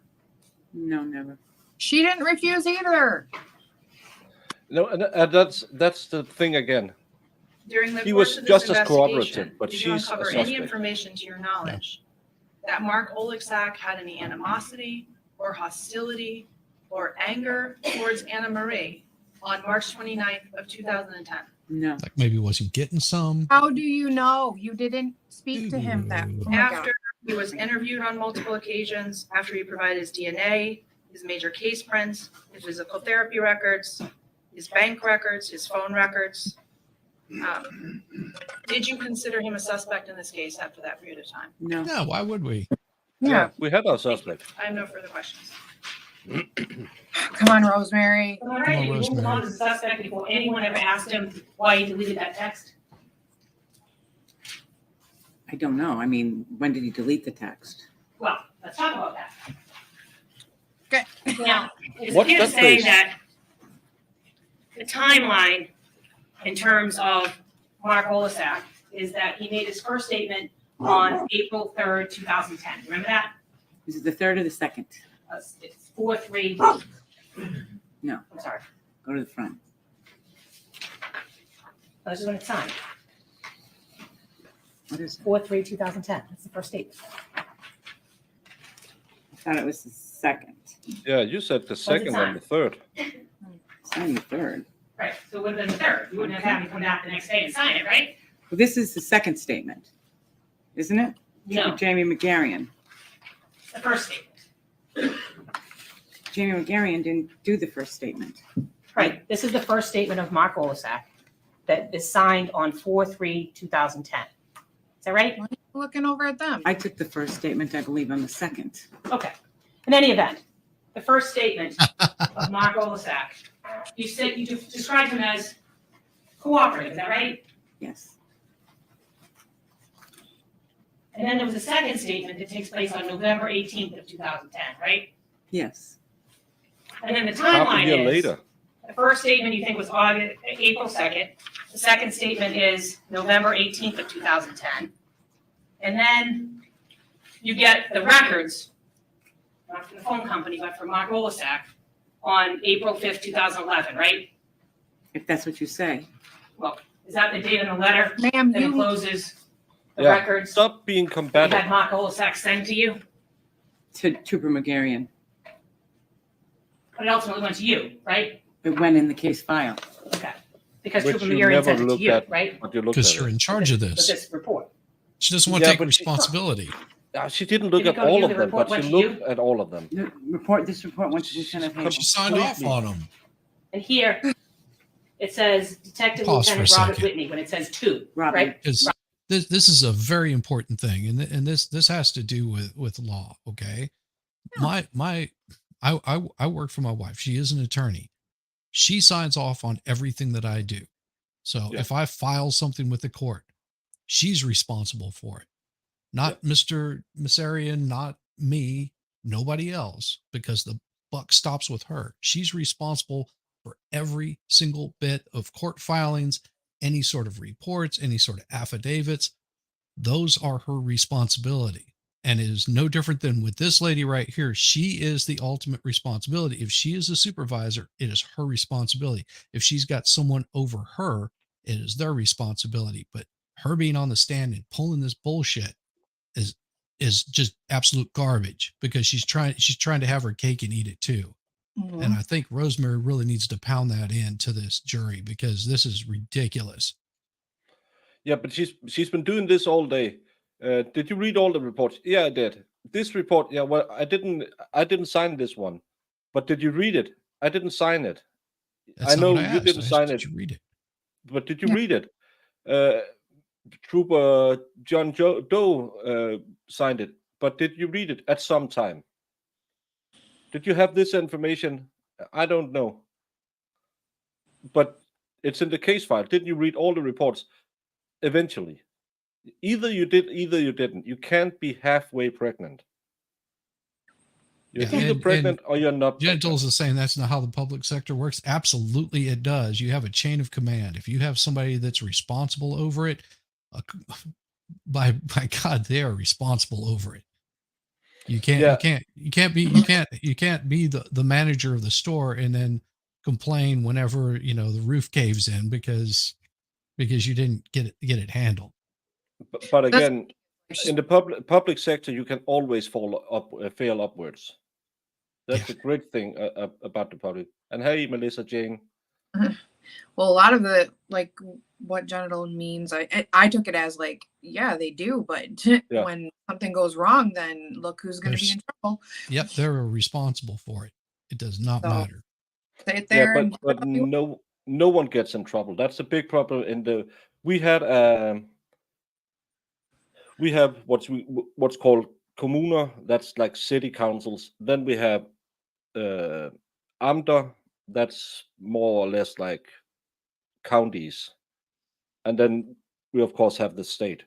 No, never. She didn't refuse either. No, and that's the thing again. During the He course was of this just as investigation, cooperative, but did you she's a uncover any suspect. information to your knowledge that Mark Oleksak had any animosity or hostility or anger towards Anna Marie on March 29th of 2010? No. Like maybe was he getting some? How do you know? You didn't speak to him that. Oh my God. After he was interviewed on multiple occasions, after he provided his DNA, his major case prints, his physical therapy records, his bank records, his phone records, did you consider him a suspect in this case after that period of time? No. Yeah, why would we? Yeah. We had our suspect. I have no further questions. Come on, Rosemary. All right, you moved Rosemary. on to the suspect before anyone ever asked him why he deleted that text. I don't know. I mean, when did he delete the text? Well, let's talk about that. Okay. Now, it's What's fair to that say face? that the timeline in terms of Mark Oleksak is that he made his first statement on April 3rd, 2010. Remember that? Is it the third or the second? It's 4/3. No. I'm sorry. Go to the front. This is when it's signed. What is it? 4/3/2010. That's the first statement. I thought it was the second. Yeah, you said the second and time? the third. It's only the third. Right, so it would have been the third. You wouldn't have had me come back the next day and sign it, right? Well, this is the second statement, isn't it? No, Jamie McGarrion. the first statement. Jamie McGarrion didn't do the first statement. Right, this is the first statement of Mark Oleksak that is signed on 4/3/2010. Is that right? Looking over at them. I took the first statement, I believe, on the second. Okay. In any event, the first statement of Mark Oleksak, you said you described him as cooperative, is that right? Yes. And then there was a second statement that takes place on November 18th of 2010, right? Yes. And then the Half a timeline year is, later. the first statement you think was April 2nd. The second statement is November 18th of 2010. And then you get the records, not from the phone company, but from Mark Oleksak on April 5th, 2011, right? If that's what you say. Well, is that the date on the letter Ma'am, that you, encloses the Yeah. records Stop being that combative. had Mark Oleksak send to you? To Trooper McGarrion. But it ultimately went to you, right? It went in the case file. Okay. Because Which Trooper you McGarrion never sent it to looked you, at. right? But you looked Because at you're it. in charge of With this. this report. She doesn't want to Yeah, take but she- responsibility. She didn't look Did it at go to all you, of the them, report but she went to looked at all of them. This report went to Lieutenant Hale. She signed off on them. And here, it says Detective Pause for a Lieutenant Robert second. Whitney when it says two, Robert. right? Because this is a very important thing, and this has to do with law. Okay, I work for my wife. She is an attorney. She signs off on everything that I do. So Yeah. if I file something with the court, she's responsible for it, not Mr. Messarian, not me, nobody else, because the buck stops with her. She's responsible for every single bit of court filings, any sort of reports, any sort of affidavits. Those are her responsibility. And it is no different than with this lady right here. She is the ultimate responsibility. If she is a supervisor, it is her responsibility. If she's got someone over her, it is their responsibility. But her being on the stand and pulling this bullshit is just absolute garbage, because she's trying to have her cake and eat it too. Mhm. And I think Rosemary really needs to pound that into this jury, because this is ridiculous. Yeah, but she's been doing this all day. Did you read all the reports? Yeah, I did. This report, yeah, well, I didn't sign this one. But did you read it? I didn't sign it. That's I not what know I you asked. didn't I asked, sign did it, you read it? but did you Yeah. read it? Trooper John Doe signed it, but did you read it at some time? Did you have this information? I don't know. But it's in the case file. Didn't you read all the reports? Eventually. Either you did, either you didn't. You can't be halfway pregnant. You're Yeah, either and pregnant or you're not Gentles pregnant. is saying that's not how the public sector works. Absolutely, it does. You have a chain of command. If you have somebody that's responsible over it, by God, they are responsible over it. You can't Yeah, be the manager of the store and then complain whenever the roof caves in because you didn't get it handled. but That's again, in the public sector, you can always fail upwards. That's Yeah. a great thing about the public. And hey, Melissa Jane. well, a lot of the like what genital means, I took it as like, yeah, they do, but Yeah. when something goes wrong, then look who's going to be in trouble. Yep, they're responsible for it. It does not So matter. say it Yeah, there and but no one gets in trouble. That's a big problem. We have what's called kommuner. That's like city councils. Then we have amter. That's more or less like counties, and then we of course have the state.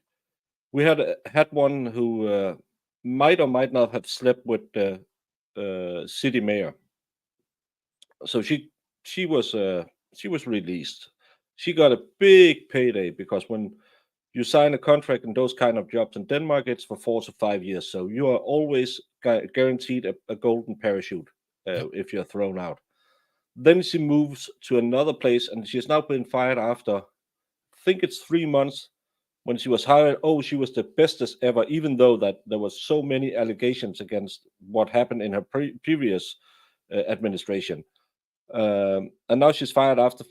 We had one who might or might not have slept with the city mayor. So she was released. She got a big payday because when you sign a contract in those kind of jobs in Denmark, it's for 4 to 5 years. So you are always guaranteed a golden parachute if you're thrown out. Then she moves to another place, and she's now been fired after, I think it's 3 months. When she was hired, she was the bestest ever, even though that there was so many allegations against what happened in her previous administration. And now she's fired after,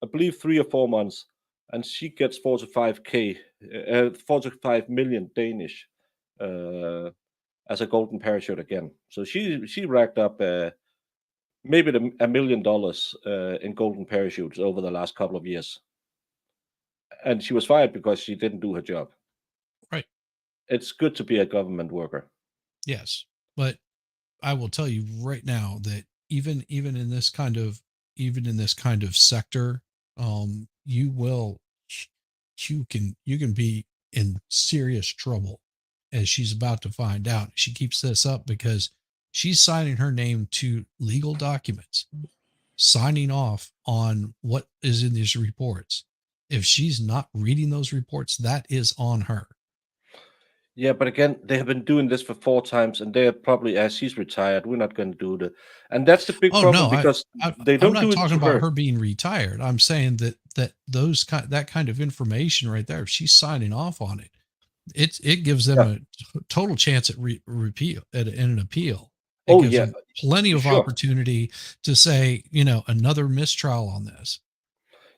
I believe, 3 or 4 months, and she gets 45 million Danish as a golden parachute again. So she racked up maybe $1 million in golden parachutes over the last couple of years, and she was fired because she didn't do her job. Right. It's good to be a government worker. Yes, but I will tell you right now that even in this kind of sector, you can be in serious trouble, as she's about to find out. She keeps this up because she's signing her name to legal documents, signing off on what is in these reports. If she's not reading those reports, that is on her. Yeah, but again, they have been doing this for 4 times, and they're probably, as she's retired, we're not going to do that. And that's the big Oh problem, no, because they I'm don't not do it talking to about her. her being retired. I'm saying that that kind of information right there, if she's signing off on it, it gives them a total chance at repeal at an appeal. It gives them plenty of opportunity to say, another mistrial on this.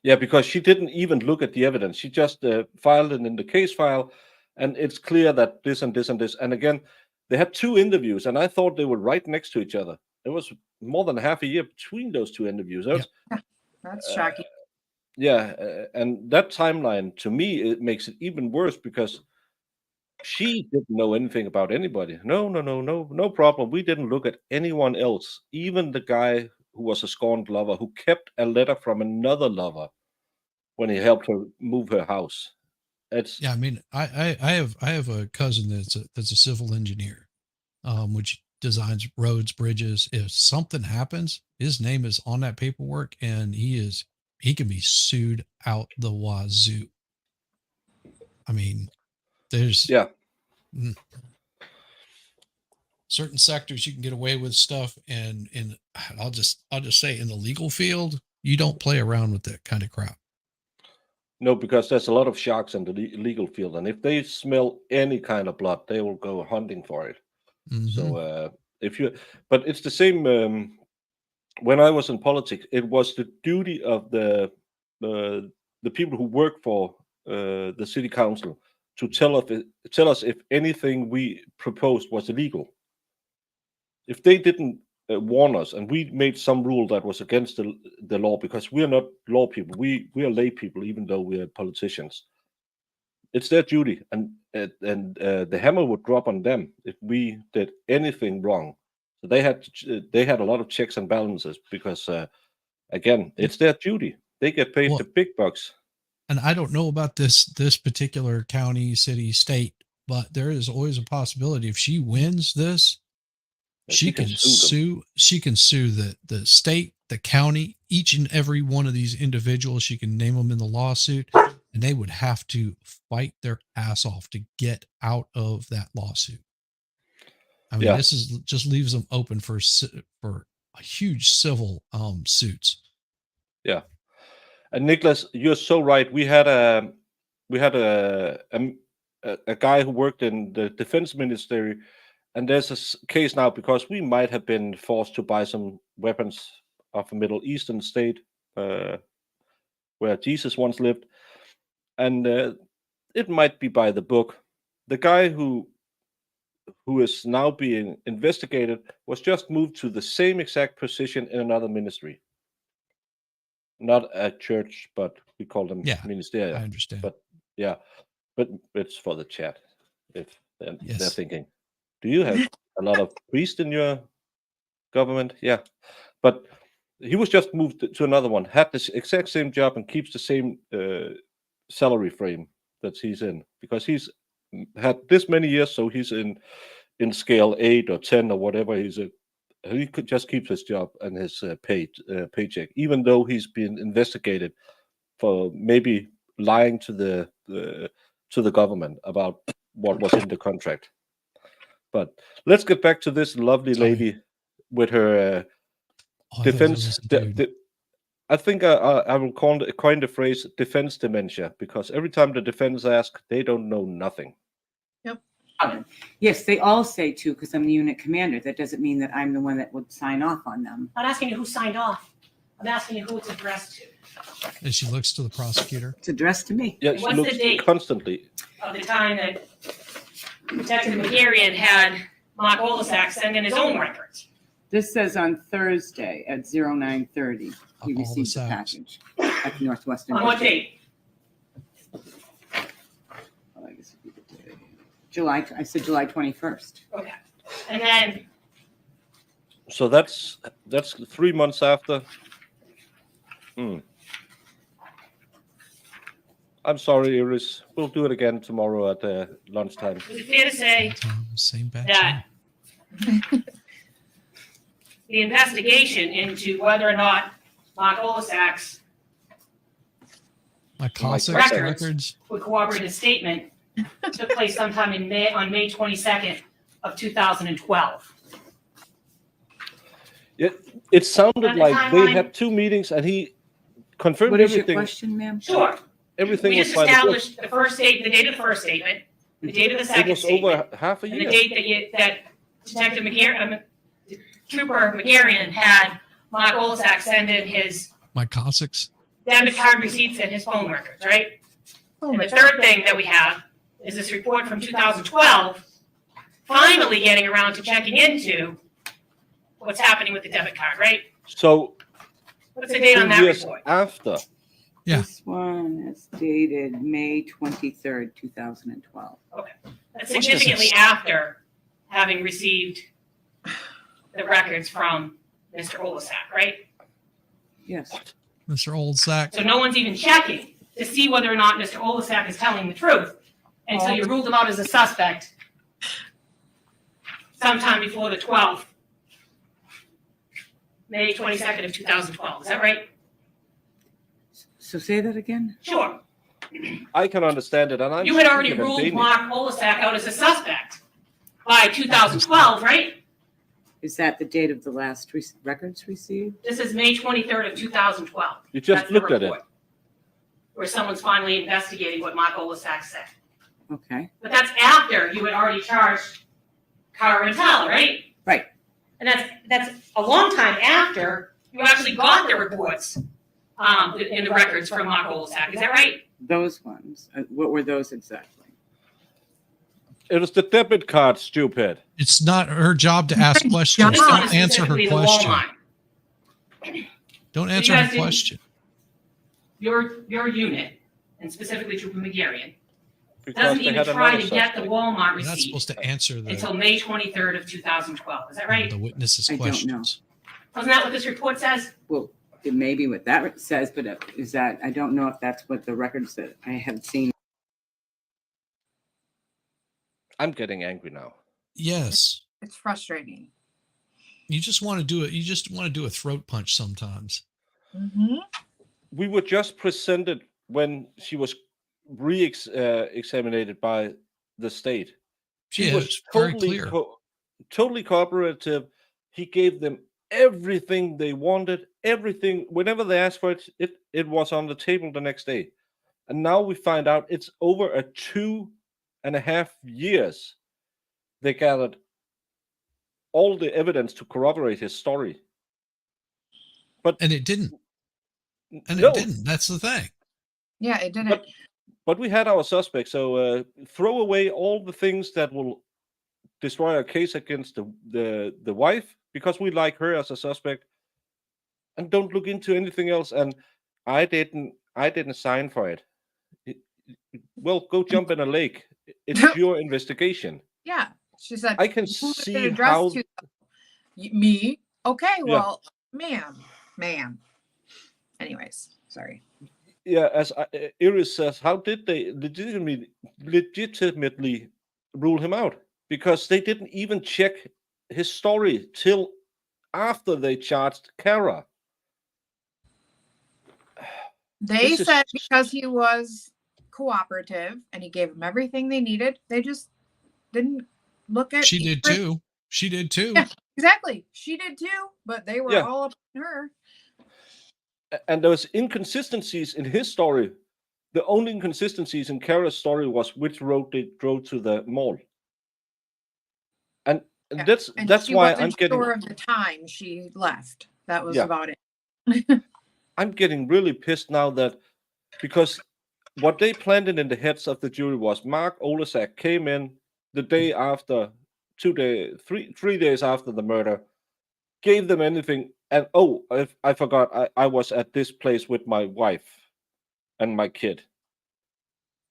Yeah, because she didn't even look at the evidence. She just filed it in the case file, and it's clear that this and this and this. And again, they had 2 interviews, and I thought they were right next to each other. There was more than half a year between those 2 interviews. That's shocking. Yeah, and that timeline to me it makes it even worse because she didn't know anything about anybody. No problem. We didn't look at anyone else, even the guy who was a scorned lover who kept a letter from another lover when he helped her move her house. It's Yeah, I mean, I have a cousin that's a civil engineer, which designs roads, bridges. If something happens, his name is on that paperwork, and he can be sued out the wazoo. I mean, there's yeah, certain sectors you can get away with stuff, and I'll just say in the legal field, you don't play around with that kind of crap. no, because there's a lot of sharks in the legal field, and if they smell any kind of blood, they will go hunting for it. So if you, but it's the same. When I was in politics, it was the duty of the people who work for the city council to tell us if anything we proposed was illegal. If they didn't warn us, and we made some rule that was against the law, because we are not law people, we are lay people, even though we are politicians. It's their duty, and the hammer would drop on them if we did anything wrong. So they had a lot of checks and balances because, again, it's their duty. They get paid the big bucks. And I don't know about this particular county, city, state, but there is always a possibility if she wins this, she can sue. She can sue the state, the county, each and every one of these individuals. She can name them in the lawsuit, and they would have to fight their ass off to get out of that lawsuit. I mean, this is just leaves them open for a huge civil suits. Yeah, and Nicholas, you're so right. We had a guy who worked in the defense ministry, and there's a case now because we might have been forced to buy some weapons of a Middle Eastern state where Jesus once lived, and it might be by the book. The guy who is now being investigated was just moved to the same exact position in another ministry. Not a church, but we call them ministerial. I understand. But but it's for the chat. If they're thinking, do you have a lot of priests in your government? Yeah, but he was just moved to another one, had this exact same job, and keeps the same salary frame that he's in, because he's had this many years, so he's in scale 8 or 10 or whatever he's in. He could just keep his job and his paycheck, even though he's been investigated for maybe lying to the government about what was in the contract. But let's get back to this lovely lady with her defense. I think I will coin the phrase defense dementia, because every time the defense asks, they don't know nothing. Yep. Yes, they all say too, because I'm the unit commander. That doesn't mean that I'm the one that would sign off on them. I'm not asking you who signed off. I'm asking you who it's addressed to. And she looks to the prosecutor. It's addressed to me. Yeah, she looks constantly. Of the time that Detective McGarrian had Mark Olasak send in his own records. This says on Thursday at 09:30, he received the package at the Northwestern. On what date? Well, I guess it'd be the day. July. I said July 21st. Okay. And then. So that's 3 months after. I'm sorry, Iris. We'll do it again tomorrow at lunchtime. Is it fair to say that the investigation into whether or not Mark Olasak's records with corroborated statement took place sometime on May 22nd of 2012? It sounded like they had 2 meetings and he confirmed What is everything. your question, ma'am? Sure. Everything We was just by the book. established the first date, the date of the first statement, the date of the second It was statement, over half a and year. the date that Detective McGarrian, Trooper McGarrian had Mark Olasak send in his Cossacks debit card receipts and his phone records, right? And the third thing that we have is this report from 2012, finally getting around to checking into what's happening with the debit card, right? So What's the date on 2 that years report? after Yeah. This one is dated May 23rd, 2012. That's significantly after having received the records from Mr. Olasak, right? Yes. Mr. Oldsack. So no one's even checking to see whether or not Mr. Olasak is telling the truth until you ruled him out as a suspect sometime before the 12th, May 22nd of 2012. Is that right? So say that again? Sure. I can understand it, and I'm. You had already speaking in ruled Danish. Mark Olasak out as a suspect by 2012, right? Is that the date of the last records received? This is May 23rd of 2012. You just That's the looked at it. report, where someone's finally investigating what Mark Olasak said. Okay. But that's after you had already charged Cara Rintala, right? Right. And that's a long time after you actually got the reports in the records from Mark Olasak. Is that right? Those ones. What were those exactly? It was the debit card, stupid. It's not her job to ask questions. This one Don't is answer her specifically the question. Walmart. Don't So answer you her guys didn't- question. Your unit, and specifically Trooper McGarrion, Because doesn't they even had try another to get the suspect. Walmart You're not receipt supposed to answer until the, May 23rd of 2012. Is that right? the witness's I don't know. questions. Wasn't that what this report says? Well, it may be what that says, but is that, I don't know if that's what the records that I have seen. I'm getting angry now. Yes. It's frustrating. You just want to do it. You just want to do a throat punch sometimes. Mm-hmm. We were just presented when she was re-examined by the state. She Yeah, was it's very totally, clear. totally cooperative. He gave them everything they wanted, everything. Whenever they asked for it, it was on the table the next day. And now we find out it's over a 2.5 years. They gathered all the evidence to corroborate his story. And it didn't. And No. it didn't. That's the thing. Yeah, it didn't. But we had our suspect, so throw away all the things that will destroy our case against the wife, because we like her as a suspect, and don't look into anything else. And I didn't sign for it. Well, go jump in a lake. It's your investigation. Yeah. She said, I can "Who is it see addressed how. to?" Me? Okay, Yeah. well, ma'am. Anyways, sorry. Yeah, as Iris says, how did they legitimately rule him out? Because they didn't even check his story till after they charged Cara. They This is said just- because he was cooperative and he gave them everything they needed, they just didn't look at. She did too. She did too. Yeah, exactly. She did too, but they were Yeah. all up on her. And there was inconsistencies in his story. The only inconsistencies in Cara's story was which road they drove to the mall. And Yeah. that's And that's she why wasn't I'm getting sure of the time she left. That was Yeah. about it. I'm getting really pissed now that because what they planted in the heads of the jury was Mark Olasak came in the day after, 3 days after the murder, gave them anything, and I forgot, I was at this place with my wife and my kid,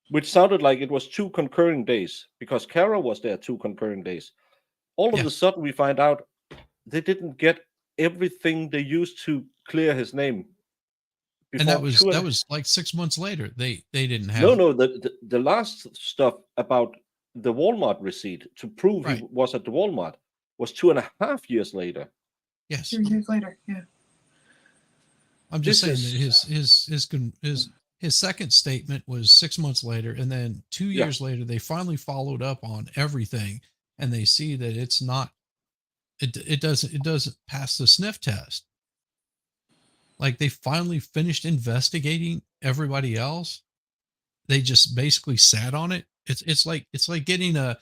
which sounded like it was 2 concurring days because Cara was there 2 concurring days. All of Yeah. a sudden, we find out they didn't get everything they used to clear his name. And that before was 2.5 like 6 months later. They didn't have No, the last stuff about the Walmart receipt to prove Right. he was at the Walmart was 2.5 years later. Yes. 2 years later. Yeah. I'm just saying This that his second statement was 6 months later, and then 2 Yeah. years later they finally followed up on everything, and they see that it's not. It doesn't pass the sniff test. Like they finally finished investigating everybody else. They just basically sat on it. It's like getting a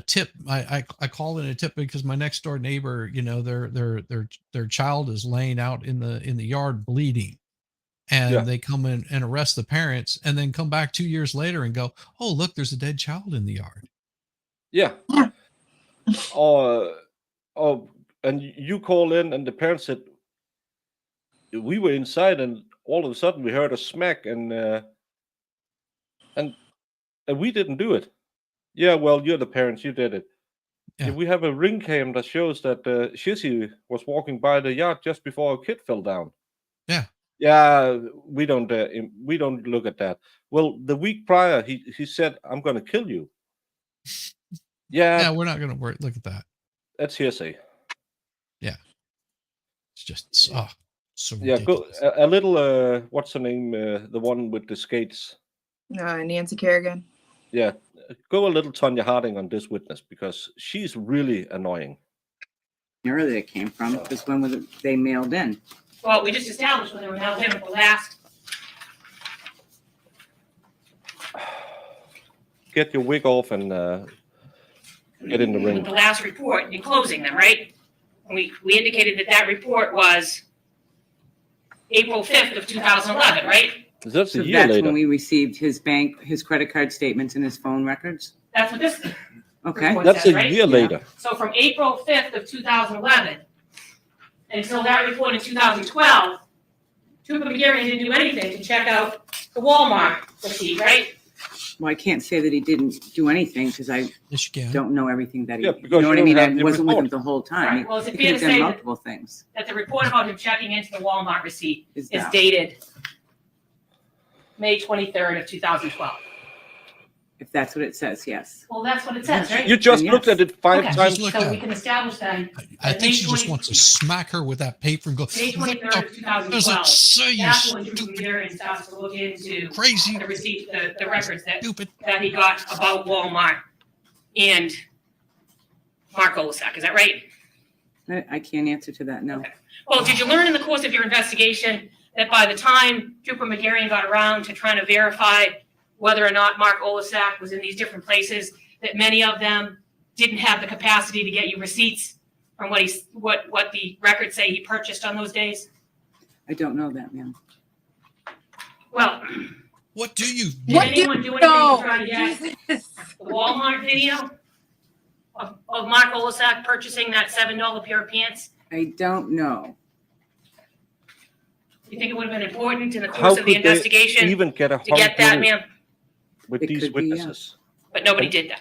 tip. I call it a tip because my next door neighbor, their child is laying out in the yard bleeding, and Yeah. they come in and arrest the parents, and then come back 2 years later and go, oh look, there's a dead child in the yard. Yeah. And you call in, and the parents said, we were inside, and all of a sudden we heard a smack, and we didn't do it. Yeah, well, you're the parents, you did it. Yeah. We have a ring cam that shows that Shizzy was walking by the yard just before a kid fell down. Yeah. Yeah, we don't look at that. Well, the week prior, he said, "I'm going to kill you." Yeah, Yeah, we're not going to worry. Look at that. that's hearsay. Yeah. It's just so Yeah, go ridiculous. a little. What's her name? The one with the skates. Nancy Kerrigan. Yeah, go a little Tonya Harding on this witness, because she's really annoying. Where they came from, because when was they mailed in? Well, we just established when they were mailed in at the last. Get your wig off and get in the ring. With the last report in closing them, right? We indicated that report was April 5th of 2011, right? That's So a year that's later. when we received his credit card statements and his phone records? That's what this Okay. report That's says, a right? year later. So from April 5th of 2011 until that report in 2012, Trooper McGarry didn't do anything to check out the Walmart receipt, right? Well, I can't say that he didn't do anything because I Yes, you can. don't know everything that he, Yeah, you because know what you I mean? don't I have the wasn't with him report. the whole Right, time. well, is it He fair could to have say done that- multiple things. That the report about him checking into the Walmart receipt Is is that- dated May 23rd of 2012. If that's what it says, yes. Well, that's what it says, right? You just Yes. looked at it five Okay. times. Just look So at we it. can establish that I May think she just 20 wants to smack her with that paper and go, May 23rd of I was like, 2012. say you That's when Trooper stupid, McGarry starts to look into crazy, the receipt, the records that stupid. he got about Walmart and Mark Olasak. Is that right? I can't answer to that, no. Okay. Well, did you learn in the course of your investigation that by the time Trooper McGarry got around to trying to verify whether or not Mark Olasak was in these different places, that many of them didn't have the capacity to get you receipts from what the records say he purchased on those days? I don't know that, ma'am. Well, What do you did What do anyone do anything to try to get Jesus. the Walmart video of Mark Olasak purchasing that $7 pair of pants? I don't know. You think it would have been important in the How course of the could they investigation even get a to get that, hung jury ma'am? with It these could be, yeah. witnesses? But nobody did that.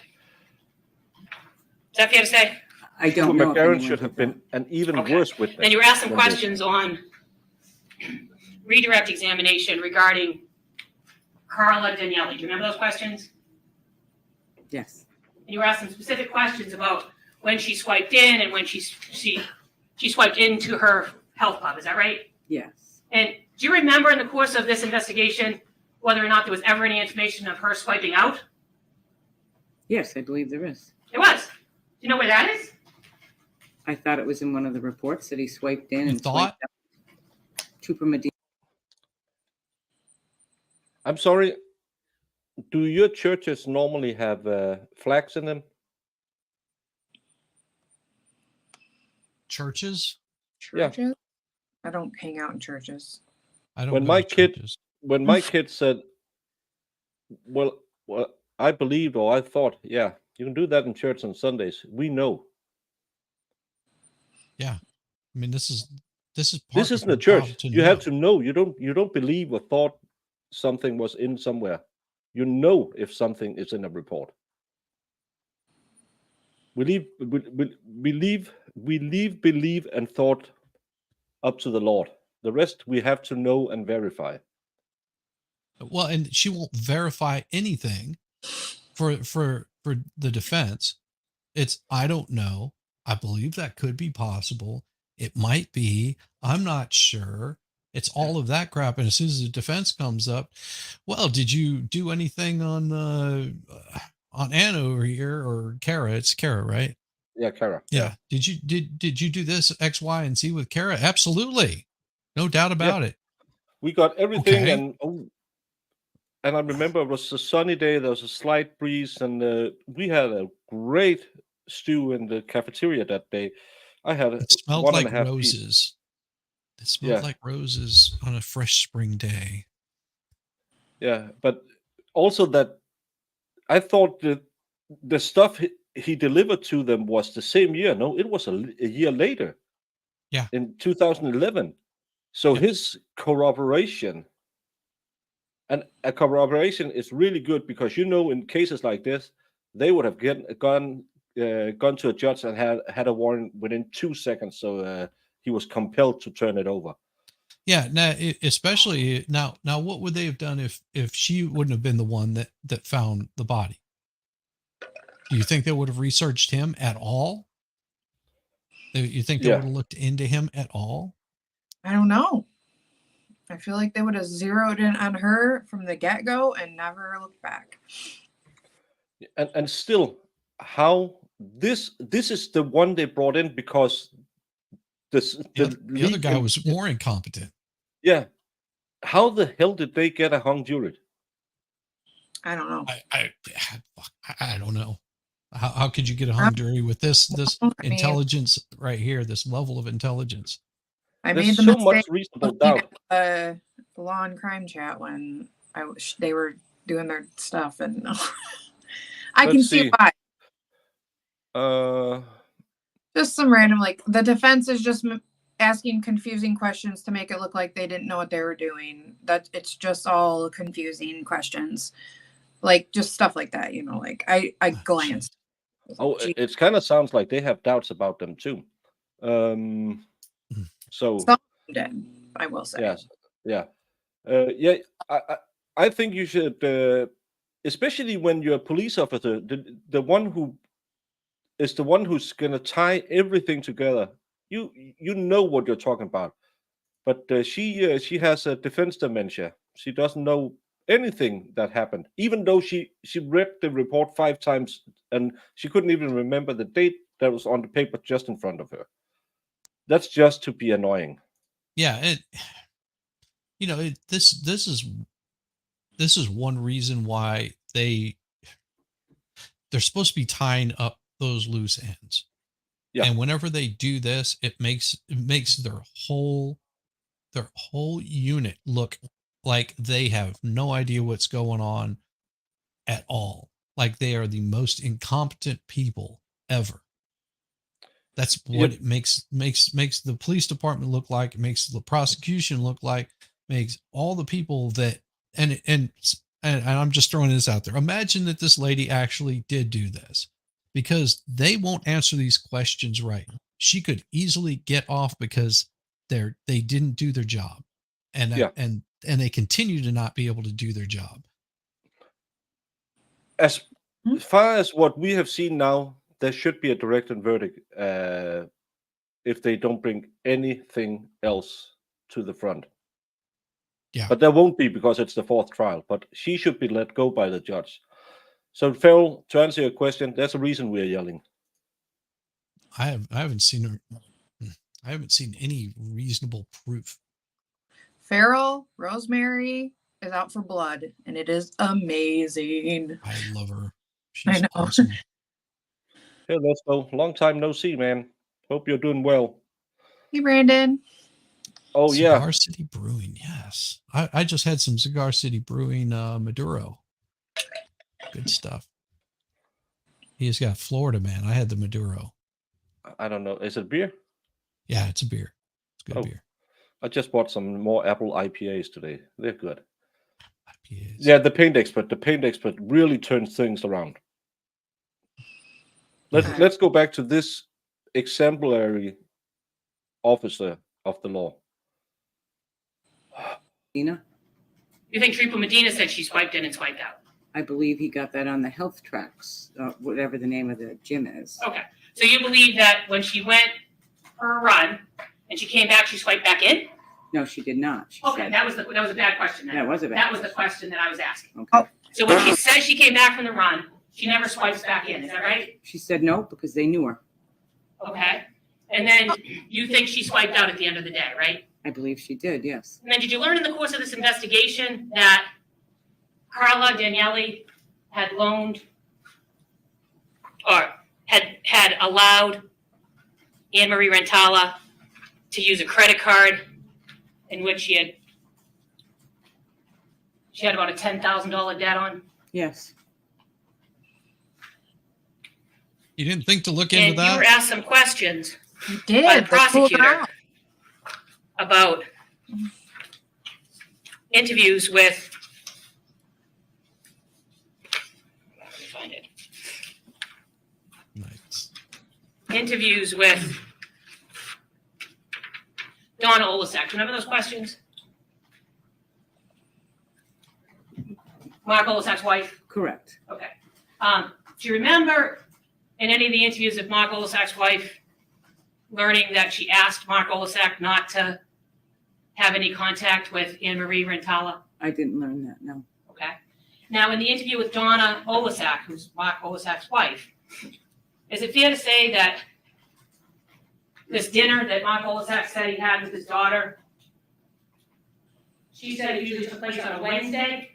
Is that fair to say? I don't Trooper know. if McGarren anyone should did have that. been an even Okay. worse witness. Then you were asked some than this. questions on redirect examination regarding Carla Daniele. Do you remember those questions? Yes. And you were asked some specific questions about when she swiped in and when she swiped into her health club. Is that right? Yes. And do you remember in the course of this investigation whether or not there was ever any information of her swiping out? Yes, I believe there is. There was. Do you know where that is? I thought it was in one of the reports that he swiped in You and thought? swiped out. Trooper Medina. I'm sorry. Do your churches normally have flags in them? churches? Yeah. Churches? I don't hang out in churches. I don't When go my to kid- churches. When my kid said, well, I believed or I thought, yeah, you can do that in church on Sundays. We know. I mean, this is part This of isn't a your church. job to You have know. to know. You don't believe or thought something was in somewhere. You know if something is in a report. We leave belief and thought up to the Lord. The rest we have to know and verify. Well, and she won't verify anything for the defense. It's I don't know. I believe that could be possible. It might be. I'm not sure. It's all of that crap. And as soon as the defense comes up, well, did you do anything on Anna over here or Cara? It's Cara, right? Yeah, Cara. Yeah. Did you do this X, Y, and Z with Cara? Absolutely. No doubt about it. We got everything, Okay. and I remember it was a sunny day. There was a slight breeze, and we had a great stew in the cafeteria that day. I had It smelled one like and a half piece. roses. It smelled Yeah. like roses on a fresh spring day. Yeah, but also that I thought that the stuff he delivered to them was the same year. No, it was a year later. Yeah. In 2011. So his corroboration, and a corroboration is really good because in cases like this, they would have gone to a judge and had a warrant within 2 seconds. So he was compelled to turn it over. Yeah. Now, especially now, what would they have done if she wouldn't have been the one that found the body? Do you think they would have researched him at all? You think they would have looked into him at all? I don't know. I feel like they would have zeroed in on her from the get-go and never looked back. And still, how this is the one they brought in because the other guy was more incompetent. Yeah. How the hell did they get a hung jury? I don't know. I don't know. How could you get a hung jury with this intelligence right here, this level of intelligence? I There's made the so mistake much reasonable doubt. the law and crime chat when they were doing their stuff, and I can see why. Just some random, like the defense is just asking confusing questions to make it look like they didn't know what they were doing. That it's just all confusing questions, like just stuff like that. Like I glanced. Oh, it kind of sounds like they have doubts about them too. So some did, I will say. Yes, yeah, I think you should, especially when you're a police officer, the one who is the one who's gonna tie everything together. You know what you're talking about, but she has a defense dementia. She doesn't know anything that happened, even though she read the report 5 times and she couldn't even remember the date that was on the paper just in front of her. That's just to be annoying. Yeah, this is one reason why they're supposed to be tying up those loose ends. Yeah. And whenever they do this, it makes their whole unit look like they have no idea what's going on at all. Like they are the most incompetent people ever. That's what it makes the police department look like. It makes the prosecution look like. Makes all the people that and I'm just throwing this out there. Imagine that this lady actually did do this, because they won't answer these questions right. She could easily get off because they didn't do their job, and they continue to not be able to do their job. As far as what we have seen now, there should be a directed verdict if they don't bring anything else to the front. Yeah. But there won't be because it's the 4th trial. But she should be let go by the judge. So, Farrell, to answer your question, there's a reason we're yelling. I haven't seen her. I haven't seen any reasonable proof. Farrell, Rosemary is out for blood, and it is amazing. I love her. I know. Awesome. Hey, let's go. Long time no see, man. Hope you're doing well. Hey, Brandon. Oh, Cigar City Brewing, yes. I just had some Cigar City Brewing Maduro. Good stuff. He's got Florida, man. I had the Maduro. I don't know. Is it beer? Yeah, it's a beer. It's good beer. I just bought some more Apple IPAs today. They're good. IPAs. Yeah, the paint expert really turns things around. Let's go back to this exemplary officer of the law. Medina? You think Triple Medina said she swiped in and swiped out? I believe he got that on the health tracks, whatever the name of the gym is. Okay. So you believe that when she went for a run and she came back, she swiped back in? No, she did not. Okay, that was a bad question. Then. That was a bad That was the question that I was asking. Okay. So when she says she came back from the run, she never swipes back in. Is that right? She said no because they knew her. Okay. And then you think she swiped out at the end of the day, right? I believe she did, yes. And then did you learn in the course of this investigation that Carla Daniele had loaned or had allowed Anne-Marie Rintala to use a credit card in which she had about a $10,000 debt on? Yes. You didn't think to look into that? You were asked some questions by the prosecutor about interviews with, let me find it. Nice. Interviews with Donna Olasak. Remember those questions? Mark Olasak's wife? Correct. Okay. Do you remember in any of the interviews of Mark Olasak's wife learning that she asked Mark Olasak not to have any contact with Anne Marie Rintala? I didn't learn that, no. Okay. Now, in the interview with Donna Olasak, who's Mark Olasak's wife, is it fair to say that this dinner that Mark Olasak said he had with his daughter, she said it usually took place on a Wednesday?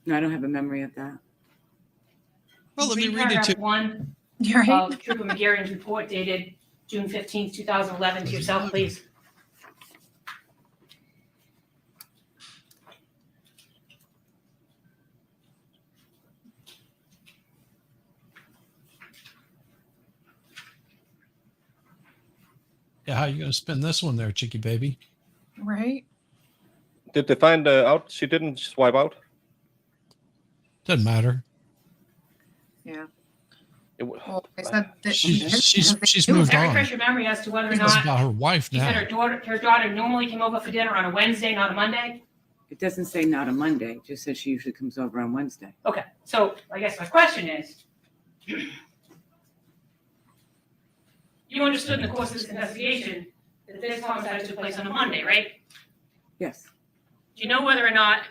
No, I don't have a memory of that. Well, let me read it paragraph to 1 Right? of Trooper McGarion's report dated June 15th, 2011 to yourself, please. Yeah, how you going to spin this one there, cheeky baby? Right? Did they find out she didn't swipe out? Doesn't matter. Yeah. It, Well, they said that she didn't She's because they knew moved her. Can I on. refresh your memory as to whether or It's not about her wife she said now. her daughter normally came over for dinner on a Wednesday, not a Monday? It doesn't say not a Monday, it just says she usually comes over on Wednesday. Okay, so I guess my question is, you understood in the course of this investigation that this homicide took place on a Monday, right? Yes. Do you know whether or not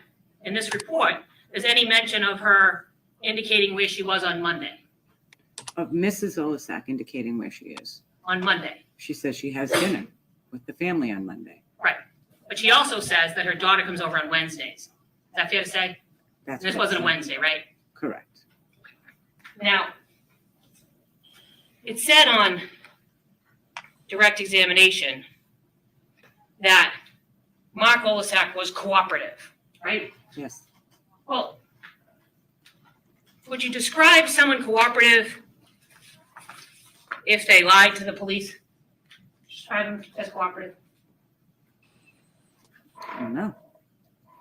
in this report there's any mention of her indicating where she was on Monday? Of Mrs. Olasak indicating where she is. On Monday, She says she has dinner with the family on Monday. right? But she also says that her daughter comes over on Wednesdays. Is that fair to say? That's This what it wasn't a said. Wednesday, right? Correct. Now, it said on direct examination that Mark Olasak was cooperative, right? Yes. Well, would you describe someone cooperative if they lied to the police? Describe them as cooperative. I don't know.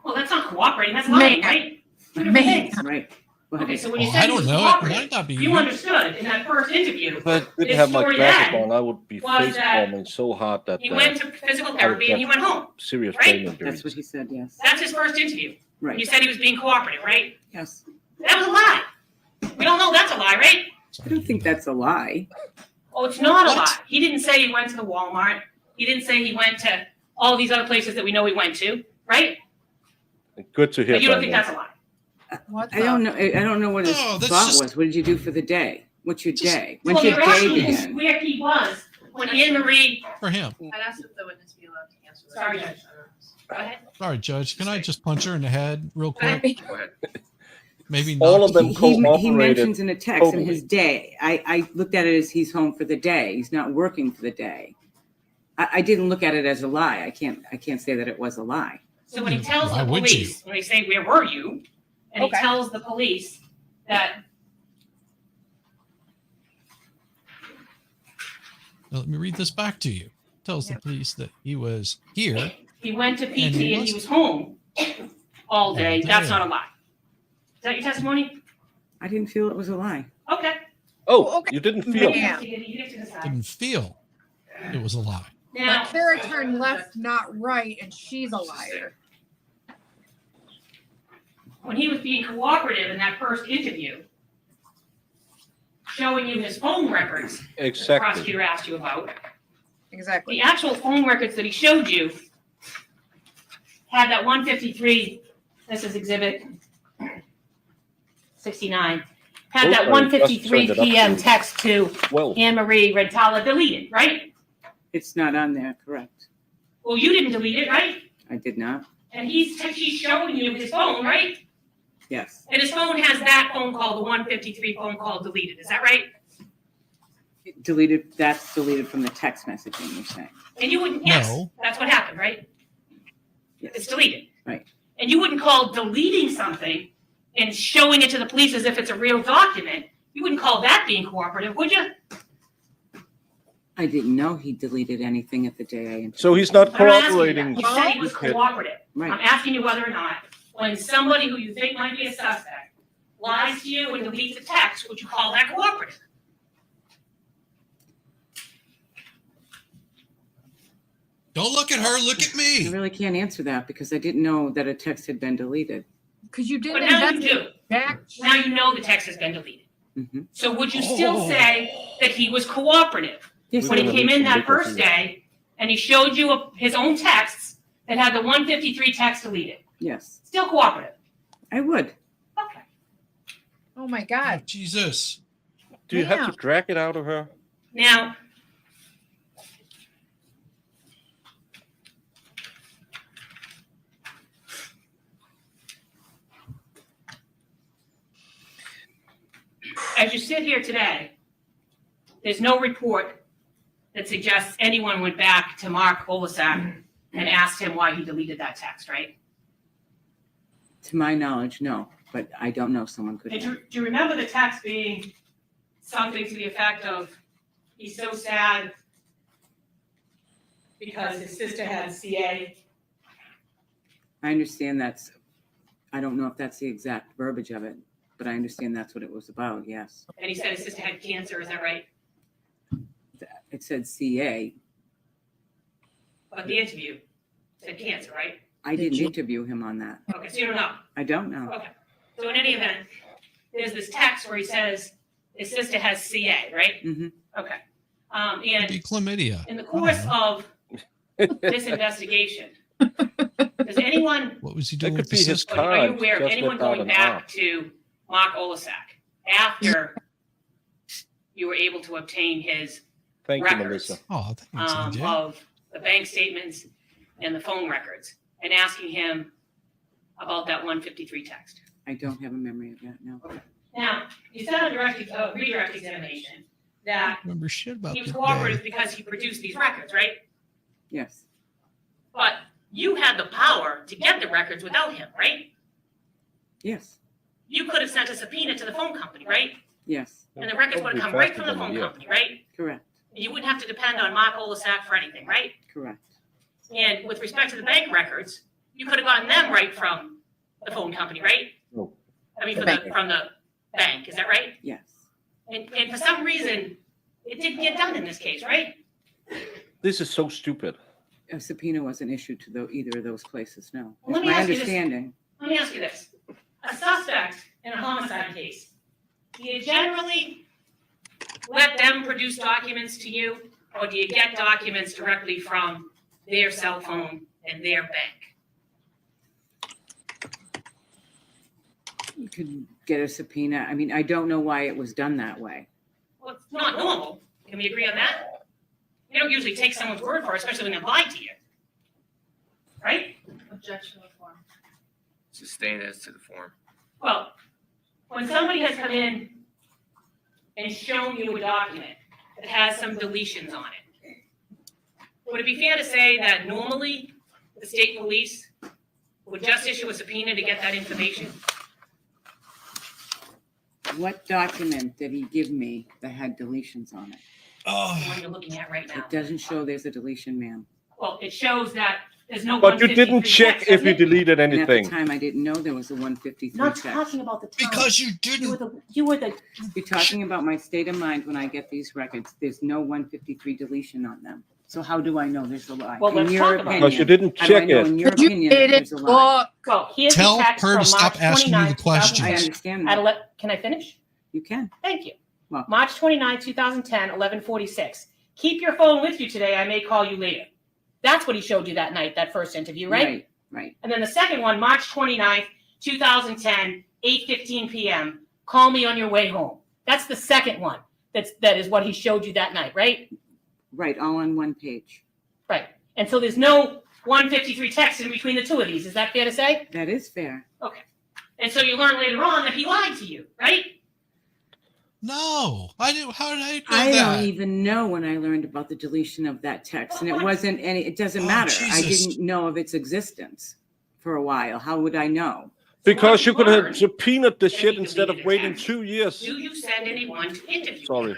Well, that's not cooperating, that's lying, Man. right? Two different things. Right. Go ahead. Okay, so when you Oh, said I he was don't know. It might cooperative, not be. you understood in that first interview, if I didn't His have my story glasses then on, I would be was face that palming so hard that he went to physical therapy and he went home. serious right? brain injuries. That's what he said, yes. That's his first interview. You Right. said he was being cooperative, right? Yes. That was a lie. We don't know that's a lie, right? I don't think that's a lie. Oh, it's not a What? lie. He didn't say he went to the Walmart. He didn't say he went to all these other places that we know he went to, right? Good to hear. But you don't think Brandon. that's a lie. What I don't know. I don't know what his Oh, that's thought just- was. What did you do for the day? What's your Just- day? When's Well, your you're day asking begin? where he was when Anne Marie. For him. I'd ask if the witness be allowed to answer. Sorry, Judge. Go ahead. Sorry, Judge. Can I just punch her in the head real Go ahead. quick? Go ahead. Maybe All not. of them He cooperated. mentions in a text in totally. his day. I looked at it as he's home for the day. He's not working for the day. I didn't look at it as a lie. I can't say that it was a lie. So when he tells Why the would you? police, when they say, "Where were you?" and Okay. he tells the police that Now, let me read this back to you. Tells the police that he was here. he went to PT And he and was- he was home all day, All that's day. not a lie. Is that your testimony? I didn't feel it was a lie. Okay. Oh, Okay. you didn't feel. Yeah. You get to decide. Didn't feel it was a lie. Now, But Cara turned left, not right, and she's a liar. when he was being cooperative in that first interview, showing you his phone records, the Exactly. prosecutor asked you about, Exactly. the actual phone records that he showed you had that 153, this is exhibit 69, had that Those are 1:53 just turned it up PM to- text to Well, Anne Marie Rintala deleted, right? It's not on there, correct? Well, you didn't delete it, right? I did not. And he's showing you his phone, right? Yes. And his phone has that phone call, the 153 phone call deleted, is that right? Deleted, that's deleted from the text messaging, you're saying. And you wouldn't, yes, No. that's what happened, right? It's Yes. deleted. Right. And you wouldn't call deleting something and showing it to the police as if it's a real document. You wouldn't call that being cooperative, would you? I didn't know he deleted anything at the day I interviewed. So he's not I'm not asking you cooperating. that. You said he was with it. cooperative. Right. I'm asking you whether or not, when somebody who you think might be a suspect lies to you and deletes a text, would you call that cooperative? Don't look at her. Look at I me. really can't answer that because I didn't know that a text had been deleted. Because you But didn't now you investigate do. back. Now you know the text has been deleted. Mm-hmm. So would you still Oh. say that he was cooperative Yes, when he We're gonna came need in some that liquor first here. day and he showed you his own texts that had the 153 text deleted? yes, Still cooperative? I would. Okay. Oh my Oh, God. Jesus. Do you have Yeah. to drag it out of her? Now, as you sit here today, there's no report that suggests anyone went back to Mark Olasak and asked him why he deleted that text, right? To my knowledge, no, but I don't know. Someone could. And have. do you remember the text being something to the effect of, he's so sad because his sister had CA? I understand that's. I don't know if that's the exact verbiage of it, but I understand that's what it was about. Yes, And he said his sister had cancer, is that right? it said CA. But the interview said cancer, right? I didn't interview him on that. Okay, so you don't know. I don't know. Okay. So in any event, there's this text where he says his sister has CA, right? Mm-hmm. Okay. Could be And chlamydia. in the I don't course know. of this investigation, does anyone, What was he That doing could with the be his sister? are you card. aware of Just anyone without going an back R. to Mark Olasak after you were able to obtain his Thank you, records Melissa. Oh, thanks, AJ. of the bank statements and the phone records and asking him about that 153 text? I don't have a memory of that. No. Now, you said on redirect examination that Remember shit about he was this cooperative day. because he produced these records, right? Yes. But you had the power to get the records without him, right? Yes. You could have sent a subpoena to the phone company, right? Yes. And the records would have come Probably right from the faster than a phone year. company, right? Correct. You wouldn't have to depend on Mark Olasak for anything, right? Correct. And with respect to the bank records, you could have gotten them right from the phone company, right? No. I mean, The from the bank, is that right? Yes. And for some reason, it didn't get done in this case, right? This is so stupid. A subpoena wasn't issued to either of those places. No. Well, let It's me my ask you this. understanding. Let me ask you this. A suspect in a homicide case, do you generally let them produce documents to you, or do you get documents directly from their cell phone and their bank? You could get a subpoena. I mean, I don't know why it was done that way. Well, it's not normal. Can we agree on that? You don't usually take someone's word for it, especially when they lied to you. Right? Objection to form. Sustain as to the form. Well, when somebody has come in and shown you a document that has some deletions on it, would it be fair to say that normally the state police would just issue a subpoena to get that information? What document did he give me that had deletions on it? The Oh, one you're looking at right now. It doesn't show there's a deletion, ma'am. Well, it shows that there's no. But you didn't 153 check text, if he doesn't it? deleted And at the anything. time, I didn't know there was a 153 Not text. talking about the time. because you You were didn't. You're talking about my state of mind when I get these records. There's no 153 deletion on them. So how do I know there's a lie? Well, In let's your talk about it. Because you opinion, didn't how do I check know it. in your You opinion that didn't there's a lie? look. Well, here's Tell the text her to from stop March asking you the 29th, questions. I 2010. understand that. Can I finish? You can. Thank you. Well- March 29, 2010, 11:46. Keep your phone with you today. I may call you later. That's what he showed you that night, that first interview, right? Right. And then the second one, March 29th, 2010, 8:15 p.m. Call me on your way home. That's the second one. That is what he showed you that night, right? Right, all on one page. Right. And so there's no 153 text in between the two of these. Is that fair to say? That is fair. And so you learn later on that he lied to you, right? No, I didn't. How did I know I that? don't even know when I learned about the deletion of that text, and it wasn't any. It doesn't Oh, matter. I Jesus. didn't know of its existence for a while. How would I know? Because you could learn have subpoenaed the that shit he instead of deleted waiting text. 2 years. Do you send anyone to interview? Sorry.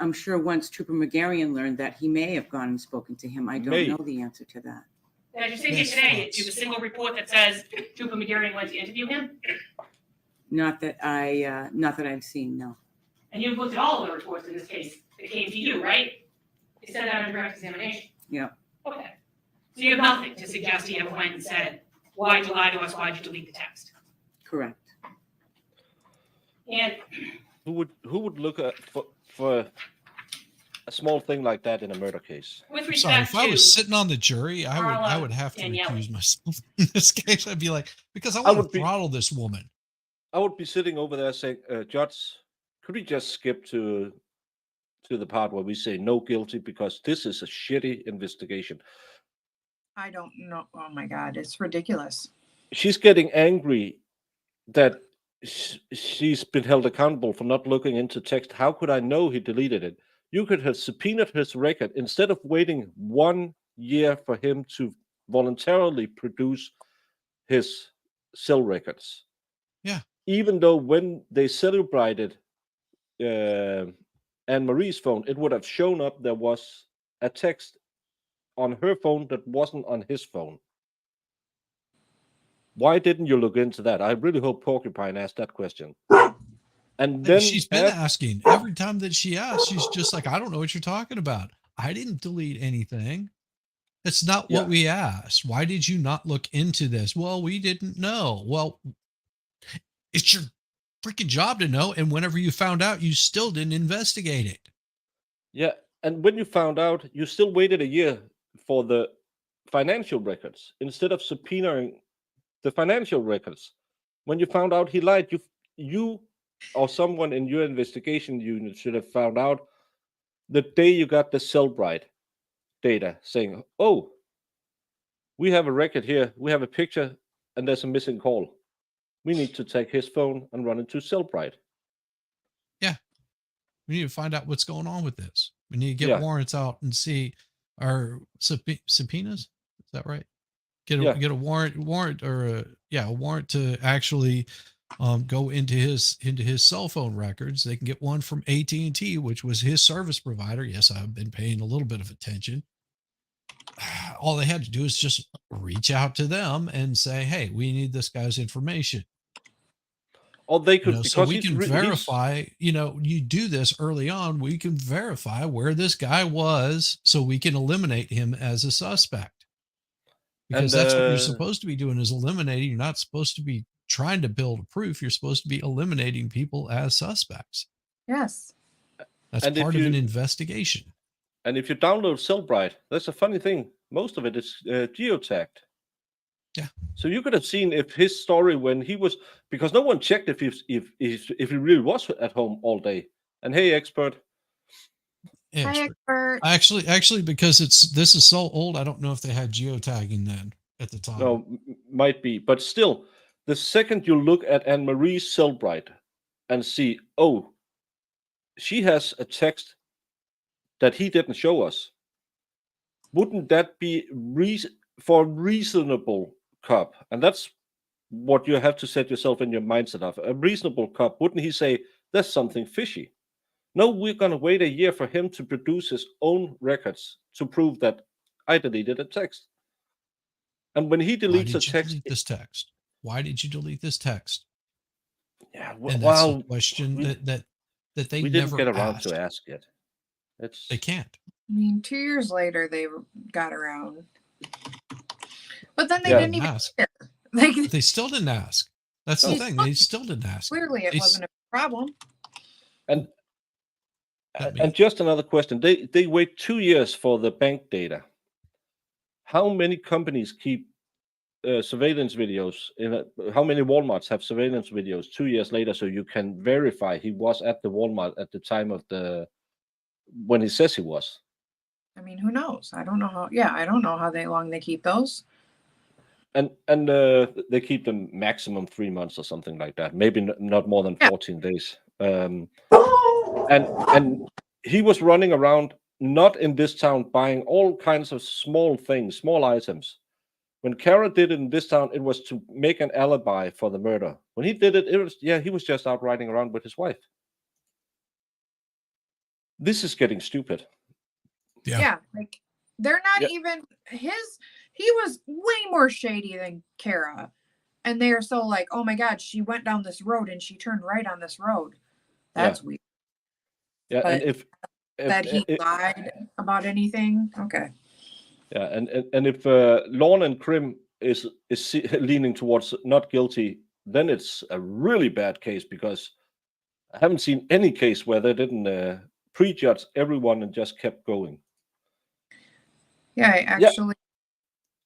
I'm sure once Trooper McGarrion learned that, he may have gone and spoken to him. I don't May. know the answer to that. Did you see today, do you have a single report that says Trooper McGarrion went to interview him? Not that I've seen, no. And you've looked at all of the reports in this case that came to you, right? They said that on direct examination. Yeah. Okay. So you have nothing to suggest he ever went and said, why'd you lie to us? Why'd you delete the text? Correct. And Who would look at for a small thing like that in a murder case? with Sorry, respect if I to, was sitting on the jury, I Carla would have to Daniele. recuse myself in this case. I'd be like, because I I want would to be- throttle this woman. I would be sitting over there saying, Judge, could we just skip to the part where we say no guilty because this is a shitty investigation. I don't know. Oh my God, it's ridiculous. She's getting angry that she's been held accountable for not looking into text. How could I know he deleted it? You could have subpoenaed his record instead of waiting 1 year for him to voluntarily produce his cell records. Yeah. Even though when they celebrated Anne-Marie's phone, it would have shown up there was a text on her phone that wasn't on his phone. Why didn't you look into that? I really hope Porcupine asked that question. And then she's been asking every time that she asks, she's just like, I don't know what you're talking about. I didn't delete anything. That's not what we asked. Why did you not look into this? Well, we didn't know. Well, it's your freaking job to know. And whenever you found out, you still didn't investigate it. Yeah. And when you found out, you still waited a year for the financial records instead of subpoenaing the financial records. When you found out he lied, you or someone in your investigation unit should have found out the day you got the Cellbrite data saying, oh, we have a record here, we have a picture, and there's a missing call. We need to take his phone and run it to Cellbrite. Yeah. We need to find out what's going on with this. We need to get warrants out and see our subpoenas. Is that right? Get a warrant or a warrant to actually go into his cell phone records. They can get one from AT&T, which was his service provider. Yes, I've been paying a little bit of attention. All they had to do is just reach out to them and say, hey, we need this guy's information. Or they could, so we can verify, you do this early on, we can verify where this guy was so we can eliminate him as a suspect. Because that's what you're supposed to be doing, is eliminating. You're not supposed to be trying to build a proof. You're supposed to be eliminating people as suspects. Yes. That's part of an investigation. And if you download Cellbrite, that's a funny thing. Most of it is geotagged. Yeah. So you could have seen if his story when he was, because no one checked if he really was at home all day. And hey, expert. Hi, expert. Actually, because this is so old, I don't know if they had geotagging then at the time. No, might be, but still, the second you look at Anne-Marie's Cellbrite and see, oh, she has a text that he didn't show us. Wouldn't that be for a reasonable cop? And that's what you have to set yourself in your mindset of. A reasonable cop, wouldn't he say, there's something fishy? No, we're going to wait a year for him to produce his own records to prove that I deleted a text. And when he deletes a text, this text? Why did you delete this text? Yeah, and that's a question that they we never didn't get around asked. to ask it. They can't. I mean, 2 years later, they got around. But then they Yeah. didn't even Ask. care. Like, They still didn't ask. That's the thing. They still didn't ask. clearly, it wasn't a problem. And just another question. They wait 2 years for the bank data. How many companies keep surveillance videos? How many Walmarts have surveillance videos 2 years later so you can verify he was at the Walmart at the time of when he says he was? I mean, who knows? I don't know how. Yeah, I don't know how long they keep those. And they keep them maximum 3 months or something like that. Maybe not more than 14 days. And he was running around, not in this town, buying all kinds of small things, small items. When Cara did it in this town, it was to make an alibi for the murder. When he did it, he was just out riding around with his wife. This is getting stupid. Yeah. Like they're not Yeah. even he was way more shady than Cara. And they are so like, oh my God, she went down this road and she turned right on this road. That's weird. Yeah, But and if that he lied about anything, okay. yeah, and if Lorne and Krim is leaning towards not guilty, then it's a really bad case, because I haven't seen any case where they didn't prejudge everyone and just kept going. Yeah, I actually.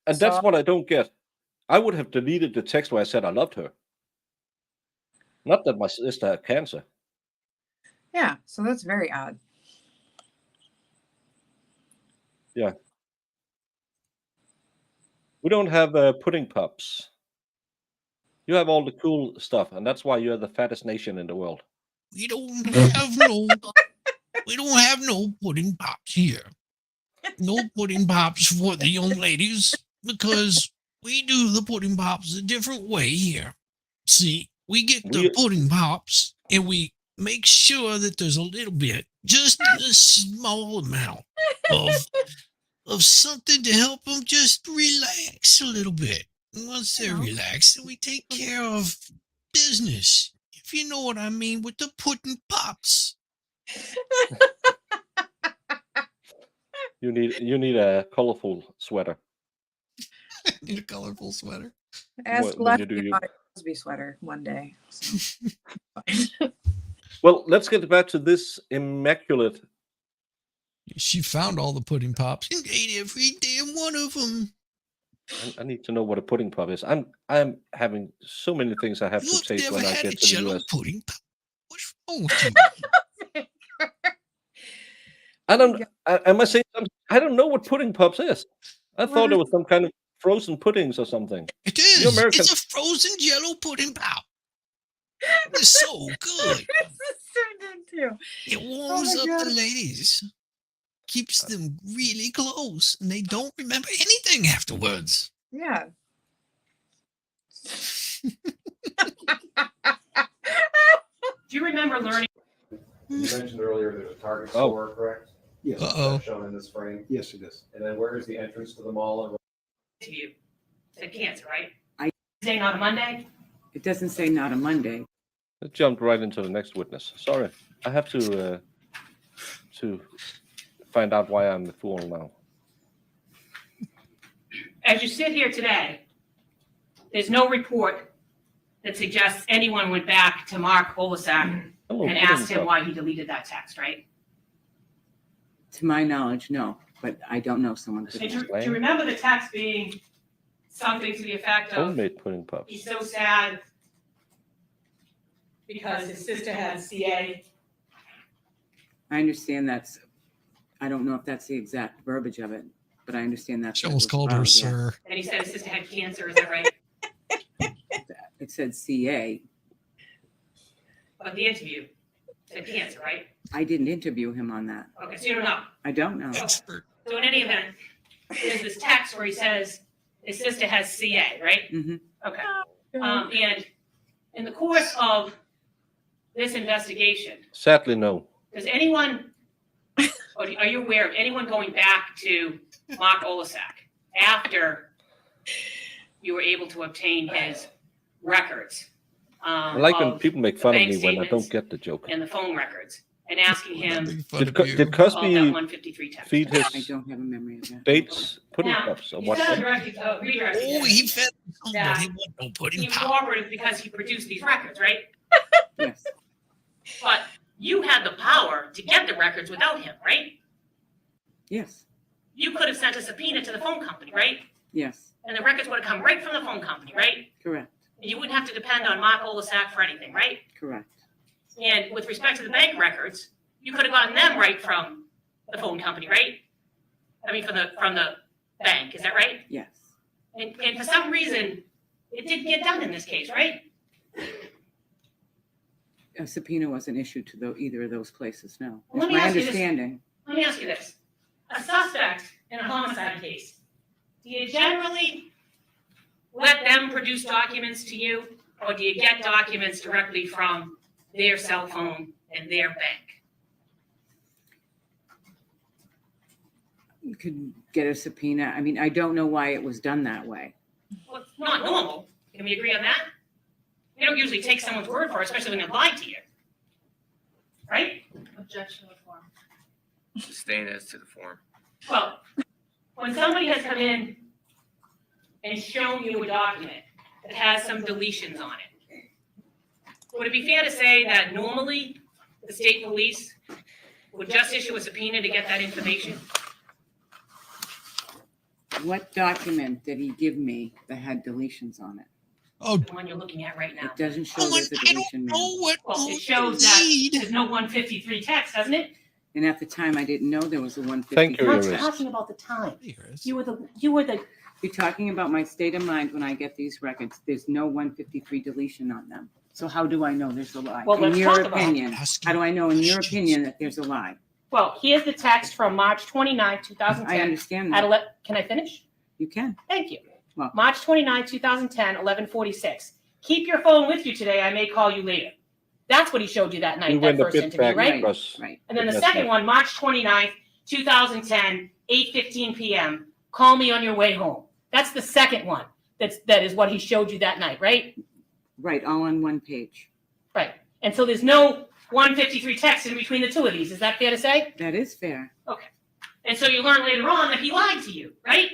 And that's what I don't get. I would have deleted the text where I said I loved her. Not that my sister had cancer. Yeah, so that's very odd. Yeah. We don't have pudding pups. You have all the cool stuff, and that's why you're the fattest nation in the world. We don't have no pudding pops here. No pudding pops for the young ladies, because we do the pudding pops a different way here. See, we get the pudding pops and we make sure that there's a little bit, just a small amount of something to help them just relax a little bit. And once they're relaxed, we take care of business, if you know what I mean, with the pudding pops. You need a colorful sweater. Need a colorful sweater. Ask when Leslie you do your- about a Cosby sweater one day. So. Well, let's get back to this immaculate. She found all the pudding pops and ate every damn one of them. I need to know what a pudding pop is. I'm having so many things I have to taste when I get to the US. Pudding pop? What's wrong with you? I don't. Am I saying something? I don't know what pudding pops is. I thought it was some kind of frozen puddings or something. It is. You American- It's a frozen Jello pudding pop. It's so good. It warms up the ladies, keeps them really close, and they don't remember anything afterwards. Yeah. Do you remember learning? You mentioned earlier there's a Target store, correct? Yes. Uh-oh. Shown in this frame. Yes, it is. And then where is the entrance to the mall? Interview. Said cancer, right? I- Saying on a Monday? It doesn't say not a Monday. It jumped right into the next witness. Sorry, I have to find out why I'm the fool now. As you sit here today, there's no report that suggests anyone went back to Mark Olasak and asked him why he deleted that text, right? To my knowledge, no, but I don't know someone. And do you remember the text being something to the effect of, Homemade pudding pups. he's so sad because his sister had CA? I understand that's, I don't know if that's the exact verbiage of it, but I understand that's. She almost called her sir. And he said his sister had cancer, is that right? It said CA. But the interview said cancer, right? I didn't interview him on that. Okay, so you don't know. I don't know. Expert. So in any event, there's this text where he says his sister has CA, right? Mm-hmm. Okay. And in the course of this investigation, Sadly, no. does anyone, or are you aware of anyone going back to Mark Olasak after you were able to obtain his records? I like when of people make the fun of bank me when I don't statements get the joke. and the phone records, and asking him Did about that Cosby 153 text. feed I his don't have a memory of that. dates pudding Now, pups or he's what? done a redirection. Oh, he fed them, Yeah. but he wasn't no pudding He pop. cooperated because he produced these records, right? Yes, But you had the power to get the records without him, right? yes, You could have sent a subpoena to the phone company, right? yes, And the records would have come right from the phone company, right? correct, And you wouldn't have to depend on Mark Olasak for anything, right? correct. And with respect to the bank records, you could have gotten them right from the phone company, right? I mean, from the bank, is that right? Yes. And for some reason, it didn't get done in this case, right? A subpoena wasn't issued to either of those places, no. Well, It's let me my ask you this. understanding. Let me ask you this. A suspect in a homicide case, do you generally let them produce documents to you, or do you get documents directly from their cell phone and their bank? could get a subpoena. I mean, I don't know why it was done that way. Well, it's not normal. Can we agree on that? We don't usually take someone's word for it, especially when they lied to you. Right? Objection to the form. Sustain as to the form. Well, when somebody has come in and shown you a document that has some deletions on it, would it be fair to say that normally the state police would just issue a subpoena to get that information? What document did he give me that had deletions on it? Oh, The one you're looking at right now. It doesn't show oh, there's a I deletion don't know there. what Well, you it shows that need. there's no 153 text, doesn't it? And at the time, I didn't know there was a 150. Thank you, We're not Iris. talking about the time. Iris. You were the, You're talking about my state of mind when I get these records. There's no 153 deletion on them. So how do I know there's a lie? Well, In let's your talk about it. opinion, Ask how do I know in your questions. opinion that there's a lie? well, here's the text from March 29, 2010. I understand At that. Can I finish? You can. Thank you. Well- March 29, 2010, 11:46. Keep your phone with you today. I may call you later. That's what he showed you that We night, that went a first bit interview, back right? because Right. And then the That's second right. one, March 29th, 2010, 8:15 p.m. Call me on your way home. That's the second one. That is what he showed you that night, right? Right, all on one page. Right. And so there's no 153 text in between the two of these. Is that fair to say? That is fair. And so you learn later on that he lied to you, right?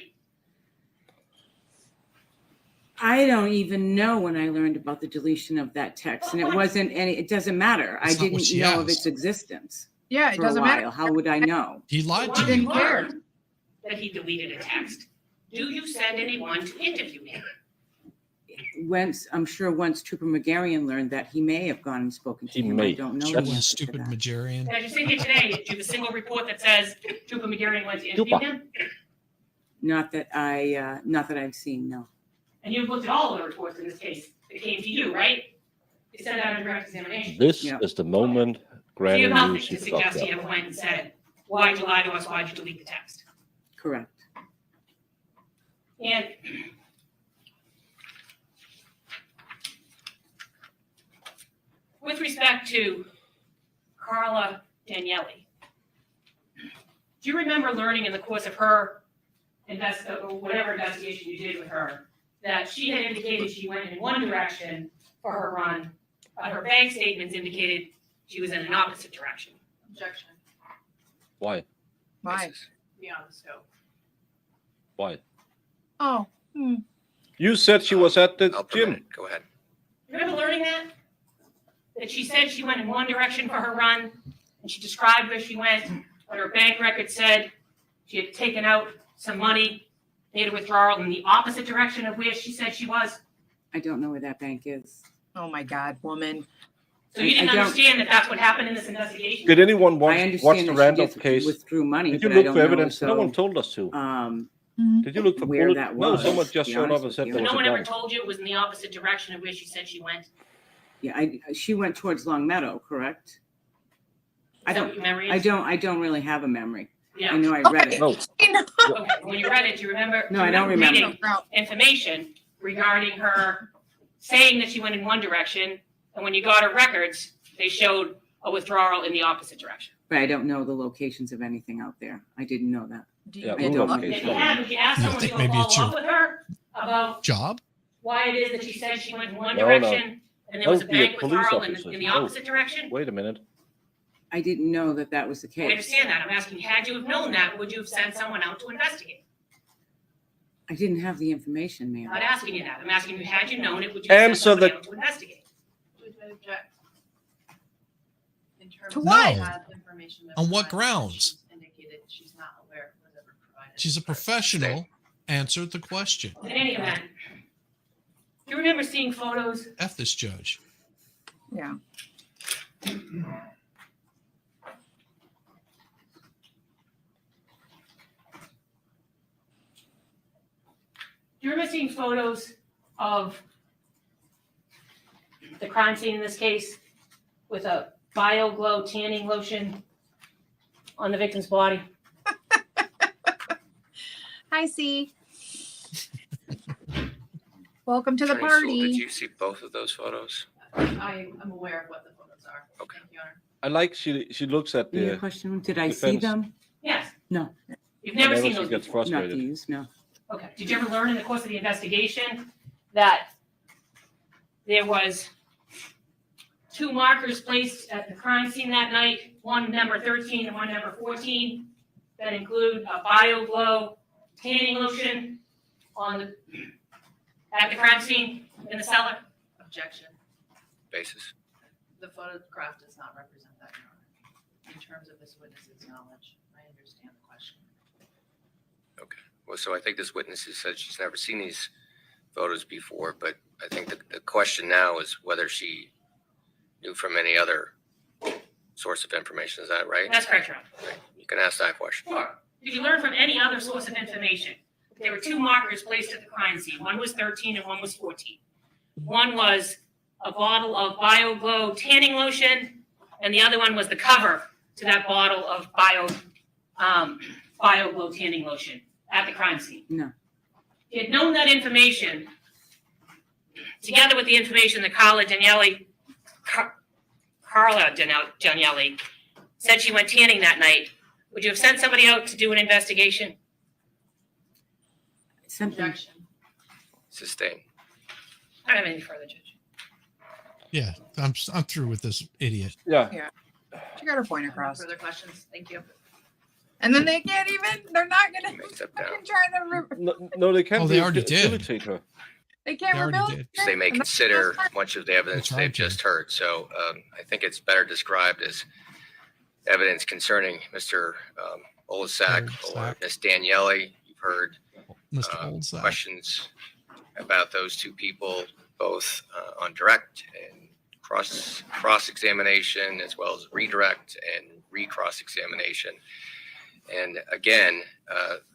I don't even know when I learned about the deletion of that text, and it wasn't any, it doesn't matter. I That's not what didn't she know of asked. its existence Yeah, it for a doesn't matter. while. How would I know? He lied Once to didn't you. you care. learn that he deleted a text, do you send anyone to interview him? I'm sure once Trooper McGarrion learned that, he may have gone and spoken to He him. may. I don't know. She the was a answer to stupid that. Majarian. As you sit here today, do you have a single report that says Trooper McGarrigan went to interview Super. him? Not that I've seen, no. And you've looked at all of the reports in this case that came to you, right? You said that on direct examination. this Yeah. is the moment So you Granny have nothing knew to she fucked suggest he up. ever went and said, why'd you lie to us, why'd you delete the text? Correct. And with respect to Carla Daniele, do you remember learning in the course of her or whatever investigation you did with her, that she had indicated she went in one direction for her run, but her bank statements indicated she was in an opposite direction? Objection. Why? Why? Beyond the scope. Why? Oh, You said she was at the I'll permit gym. it. Go ahead. You remember learning that? That she said she went in one direction for her run, and she described where she went, but her bank record said she had taken out some money, made a withdrawal in the opposite direction of where she said she was. I don't know where that bank is. oh my God, woman. So you didn't I don't- understand that that's what happened in this investigation? Did anyone I watch understand the that she Randolph just case? withdrew money, Did you but I look don't for know. evidence? No So, one told us to. Did you look for where bullet? that No, was, someone to just be showed up honest and said with there So was no a one ever gun. told you it was in the opposite direction of where she said she went? yeah, she went towards Long Meadow, correct? I Is that don't, what your memory I is? don't really have a memory. I Yeah. know I read it. No, Okay, when you read it, do you remember? No, I don't remember. reading information regarding her saying that she went in one direction, and when you got her records, they showed a withdrawal in the opposite direction. But I don't know the locations of anything out there. I didn't know that. Do Yeah, you I who don't knows? know. If you had, would you ask You someone to think go maybe it's follow your- up with her about Job? why it is that she said she went in one No, no. direction and there was a Don't be a bank police withdrawal in officer. the No. opposite direction? wait a minute. I didn't know that that was the I case. understand that. I'm asking, had you have known that, would you have sent someone out to investigate? I didn't have the information, I'm ma'am. not asking you that. I'm asking you, had you known it, would you have sent Answer somebody the- out to investigate? Would I object? In terms To of what? that information that On was what provided, grounds? she's indicated she's not aware of was ever provided. She's a professional. Answer the question. In any event, do you remember seeing photos? F this judge. Yeah. Do you remember seeing photos of the crime scene in this case with a BioGlow tanning lotion on the victim's body? Hi, C. Welcome to the Attorney Sewell, Did party. you see both of those photos? I am aware of what the photos are. Okay. Thank you, Your Honor. I like she looks at Any the question? Did I see defense. them? Yes. No. You've never seen she those gets before? Not frustrated. these, no. Okay. Did you ever learn in the course of the investigation that there was 2 markers placed at the crime scene that night, one number 13 and one number 14, that include a BioGlow tanning lotion at the crime scene in the cellar? Objection. Basis. The photograph does not represent that, Your Honor. In terms of this witness's knowledge, I understand the question. Well, so I think this witness has said she's never seen these photos before, but I think the question now is whether she knew from any other source of information. Is that right? That's correct, Your Honor. Right. You can ask that question. Sure. Did you learn from any other source of information? There were 2 markers placed at the crime scene. One was 13 and one was 14. One was a bottle of BioGlow tanning lotion, and the other one was the cover to that bottle of BioGlow tanning lotion at the crime scene. No. If you had known that information, together with the information that Carla Danielli said she went tanning that night, would you have sent somebody out to do an investigation? Something. Objection. Sustained. I don't have any further, Judge. Yeah, I'm through with this idiot. Yeah. She got her point across. Further questions? Thank you. And then they can't even, they're not gonna Make that down. fucking try to, No, they can't. Oh, they already did. rehabilitate her. they can't They already rehabilitate. did. They may And that's consider the best much of the evidence They tried they've to. just heard. So I think it's better described as evidence concerning Mr. Olasak or Olasak. Miss Daniele. You've heard Mr. Oldsack. questions about those 2 people, both on direct and cross-examination, as well as redirect and re-cross-examination. And again,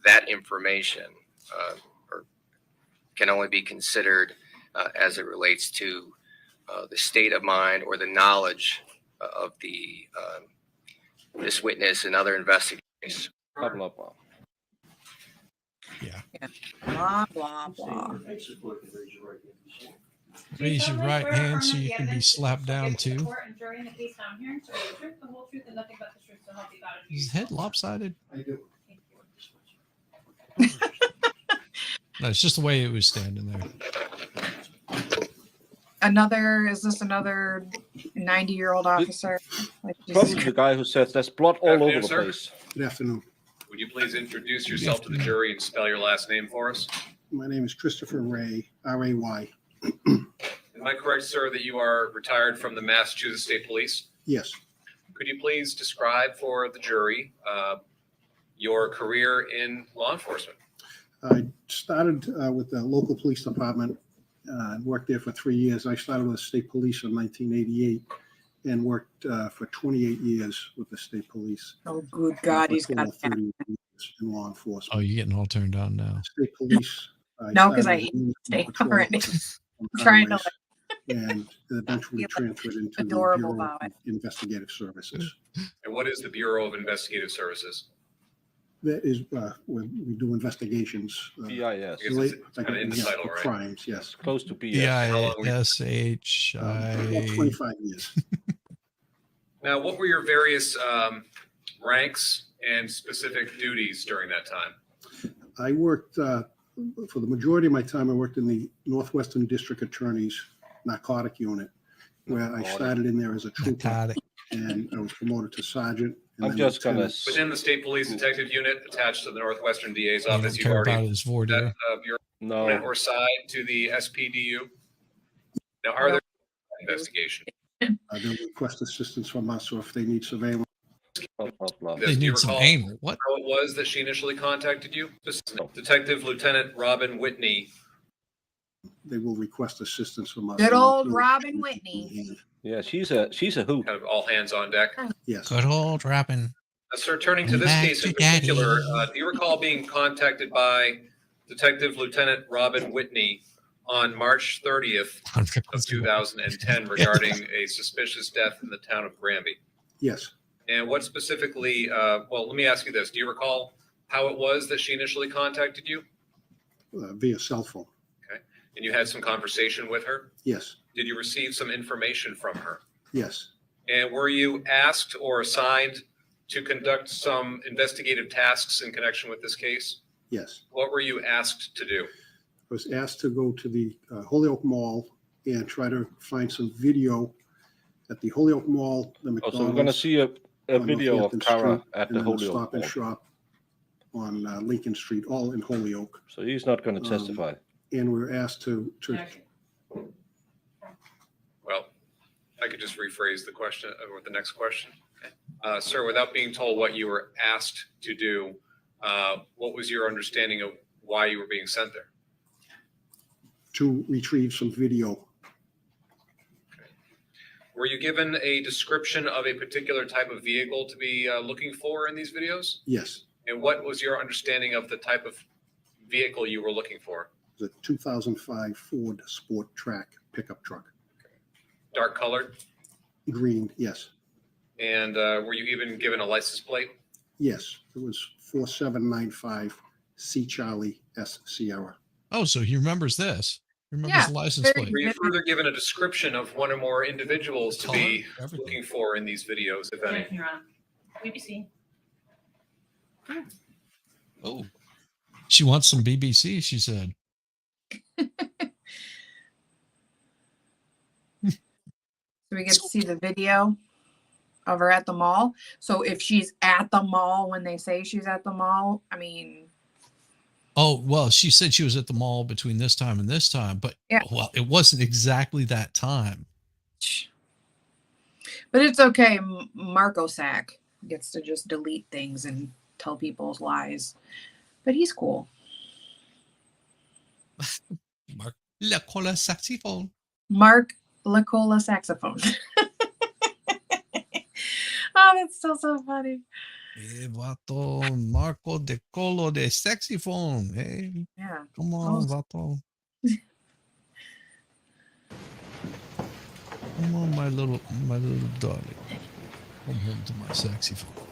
that information can only be considered as it relates to the state of mind or the knowledge of this witness and other investigators. Blah, blah, blah. Blah, blah, blah. Raise your right hand so you can be slapped down too. Is his head lopsided? No, it's just the way it was standing there. Is this another 90-year-old officer? Like, Probably the guy who says there's blood all Afternoon, over the sir. place. Good afternoon. Would you please introduce yourself to the jury and spell your last name for us? My name is Christopher Ray, R-A-Y. Am I correct, sir, that you are retired from the Massachusetts State Police? Yes. Could you please describe for the jury your career in law enforcement? I started with the local police department and worked there for 3 years. I started with the state police in 1988 and worked for 28 years with the state police. Oh, good God, he's got Over 30 years in law enforcement. Oh, you're getting all turned on now. State police. No, 'cause started I as a hate unit state patrol already. officer on I'm trying to, highways and eventually transferred into the adorable Bureau about of Investigative Services. And what is the Bureau of Investigative Services? That is, we do investigations. BIS. I guess it's relate- kind of in the yeah, title, for right? Crimes, yes. Close to BS. B-I-S-H-I. 25 years. Now, what were your various ranks and specific duties during that time? I worked, for the majority of my time, I worked in the Northwestern District Attorney's narcotic unit, where I started in there as a trooper Narcotic. and I was promoted to sergeant. and I'm then just gonna. lieutenant. Within the State Police Detective Unit attached to the Northwestern DA's I don't office, you've care about already his voir dire. that bureau No. or side to the SPDU. Now, are there investigation? They'll request assistance from us, or if they need surveillance. Blah, blah, blah. They Do you need some recall anal. What? How it was that she initially contacted you? Detective Lieutenant Robin Whitney. They will request assistance from us. good old Robin Whitney. Yeah, she's a hoot. Kind of all hands on deck. Yes. Good old Robin. Sir, turning to this Back case in to daddy. particular, do you recall being contacted by Detective Lieutenant Robin Whitney on March 30th of 2010 regarding a suspicious death in the town of Granby? Yes. And what specifically, well, let me ask you this. Do you recall how it was that she initially contacted you? Via cell phone. And you had some conversation with her? Yes. Did you receive some information from her? Yes. And were you asked or assigned to conduct some investigative tasks in connection with this case? Yes. What were you asked to do? I was asked to go to the Holyoke Mall and try to find some video at the Holyoke Mall, the Oh, so we're going to McDonald's. see a on video of Northampton Cara Street, at and the then Holyoke Stop and Mall. Shop on Lincoln Street, all in Holyoke. So he's not going to testify. And we were asked to Well, I could just rephrase the question or the next question. Sir, without being told what you were asked to do, what was your understanding of why you were being sent there? to retrieve some video. Were you given a description of a particular type of vehicle to be looking for in these videos? Yes, And what was your understanding of the type of vehicle you were looking for? the 2005 Ford Sport Track pickup truck. Dark colored? Green, yes. And were you even given a license plate? Yes, it was 4795 C Charlie S Sierra. Oh, so he remembers this. He remembers the license plate. Were you further given a description of one or more individuals to be looking for in these videos, if any? Your Honor. BBC. Oh, she wants some BBC, she said. So we get to see the video of her at the mall. So if she's at the mall when they say she's at the mall, I mean, Oh, well, she said she was at the mall between this time and this time, but yeah. well, it wasn't exactly that time. But it's okay. Marco Sack gets to just delete things and tell people's lies. But he's cool. Mark Lacola saxophone. Mark Lacola saxophone. Oh, that's still so funny. Vato, Marco de Colo de saxophone. Hey, yeah. Come on, Vato. Come on, my little darling. Come home to my saxophone.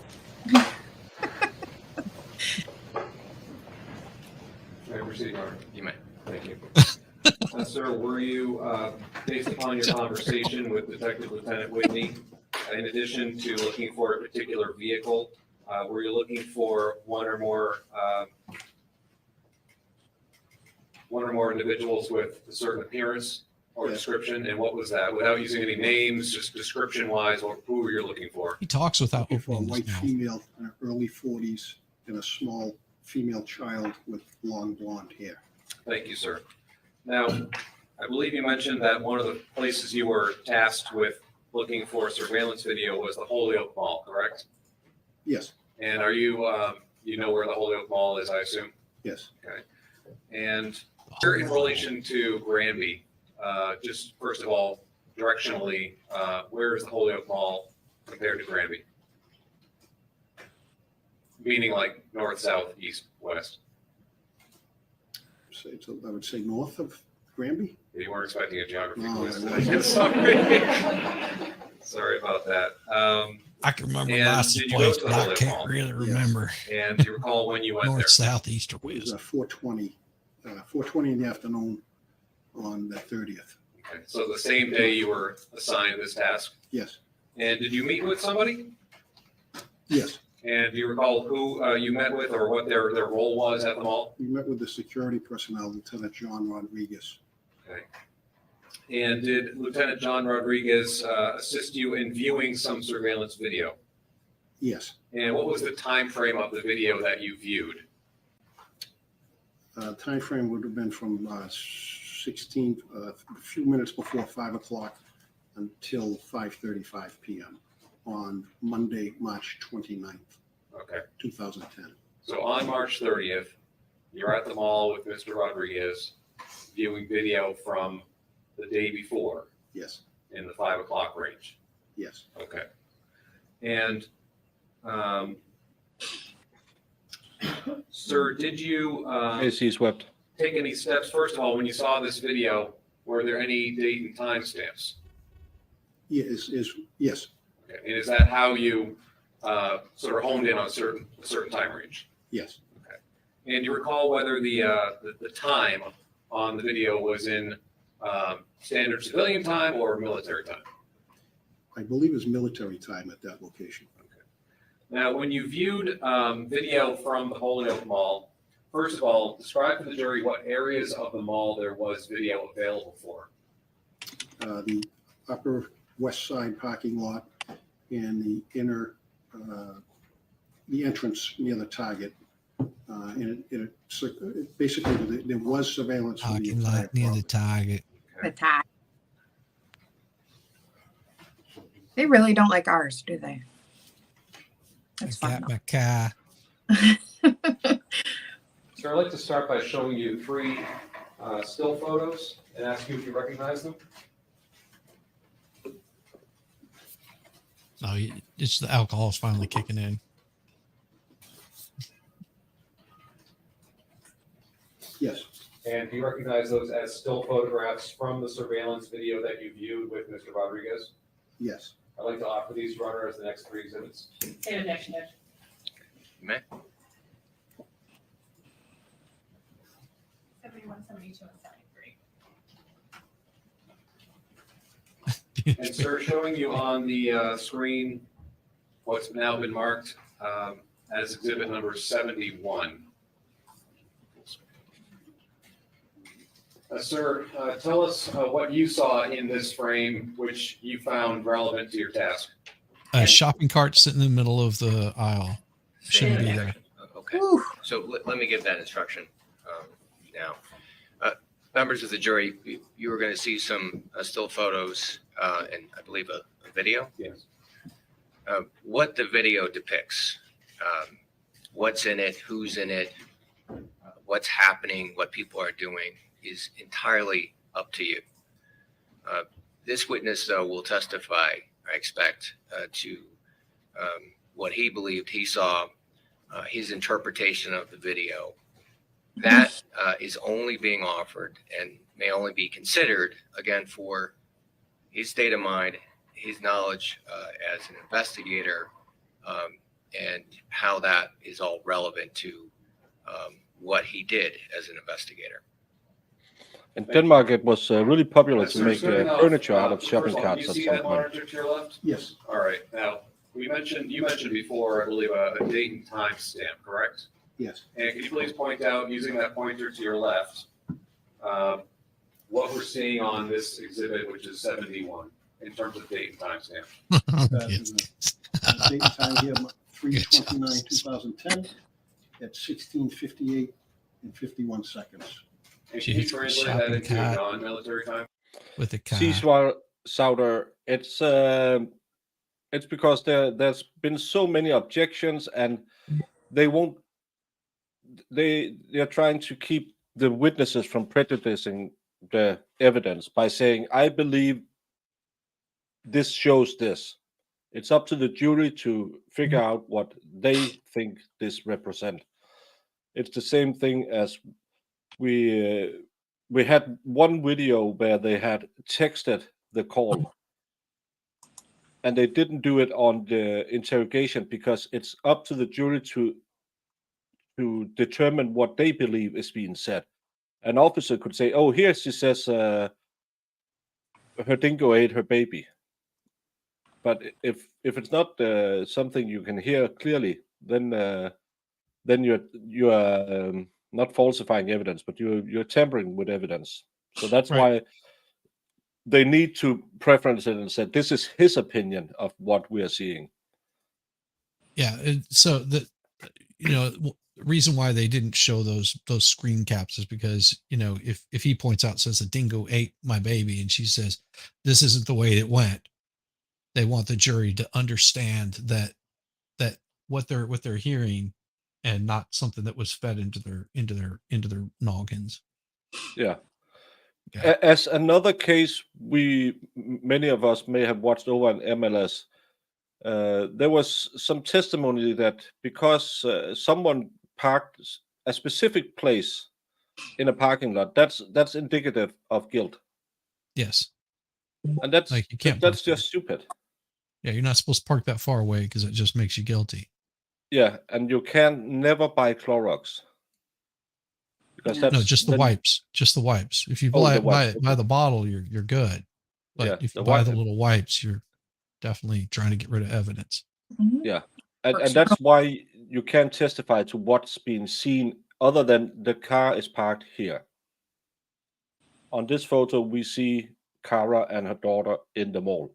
May I proceed, Your Honor? You may. Thank you. Sir, were you, based upon your conversation with Detective Lieutenant Whitney, in addition to looking for a particular vehicle, were you looking for one or more individuals with a certain appearance or description? And what was that? Without using any names, just description-wise, who were you looking for? He talks without For a opening his white mouth. female in her early 40s and a small female child with long blonde hair. Thank you, sir. Now, I believe you mentioned that one of the places you were tasked with looking for surveillance video was the Holyoke Mall, correct? Yes, And are you, you know where the Holyoke Mall is, I assume? yes. Okay. And here in relation to Granby, just first of all, directionally, where is the Holyoke Mall compared to Granby? Meaning like north, south, east, west. I would say north of Granby. You weren't expecting a geography No, quiz I today. Sorry. Sorry about that. I can remember and license did you go plates, to the but I Holyoke can't Mall? really remember. And do you recall when you went North, there? south, east, or It was west. 4:20 in the afternoon on the 30th. Okay. So the same day you were assigned this task? Yes, And did you meet with somebody? yes. And do you recall who you met with or what their role was at the mall? We met with the security personnel, Lieutenant John Rodriguez. Okay. And did Lieutenant John Rodriguez assist you in viewing some surveillance video? Yes. And what was the time frame of the video that you viewed? Time frame would have been from a few minutes before 5 o'clock until 5:35 p.m. on Monday, March 29th, Okay. 2010. So on March 30th, you're at the mall with Mr. Rodriguez viewing video from the day before Yes, in the 5 o'clock range. yes. Okay. And, sir, did you Is he swept? take any steps? First of all, when you saw this video, were there any date and time stamps? Yes. Okay. And is that how you sort of honed in on a certain time range? Yes. Okay. And do you recall whether the time on the video was in standard civilian time or military time? I believe it's military time at that location. Now, when you viewed video from the Holyoke Mall, first of all, describe to the jury what areas of the mall there was video available for. The upper west side parking lot and the inner, the entrance near the Target. And basically, there was surveillance. Parking lot near the Target. The tie. They really don't like ours, do they? That's I fun. got my car. So I'd like to start by showing you 3 still photos and ask you if you recognize them. No, it's the alcohol is finally kicking in. Yes. And do you recognize those as still photographs from the surveillance video that you viewed with Mr. Rodriguez? Yes. I'd like to offer these runner as the next 3 exhibits. Say objection, Judge. You may. 71, 72, and 73. And sir, showing you on the screen what's now been marked as exhibit number 71. Sir, tell us what you saw in this frame, which you found relevant to your task. A shopping cart sitting in the middle of the aisle. Shouldn't be there. Okay. So let me give that instruction now. Members of the jury, you were going to see some still photos and I believe a video. Yes. What the video depicts, what's in it, who's in it, what's happening, what people are doing is entirely up to you. This witness, though, will testify, I expect, to what he believed he saw, his interpretation of the video. That is only being offered and may only be considered, again, for his state of mind, his knowledge as an investigator, and how that is all relevant to what he did as an investigator. In Denmark, it was really popular to Sir, make starting off, furniture out of first shopping of all, carts you at see some that point. monitor to your left? Yes. All right. Now, you mentioned before, I believe, a date and time stamp, correct? Yes. And could you please point out, using that pointer to your left, what we're seeing on this exhibit, which is 71, in terms of date and time stamp? Date and time here, 3/29/2010 at 16:58 and 51 seconds. And can you translate that into non-military time? With the car. Souder, it's because there's been so many objections and they're trying to keep the witnesses from prejudicing the evidence by saying, I believe this shows this. It's up to the jury to figure out what they think this represents. It's the same thing as we had one video where they had texted the call and they didn't do it on the interrogation because it's up to the jury to determine what they believe is being said. An officer could say, oh, here she says her dingo ate her baby. But if it's not something you can hear clearly, then you are not falsifying evidence, but you're tampering with evidence. So that's why they need to preference it and say this is his opinion of what we are seeing. Yeah. So the reason why they didn't show those screen caps is because if he points out, says the dingo ate my baby, and she says this isn't the way it went, they want the jury to understand that what they're hearing and not something that was fed into their noggins. Yeah. As another case many of us may have watched over on MLS, there was some testimony that because someone parked a specific place in a parking lot, that's indicative of guilt. Yes. And that's like you can't that's just stupid. Yeah, you're not supposed to park that far away because it just makes you guilty. Yeah, and you can never buy Clorox. Because that's just the wipes. Just the wipes. If you buy the bottle, you're good. But if you buy the little wipes, you're definitely trying to get rid of evidence. Yeah. And that's why you can't testify to what's being seen other than the car is parked here. On this photo, we see Cara and her daughter in the mall.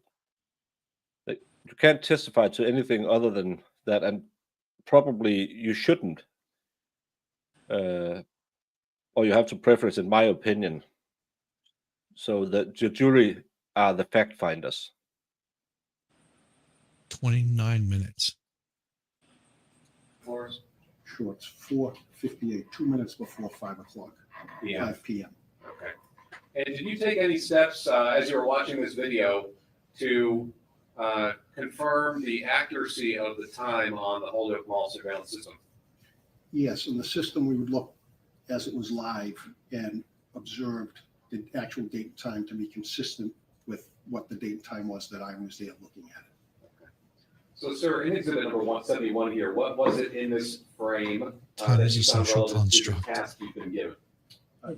You can't testify to anything other than that, and probably you shouldn't. Or you have to preference, in my opinion, so that the jury are the fact finders. 29 minutes. Sure, it's 4:58, 2 minutes before 5 o'clock, 5 p.m. Okay. And did you take any steps as you were watching this video to confirm the accuracy of the time on the Holyoke Mall surveillance system? Yes, in the system, we would look as it was live and observed the actual date and time to be consistent with what the date and time was that I was there looking at it. So, sir, in exhibit number 171 here, what was it in this frame Time that is you a found social relevant to the construct. task you've been given? I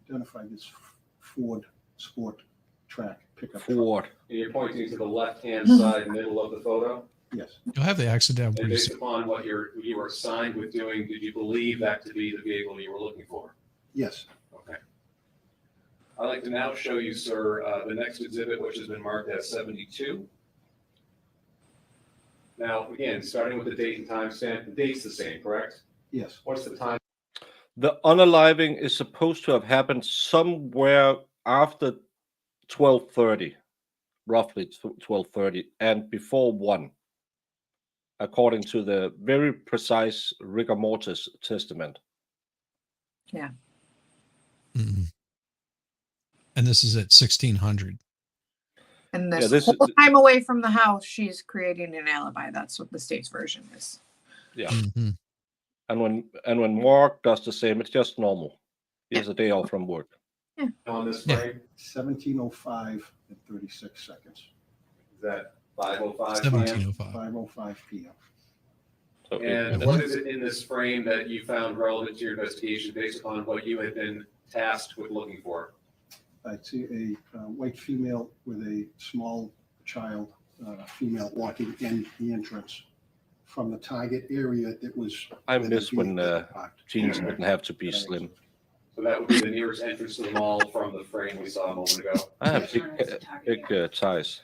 identified this Ford Sport Track pickup. truck. Ford. And you're pointing to the left-hand side middle of the photo? Yes, You'll have the accident And pretty based soon. upon what you were assigned with doing, did you believe that to be the vehicle you were looking for? yes, Okay. I'd like to now show you, sir, the next exhibit, which has been marked as 72. Now, again, starting with the date and time stamp, the date's the same, correct? yes. What's the time? The unaliving is supposed to have happened somewhere after 12:30, roughly 12:30, and before 1, according to the very precise rigor mortis testament. Yeah. Mm-mm. And this is at 1600. And Yeah, this this whole is- time away from the house, she's creating an alibi. That's what the state's version is. Yeah. Mm-hmm. And when Mark does the same, it's just normal. He has a day off from work. On this Yeah. frame, 17:05 and 36 seconds, is that 5:05 p.m.? 1705. 5:05 p.m. So And what is it in this frame that you found relevant to your investigation based upon what you had been tasked with looking for? I see a white female with a small child, female walking in the entrance from the target area that was. I where the miss when vehicle parked. jeans didn't have to be slim. So that would be the nearest entrance to the mall from the frame we saw a moment ago. I have big thighs.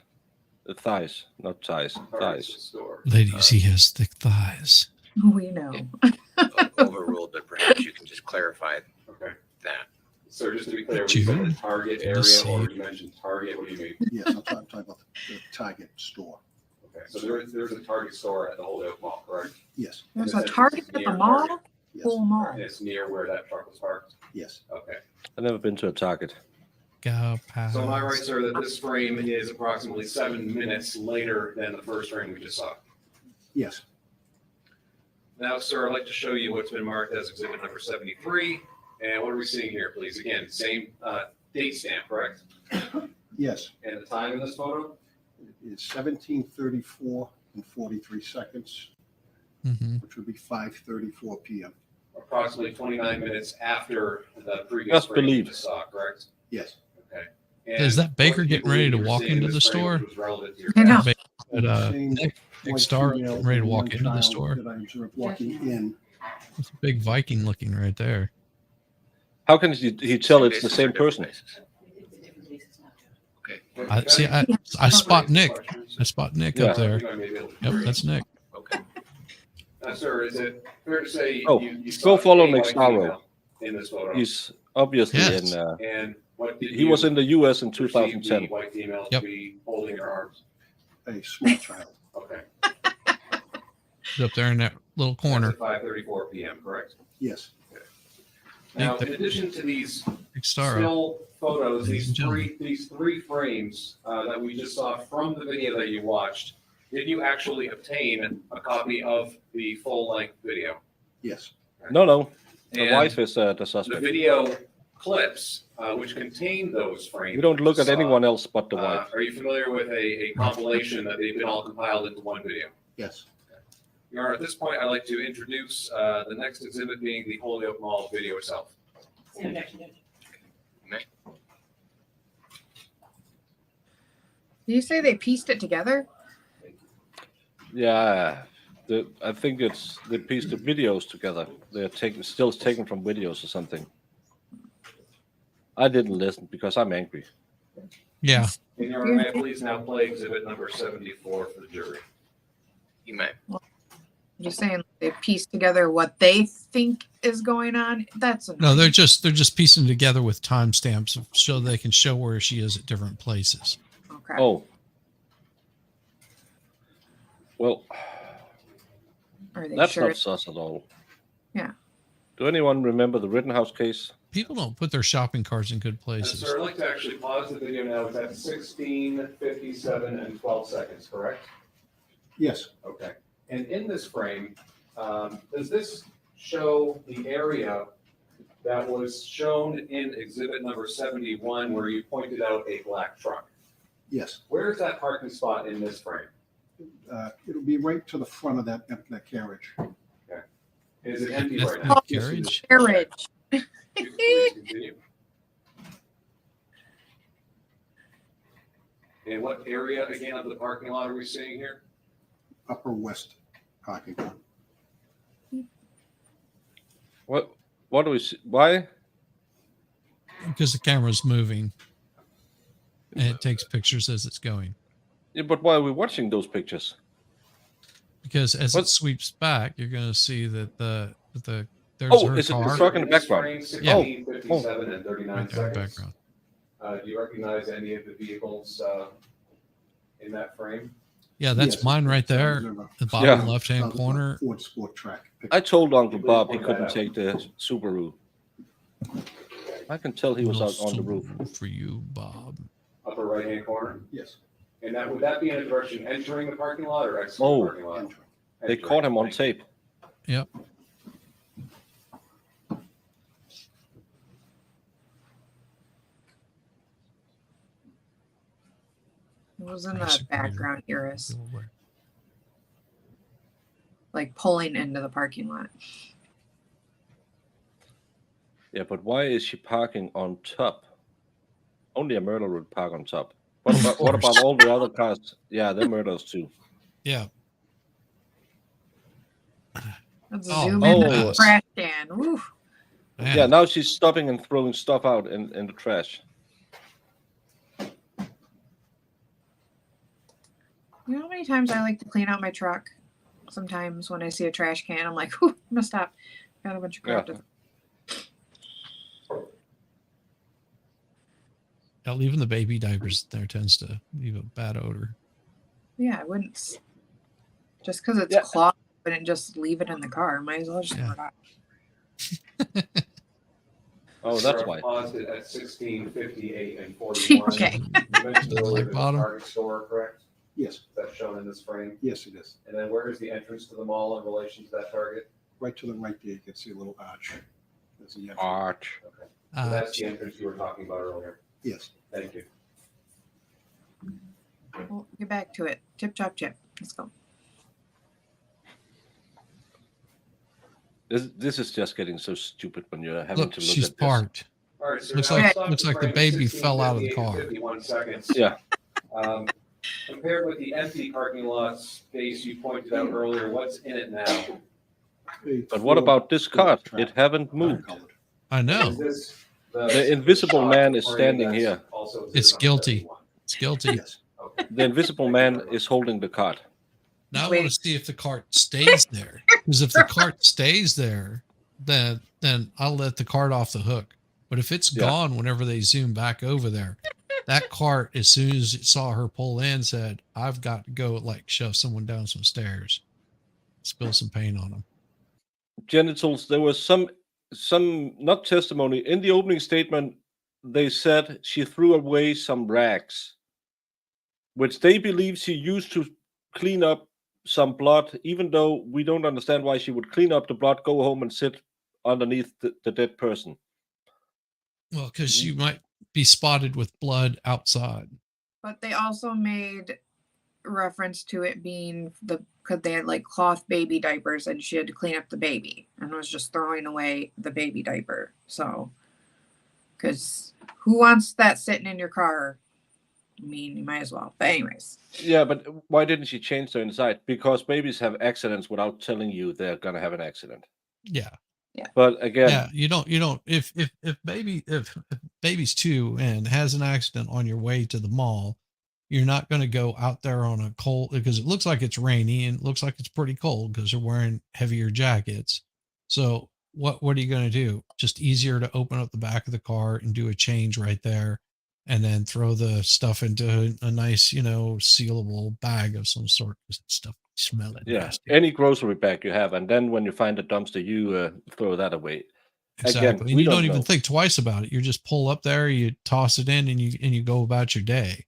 Thighs, not thighs. Target's the Thighs. store. Ladies, he has thick thighs. We know. Overruled, but perhaps you can just clarify Okay. that. So just to be clear, June, when you said the target can you area, see? or you mentioned target, what do you mean? Yes, I'm talking about the Target store. Okay, so there's a Target store at the Holyoke Mall, correct? Yes, And There's this a entrance Target is at the near mall? Target, yes, Full mall. and it's near where that truck was parked? yes. Okay. I've never been to a Target. Go past. So am I right, sir, that this frame is approximately 7 minutes later than the first frame we just saw? Yes, Now, sir, I'd like to show you what's been marked as exhibit number 73. And what are we seeing here, please? Again, same date stamp, correct? yes. And the time in this photo? It's 17:34 and 43 seconds, Mm-hmm. which would be 5:34 p.m. Approximately 29 minutes after the previous Just frame we believe. just saw, correct? Yes, Okay. Is that And Baker what do you getting ready to believe you're walk seeing in into this the frame store? which was relevant to your I know. task? But, Same Nick white Star female getting ready to and walk young into the child store. that I observed walking in. It's a big Viking looking right there. How can he tell it's the Bases or same different person? bases? Okay. I spot Nick. I spot Nick Yeah. up there. Yep, that's Nick. Okay. Now, sir, is it fair to say Oh, you go saw follow a Nick white Starro. female in this photo? He's obviously Yes. in. And what did He was in the U.S. in perceive 2010. the white female Yep. to be holding in her arms? A small child. Okay. He's up there in that little corner. That's at 5:34 p.m., correct? Yes, Now, in addition to these Nick Star. still photos, Ladies and gentlemen. these three frames that we just saw from the video that you watched, did you actually obtain a copy of the full-length video? yes, No. The And wife is the The suspect. video clips, which contain those frames. We don't look at saw, anyone else but the wife. Are you familiar with a compilation that they've been all compiled into one video? yes. Your Honor, at this point, I'd like to introduce the next exhibit being the Holyoke Mall video itself. Did you say they pieced it together? Yeah. I think it's they pieced the videos together. They're still taken from videos or something. I didn't listen because I'm angry. Yeah. In your honor, may I please now play exhibit number 74 for the jury? You may. I'm just saying they piece together what they think is going on. That's No, annoying. they're just piecing together with timestamps so they can show where she is at different places. Okay. Oh. Well, Are they that's sure? not sus at all. Yeah. Do anyone remember the Rittenhouse case? People don't put their shopping carts in good places. Sir, I'd like to actually pause the video now. It's at 16, 57, and 12 seconds, correct? Yes. Okay. And in this frame, does this show the area that was shown in exhibit number 71 where you pointed out a black truck? Yes. Where is that parking spot in this frame? It'll be right to the front of that carriage. Okay. Is it empty That's right the now? carriage? Carriage. Please continue. And what area again of the parking lot are we seeing here? Upper west parking lot. What do we see? Why? Because the camera's moving and it takes pictures as it's going. Yeah, but why are we watching those pictures? Because as What? it sweeps back, you're going to see that there's Oh, her is it the car. truck in the background? Frame 16, 57, and 39 Right there in the seconds. background. Do you recognize any of the vehicles in that frame? Yeah, that's Yes. mine right there. The bottom Yeah. left-hand corner. Ford Sport Track. I told Uncle Please Bob he point that couldn't out. take the Subaru. I can tell he was No out on the roof. for you, Bob. Upper right-hand corner? Yes. And would that be in a direction entering the parking lot or exiting Oh. the parking lot? They Entering. caught him on Thank you. tape. Yep. It was in the Basically, background, Iris. Like pulling into the parking lot. Yeah, but why is she parking on top? Only a murderer would park on top. What about all the other cars? Yeah, they're murderers too. Yeah. Let's Oh, zoom in oh. the trash can. Woo. Man. Yeah, now she's stopping and throwing stuff out in the trash. You know how many times I like to clean out my truck? Sometimes when I see a trash can, I'm like, whew, I'm gonna stop. Got a bunch of crap Yeah. to Yeah, leaving the baby diapers there tends to leave a bad odor. Yeah, I wouldn't. Just because it's Yeah. cloth, I wouldn't just leave it in the car. Might as well just throw it out. Oh, Sir, that's I why. paused it at 16, 58, and 41. Okay. You mentioned earlier Like the bottom? Target store, correct? Yes. Is that shown in this frame? Yes, it is. And then where is the entrance to the mall in relation to that Target? Right to the right there, you can see a little arch. There's the entrance. Arch. Okay. So Uh, that's the entrance you were talking about earlier. Yes. Thank you. Well, get back to it. Chip, chop, chip. Let's go. This is just getting so stupid when you're having look, to look she's at this. parked. All right, sir. Looks now like- stop looks like the frame baby 16, fell out of the 58, and car. 51 seconds. Yeah. Compared with the empty parking lot space you pointed out earlier, what's in it now? But what about this cart? It haven't moved. I know. Is this The invisible man is frame standing that's here. also It's exhibit number guilty. 71? It's guilty. Yes. Okay. The invisible man is holding the cart. Now I Wait. want to see if the cart stays there. Because if the cart stays there, then I'll let the cart off the hook. But if it's Yeah. gone whenever they zoom back over there, that cart, as soon as it saw her pull in, said, I've got to go like shove someone down some stairs. Spill some paint on them. Genitals, there was some not testimony. In the opening statement, they said she threw away some rags, which they believe she used to clean up some blood, even though we don't understand why she would clean up the blood, go home and sit underneath the dead person. Well, because you might be spotted with blood outside. But they also made reference to it being because they had like cloth baby diapers and she had to clean up the baby and was just throwing away the baby diaper. So, because who wants that sitting in your car? mean, you might as well. But anyways. Yeah, but why didn't she change the inside? Because babies have accidents without telling you they're gonna have an accident. Yeah. Yeah. But again, Yeah, you don't if baby's 2 and has an accident on your way to the mall, you're not going to go out there on a cold, because it looks like it's rainy and it looks like it's pretty cold because they're wearing heavier jackets. So what are you going to do? Just easier to open up the back of the car and do a change right there, and then throw the stuff into a nice, sealable bag of some sort, because that stuff smell it yeah, nasty. any grocery bag you have, and then when you find a dumpster, you throw that away. Exactly. Again, And we you don't even know. think twice about it. You just pull up there, you toss it in, and you go about your day.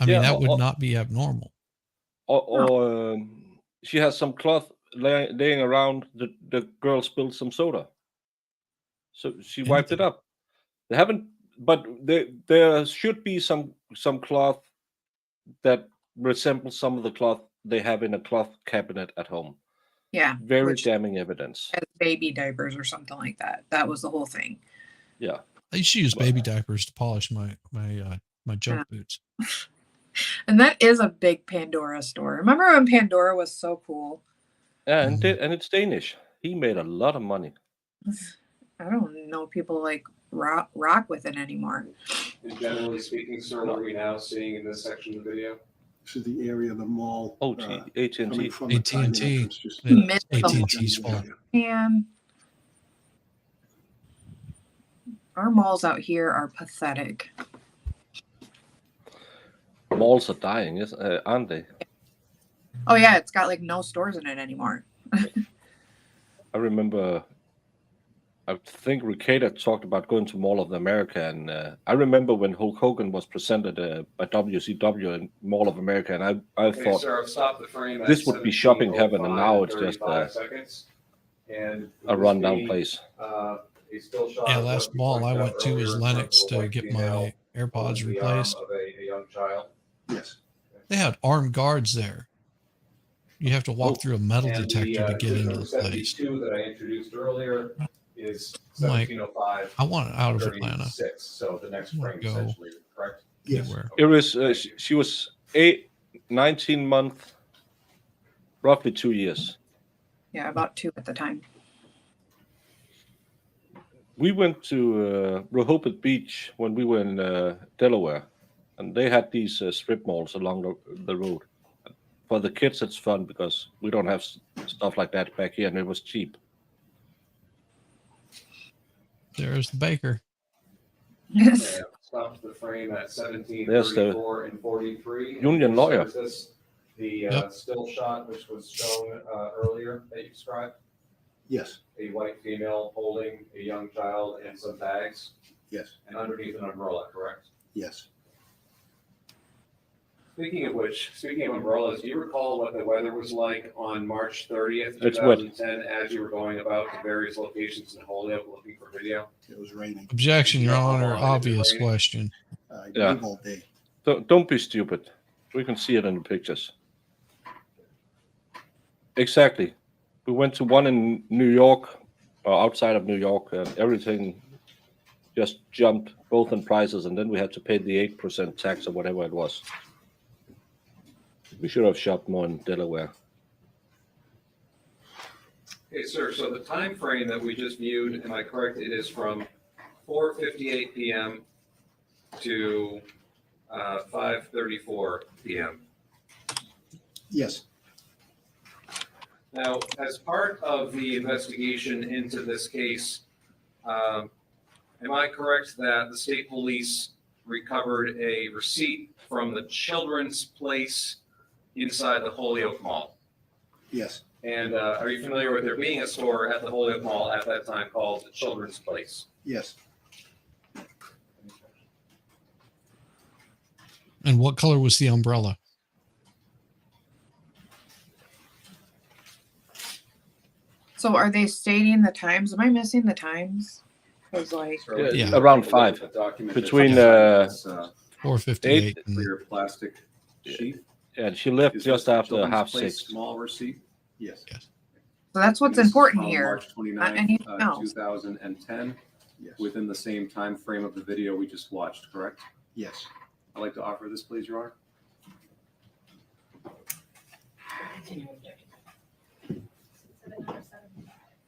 I mean, that would not be abnormal. Or she has some cloth laying around. The girl spilled some soda, so she wiped it up. They haven't, but there should be some cloth that resembles some of the cloth they have in a cloth cabinet at home. Yeah. Very damning evidence. As baby diapers or something like that. That was the whole thing. Yeah. I used to use baby diapers to polish my jump boots. And that is a big Pandora store. Remember when Pandora was so cool? Yeah, and it's Danish. He made a lot of money. I don't know people like rock with it anymore. And generally speaking, sir, what are we now seeing in this section of the video? This is the area of the mall. Oh, AT&T. AT&T. AT&T's fault. And our malls out here are pathetic. Malls are dying, aren't they? Oh yeah, it's got like no stores in it anymore. I remember, I think Ricada talked about going to Mall of America, and I remember when Hulk Hogan was presented by WCW in Mall of America, and I Okay, thought sir, I've stopped the frame at this would be shopping heaven, and now it's just 17:05 seconds. And a rundown place. A still shot Yeah, of last what you mall I pointed went out to was earlier in Lennox terms of a to white get female my AirPods holding the arm replaced. of a young child. Yes. They had armed guards there. You have to walk through a metal And detector to get into the place. 72 that I introduced earlier is I'm like, 1705. I want it out of Atlanta. 36, so the next I wanna frame go essentially, correct? anywhere. It was she was 19 months, roughly 2 years. Yeah, about 2 at the time. We went to Rehoboth Beach when we were in Delaware, and they had these strip malls along the road. For the kids, it's fun because we don't have stuff like that back here, and it was cheap. There's the baker. Yeah, stopped the frame at 1734 and 43. Union lawyer. So is this the still shot which was shown earlier that you described? Yes. A white female holding a young child and some bags? Yes. And underneath an umbrella, correct? Yes. Speaking of which, speaking of umbrellas, do you recall what the weather was like on March 30th, It's wet. 2010, as you were going about the various locations in Holyoke looking for video? It was raining. Objection, Your Yeah, Honor. how long is it Obvious raining? question. Yeah. All day. Don't be stupid. We can see it in the pictures. Exactly. We went to one in New York, or outside of New York, and everything just jumped both in prices, and then we had to pay the 8% tax or whatever it was. We should have shopped more in Delaware. Okay, sir, so the time frame that we just viewed, am I correct, it is from 4:58 PM to 5:34 PM? Yes. Now, as part of the investigation into this case, am I correct that the state police recovered a receipt from the Children's Place inside the Holyoke Mall? Yes. And are you familiar with there being a store at the Holyoke Mall at that time called the Children's Place? Yes. And what color was the umbrella? So are they stating the times? Am I missing the times? Because like Yeah. Around 5. Between 4:58 and clear plastic sheet. and she left Is just this the after Children's 6:30. Small receipt? Yes. so that's what's This is important from here. March Not 29th, anything else. 2010, Yes. within the same time frame of the video we just watched, correct? Yes. I'd like to offer this, please, Your Honor.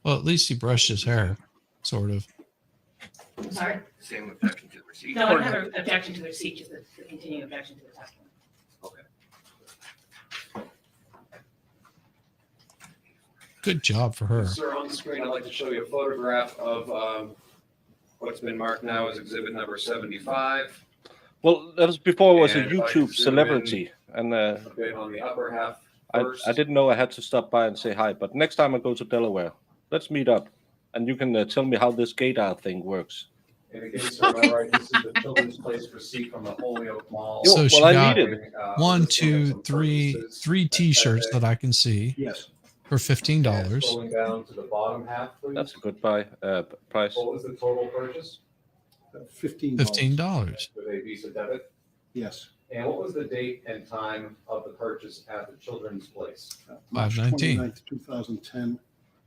Well, at least he brushed his hair, sort of. Sorry? Same objection to the receipt. No, I don't have an objection to the receipt, just the continuing objection to the testimony. Good job for her. Sir, on the screen, I'd like to show you a photograph of what's been marked now as exhibit number 75. Well, that was before I was a And if I YouTube can zoom celebrity, and A bit on the upper half I first. didn't know I had to stop by and say hi. But next time I go to Delaware, let's meet up, and you can tell me how this gaydar thing works. And again, sir, am I right? This is the children's place receipt from the Holyoke Mall. So she I got need it. one, two, three T-shirts that I can see. Yes. For $15. Scrolling down to the bottom half, please. That's a good price. What was the total purchase? $15. $15. With a Visa debit? Yes. And what was the date and time of the purchase at the children's place? March 5/19. 29th, 2010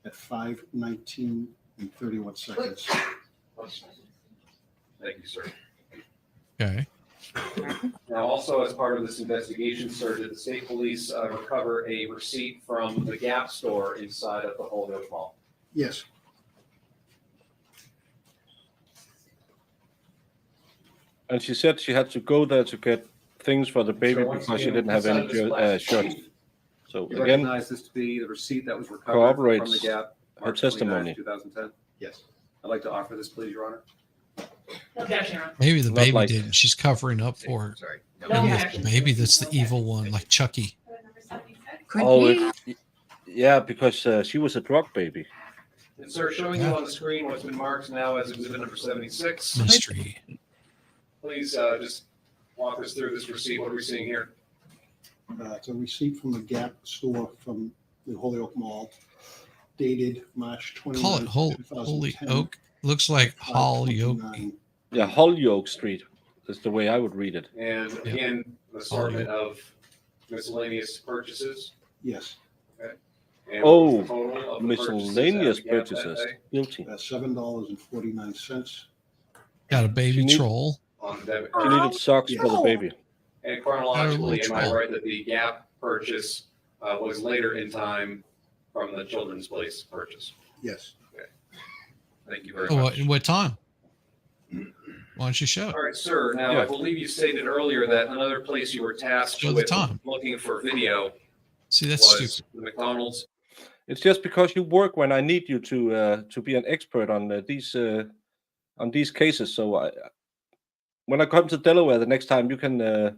at 5:19 and 31 seconds. Thank you, sir. Okay. Now, also as part of this investigation, sir, did the state police recover a receipt from the Gap store inside of the Holyoke Mall? Yes. And she said she had to go there to get things for the baby So once because she again, didn't have any inside this plastic shirts. sheet, So You again, recognize this to be the receipt that was recovered from corroborates the Gap, her March 29th, testimony. 2010? Yes. I'd like to offer this, please, Your Honor. No objection, Your Honor. Maybe the Not baby like- did. She's covering up for her. Sorry. No Maybe it's objection. the baby that's the evil one, like Chucky. Could Oh, be. yeah, because she was a drug baby. And sir, showing you on the screen what's been marked now as exhibit number 76. Mystery. Please just walk us through this receipt. What are we seeing here? It's a receipt from the Gap store from the Holyoke Mall, dated March 29th, Call it Holy 2010. Oak. Looks like at Holyoke. 5:29. Yeah, Holyoke Street is the way I would read it. And again, an assortment of miscellaneous purchases. Yes. And what was Oh, the total of the miscellaneous purchases at the Gap that purchases. day? Guilty. $7.49. Got a baby She need- troll. On the debit She card. needed socks for the no. baby. And chronologically, am I troll. right that the Gap purchase was later in time from the children's place purchase? Yes. Thank you very Oh, much. what time? Why don't you show it? All right, sir. Now, Yeah. I believe you stated earlier that another place you were tasked Show the with time. looking for video See, that's was stupid. the McDonald's. It's just because you work when I need you to be an expert on these cases. So when I come to Delaware the next time, you can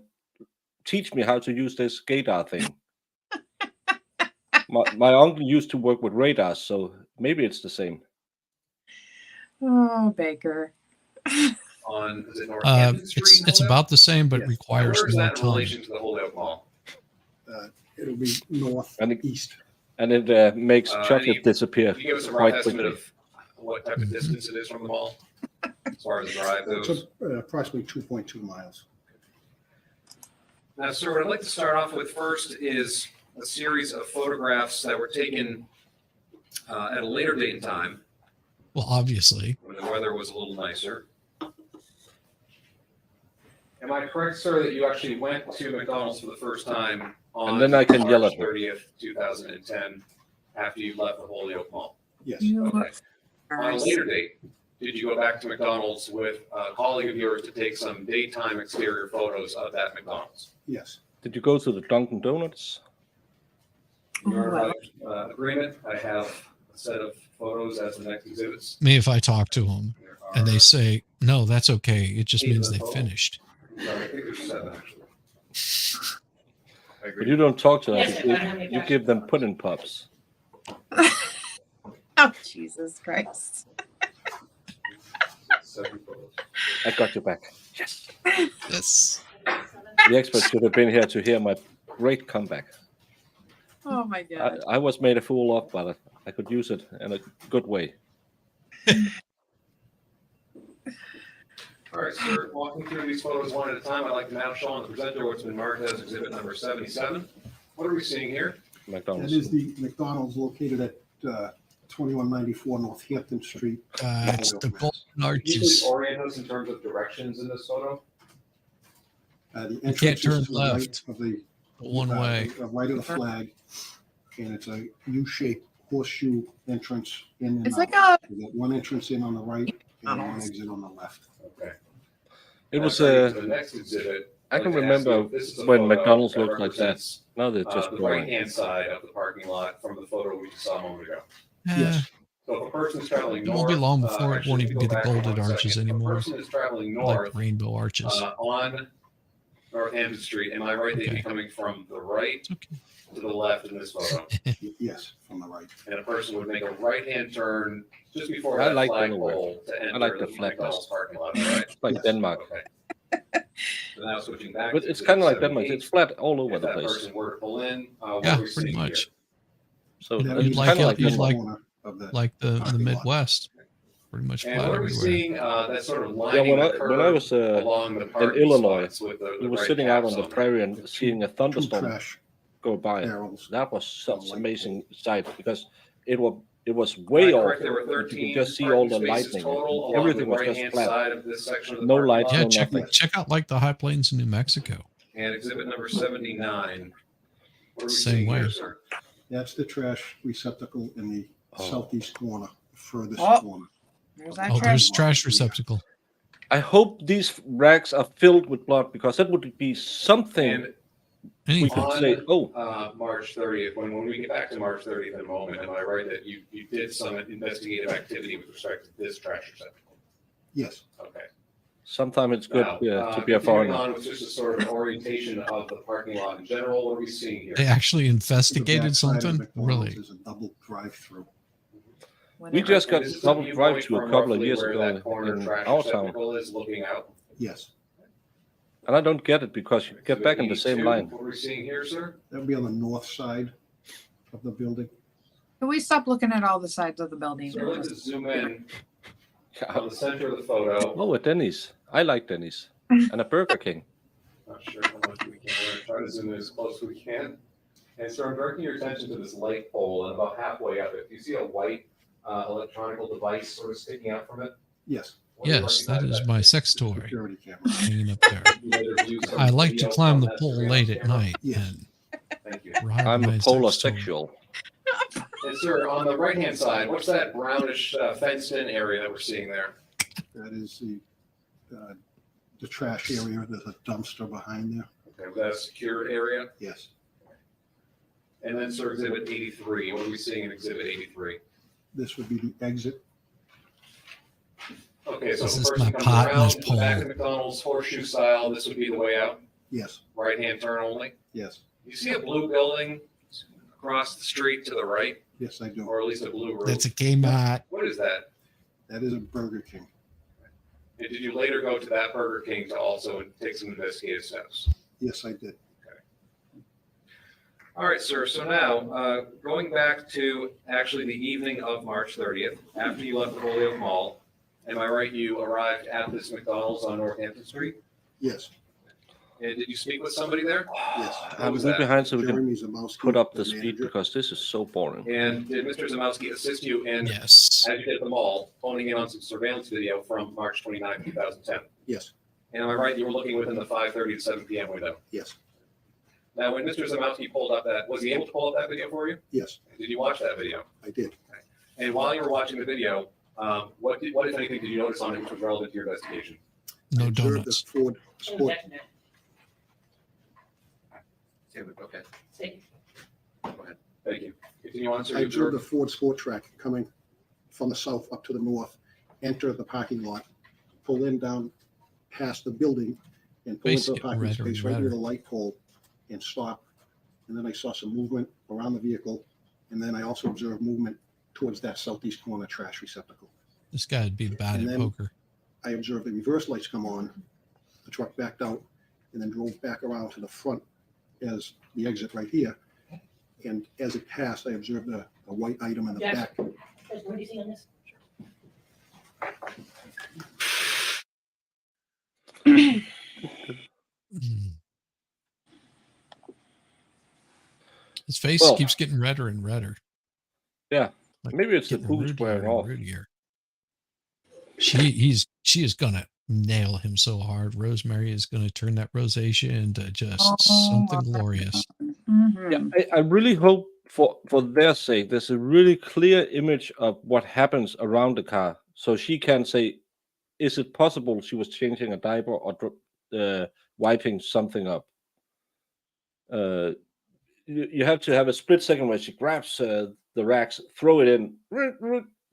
teach me how to use this gaydar thing. my uncle used to work with radars, so maybe it's the same. Oh, Baker. On is it Northampton Street? in It's Holyoke? about the same, but Yes. Now, requires where is more that in time. relation to the Holyoke Mall? It'll be northeast. And it makes chocolate any- disappear Can you give us a rough quite estimate quickly. of what type of distance it is from the mall as far as the drive It's goes? approximately 2.2 miles. Now, sir, what I'd like to start off with first is a series of photographs that were taken at a later date and time Well, obviously. when the weather was a little nicer. Am I correct, sir, that you actually went to McDonald's for the first time on And then I can yell March at her. 30th, 2010, after you left the Holyoke Mall? Yes. You Okay. are On a later date, did you go back to McDonald's with a colleague of yours to take some daytime exterior photos of that McDonald's? Yes. Did you go to the Dunkin' Donuts? In your agreement, I have a set of photos as the next exhibits. Me, if I talk to them There and are they say, no, that's okay. It just 8 means of the they total. finished. Sorry, I think there's 7 actually. I But agree. you don't talk to them. Yes, I don't have any You give them pudding pops. Oh, Jesus Christ. 7 photos. I got your back. Yes. Yes. The expert should have been here to hear my great comeback. Oh, my God. I was made a fool of, but I could use it in a good way. All right, sir, walking through these photos one at a time, I'd like to now show on the presenter what's been marked as exhibit number 77. What are we seeing here? That McDonald's. is the McDonald's located at 2194 Northampton Street. It's the golden Can you please arches. orient us in terms of directions in this photo? The You entrance can't is turn to the right left. of the One way. right of the flag, and it's a U-shaped horseshoe entrance in and It's out. like a You got one entrance in on the right and one exit on the left. Okay. It was Turning to the next exhibit. I I'd can like to ask you remember if this is a when photo McDonald's that looked like that. represents, Now they're just the boring. right-hand side of the parking lot from the photo we just saw a moment ago. Yes. So if a person's traveling It north, won't be long before it actually, won't let me even go be the back for golden 1 arches second. If anymore. a person is traveling Like north rainbow arches. on Northampton Street, am I right? They'd be Okay. coming from the right to the left in this photo. Yes, from the right. And a person would make a right-hand turn just before I that like flagpole to enter I like the the flatness. McDonald's parking lot, right? It's like Denmark. Okay. So now switching back. But to it's kind of like exhibit Denmark. 78. It's flat all over If the that place. person were to pull in, what Yeah, are we pretty seeing much. here? So That would it's be kind of like you'd Denmark. corner of the like the parking lot. Midwest. Pretty much And flat what are we everywhere. seeing that sort of Yeah, lining when the I curve was along the in parking Illinois, spots with the we were right sitting out on caps the them? prairie and seeing a Two thunderstorm trash go by. barrels. That was such light amazing sight because it was way Am I off. correct? There were You could 13 just see all parking the spaces lightning. total along Everything the was just right-hand flat. side of this section of the No parking lights, lot. Yeah, no check nothing. check out like the high plains in New Mexico. And exhibit number 79. What are we Same seeing way. here, sir? That's the trash receptacle in the southeast corner, furthest Oh. corner. There's that Oh, trash. there's trash receptacle. I hope these racks are filled with blood because that would be something And we Anything. could on say. Oh, March 30th, when we get back to March 30th in a moment, am I right that you did some investigative activity with respect to this trash receptacle? Yes. Okay. sometimes it's good Now, to be a continuing foreigner. on with just a sort of orientation of the parking lot in general, what are we seeing here? They actually The investigated backside of something? McDonald's Really? is a double drive-through. We just got This is a double viewpoint drive-through a from couple of roughly years where ago that corner in trash our town, receptacle is looking out. Yes. and I don't get it because you get back in the same 82, line. What are we seeing here, sir? That would be on the north side of the building. Can we stop looking at all the sides of the building? So I'd like to zoom in on the center of the photo. Oh, a Denny's. I like Denny's and a Burger King. Not sure how much we can. We're gonna try to zoom in as close as we can. And so I'm directing your attention to this light pole, and about halfway up it, do you see a white electronic device sort of sticking out from it? Yes. What do you Yes, that recognize is my thing? sex toy Security camera. hanging up there. You later view some I like to video climb from the that pole surveillance late at camera? night Yes. and Thank you. ride I'm my a sex toy. polosexual. And sir, on the right-hand side, what's that brownish fenced-in area that we're seeing there? That is the trash area. There's a dumpster behind there. Okay, was that a secured area? Yes. And then, sir, exhibit 83, what are we seeing in exhibit 83? This would be the exit. Okay, so This if is a person my comes pot and around this to the back pole. of McDonald's horseshoe style, this would be the way out, Yes. right-hand turn only? Yes. You see a blue building across the street to the right, Yes, I do. or at least a blue roof? That's a Kmart. What is that? That is a Burger King. And did you later go to that Burger King to also take some investigative steps? Yes, I did. All right, sir. So now, going back to actually the evening of March 30th, after you left the Holyoke Mall, am I right, you arrived at this McDonald's on Northampton Street? Yes. And did you speak with somebody there? Yes. I'm was way that? behind so we can Jeremy Zamowski, put up the the speed manager. because this is so boring. And did Mr. Zamowski assist you in, Yes. as you did at the mall, honing in on some surveillance video from March 29th, 2010? Yes. And am I right, you were looking within the 5:30 to 7 p.m. window? Yes. Now, when Mr. Zamowski pulled up that, was he able to pull up that video for you? Yes, Did you watch that video? I did. And while you were watching the video, what if anything, did you notice on it which was relevant to your investigation? No I observed donuts. the Ford Sport. Okay, See, go ahead. Thank you. Continue on, sir. I You observed the observed- Ford Sport Track coming from the south up to the north, enter the parking lot, pull in down past the building, and pull into the Basically, parking redder space and right near redder. the light pole and stop. And then I saw some movement around the vehicle, and then I also observed movement towards that southeast corner trash receptacle. This guy'd be bad And at then- poker. I observed the reverse lights come on, the truck backed out, and then drove back around to the front as the exit right here. And as it passed, I observed a white item in the Yes. back. what do you see on this? Mm. His face Well- keeps getting redder and redder. Yeah, Like maybe it's the getting boots rudier wearing and off. rudier. She is gonna nail him so hard. Rosemary is going to turn that rosacea into just something glorious. Yeah, I really hope for their sake, there's a really clear image of what happens around the car, so she can say, is it possible she was changing a diaper or wiping something up? You have to have a split second where she grabs the racks, throw it in,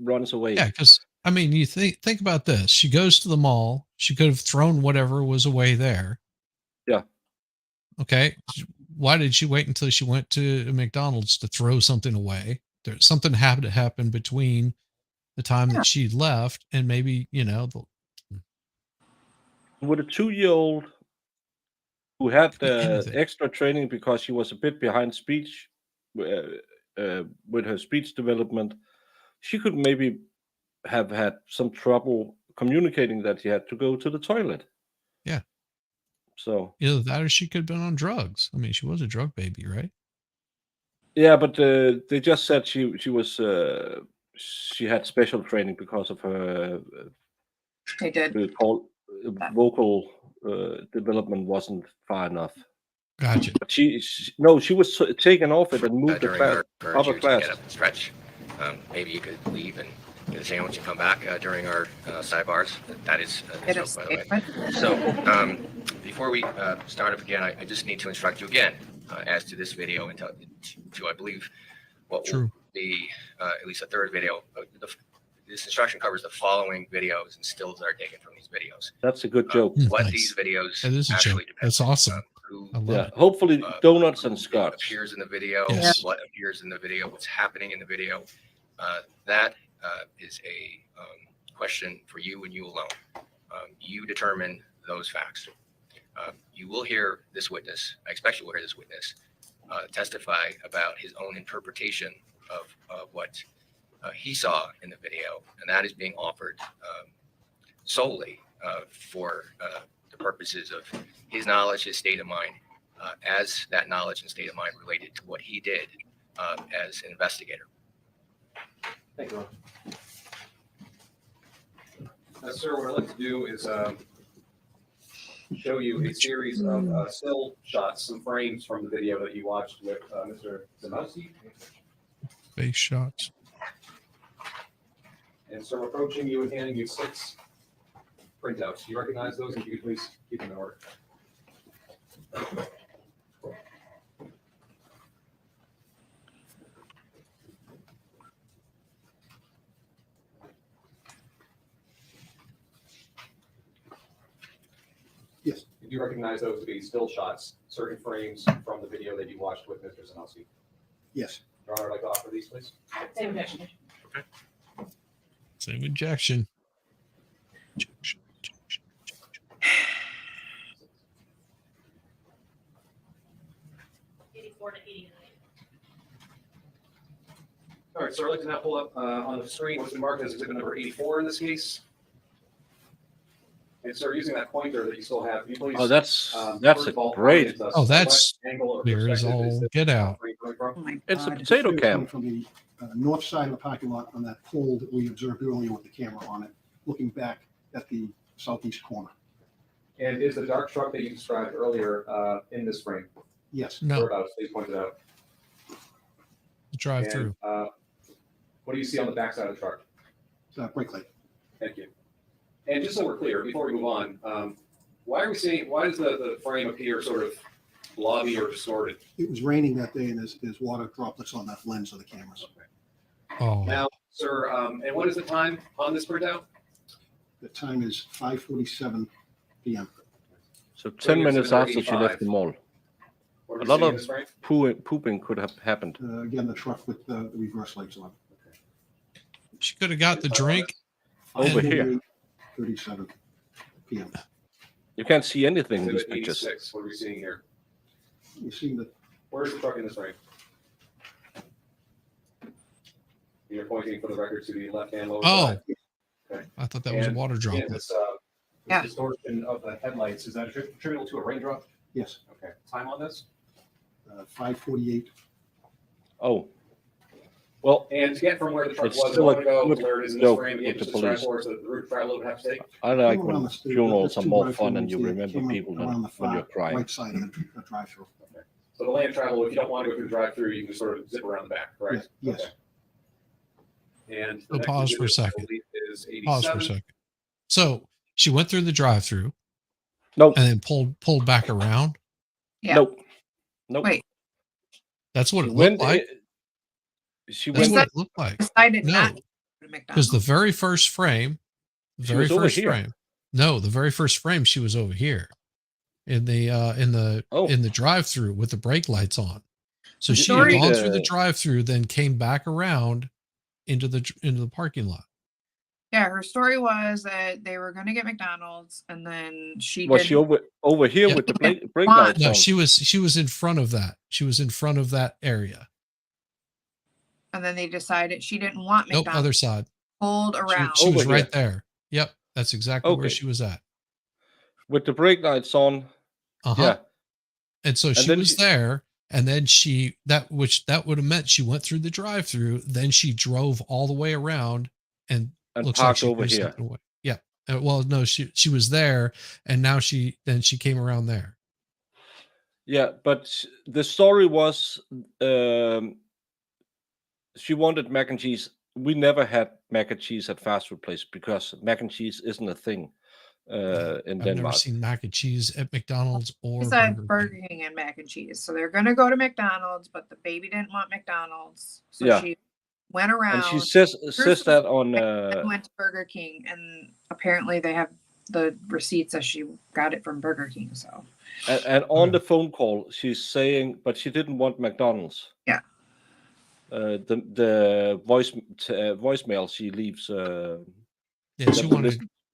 runs away. Yeah, because I mean, you think about this. She goes to the mall. She could have thrown whatever was away there. Yeah. Okay. Why did she wait until she went to McDonald's to throw something away? Something had to happen between the time that she left and maybe, With a 2-year-old who had anything. extra training because she was a bit behind speech with her speech development, she could maybe have had some trouble communicating that she had to go to the toilet. Yeah. So Either that or she could have been on drugs. I mean, she was a drug baby, right? yeah, but they just said she was she had special training because of her They did. vocal development wasn't far enough. Gotcha. But she was taken off it and moved to During our upper you to class. get up and stretch. Maybe you could leave and get a sandwich and come back during our sidebars. That is a joke, by the way. So before we start up again, I just need to instruct you again as to this video and to I believe what will be at least a third video. This instruction covers the following videos and stills that are taken from these videos. That's a good joke. What these videos that is a actually joke. That's awesome. I love it. Hopefully donuts and scotch appears in the video, Yes. what appears in the video, what's happening in the video. That is a question for you and you alone. You determine those facts. You will hear this witness, I expect you will hear this witness, testify about his own interpretation of what he saw in the video, and that is being offered solely for the purposes of his knowledge, his state of mind, as that knowledge and state of mind related to what he did as an investigator. Thank you, Ron. Sir, what I'd like to do is show you a series of still shots, some frames from the video that you watched with Mr. Zamowski. Face shots. And so I'm approaching you and handing you 6 printouts. Do you recognize those? If you could please keep them in order. Yes. Do you recognize those to be still shots, certain frames from the video that you watched with Mr. Zanowski? Yes. Your Honor, I'd like to offer these, please. Same objection. Same objection. 84 to 89. All right, so I'd like to now pull up on the screen what's been marked as exhibit number 84 in this case. And so using that pointer that you still have, you please. Oh, that's first a of all, great. orient us Oh, to that's what angle or clear as perspective is all this get out. frame coming from? It's a potato cam. From the north side of the parking lot on that pole that we observed earlier with the camera on it, looking back at the southeast corner. And is the dark truck that you described earlier in this frame? Yes. No. Whereabouts, they pointed out. Drive And, through. what do you see on the backside of the truck? Brake light. Thank you. And just so we're clear, before we move on, why does the frame appear sort of blobby or distorted? It was raining that day and there's water droplets on that lens of the cameras. Oh, Now, sir, and what is the time on this printout? The time is 5:47 p.m. So 10 minutes exhibit after she 85. left the mall. What A are we lot seeing in of this frame? pooping could have happened. Again, the truck with the reverse lights on. she could have got the drink. Over here. 37 p.m. You can't see anything in these Exhibit pictures. 86, what are we seeing here? You see the Where's the truck in this frame? You're pointing for the record to the left-hand lower Oh, side. Okay. I thought that was a And water again, droplet. this Yeah. distortion of the headlights, is that attributable to a raindrop? yes, Okay, time on this? 5:48. Oh, Well, And to get from where the truck it's was a still a moment ago good to where it is in this joke frame, with again, the just describe police. for us the route travel would have to take. I like Came around when the street, funerals there's are two more drive-through fun and lanes you there. remember Came up people than around the when you're far crying. right side of the drive-through. So the land travel, if you don't want to go through the drive-through, you can just sort of zip around the back, correct? Yes. Okay. And the So next pause for a exhibit, I second. believe, is Pause for a 87. second. So she went through the drive-through. Nope. And then pulled back around. Yeah. Nope. Nope. Wait. That's what She it looked went. like. She That's went. what it looked like. Decided No, not to go to because McDonald's. the very first frame, She was over here. the very first frame, she was over here in the drive-through with the brake lights on. So You- she you had need gone a- through the drive-through, then came back around into the parking lot. Yeah, her story was that they were going to get McDonald's, and then she Was did. she over here Yeah. with the brake Come lights No, on? she was in front of that. She was in front of that area. And then they decided she didn't want Nope, McDonald's. other side. Pulled She, around. she was Over right here. there. Yep, that's exactly where Okay. she was at. With the brake lights on. Uh-huh. Yeah. And so she then was there, and then that would have meant she went through the drive-through, then she drove all the way around and looks like parked she over threw here. something away. Yeah. Well, no, she was there, and now she came around there. Yeah, but the story was she wanted mac and cheese. We never had mac and cheese at fast food places because mac and cheese isn't a thing in I've Denmark. never seen mac and cheese at McDonald's or She said Burger Burger King. King and mac and cheese. So they're going to go to McDonald's, but the baby didn't want McDonald's. So Yeah. she went around. And she says that on and went to Burger King, and apparently they have the receipts that she got it from Burger King. So and on the phone call she's saying, but she didn't want McDonald's. Yeah. The voicemail she leaves. Yeah,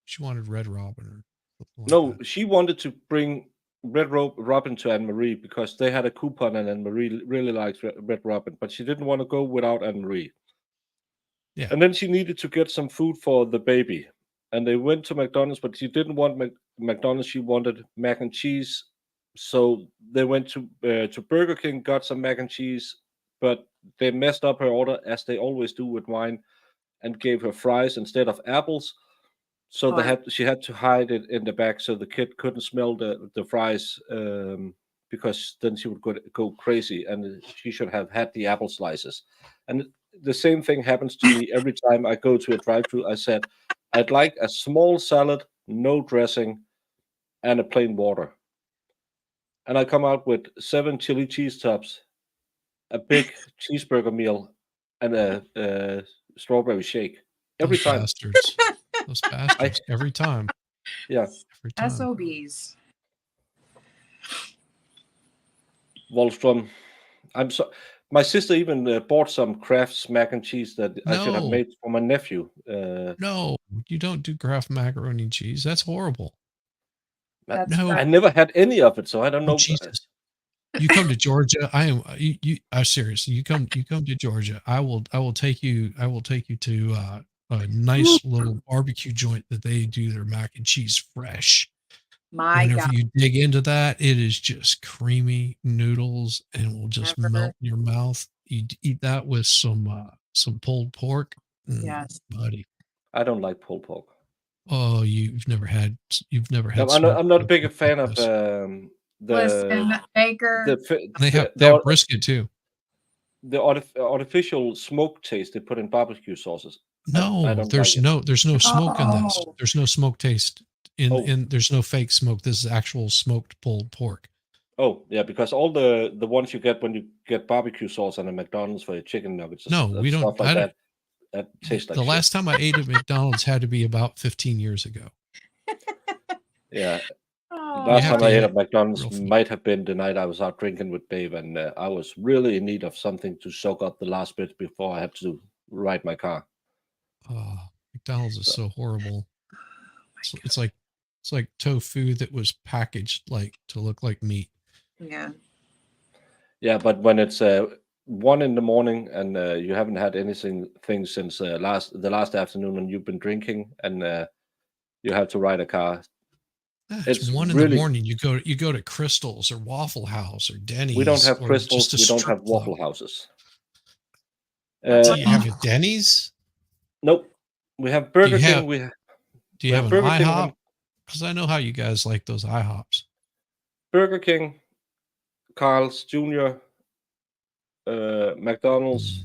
she wanted Red Robin or something like No, that. she wanted to bring Red Robin to Anne Marie because they had a coupon and Anne Marie really likes Red Robin, but she didn't want to go without Anne Marie. Yeah. And then she needed to get some food for the baby. And they went to McDonald's, but she didn't want McDonald's. She wanted mac and cheese. So they went to Burger King, got some mac and cheese, but they messed up her order as they always do with wine and gave her fries instead of apples. So she had to hide it in the back so the kid couldn't smell the fries because then she would go crazy and she should have had the apple slices. And the same thing happens to me every time I go to a drive-thru. I said, I'd like a small salad, no dressing, and a plain water. And I come out with 7 chili cheese tops, a big cheeseburger meal, and a strawberry shake. Every Those time. bastards. Those bastards. Every time. Yeah. Every time. SOBs. Wallstrom. I'm so. My sister even bought some Kraft's mac and cheese that I should have No. made for my nephew. No, you don't do Kraft macaroni and cheese. That's horrible. No. I never had any of it, so I don't know. Jesus. You come to Georgia. I am you seriously. You come to Georgia. I will take you to a nice little barbecue joint that they do their mac and cheese fresh. My Whenever God. you dig into that, it is just creamy noodles and will just melt in your mouth. You eat that with some pulled pork. Yes. Buddy. I don't like pulled pork. Oh, you've never had. No, I'm not a big fan of the Listen, Baker. They have brisket too. The artificial smoke taste they put in barbecue sauces. No, I don't there's like it. there's no smoke in this. Oh. There's no smoke taste in there's no fake smoke. This is actual smoked pulled pork. Oh yeah, because all the ones you get when you get barbecue sauce on a McDonald's for your chicken nuggets, No, we don't. stuff like that. That tastes like the shit. last time I ate at McDonald's had to be about 15 years ago. Yeah. Oh. Last have time to I ate eat at McDonald's real food. might have been the night I was out drinking with Babe, and I was really in need of something to soak up the last bit before I had to ride my car. Oh, McDonald's is so horrible. It's like tofu that was packaged like to look like meat. Yeah. Yeah, but when it's 1 a.m. and you haven't had anything since the last afternoon, and you've been drinking, and you have to ride a car. Yeah, It's it's 1 really- a.m. You go to Crystal's or Waffle House or Denny's. We don't have or Crystals. just a We don't strip have club. Waffle Houses. Do you have a Denny's? Nope. We have Burger King. Do you have an IHOP? Because I know how you guys like those IHOPs. Burger King, Carl's Jr., McDonald's,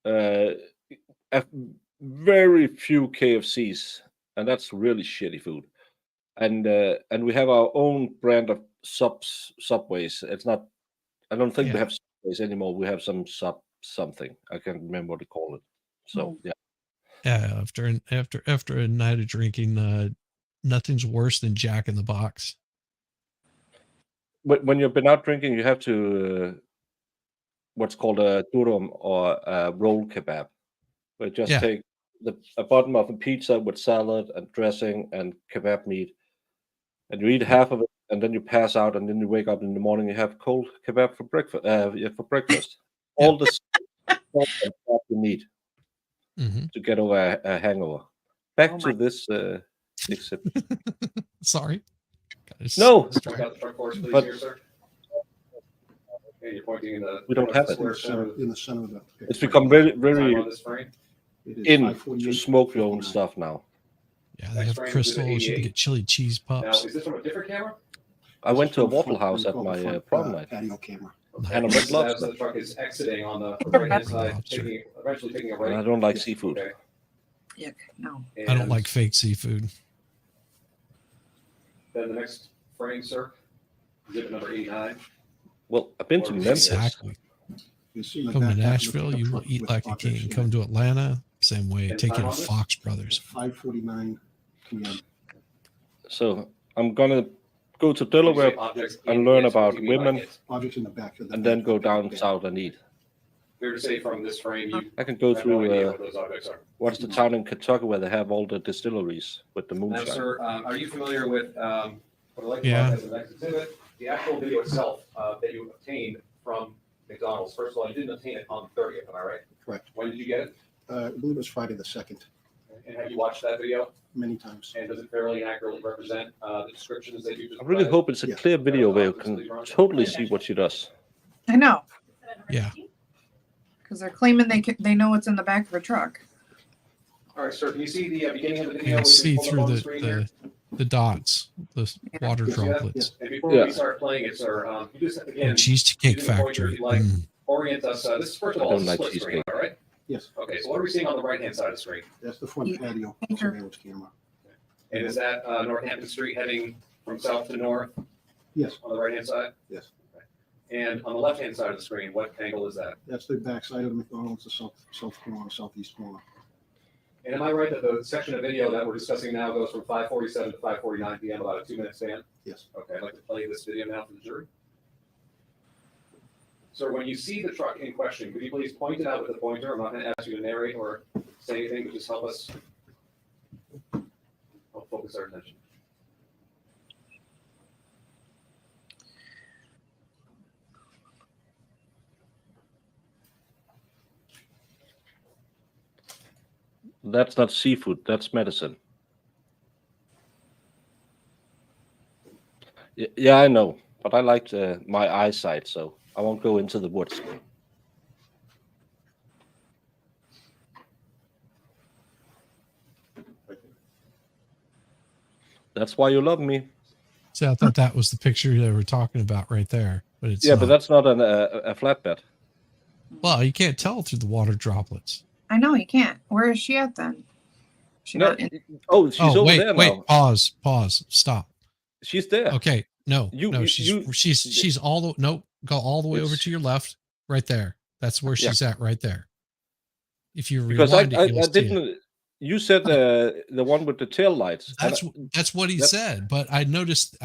a very few KFCs, and that's really shitty food. And we have our own brand of Subways. It's not. I don't think we have Subways anymore. We have some something. I can't remember what to call it. So yeah. Yeah, after a night of drinking, nothing's worse than Jack in the Box. When you've been out drinking, you have to what's called a durum or a roll kebab. Where you just take a bottom of a pizza with salad and dressing and kebab meat, and you eat half of it, and then you pass out, and then you wake up in the morning. You have cold kebab for breakfast. All the stuff you need to get over a hangover. Back to this exhibit. Sorry. No. Check out the truck course, please, But- here, sir. Okay, you're pointing in the. We don't have it. In the center of the. It's become very, Time very on this frame. It is in 5:48. to smoke your own stuff now. Yeah, they have crystals. You can get chili cheese Now, puffs. is this from a different camera? I went to a From the Waffle front, House we at call the my front, prom night, patio camera. and a This red is as lobster. the truck is exiting on the right-hand side, eventually taking a right. And I don't like seafood. Okay. Yuck, no. I don't And like fake seafood. Then the next frame, sir, exhibit number 89. Well, I've been to Memphis. Exactly. You see my Come to backpack in the Nashville, pickup you will truck eat with like a objects king. in Come it. to Atlanta, same way. And Take you time to on this? Fox Brothers. 5:49 p.m. So I'm gonna go to Delaware Objects in and learn it, what about do you mean by women, it? Objects in the back of the. and then go backpack. down south and eat. Fair to say from this frame, you I can go have no idea through what those objects are. what's the town in Kentucky where they have all the distilleries with the Now, moonshine. sir, are you familiar with what I'd like to Yeah. mark as the next exhibit? The actual video itself that you obtained from McDonald's. First of all, you didn't obtain it on the 30th, am I right? Correct. When did you get it? I believe it was Friday the 2nd, And have you watched that video? many times. And does it fairly accurately represent the descriptions that you just I really provided? hope it's a Yeah. clear video where you can totally see what she does. I know, Yeah. because they're claiming they know what's in the back of her truck. All right, sir, can you see the beginning of the You video? can which is see pulled up through on screen here? the dots, the water You see that? droplets. And before Yeah. we start playing it, sir, you just, again, And Cheesecake you didn't point your Factory. light. Mm. orient us. This is first of I all, don't it's a like split screen, cheesecake. all right? Yes, Okay, so what are we seeing on the right-hand side of the screen? that's the front Yeah. patio Thank you. surveillance camera. And is that Northampton Street heading from south to north Yes, on the right-hand side? yes. And on the left-hand side of the screen, what angle is that? That's the back side of the McDonald's, the south corner, southeast corner. And am I right that the section of video that we're discussing now goes from 5:47 to 5:49 PM, about a 2-minute span? Yes. Okay, I'd like to play this video now for the jury. Sir, when you see the truck in question, could you please point it out with the pointer? I'm not going to ask you to narrate or say anything, but just help us focus our attention. That's not seafood, that's medicine. Yeah, I know, but I liked my eyesight, so I won't go into the woods. That's why you love me. So I thought that was the picture they were talking about right there, but it's Yeah, not. but that's not a flatbed. Well, you can't tell through the water droplets. I know you can't. Where is she at then? She No, not in. oh, she's over wait, there wait, now. pause, stop. She's there. Okay, no, You- she's all the go all the way over It's- to your left, right there. That's where Yeah. she's at, right there. If you Because rewind I it, you'll see it. didn't. You said the one with the tail lights. and That's what he that- said. But I noticed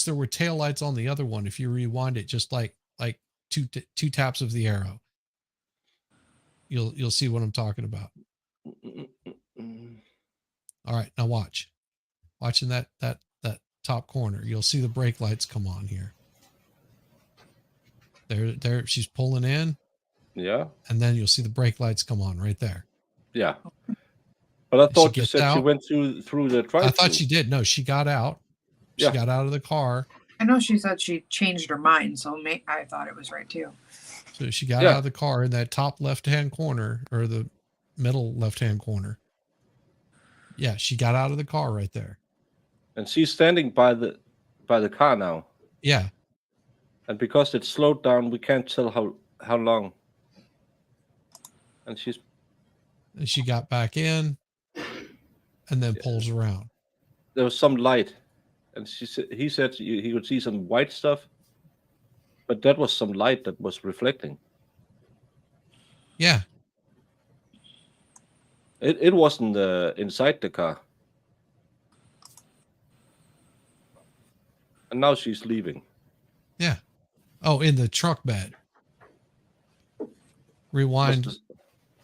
there were taillights on the other one. If you rewind it, just like two taps of the arrow, you'll see what I'm talking about. All right, now watching that top corner, you'll see the brake lights come on here. There, she's pulling in, Yeah, and then you'll see the brake lights come on right there. yeah. But I She thought you gets said she out. went through the drive. I thought she did. No, she got out. She Yeah. got out of the car. I know she said she changed her mind, so I thought it was right too. So she got Yeah. out of the car in that top left-hand corner or the middle left-hand corner. Yeah, she got out of the car right there. And she's standing by the car now. Yeah. And because it's slowed down, we can't tell how long. And she got back in and then pulls around. There was some light, and he said he could see some white stuff, but that was some light that was reflecting. Yeah. It wasn't inside the car. And now she's leaving. Yeah. Oh, in the truck bed. Rewind.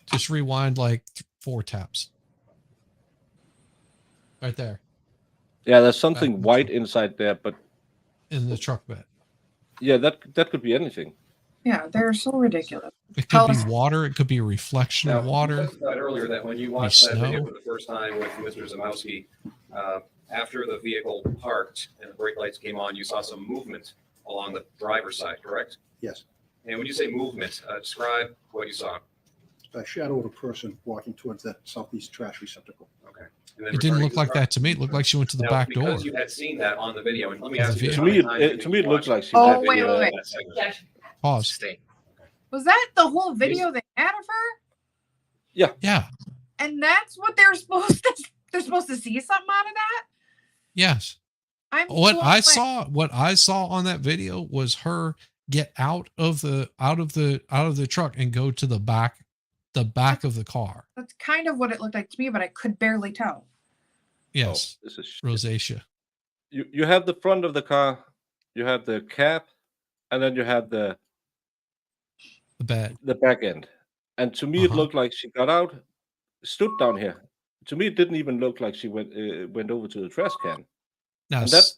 Just rewind like 4 taps. Right there. Yeah, there's something white inside there, but in the truck bed. Yeah, that could be anything. Yeah, they're so ridiculous. It could be water. It could be a reflection of water. You testified earlier that when you watched that video for the first time with Mr. Zamowski, after the vehicle parked and the brake lights came on, you saw some movement along the driver's side, correct? Yes. And when you say movement, describe what you saw. A shadow of a person walking towards that southeast trash receptacle. Okay. And then It didn't returning look to the like car. that to me. It looked like she went to the Now, back door. Because you had seen that on the video, and let me Of the ask you this. vehicle. how many times To me, it did you looks watch like she. Oh, might be, wait, wait, wait. that segment? Pause. Was that the whole video they had of her? Yeah. Yeah. And that's what they're supposed to. They're supposed to see something out of that. Yes. What I saw on that video was her get out of the truck and go to the back of the car. That's kind of what it looked like to me, but I could barely tell. Yes. This is rosacea. You have the front of the car, you have the cab, and then you have the bed, the back end. And to me, it looked like she got out, stood down here. To me, it didn't even look like she went over to the trash can. Now, And that-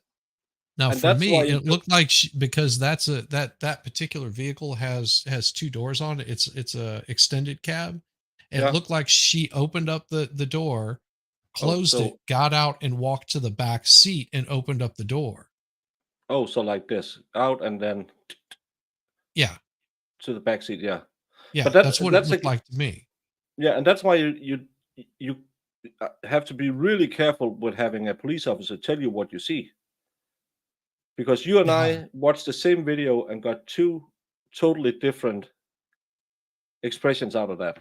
now and for that's me, why it looked like because that particular vehicle has 2 doors on it. It's a extended cab. And Yeah. It looked like she opened up the door, closed so- it, got out, and walked to the back seat and opened up the door. Oh, so like this, out and then Yeah. to the back seat. Yeah. Yeah. But That's what it looked like to me. Yeah, and that's why you have to be really careful with having a police officer tell you what you see. Because you and I watched the same video and got 2 totally different expressions out of that.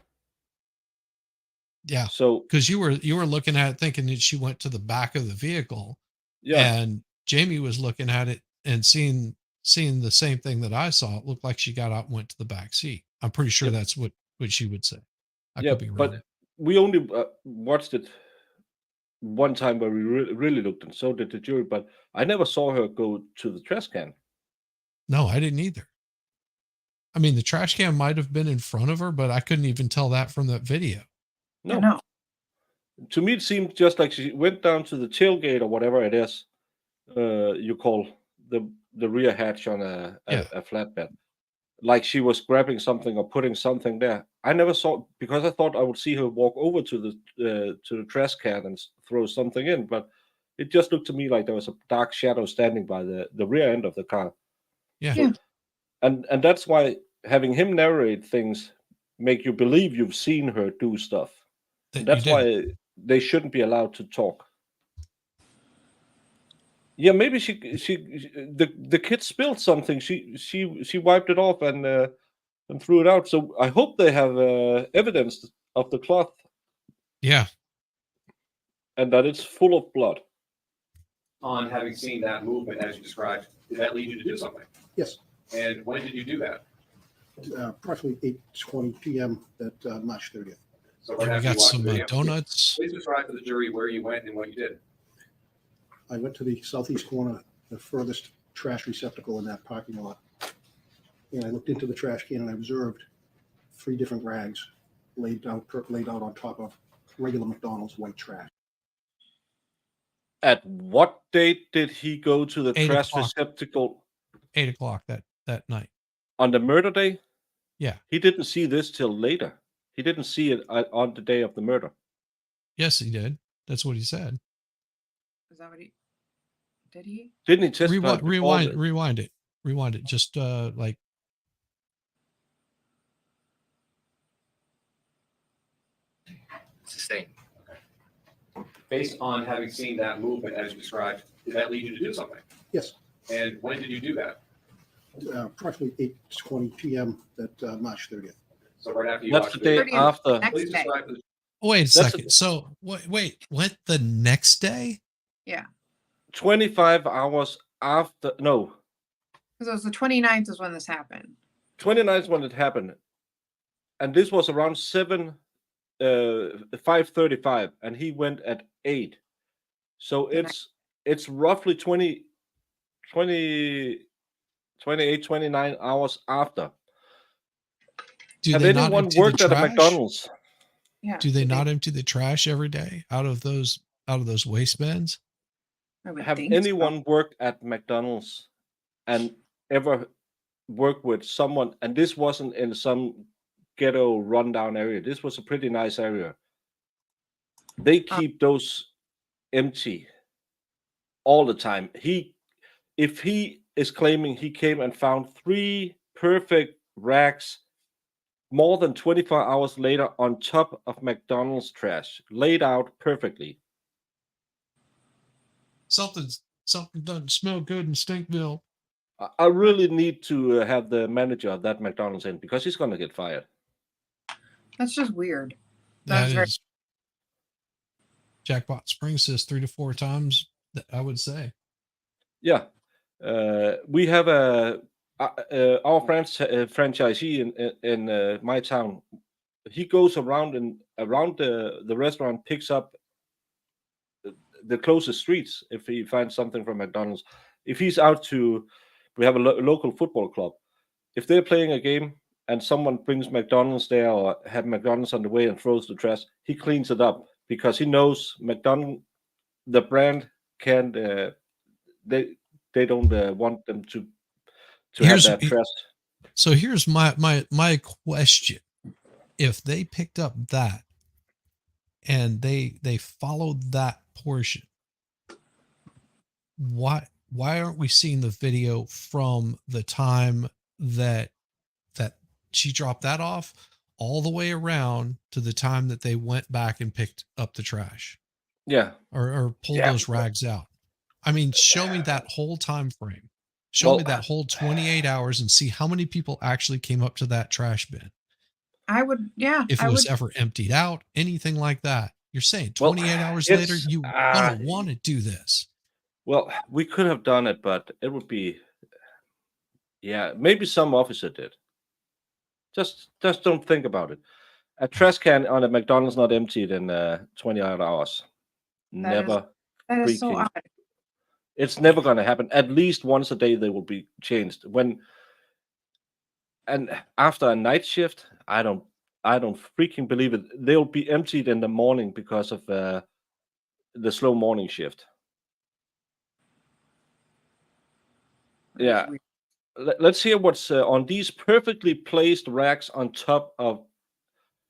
Yeah. So because you were looking at it thinking that she went to the back of the vehicle. Yeah. And Jamie was looking at it and seeing the same thing that I saw. It looked like she got out and went to the back seat. I'm pretty sure that's what she would say. I yeah, could be wrong. but we only watched it one time where we really looked, and so did the jury. But I never saw her go to the trash can. No, I didn't either. I mean, the trash can might have been in front of her, but I couldn't even tell that from that video. No. To me, it seemed just like she went down to the tailgate or whatever it is you call the rear hatch on a flatbed. Like she was grabbing something or putting something there. I never saw, because I thought I would see her walk over to the trash can and throw something in, but it just looked to me like there was a dark shadow standing by the rear end of the car. Yeah. So, and that's why having him narrate things make you believe you've seen her do stuff. And that's why they shouldn't be allowed to talk. Yeah, maybe the kid spilled something. She wiped it off and threw it out. So I hope they have evidence of the cloth. Yeah. And that it's full of blood. On having seen that movement as you described, did that lead you to do something? Yes. And when did you do that? Approximately 8:20 p.m. that March 30th. So And we after you got watched some the video. donuts. Please describe to the jury where you went and what you did. I went to the southeast corner, the furthest trash receptacle in that parking lot. And I looked into the trash can and I observed 3 different rags laid out on top of regular McDonald's white trash. At what date did he go to the 8 trash o'clock. receptacle? 8 o'clock that night. On the murder day? Yeah. He didn't see this till later. He didn't see it on the day of the murder. Yes, he did. That's what he said. Is that what he did? He Didn't he testify? Rewind it. Just like sustained. Based on having seen that movement as you described, did that lead you to do something? Yes, And when did you do that? approximately 8:20 p.m. that March 30th. So right after you That's watched the day 30th, after. next Please day. describe the Wait a That's second. So wait, went the next day? Yeah. 25 hours after. No, Because it was the 29th is when this happened. 29th when it happened, and this was around 5:35, and he went at 8. So it's roughly 20, 28, 29 hours after. Do Have they not anyone empty the worked at a trash? McDonald's? Yeah. Do they not empty the trash every day out of those waste bins? I would Have think so. anyone worked at McDonald's and ever worked with someone? And this wasn't in some ghetto rundown area. This was a pretty nice area. They keep those empty all the time. If he is claiming he came and found 3 perfect racks more than 24 hours later on top of McDonald's trash, laid out perfectly. Something doesn't smell good in Stinkville. I really need to have the manager of that McDonald's in because he's going to get fired. That's just weird. That That's very is. Jackpot Springs says 3 to 4 times. I would say. Yeah. We have our franchisee in my town. He goes around the restaurant, picks up the closest streets if he finds something from McDonald's. If he's out to, we have a local football club. If they're playing a game and someone brings McDonald's there or have McDonald's on the way and throws the trash, he cleans it up because he knows McDonald's, the brand, can't. They don't want them to have that trash. So here's my question: if they picked up that and they followed that portion, why aren't we seeing the video from the time that she dropped that off all the way around to the time that they went back and picked up the trash? Yeah. Or pulled those rags out. I mean, show me that whole time frame. Show me that whole 28 hours and see how many people actually came up to that trash bin. I would, yeah. If it was ever emptied out, anything like that. You're saying 28 hours later, you're going to want to do this. Well, we could have done it, but it would be, maybe some officer did. Just don't think about it. A trash can on a McDonald's not emptied in 28 hours. Never. That is so freaking. odd. It's never going to happen. At least once a day they will be changed. And after a night shift, I don't freaking believe it. They'll be emptied in the morning because of the slow morning shift. Yeah. Let's hear what's on these perfectly placed racks on top of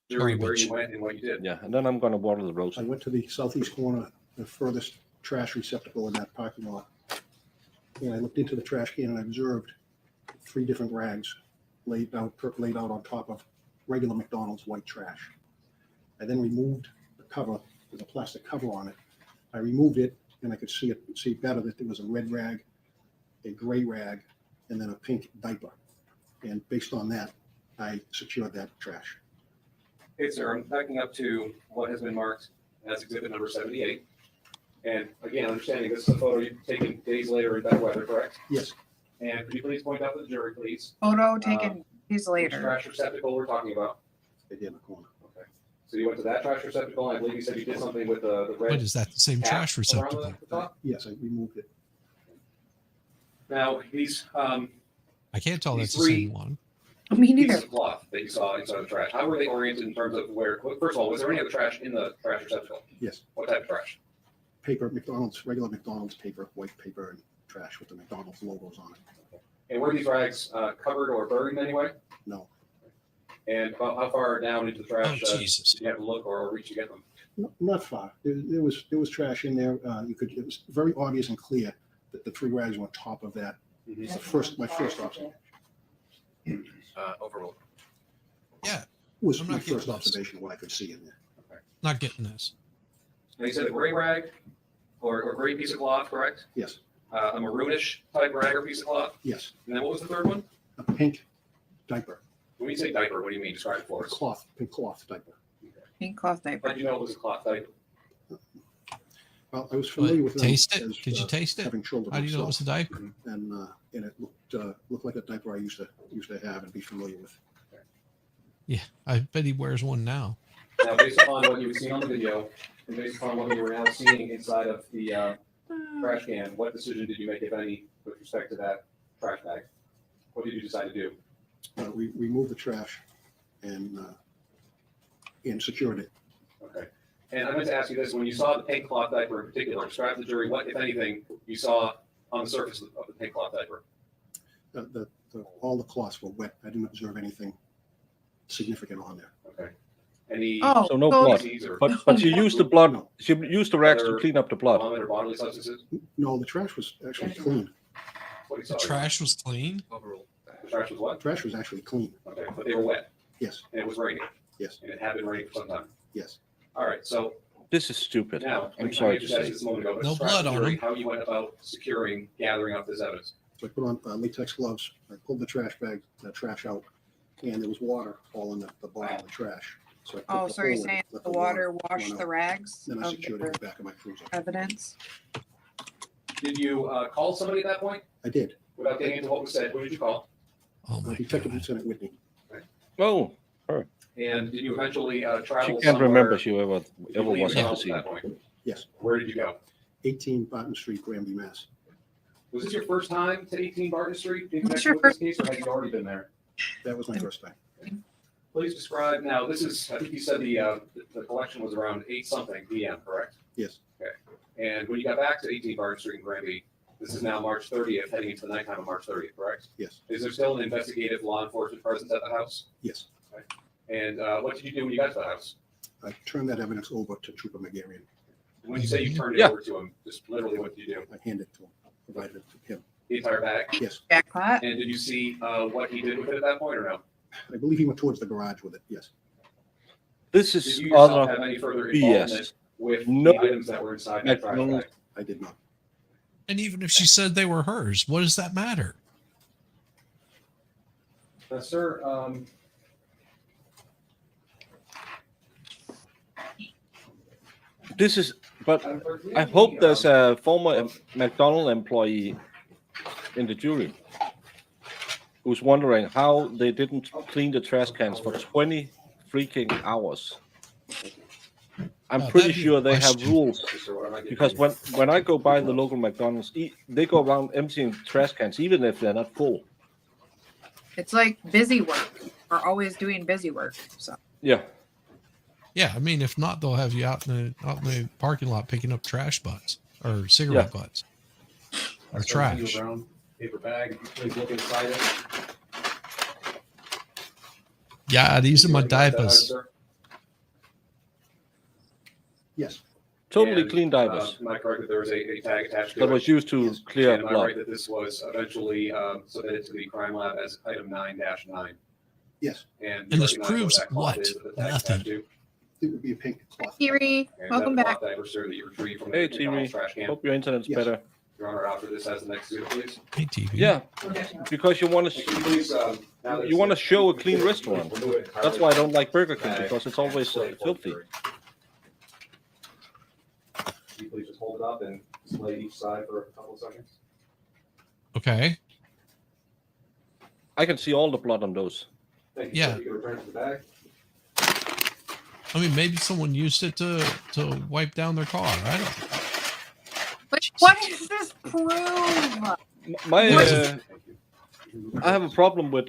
where you went and what you did. Yeah, and then I'm going to water the roses. I went to the southeast corner, the furthest trash receptacle in that parking lot. And I looked into the trash can and I observed 3 different rags laid out on top of regular McDonald's white trash. I then removed the cover. There's a plastic cover on it. I removed it and I could see better that there was a red rag, a gray rag, and then a pink diaper. And based on that, I secured that trash. Okay, sir, I'm backing up to what has been marked as exhibit number 78. And again, understanding this is a photo you've taken days later in bad weather, correct? Yes. And could you please point out to the jury, please? Photo taken days Which later. trash receptacle we're talking about? Right there in the corner. Okay. So you went to that trash receptacle, and I believe you said you did something with the red. But is that the same cap trash around receptacle? the top? Yes, I removed it. Now, these I can't tell these that's the same 3 one. Me neither. pieces of cloth that you saw inside the trash, how were they oriented in terms of where, first of all, was there any other trash in the trash receptacle? Yes. What type of trash? Paper, regular McDonald's paper, white paper and trash with the McDonald's logos on it. And were these rags covered or buried in any way? No. And about how far down into the trash Jesus. did you have to look or reach to get them? Not far. There was trash in there. It was very obvious and clear that the 3 rags were on top of that. It's my first observation. Overruled. Yeah. Was I'm my not getting first close. observation of what I could see in there. Okay. Not getting this. Now you said a gray rag or gray piece of cloth, correct? Yes, A maroonish type rag or piece of cloth? yes. And then what was the third one? A pink diaper, When you say diaper, what do you mean? Describe it for us. cloth, pink cloth diaper. Pink cloth diaper. How did you know it was a cloth diaper? Well, I was familiar with them Taste it? as, Did you taste it? having children How do you know it was a myself, diaper? and it looked like a diaper I used to have and be familiar with. Yeah, I bet he wears one now. Now, based upon what you've seen on the video, and based upon what you were now seeing inside of the trash can, what decision did you make, if any, with respect to that trash bag? What did you decide to do? We removed the trash and secured it. Okay. And I meant to ask you this, when you saw the pink cloth diaper in particular, describe to the jury what, if anything, you saw on the surface of the pink cloth diaper. All the cloths were wet. I didn't observe anything significant on there. Okay. Any Oh, So no so- blood. But you used the blood. No. She used the rags to clean up the blood. vomit or bodily substances? No, the trash was actually clean. What do you The saw? trash was clean. Overall. The trash was The what? trash was actually clean. Okay, but they were wet, Yes, and it was raining, yes, and it had been raining for some time. yes. All right, so This is stupid. now, I'm I sorry to just asked say. this a moment ago, but No describe blood to the on jury them. how you went about securing, gathering up this evidence. So I put on latex gloves. I pulled the trash bag, the trash out, and there was water all in the bottom of the trash. So I Oh, poked so a you're hole in it, saying let the water run washed out. the rags Then I of secured it in the the back of my cruiser. evidence? Did you call somebody at that point? I did. Without getting into what was said, who did you call? Oh my Detective god. Lieutenant Whitney. Oh, her. And did you eventually She travel can't somewhere? remember she ever Did you leave was the at the house at scene. that point? Yes, Where did you go? 18 Barton Street, Granby, Mass. Was this your first time to 18 Barton Street in What's connection your with this case, or had you already been there? That was my first time. Please describe, now, this is, I think you said the collection was around 8-something PM, correct? Yes, And when you got back to 18 Barton Street in Granby, this is now March 30th, heading into the nighttime of March 30th, correct? yes, Is there still an investigative law enforcement presence at the house? yes. And what did you do when you got to the house? I turned that evidence over to Trooper McGarrian. When you say you turned it Yeah. over to him, just literally what did you do? I handed it to him, provided it to him. The entire bag? Yes, Jackpot? And did you see what he did with it at that point, or no? I believe he went towards the garage with it. Yes, This Did is you yourself have other any further involvement BS. with No. the items that were inside that trash McDonald's. bag? I did not. And even if she said they were hers, what does that matter? Sir, This is, but I hope there's a former McDonald's employee in the jury who's wondering how they didn't clean the trash cans for 20 freaking hours. I'm pretty that'd be a sure they have question. rules because when I go by the local McDonald's, they go around emptying trash cans even if they're not full. It's like busy work. We're always doing busy work. So Yeah. Yeah, I mean, if not, they'll have you out in the parking lot picking up trash butts or cigarette butts or trash. Brown paper bag, please look inside it. Yeah, these are my You got that, diapers. sir? Yes, Totally And, clean diapers Am I correct that there was a tag attached to that it? was used to clear And am I blood. right that this was eventually submitted to the crime lab as item 9-9? yes. And And this you recognize proves that cloth what? is that the tag Nothing. attached to? It would be a pink cloth. Thierry, And welcome that back. cloth diaper, sir, that you retrieved from Hey, the McDonald's TV. trash can. Hope your internet's Yes. better. Your Honor, after this has the next exhibit, please. Hey, TV. Yeah, because you want Can you to please, now that you want to it's- show a clean restaurant. remove it That's why I don't like Burger King Bag. because it's always filthy. Can you please just hold it up and display each side for a couple of seconds? Okay. I can see all the blood on those. Thank you. Yeah. sir. You can return it to the bag. I mean, maybe someone used it to wipe down their car. I don't know. But what does this prove? My Yes. I have a problem with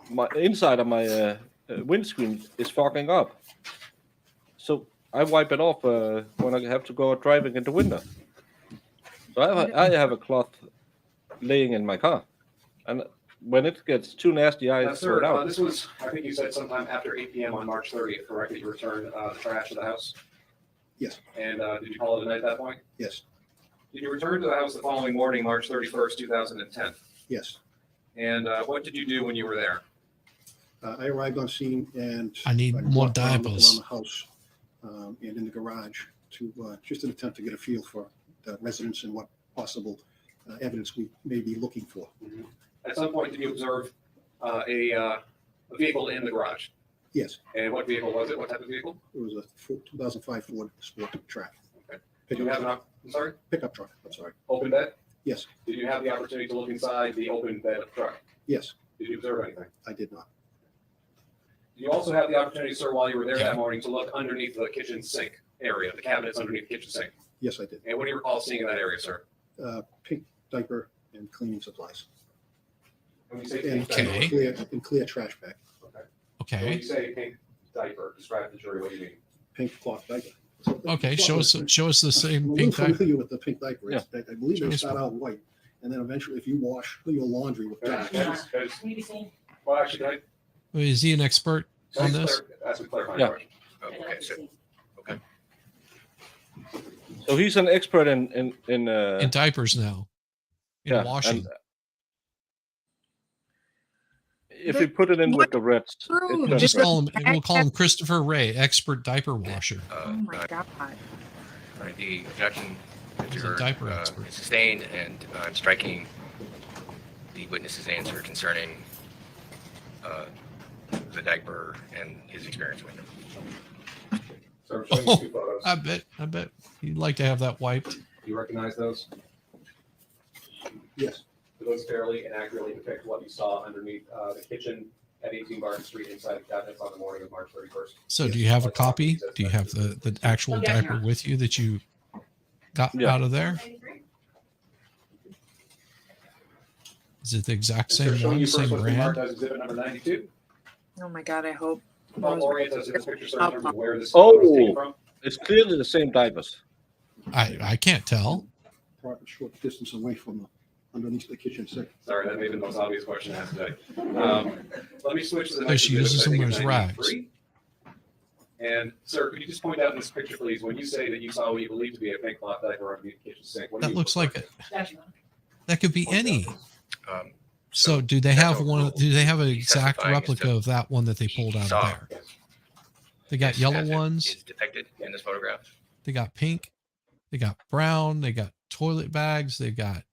my inside of my windscreen is fogging up, so I wipe it off when I have to go out driving in the winter. So I have a cloth laying in my car, and when it gets too nasty, I throw Sir, it out. this was, I think you said sometime after 8 PM on March 30th, correct, that you returned the trash to the house? Yes, And did you call it a night at that point? yes, Did you return to the house the following morning, March 31st, 2010? yes. And what did you do when you were there? I arrived on scene and I need I more walked around, looked diapers. around the house. and in the garage to just an attempt to get a feel for the residents and what possible evidence we may be looking for. At some point, did you observe a vehicle in the garage? Yes, And what vehicle was it? What type of vehicle? it was a 2005 Ford Sport Track. Okay. Did you have I'm sorry? Pickup truck, I'm sorry. Open bed? Yes, Did you have the opportunity to look inside the open bed of the truck? yes, Did you observe anything? I did not. Did you also have the opportunity, sir, while you were there Yeah. that morning, to look underneath the kitchen sink area, the cabinets underneath the kitchen sink? Yes, I did. And what do you recall seeing in that area, sir? Pink diaper and cleaning supplies. When you say And pink diaper, clear trash bag. okay. So when Okay. you say pink diaper, describe to the jury what you mean. Pink cloth diaper. Okay. Show us the same I'm a pink little diaper. familiar with the pink diaper. Yeah. I believe Show they us start out white, and then eventually, if you wash your laundry with black. Well, actually, can Is he an expert I on this? ask a clarifying Yeah. question? Okay, so, okay. So he's an expert in In diapers now. In yeah, washing. and if we put it in with the Reds, True. it's We'll just just Did call him. the We'll bag call him Christopher Ray, expert diaper washer. Oh my god. The objection He's to a diaper expert. is sustained, and I'm striking the witness's answer concerning the diaper and his experience with it. So I'm showing you Oh, two photos. I bet you'd like to have that wiped. Do you recognize those? Yes, Do those fairly and accurately depict what you saw underneath the kitchen at 18 Barton Street inside the cabinets on the morning of March 31st? So do you have a copy? Do you have the actual Yeah. diaper with you that you got Yeah. out of there? Is it the exact So same showing one, you first same what's been marked brand? as exhibit number 92. Oh my god, I hope. I'll orient us in this picture, sir, in terms of where this Oh. photo is taken from. it's clearly the same diapers. I can't tell. probably a short distance away from the, underneath the kitchen sink. Sorry, that may be the most obvious question asked today. Let me switch to the So next she exhibit, uses I think them it's as rags. 93. And sir, could you just point out in this picture, please, when you say that you saw what you believe to be a pink cloth diaper underneath the kitchen sink, what do That you looks refer like to? that could be any. Um, So do they that's have overruled. one? Do they have an He's exact testifying as replica to of that one that they pulled out saw. of there? They got yes, yellow as it ones. is depicted in this photograph. They got pink. They got brown. They got toilet bags. They got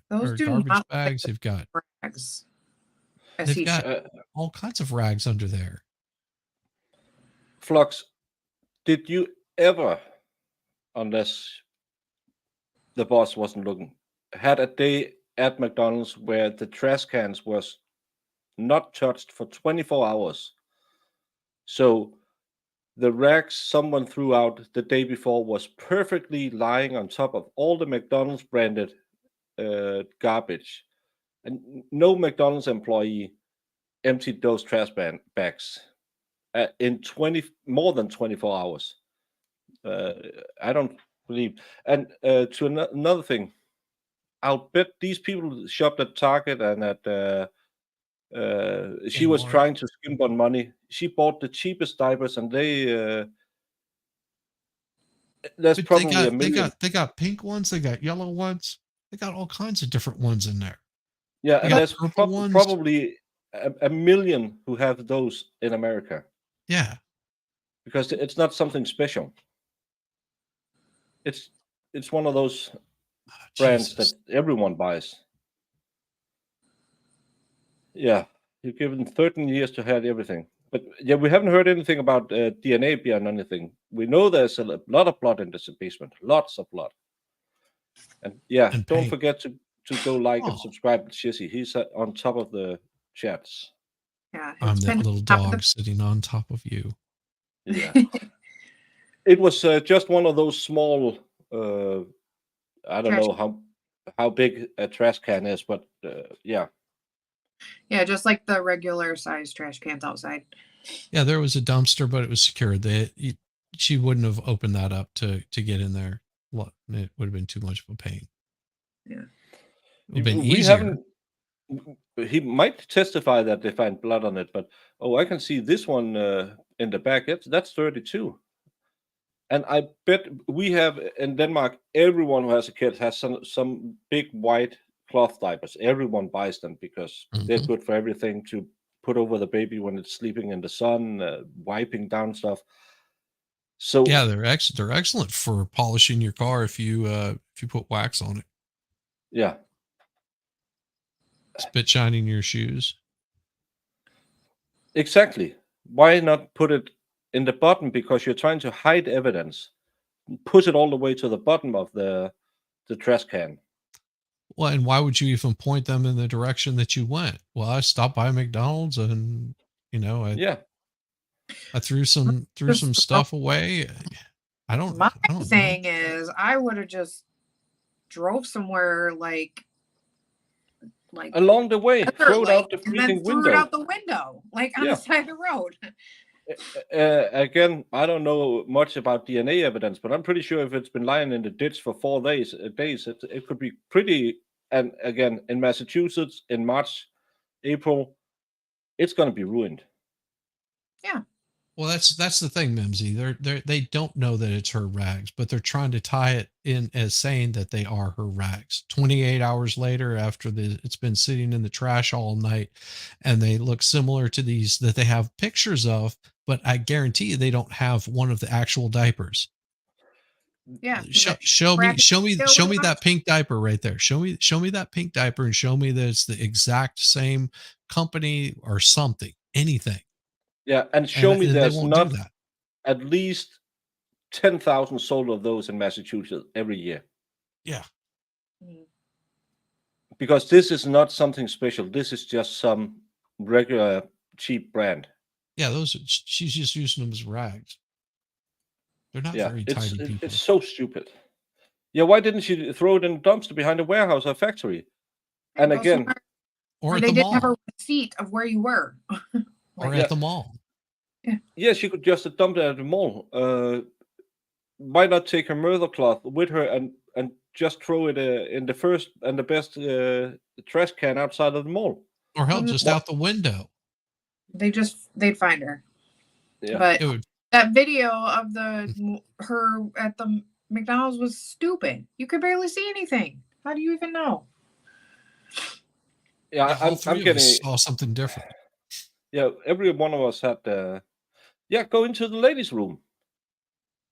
Those or do garbage not bags. They've got rags. they've got all kinds of rags under there. Flux, did you ever, unless the boss wasn't looking, had a day at McDonald's where the trash cans was not touched for 24 hours? So the rags someone threw out the day before was perfectly lying on top of all the McDonald's branded garbage. And no McDonald's employee emptied those trash bags in more than 24 hours. I don't believe. And to another thing, I'll bet these people shopped at Target and at she was Walmart. trying to skimp on money. She bought the cheapest diapers, and there's But probably a million. they got pink ones. They got yellow ones. They got all kinds of different ones in there. Yeah, They and got there's purple ones. probably a million who have those in America Yeah. because it's not something special. It's one of those brands Jesus. that everyone buys. Yeah, you're given 13 years to have everything. But yeah, we haven't heard anything about DNA beyond anything. We know there's a lot of blood in this basement, lots of blood. And yeah, And don't paint. forget to go like and Oh. subscribe to Shizzy. He's on top of the chats. Yeah, I'm it's that been little top of dog sitting on top of you. Yeah. It was just one of those small, I don't Trash know how big a trash can is, but yeah. Yeah, just like the regular size trash cans outside. Yeah, there was a dumpster, but it was secured. She wouldn't have opened that up to get in there. It would have been too much of a pain. Yeah. It would have been We easier. haven't. He might testify that they find blood on it, but I can see this one in the back. That's 32. And I bet we have in Denmark, everyone who has a kid has some big white cloth diapers. Everyone buys them because they're good for everything, to put over the baby when it's sleeping in the sun, wiping down stuff. So yeah, they're excellent for polishing your car if you put wax on it. yeah, Spit shining your shoes. exactly. Why not put it in the bottom? Because you're trying to hide evidence. Push it all the way to the bottom of the trash can. Well, and why would you even point them in the direction that you went? Well, I stopped by McDonald's and Yeah. I threw some stuff away. I don't My know. thing is, I would have just drove somewhere like Along the way, throw it out the and then freaking threw it window. out the window, like on Yeah. the side of the road. Again, I don't know much about DNA evidence, but I'm pretty sure if it's been lying in the ditch for 4 days, it could be pretty. And again, in Massachusetts, in March, April, it's going to be ruined. Yeah. Well, that's the thing, Mimsy. They don't know that it's her rags, but they're trying to tie it in as saying that they are her rags. 28 hours later, after it's been sitting in the trash all night, and they look similar to these that they have pictures of, but I guarantee you they don't have one of the actual diapers. Yeah. Show me that pink diaper right there. Show me that pink diaper and show me that it's the exact same company or something, anything. Yeah, and show me they there's won't not do that. at least 10,000 sold of those in Massachusetts every year. Yeah. Because this is not something special. This is just some regular cheap brand. Yeah, she's just using them as rags. They're not very tidy people. It's so stupid. Yeah, why didn't she throw it in the dumpster behind a warehouse or factory? And again, or they didn't have a receipt of where you were. Or at the mall. Yeah, she could just dump it at the mall. Why not take her murder cloth with her and just throw it in the first and the best trash can outside of the mall? Or hell, just out the window. They'd find her. Yeah. But that video of her at the McDonald's was stupid. You could barely see anything. How do you even know? Yeah, I'm getting saw something different. Yeah, every one of us had go into the ladies' room.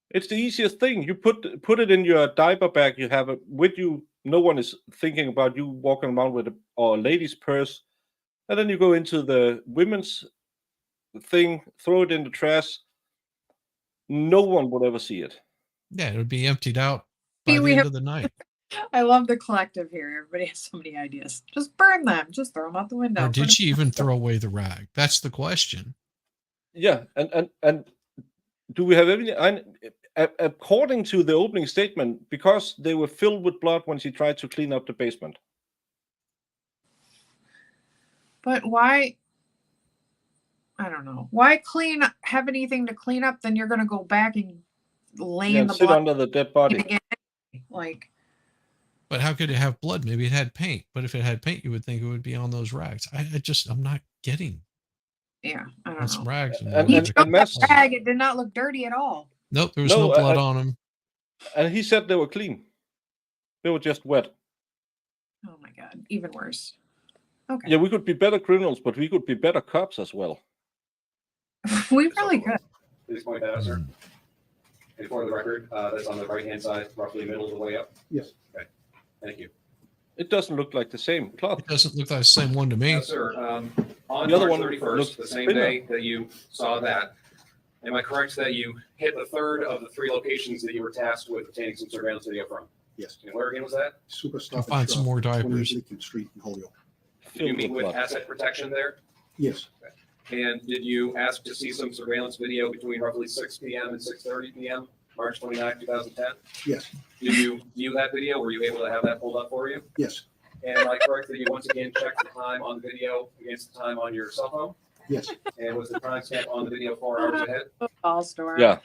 It's the easiest thing. You put it in your diaper bag. You have it with you. No one is thinking about you walking around with a lady's purse. And then you go into the women's thing, throw it in the trash. No one would ever see it. Yeah, it would be emptied out by the end of the night. I love the collective here. Everybody has so many ideas. Just burn them. Just throw them out the window. Or did she even throw away the rag? That's the question. Yeah, and do we have any? According to the opening statement, because they were filled with blood when she tried to clean up the basement. But why? I don't know. Why have anything to clean up? Then you're going to go back and lay in the sit blood under the dead body. again. But how could it have blood? Maybe it had paint. But if it had paint, you would think it would be on those rags. I'm not getting. Yeah, I don't know. Rags. He took that rag. It did not look dirty at all. Nope, there was no blood on them. And he said they were clean. They were just wet. Oh my God, even worse. Okay. Yeah, we could be better criminals, but we could be better cops as well. We really could. Please point that out, sir. And for the record, that's on the right-hand side, roughly middle of the way up. Yes. Okay. Thank you. It doesn't look like the same cloth. It doesn't look like the same one to me. Yes, sir. On The other March one 31st, looks the same thinner. day that you saw that, am I correct that you hit the third of the 3 locations that you were tasked with obtaining some surveillance video from? Yes. And where again was that? Super I'll find some more diapers. Lincoln Street in Holyoke. Did you meet with asset protection there? Yes. And did you ask to see some surveillance video between roughly 6 p.m. and 6:30 p.m., March 29, 2010? Yes. Did you view that video? Were you able to have that pulled up for you? Yes. And am I correct that you once again checked the time on the video against the time on your cell phone? Yes. And was the time stamp on the video 4 hours ahead? All store. Yeah.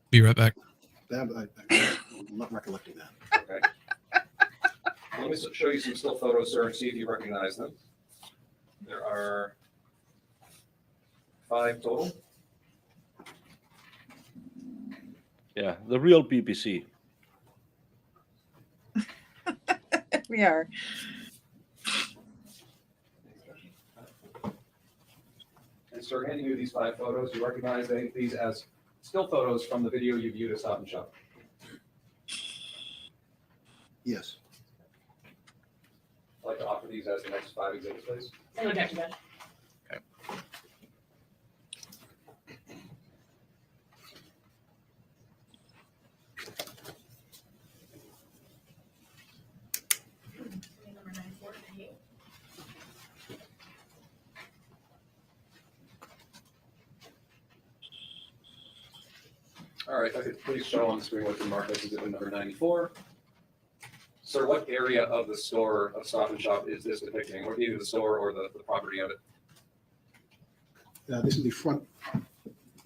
Be right back. I'm not recollecting that. Okay. Let me show you some still photos, sir, and see if you recognize them. There are 5 total. Yeah, the real BBC. We are. And sir, handing you these 5 photos, you recognize these as still photos from the video you viewed at Stop and Shop? Yes. I'd like to offer these as the next 5 exhibits, please. No objection, Judge. Number 94, thank you. All right, if I could please show on the screen what's been marked as exhibit number 94. Sir, what area of the store of Stop and Shop is this depicting? Or either the store or the property of it? This is the front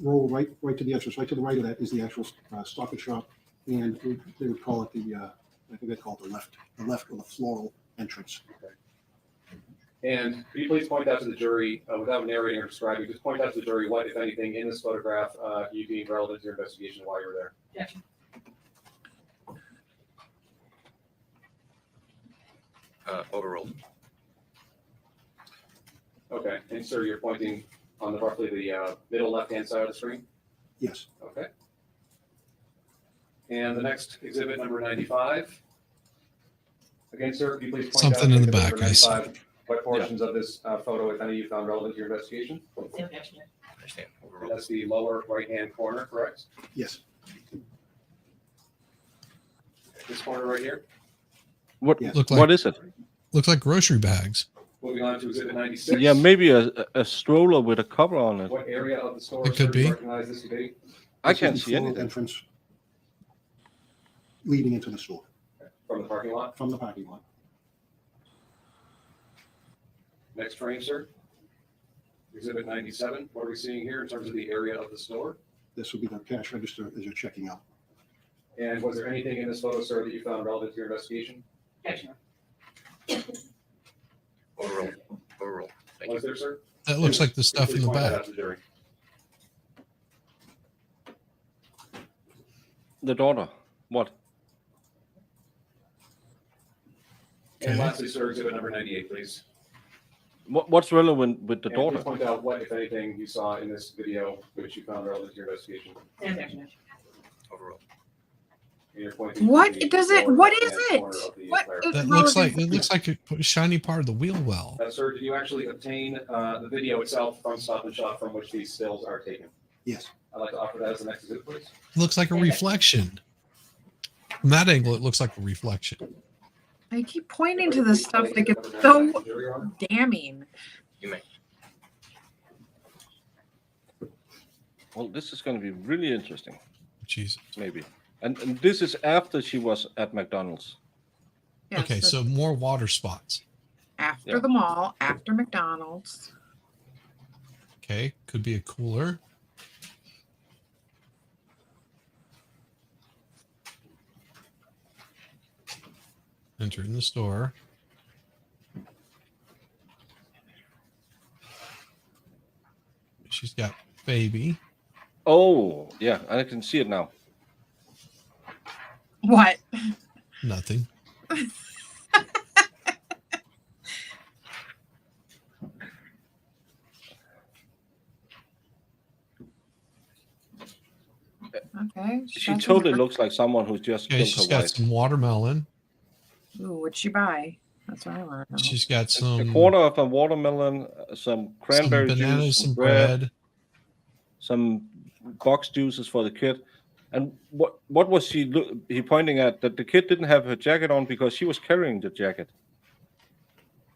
row, right to the entrance. Right to the right of that is the actual Stop and Shop, and they would call it I think they call it the left or the floral entrance. Okay. And could you please point out to the jury, without narrating or describing, just point out to the jury what, if anything, in this photograph you deemed relevant to your investigation while you were there? Objection. Overruled. Okay, and sir, you're pointing on roughly the middle left-hand side of the screen? Yes. Okay. And the next exhibit, number 95. Again, sir, could you please point Something out in the exhibit back, number I see. 95, what portions of this photo, if any, you found relevant to your investigation? Same objection, Judge. Understand. And Overruled. that's the lower right-hand corner, correct? Yes. This corner right here. What Yes. Look like, what is it? Look like grocery bags. Moving on to exhibit 96. Yeah, maybe a stroller with a cover on it. What area of the store, It sir, could do you be. recognize this to be? I This is can't the see floral anything. entrance leading into the store From the parking lot? from the parking lot. Next frame, sir. Exhibit 97. What are we seeing here in terms of the area of the store? This will be the cash register as you're checking out. And was there anything in this photo, sir, that you found relevant to your investigation? Objection. Overruled. Overruled. Thank Was you. there, sir? That looks like the stuff in Please the point that back. out to the jury. The daughter. What? And Okay. lastly, sir, exhibit number 98, please. What's relevant with the And please daughter? point out what, if anything, you saw in this video which you found relevant to your investigation. Same objection, Judge. Overruled. And you're pointing to What the does it? lower What is left-hand it? corner of the What? entire- That looks like a shiny part of the wheel well. Sir, did you actually obtain the video itself from Stop and Shop from which these stills are taken? Yes. I'd like to offer that as the next exhibit, please. It looks like a reflection. From that angle, it looks like a reflection. I keep pointing to this stuff like it's so damning. You may. Well, this is going to be really interesting. Jesus. Maybe. And this is after she was at McDonald's. Yes, Okay, that's so more water spots. after yeah. the mall, after McDonald's. Okay, could be a cooler. Entering the store. She's got baby. Oh, yeah, I can see it now. What? Nothing. Okay. She totally looks like someone who just Okay, killed she's her got wife. some watermelon. Ooh, what'd she buy? That's what I want to know. She's got A some quarter of a watermelon, some cranberry bananas, juice, some bread. some box juices for the kid. And what was he pointing at? That the kid didn't have her jacket on because she was carrying the jacket.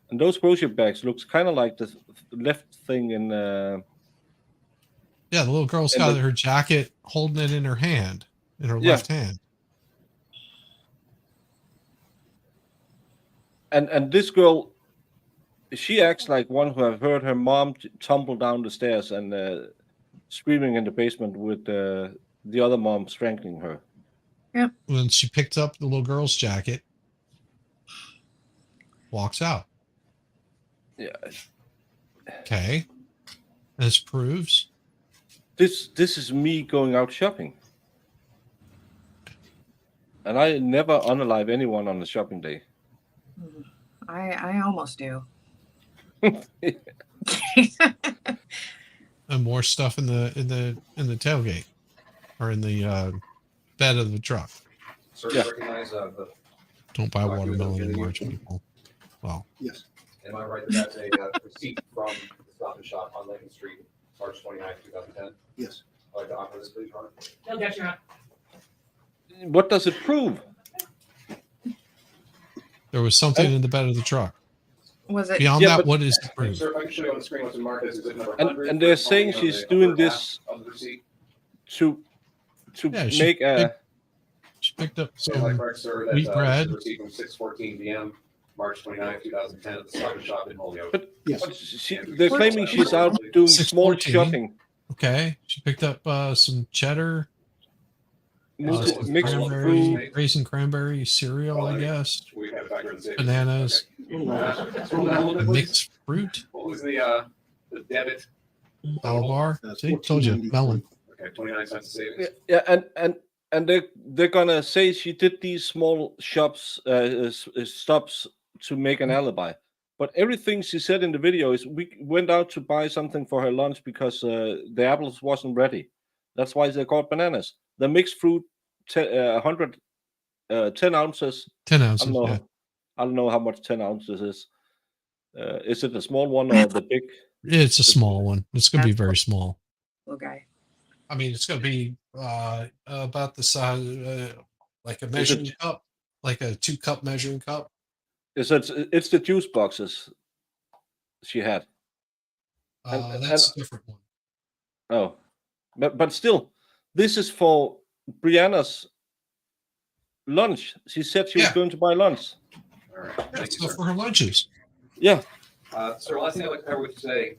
And those grocery bags looks kind of like the left thing in. Yeah, the little girl's and got the- her jacket holding it in her hand, in her Yeah. left hand. And this girl, she acts like one who have heard her mom tumble down the stairs and screaming in the basement with the other mom strangling her. When she picked up the little girl's jacket, walks out. Yeah. Okay. This proves This is me going out shopping. And I never unalive anyone on a shopping day. I almost do. and more stuff in the tailgate. or in the bed of the truck. Sir, you recognize the. Don't buy document watermelon that in you're March, using? people. Well, Yes. Am I right that that's a receipt from the Stop and Shop on Lincoln Street, March 29th, 2010? Yes. I'd like to offer this, please, Your Honor. No objection, Your Honor. What does it prove? there was something in the bed of the truck. Was it? Beyond that, what is the And proof? sir, if I can show you on the screen what's marked as exhibit number And 100. they're for saying on she's the doing upper half this of the receipt. to Yeah, make a. She picked up Am I some correct, sir, that wheat this bread. is a receipt from 6:14 p.m., March 29th, 2010, at the Stop and Shop in Holyoke? But Yes. they're claiming she's out doing small 6:14. shopping. Okay, she picked up some cheddar, Mixed some mixed cranberry, fruit. raisin cranberry cereal, I guess. We have it back here in the safe. Bananas, Okay. Scroll down a little bit, please. mixed fruit, What was the debit? salad bar. That's See, told you, melon. Okay, 29 cents of savings. Yeah, and they're gonna say she did these small shops stops to make an alibi. But everything she said in the video is we went out to buy something for her lunch because the apples wasn't ready. That's why they called bananas. The mixed fruit, 10 ounces. 10 I ounces. don't know. Yeah. I don't know how much 10 ounces is. Is it a small one or the big? It's a small one. It's going to be very small. Okay. I mean, it's going to be about the size, like a measuring cup, like a 2-cup measuring cup. It's the juice boxes she had. That's a different one. Oh, but still, this is for Brianna's lunch. She said she was going to buy lunch. All right. Thank That's you, sir. for her lunches. Yeah. Sir, last thing I'd like to cover with you today.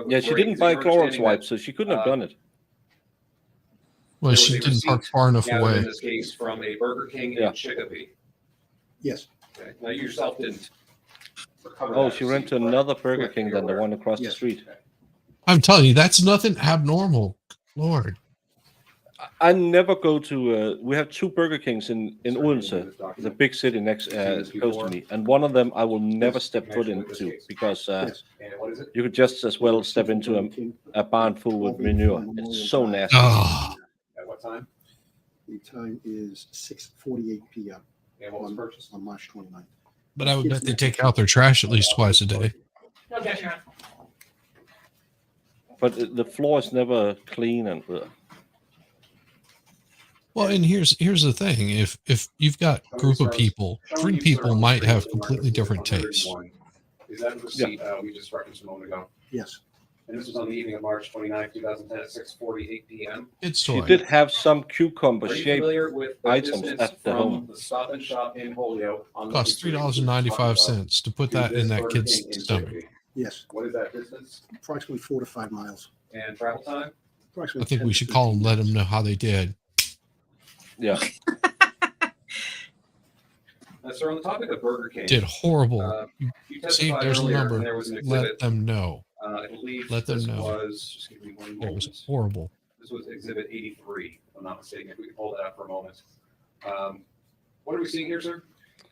Yeah, she didn't buy Clorox wipes, so she couldn't have done it. Well, she didn't park far enough away. In this case, from a Burger King in Chicopee. Yes. Okay. Now, you yourself didn't recover Oh, that she went to receipt, another but Burger King you're than the aware. one across the Yes. street. I'm telling you, that's nothing abnormal. Lord. I never go to. We have 2 Burger Kings in Odense, the big city next close to me, and one of them I will never step foot into because Yes. And what is it? you could just as well step into a barn full with manure. It's so nasty. Oh, At what time? The time is 6:48 p.m. And what was purchased? on March 29th. but I would bet they take out their trash at least twice a day. No objection, Your Honor. But the floor is never clean and. Well, and here's the thing: if you've got a group of people, 3 people might have completely different tastes. Is that the receipt we just referenced a moment ago? Yes. And this was on the evening of March 29th, 2010 at 6:48 p.m. It's She story. did have some Are you cucumber-shaped familiar with the items distance at the from home. the Stop and Shop in Holyoke on Costs Lincoln Street $3.95 to put to that in this that Burger kid's King in stomach. Chicopee? Yes. What is that distance Approximately 4 to 5 miles. and travel time? I Approximately think 10 we to should call 15 them, let minutes. them know how they did. Yeah. Sir, on the topic of Burger King, Did horrible. you See, testified there's a earlier, number. and there was an Let exhibit. them know. I believe Let them this know. was, just give me one It moment. was horrible. This was exhibit 83, if I'm not mistaken, if we could hold that up for a moment. What are we seeing here, sir?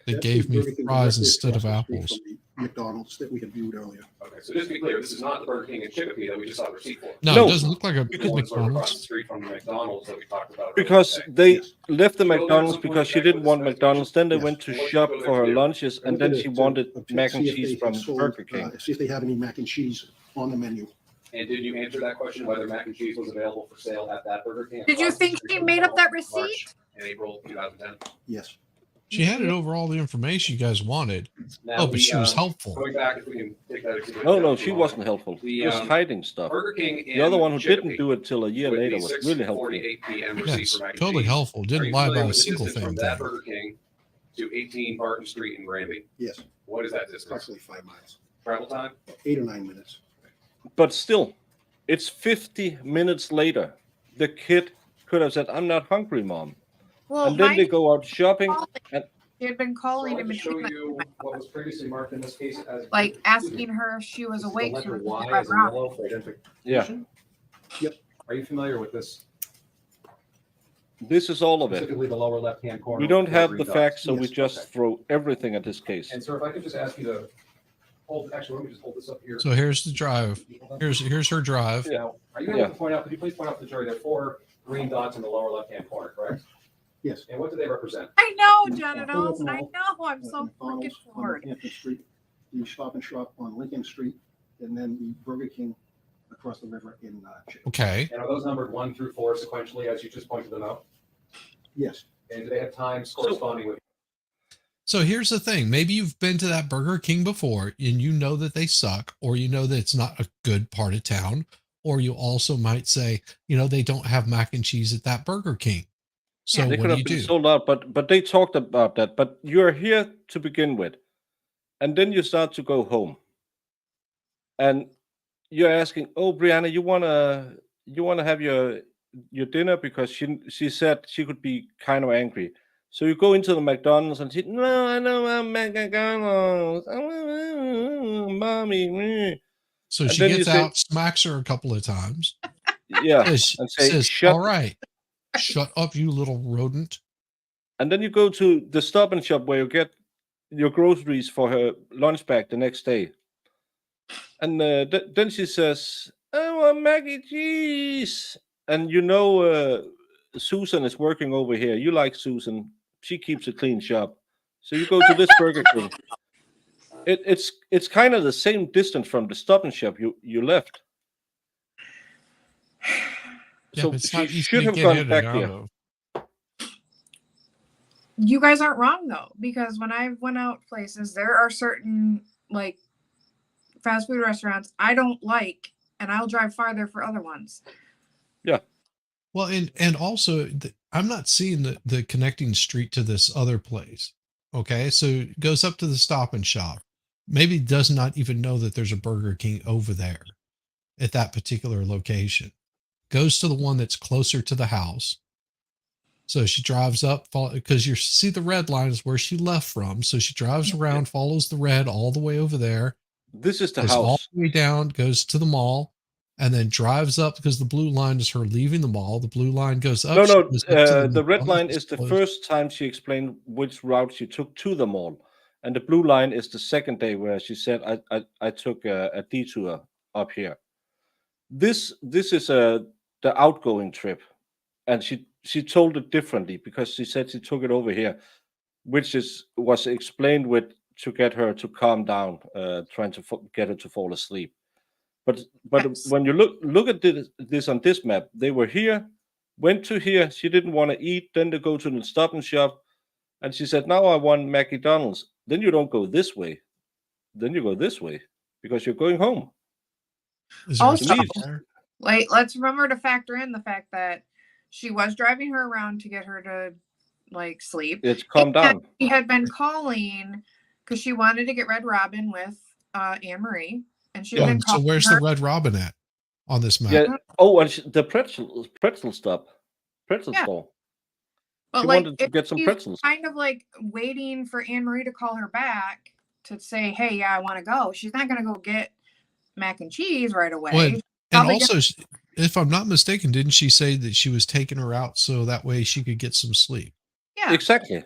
They That's gave the me Burger King fries directly instead of across the street apples. from the McDonald's that we had viewed earlier. Okay, so just to be clear, this is not the Burger King in Chicopee that we just saw the receipt for. No, No, it doesn't look like a The one sort of across the McDonald's. street from the McDonald's that we talked about. earlier Because today. they Yes. left the So there's McDonald's some because she point didn't back want with this McDonald's. Then they Yes. went to Well, shop let's go for her there. lunches, and then she wanted mac and See if they cheese had from sold, Burger King. See if they have any mac and cheese on the menu. And did you answer that question, whether mac and cheese was available for sale at that Burger King? Did you across the think street she from made up that McDonald's, receipt? March and April 2010? Yes. She had it over all the information you guys wanted. Now, Oh, but she was helpful. Going back, if we can take that exhibit. No, down no, for a she moment. wasn't helpful. She The, was hiding stuff. Burger King in The other one who Chicopee didn't do it till a year with later the was really helpful. 6:48 p.m. receipt Yes, for mac and totally cheese. helpful. Are Didn't you lie familiar about a with the single distance thing. from that Burger King to 18 Barton Street in Granby? Yes. What is that distance? Approximately 5 miles. Travel time? 8 or 9 minutes. But still, it's 50 minutes later. The kid could have said, "I'm not hungry, Mom." Well, And then mine they go out shopping, and she had been So calling I'd him like and to show you what was previously marked in this case as. like asking her if she was This is the awake. She letter was Y right as in around. yellow for identification. yeah, Yep. Are you familiar with this? this is all of it. Specifically the lower left-hand corner. We don't with have green the dots. facts, so we Yes, just okay. throw everything at this case. And sir, if I could just ask you to hold, actually, let me just hold this up here. So here's the drive. Here's her drive. Yeah. Now, are you able Yeah. to point out, could you please point out to the jury, there are 4 green dots in the lower left-hand corner, correct? Yes. And what do they represent? I know, genitals. I know. I'm so freaking McDonald's on bored. Northampton Street, the Stop and Shop on Lincoln Street, and then the Burger King across the river in Chip. Okay. And are those numbered 1 through 4 sequentially as you just pointed them out? Yes. And do they have times corresponding with? So here's the thing. Maybe you've been to that Burger King before and you know that they suck, or you know that it's not a good part of town, or you also might say, they don't have mac and cheese at that Burger King. So they what could do have you been do? sold out, but they talked about that. But you're here to begin with, and then you start to go home, and you're asking, "Oh, Brianna, you wanna have your dinner?" Because she said she could be kind of angry. So you go into the McDonald's and she, "No, I don't want McDonald's. I want mommy." So And she then you gets say, out, smacks her a couple of times. "Yeah," says, and say, says "Shut." all right, shut up, you little rodent. And then you go to the Stop and Shop where you get your groceries for her lunch bag the next day. And then she says, "I want mac and cheese." And Susan is working over here. You like Susan. She keeps a clean shop. So you go to this Burger King. It's kind of the same distance from the Stop and Shop you left. Yeah, So but it's she not easy should to have get gone in and back out there. of. You guys aren't wrong though, because when I went out places, there are certain like fast food restaurants I don't like, and I'll drive farther for other ones. Yeah. Well, and also I'm not seeing the connecting street to this other place. Okay, so it goes up to the Stop and Shop. Maybe does not even know that there's a Burger King over there at that particular location. Goes to the one that's closer to the house. So she drives up because you see the red line is where she left from. So she drives around, follows the red all the way over there. This is the Goes all house. the way down, goes to the mall, and then drives up because the blue line is her leaving the mall. The blue line goes up. No, she goes up to the red McDonald's, line it's is the closed. first time she explained which route she took to the mall, and the blue line is the second day where she said, "I took a detour up here." This is the outgoing trip, and she told it differently because she said she took it over here, which was explained with to get her to calm down, trying to get her to fall asleep. But Yes. when you look at this on this map, they were here, went to here. She didn't want to eat. Then they go to the Stop and Shop, and she said, "Now I want McDonald's." Then you don't go this way. Then you go this way because you're going home. Is there a Also, street there? like let's remember to factor in the fact that she was driving her around to get her to like sleep. It's calm down. She had been calling because she wanted to get Red Robin with Anne Marie, and she had been So calling where's her. the Red Robin at on this map? Yeah. Oh, and the pretzel stop, pretzel Yeah. store. But She like, wanted to if get some she's pretzels. kind of like waiting for Anne Marie to call her back to say, "Hey, yeah, I want to go." She's not gonna go get mac and cheese right away. Well, and Probably also, if I'm not mistaken, didn't she say that she was taking her out so that way she could get some sleep? Yeah. Exactly,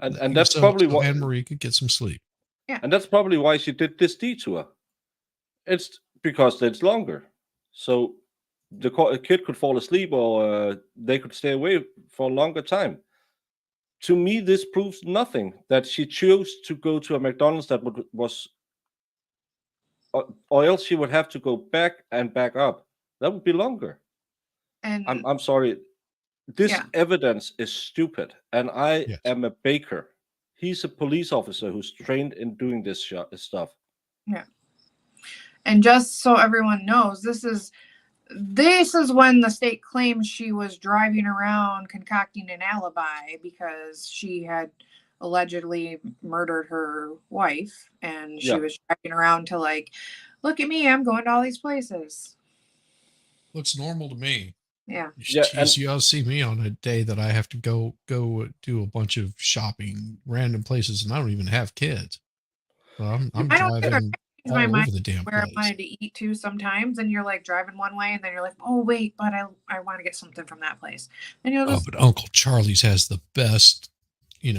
and that's so, probably so what Anne Marie could get some sleep. Yeah. And that's probably why she did this detour. It's because it's longer, so the kid could fall asleep, or they could stay away for a longer time. To me, this proves nothing. That she chose to go to a McDonald's that was, or else she would have to go back and back up. That would be longer. And I'm sorry. This Yeah. evidence is stupid, and I Yes. am a baker. He's a police officer who's trained in doing this stuff. yeah. And just so everyone knows, this is when the state claims she was driving around concocting an alibi because she had allegedly murdered her wife, and she Yeah. was driving around to like, look at me, I'm going to all these places. Looks normal to me. Yeah. Yeah, and You all see me on a day that I have to go do a bunch of shopping, random places, and I don't even have kids. So I'm I don't either. driving Change my all mind over the damn where I place. wanted to eat to sometimes, and you're like driving one way, and then you're like, oh wait, but I want to get something from that place, and you'll Oh, just but Uncle Charlie's has the best,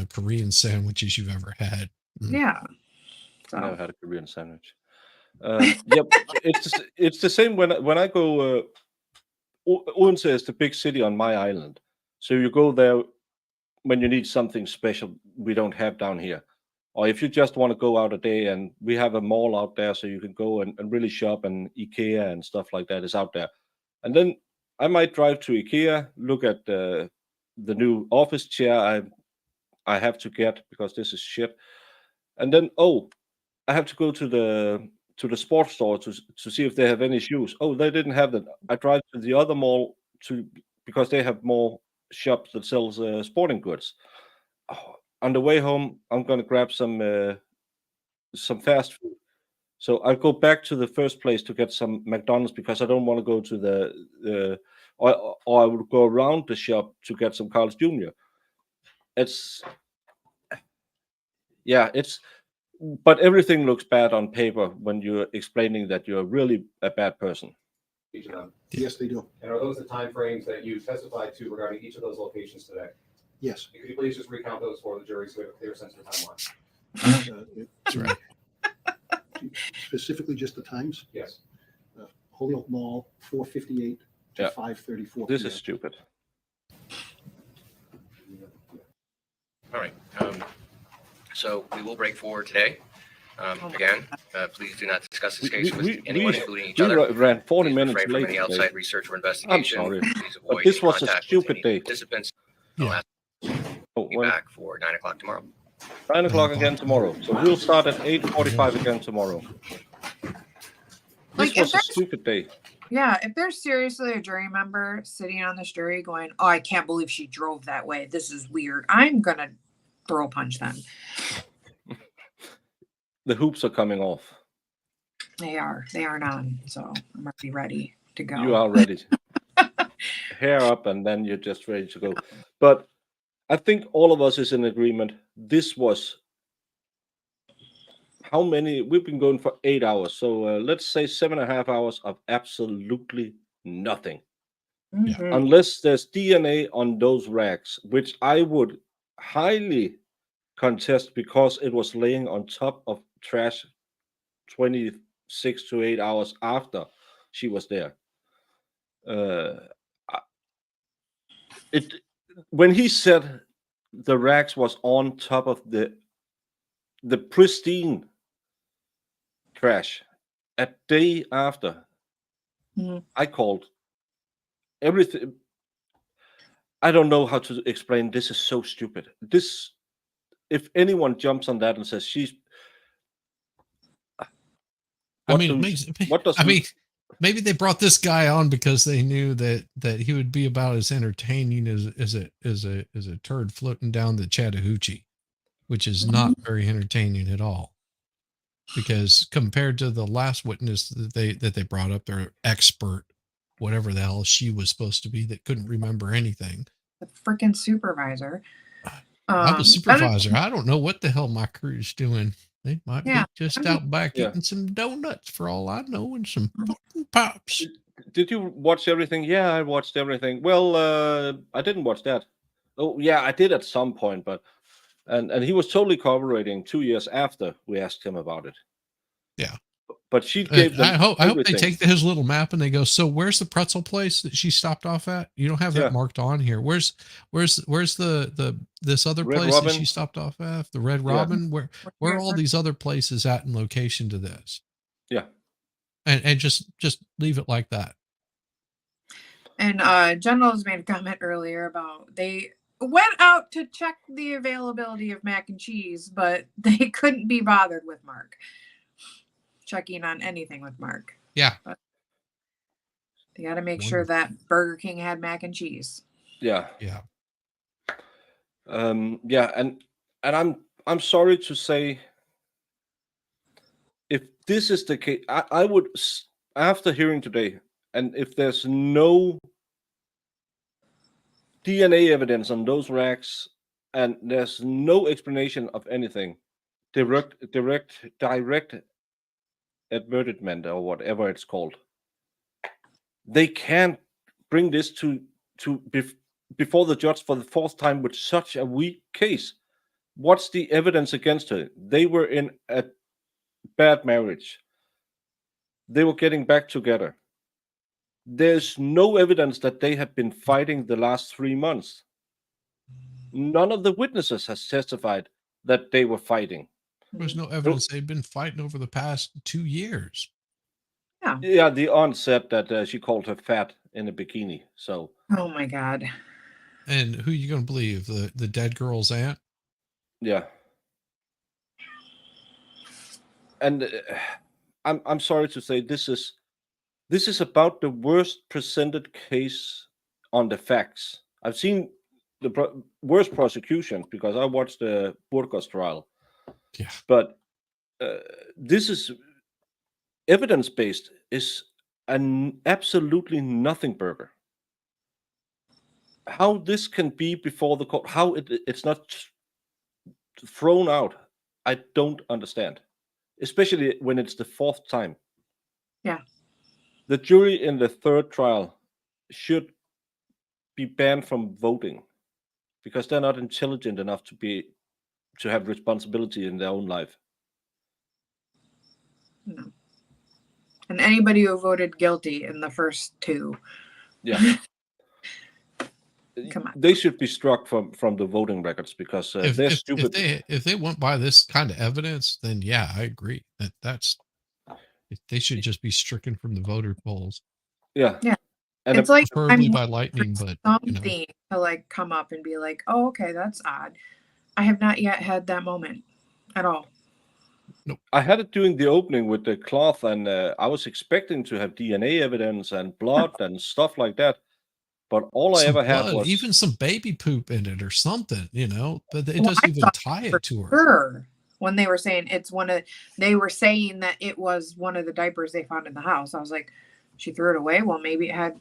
Korean sandwiches you've ever had. yeah. So never had a Korean sandwich. Yep, it's the same when I go Odense is the big city on my island, so you go there when you need something special we don't have down here, or if you just want to go out a day, and we have a mall out there, so you can go and really shop, and IKEA and stuff like that is out there. And then I might drive to IKEA, look at the new office chair I have to get because this is shit, and then I have to go to the sports store to see if they have any shoes. Oh, they didn't have that. I drive to the other mall because they have more shops that sells sporting goods. Oh, on the way home, I'm gonna grab some fast food. So I go back to the first place to get some McDonald's because I don't want to go to the or I would go around the shop to get some Carl's Jr. It's but everything looks bad on paper when you're explaining that you're really a bad person. Each of them. Yes, they do. And are those the timeframes that you testified to regarding each of those locations today? Yes. Could you please just recount those for the jury so we have a clear sense of the timeline? That's right. Specifically just the times? Yes. Holyoke Mall, 4:58 to Yeah. 5:34. This is stupid. All right. So we will break forward today. Again, please do not discuss this case with anyone, including each other. Ran 40 Please minutes refrain from late any today. outside research or I'm investigation. sorry, Please but avoid this was a contact with stupid any day. participants. Yeah. Oh, Be well, back for 9 o'clock tomorrow. 9 o'clock again tomorrow. So we'll start at 8:45 again tomorrow. Like, This if was a there's- stupid day. Yeah, if there's seriously a jury member sitting on this jury going, "Oh, I can't believe she drove that way. This is weird," I'm gonna throw punch them. The hoops are coming off. They are on, so I'm already ready to go. You are ready. Hair up, and then you're just ready to go. But I think all of us is in agreement. This was how many? We've been going for 8 hours. So let's say 7.5 hours of absolutely nothing. Mhm. Unless there's DNA on those rags, which I would highly contest because it was laying on top of trash 26 to 8 hours after she was there. It when he said the rags was on top of the pristine trash a day after, Mhm. I called everything. I don't know how to explain. This is so stupid. This, if anyone jumps on that and says she's, I mean, maybe they brought this guy on because they knew that he would be about as entertaining as a turd floating down the Chattahoochee, which is not very entertaining at all. Because compared to the last witness that they brought up, their expert, whatever the hell she was supposed to be, that couldn't remember anything. The freaking supervisor. I'm a supervisor. I don't know what the hell my crew's doing. They might be just out back eating some donuts for all I know, and some fucking pops. Did you watch everything? Yeah, I watched everything. Well, I didn't watch that. Oh, yeah, I did at some point, but and he was totally cooperating 2 years after we asked him about it. Yeah. But she gave them I hope they everything. take his little map and they go, so where's the pretzel place that she stopped off at? You don't have that marked on here. Where's the this other Red place Robin? that she stopped off at? The Red Robin? Where are all these other places at in location to this? Yeah. And just leave it like that. And General's made a comment earlier about they went out to check the availability of mac and cheese, but they couldn't be bothered with Mark. Checking on anything with Mark. Yeah. But they got to make sure that Burger King had mac and cheese. Yeah. Yeah. Yeah, and I'm sorry to say, if this is the case, I would, after hearing today, and if there's no DNA evidence on those racks, and there's no explanation of anything, direct advertisement or whatever it's called, they can't bring this to before the judge for the fourth time with such a weak case. What's the evidence against her? They were in a bad marriage. They were getting back together. there's no evidence that they have been fighting the last 3 months. None of the witnesses has testified that they were fighting. There's no evidence they've been fighting over the past 2 years. Yeah, the aunt said that she called her fat in a bikini. So Oh my God. And who you going to believe? The dead girl's aunt? yeah. And I'm sorry to say this is about the worst presented case on the facts. I've seen the worst prosecution because I watched the Burgos trial. Yeah. But this is evidence-based, is an absolutely nothing burger. How this can be before the court, how it's not thrown out, I don't understand. Especially when it's the fourth time. Yeah. The jury in the third trial should be banned from voting because they're not intelligent enough to have responsibility in their own life. No. And anybody who voted guilty in the first two. Yeah. Come on. They should be struck from the voting records because they're stupid. If they went by this kind of evidence, then yeah, I agree that's they should just be stricken from the voter polls. Yeah. Yeah. And it's like preferably I'm by lightning, but something to like come up and be like, oh, okay, that's odd. I have not yet had that moment at all. Nope. I had it during the opening with the cloth, and I was expecting to have DNA evidence and blood and stuff like that. But all I ever had was even some baby poop in it or something, but it doesn't even tie it to her. Sure. When they were saying they were saying that it was one of the diapers they found in the house. I was like, she threw it away. Well, maybe it had,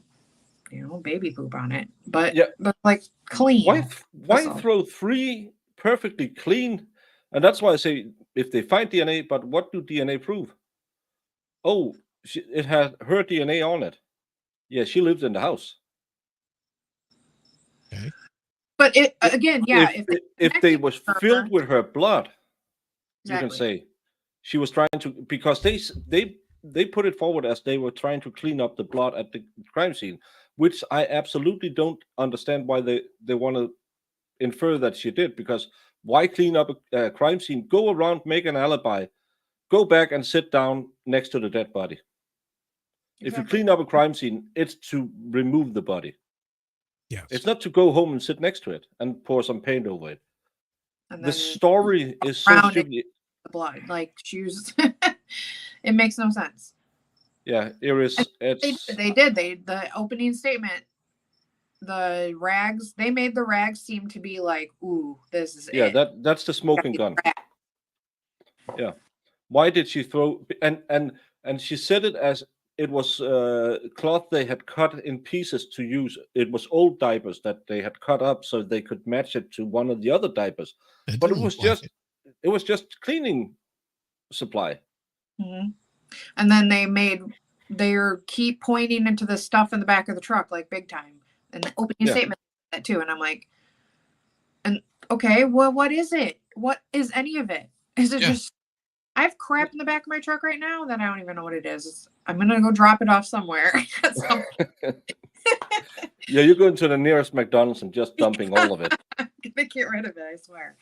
baby poop on it, but like clean. Why throw 3 perfectly clean? And that's why I say if they find DNA, but what do DNA prove? Oh, it had her DNA on it. Yeah, she lived in the house. Okay. But it again, yeah. If they was filled with her blood, exactly. you can say she was trying to, because they put it forward as they were trying to clean up the blood at the crime scene, which I absolutely don't understand why they want to infer that she did. Because why clean up a crime scene? Go around, make an alibi, go back and sit down next to the dead body. Exactly. If you clean up a crime scene, it's to remove the body. Yes. It's not to go home and sit next to it and pour some paint over it. And the story is so stupid. The blood, like shoes. It makes no sense. Yeah, Iris. They did. The opening statement, the rags. They made the rags seem to be like, ooh, this is yeah. it. That's the smoking gun. Yeah. Why did she throw and she said it as it was cloth they had cut in pieces to use. It was old diapers that they had cut up so they could match it to one of the other diapers. But it was just cleaning supply. Mm-hmm. And then they keep pointing into the stuff in the back of the truck like big time. And the opening statement that too. And I'm like, and okay, well, what is it? What is any of it? Is it just I have crap in the back of my truck right now that I don't even know what it is. I'm gonna go drop it off somewhere. Yeah, you're going to the nearest McDonald's and just dumping all of it. I'm gonna get rid of it, I swear.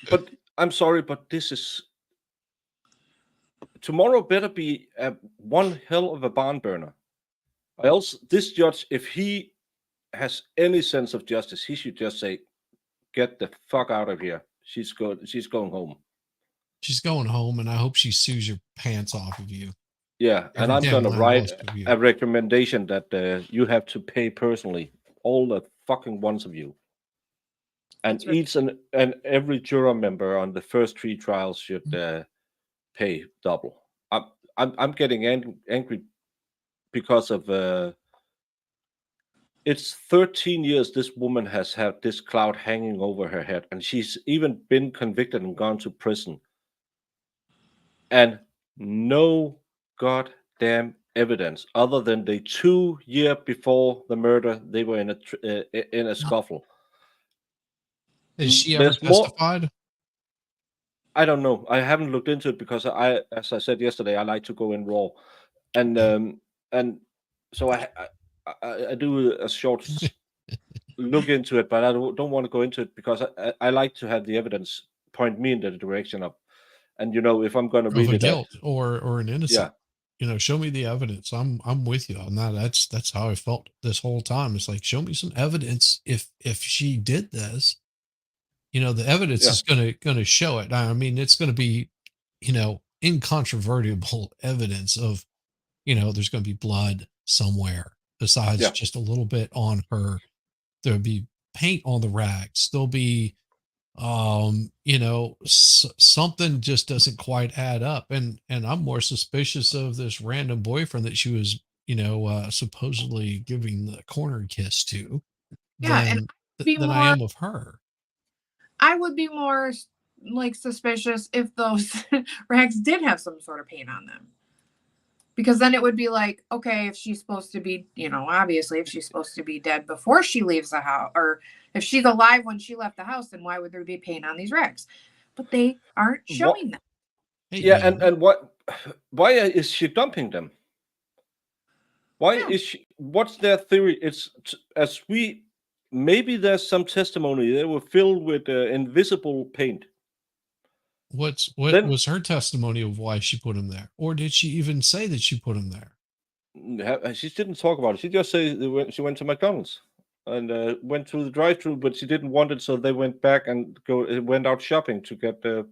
But I'm sorry, but this is tomorrow better be one hell of a barn burner. Or else this judge, if he has any sense of justice, he should just say, "Get the fuck out of here." She's going home. She's going home, and I hope she sues your pants off of you. Yeah, and I'm going to write a recommendation that you have to pay personally, all the fucking ones of you. And each and every juror member on the first 3 trials should pay double. I'm getting angry because of it's 13 years this woman has had this cloud hanging over her head, and she's even been convicted and gone to prison. And no goddamn evidence other than the 2 years before the murder they were in a scuffle. Has she ever testified? I don't know. I haven't looked into it because as I said yesterday, I like to go in raw, and So I do a short look into it, but I don't want to go into it because I like to have the evidence point me in the direction of, and if I'm going to Of read a it, guilt or an innocent. yeah, Show me the evidence. I'm with you on that. That's how I felt this whole time. It's like, show me some evidence. If she did this, the evidence yeah, is gonna show it. I mean, it's gonna be, incontrovertible evidence of, there's gonna be blood somewhere besides yeah, just a little bit on her. There'll be paint on the rags. There'll be something just doesn't quite add up, and I'm more suspicious of this random boyfriend that she was supposedly giving the corner kiss to Yeah, and than be than I more. am of her. I would be more like suspicious if those rags did have some sort of paint on them. Because then it would be like, okay, if she's supposed to be, obviously, if she's supposed to be dead before she leaves the house, or if she's alive when she left the house, then why would there be paint on these rags? But they aren't showing them. Yeah, and why is she dumping them? Why is she? What's their theory? It's maybe there's some testimony they were filled with invisible paint. What Then was her testimony of why she put him there, or did she even say that she put him there? she didn't talk about it. She just said she went to McDonald's and went through the drive-through, but she didn't want it, so they went back and went out shopping to get the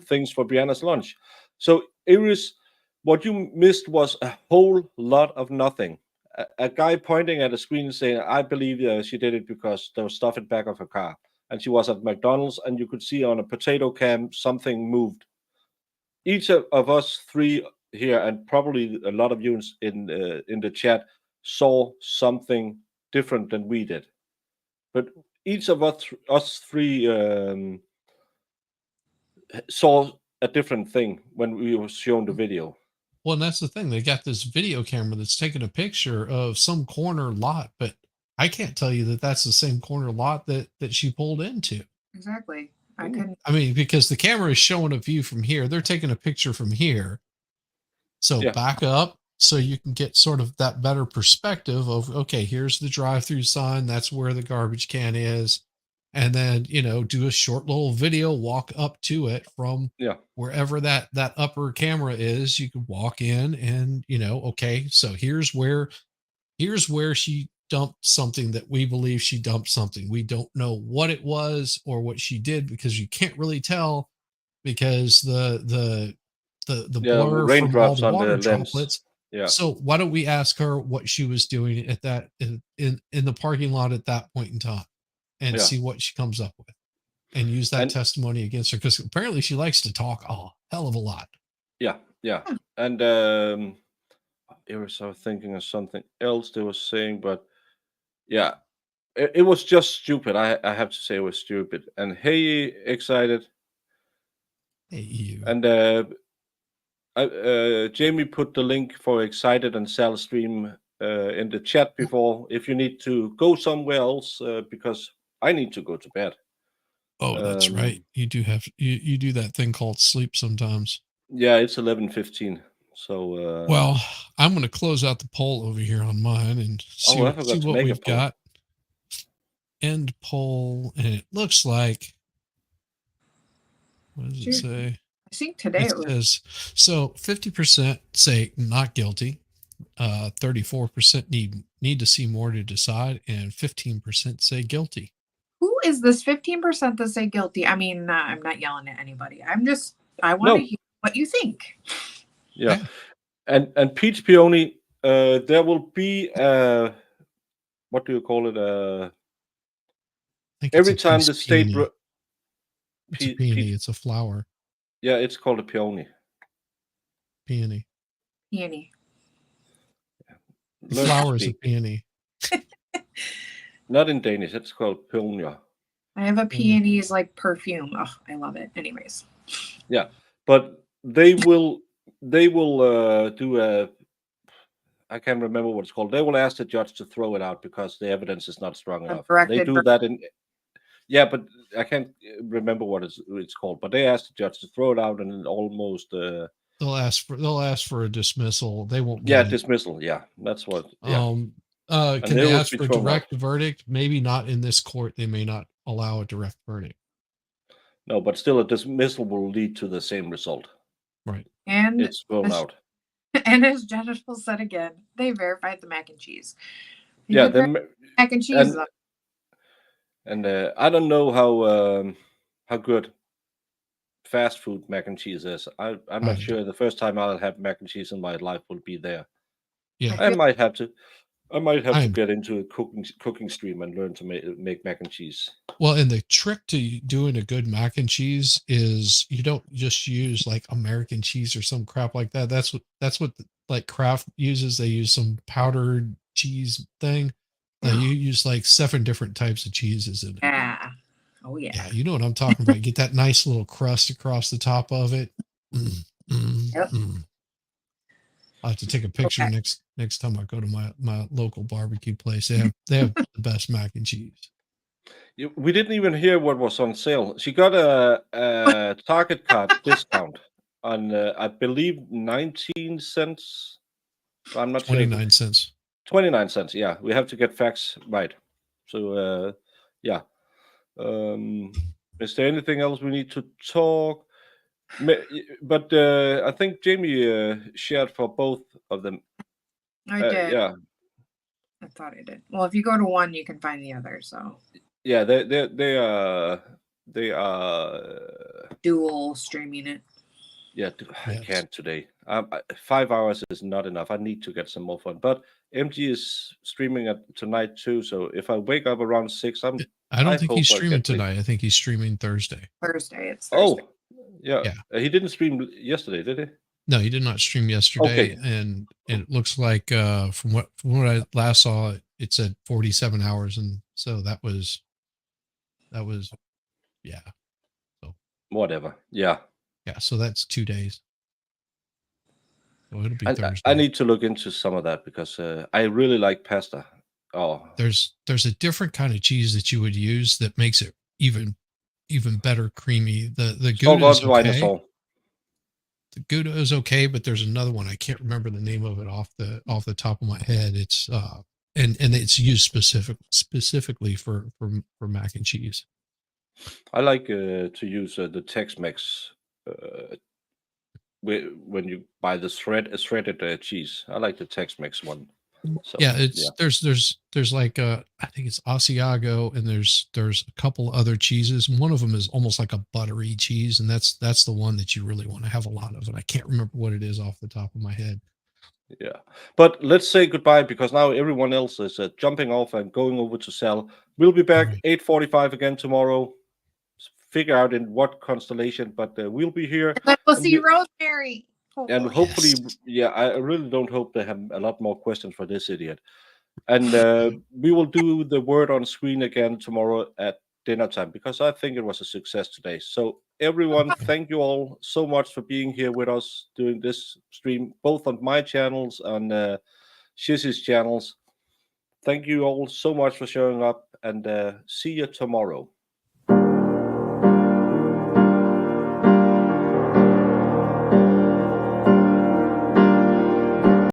things for Brianna's lunch. So Iris, what you missed was a whole lot of nothing. A guy pointing at a screen saying, "I believe she did it because there was stuff in the back of her car." And she was at McDonald's, and you could see on a potato cam something moved. Each of us three here, and probably a lot of you in the chat, saw something different than we did. But each of us three saw a different thing when we were shown the video. Well, and that's the thing. They got this video camera that's taking a picture of some corner lot, but I can't tell you that that's the same corner lot that she pulled into. Exactly. I couldn't. I mean, because the camera is showing a view from here. They're taking a picture from here. So back up so you can get sort of that better perspective of, okay, here's the drive-through sign. That's where the garbage can is. And then, do a short little video, walk up to it from wherever that upper camera is. You can walk in and, okay, so here's where she dumped something that we believe she dumped something. We don't know what it was or what she did because you can't really tell because the blur from all raindrops the on water the lens. droplets. Yeah. So why don't we ask her what she was doing at that in the parking lot at that point in time and see what she comes up with and use that testimony against her, because apparently she likes to talk a hell of a lot. Yeah. And I was thinking of something else they were saying, but yeah, it was just stupid. I have to say it was stupid. And hey, excited. Hey, you. And Jamie put the link for Excited and Sal stream in the chat before. If you need to go somewhere else, because I need to go to bed. Oh, that's right. You do have you do that thing called sleep sometimes. Yeah, it's 11:15. So well, I'm going to close out the poll over here on mine and see what we've got. End poll, and it looks like, what does it say? I think today it says so 50% say not guilty, 34% need to see more to decide, and 15% say guilty. Who is this 15% that say guilty? I mean, I'm not yelling at anybody. I want to hear what you think. Yeah. And Peach Peony, there will be what do you call it? Every time the state it's a peony, it's a flower. Yeah, it's called a peony. Peony. Peony. The flower is a peony. Not in Danish, it's called peony. I have a peony's like perfume. Oh, I love it. Anyways. Yeah, but they will do a, I can't remember what it's called. They will ask the judge to throw it out because the evidence is not strong enough. They do that in, yeah, but I can't remember what it's called. But they asked the judge to throw it out and almost They'll ask for a dismissal. They won't. Yeah, give it. dismissal. Yeah, that's what. Yeah. And Can they will ask be for a thrown out. direct verdict? Maybe not in this court. They may not allow a direct verdict. No, but still, a dismissal will lead to the same result. Right. And It's thrown out. And as Jennifer said again, they verified the mac and cheese. You Yeah, could verify mac and cheese. and I don't know how good fast food mac and cheese is. I'm not sure. The first time I'll have mac and cheese in my life will be there. Yeah, I might have to get into a cooking stream and learn to make mac and cheese. Well, and the trick to doing a good mac and cheese is you don't just use like American cheese or some crap like that. That's what like Kraft uses. They use some powdered cheese thing. Now you use like 7 different types of cheeses in it. Yeah. Oh yeah. Yeah, you know what I'm talking about. Get that nice little crust across the top of it. Yep. I'll have to take a picture next time I go to my local barbecue place. They have the best mac and cheese. We didn't even hear what was on sale. She got a Target card discount on I believe 19 cents. I'm not 29 cents. 29 cents. Yeah, we have to get facts right. So yeah. Is there anything else we need to talk? But I think Jamie shared for both of them. I did. Yeah. I thought I did. Well, if you go to one, you can find the other. So yeah, they are dual streaming it. Yeah, I can't today. 5 hours is not enough. I need to get some more fun. But MG is streaming tonight too. So if I wake up around 6, I don't think he's hope I streaming get sleep. tonight. I think he's streaming Thursday. Thursday. It's Thursday. Oh, yeah. He didn't stream yesterday, did he? No, he did not stream yesterday. Okay. And it looks like from what I last saw, it said 47 hours, and so that was yeah. So whatever. Yeah. Yeah, so that's 2 days. So it'll be Thursday. I need to look into some of that because I really like pasta. Oh, There's a different kind of cheese that you would use that makes it even better creamy. The Gouda is okay. The Gouda is okay, but there's another one. I can't remember the name of it off the top of my head. It's and it's used specifically for mac and cheese. I like to use the Tex-Mex when you buy the shredded cheese. I like the Tex-Mex one. So, yeah, there's like I think it's Asiago, and there's a couple other cheeses. One of them is almost like a buttery cheese, and that's the one that you really want to have a lot of. And I can't remember what it is off the top of my head. Yeah, but let's say goodbye because now everyone else is jumping off and going over to sell. We'll be back 8:45 again tomorrow. Figure out in what constellation, but we'll be here. And then we'll see Rosemary. And hopefully, yeah, I really don't hope they have a lot more questions for this idiot. And we will do the word on screen again tomorrow at dinner time because I think it was a success today. So everyone, thank you all so much for being here with us doing this stream, both on my channels and Shizzy's channels. Thank you all so much for showing up, and see you tomorrow.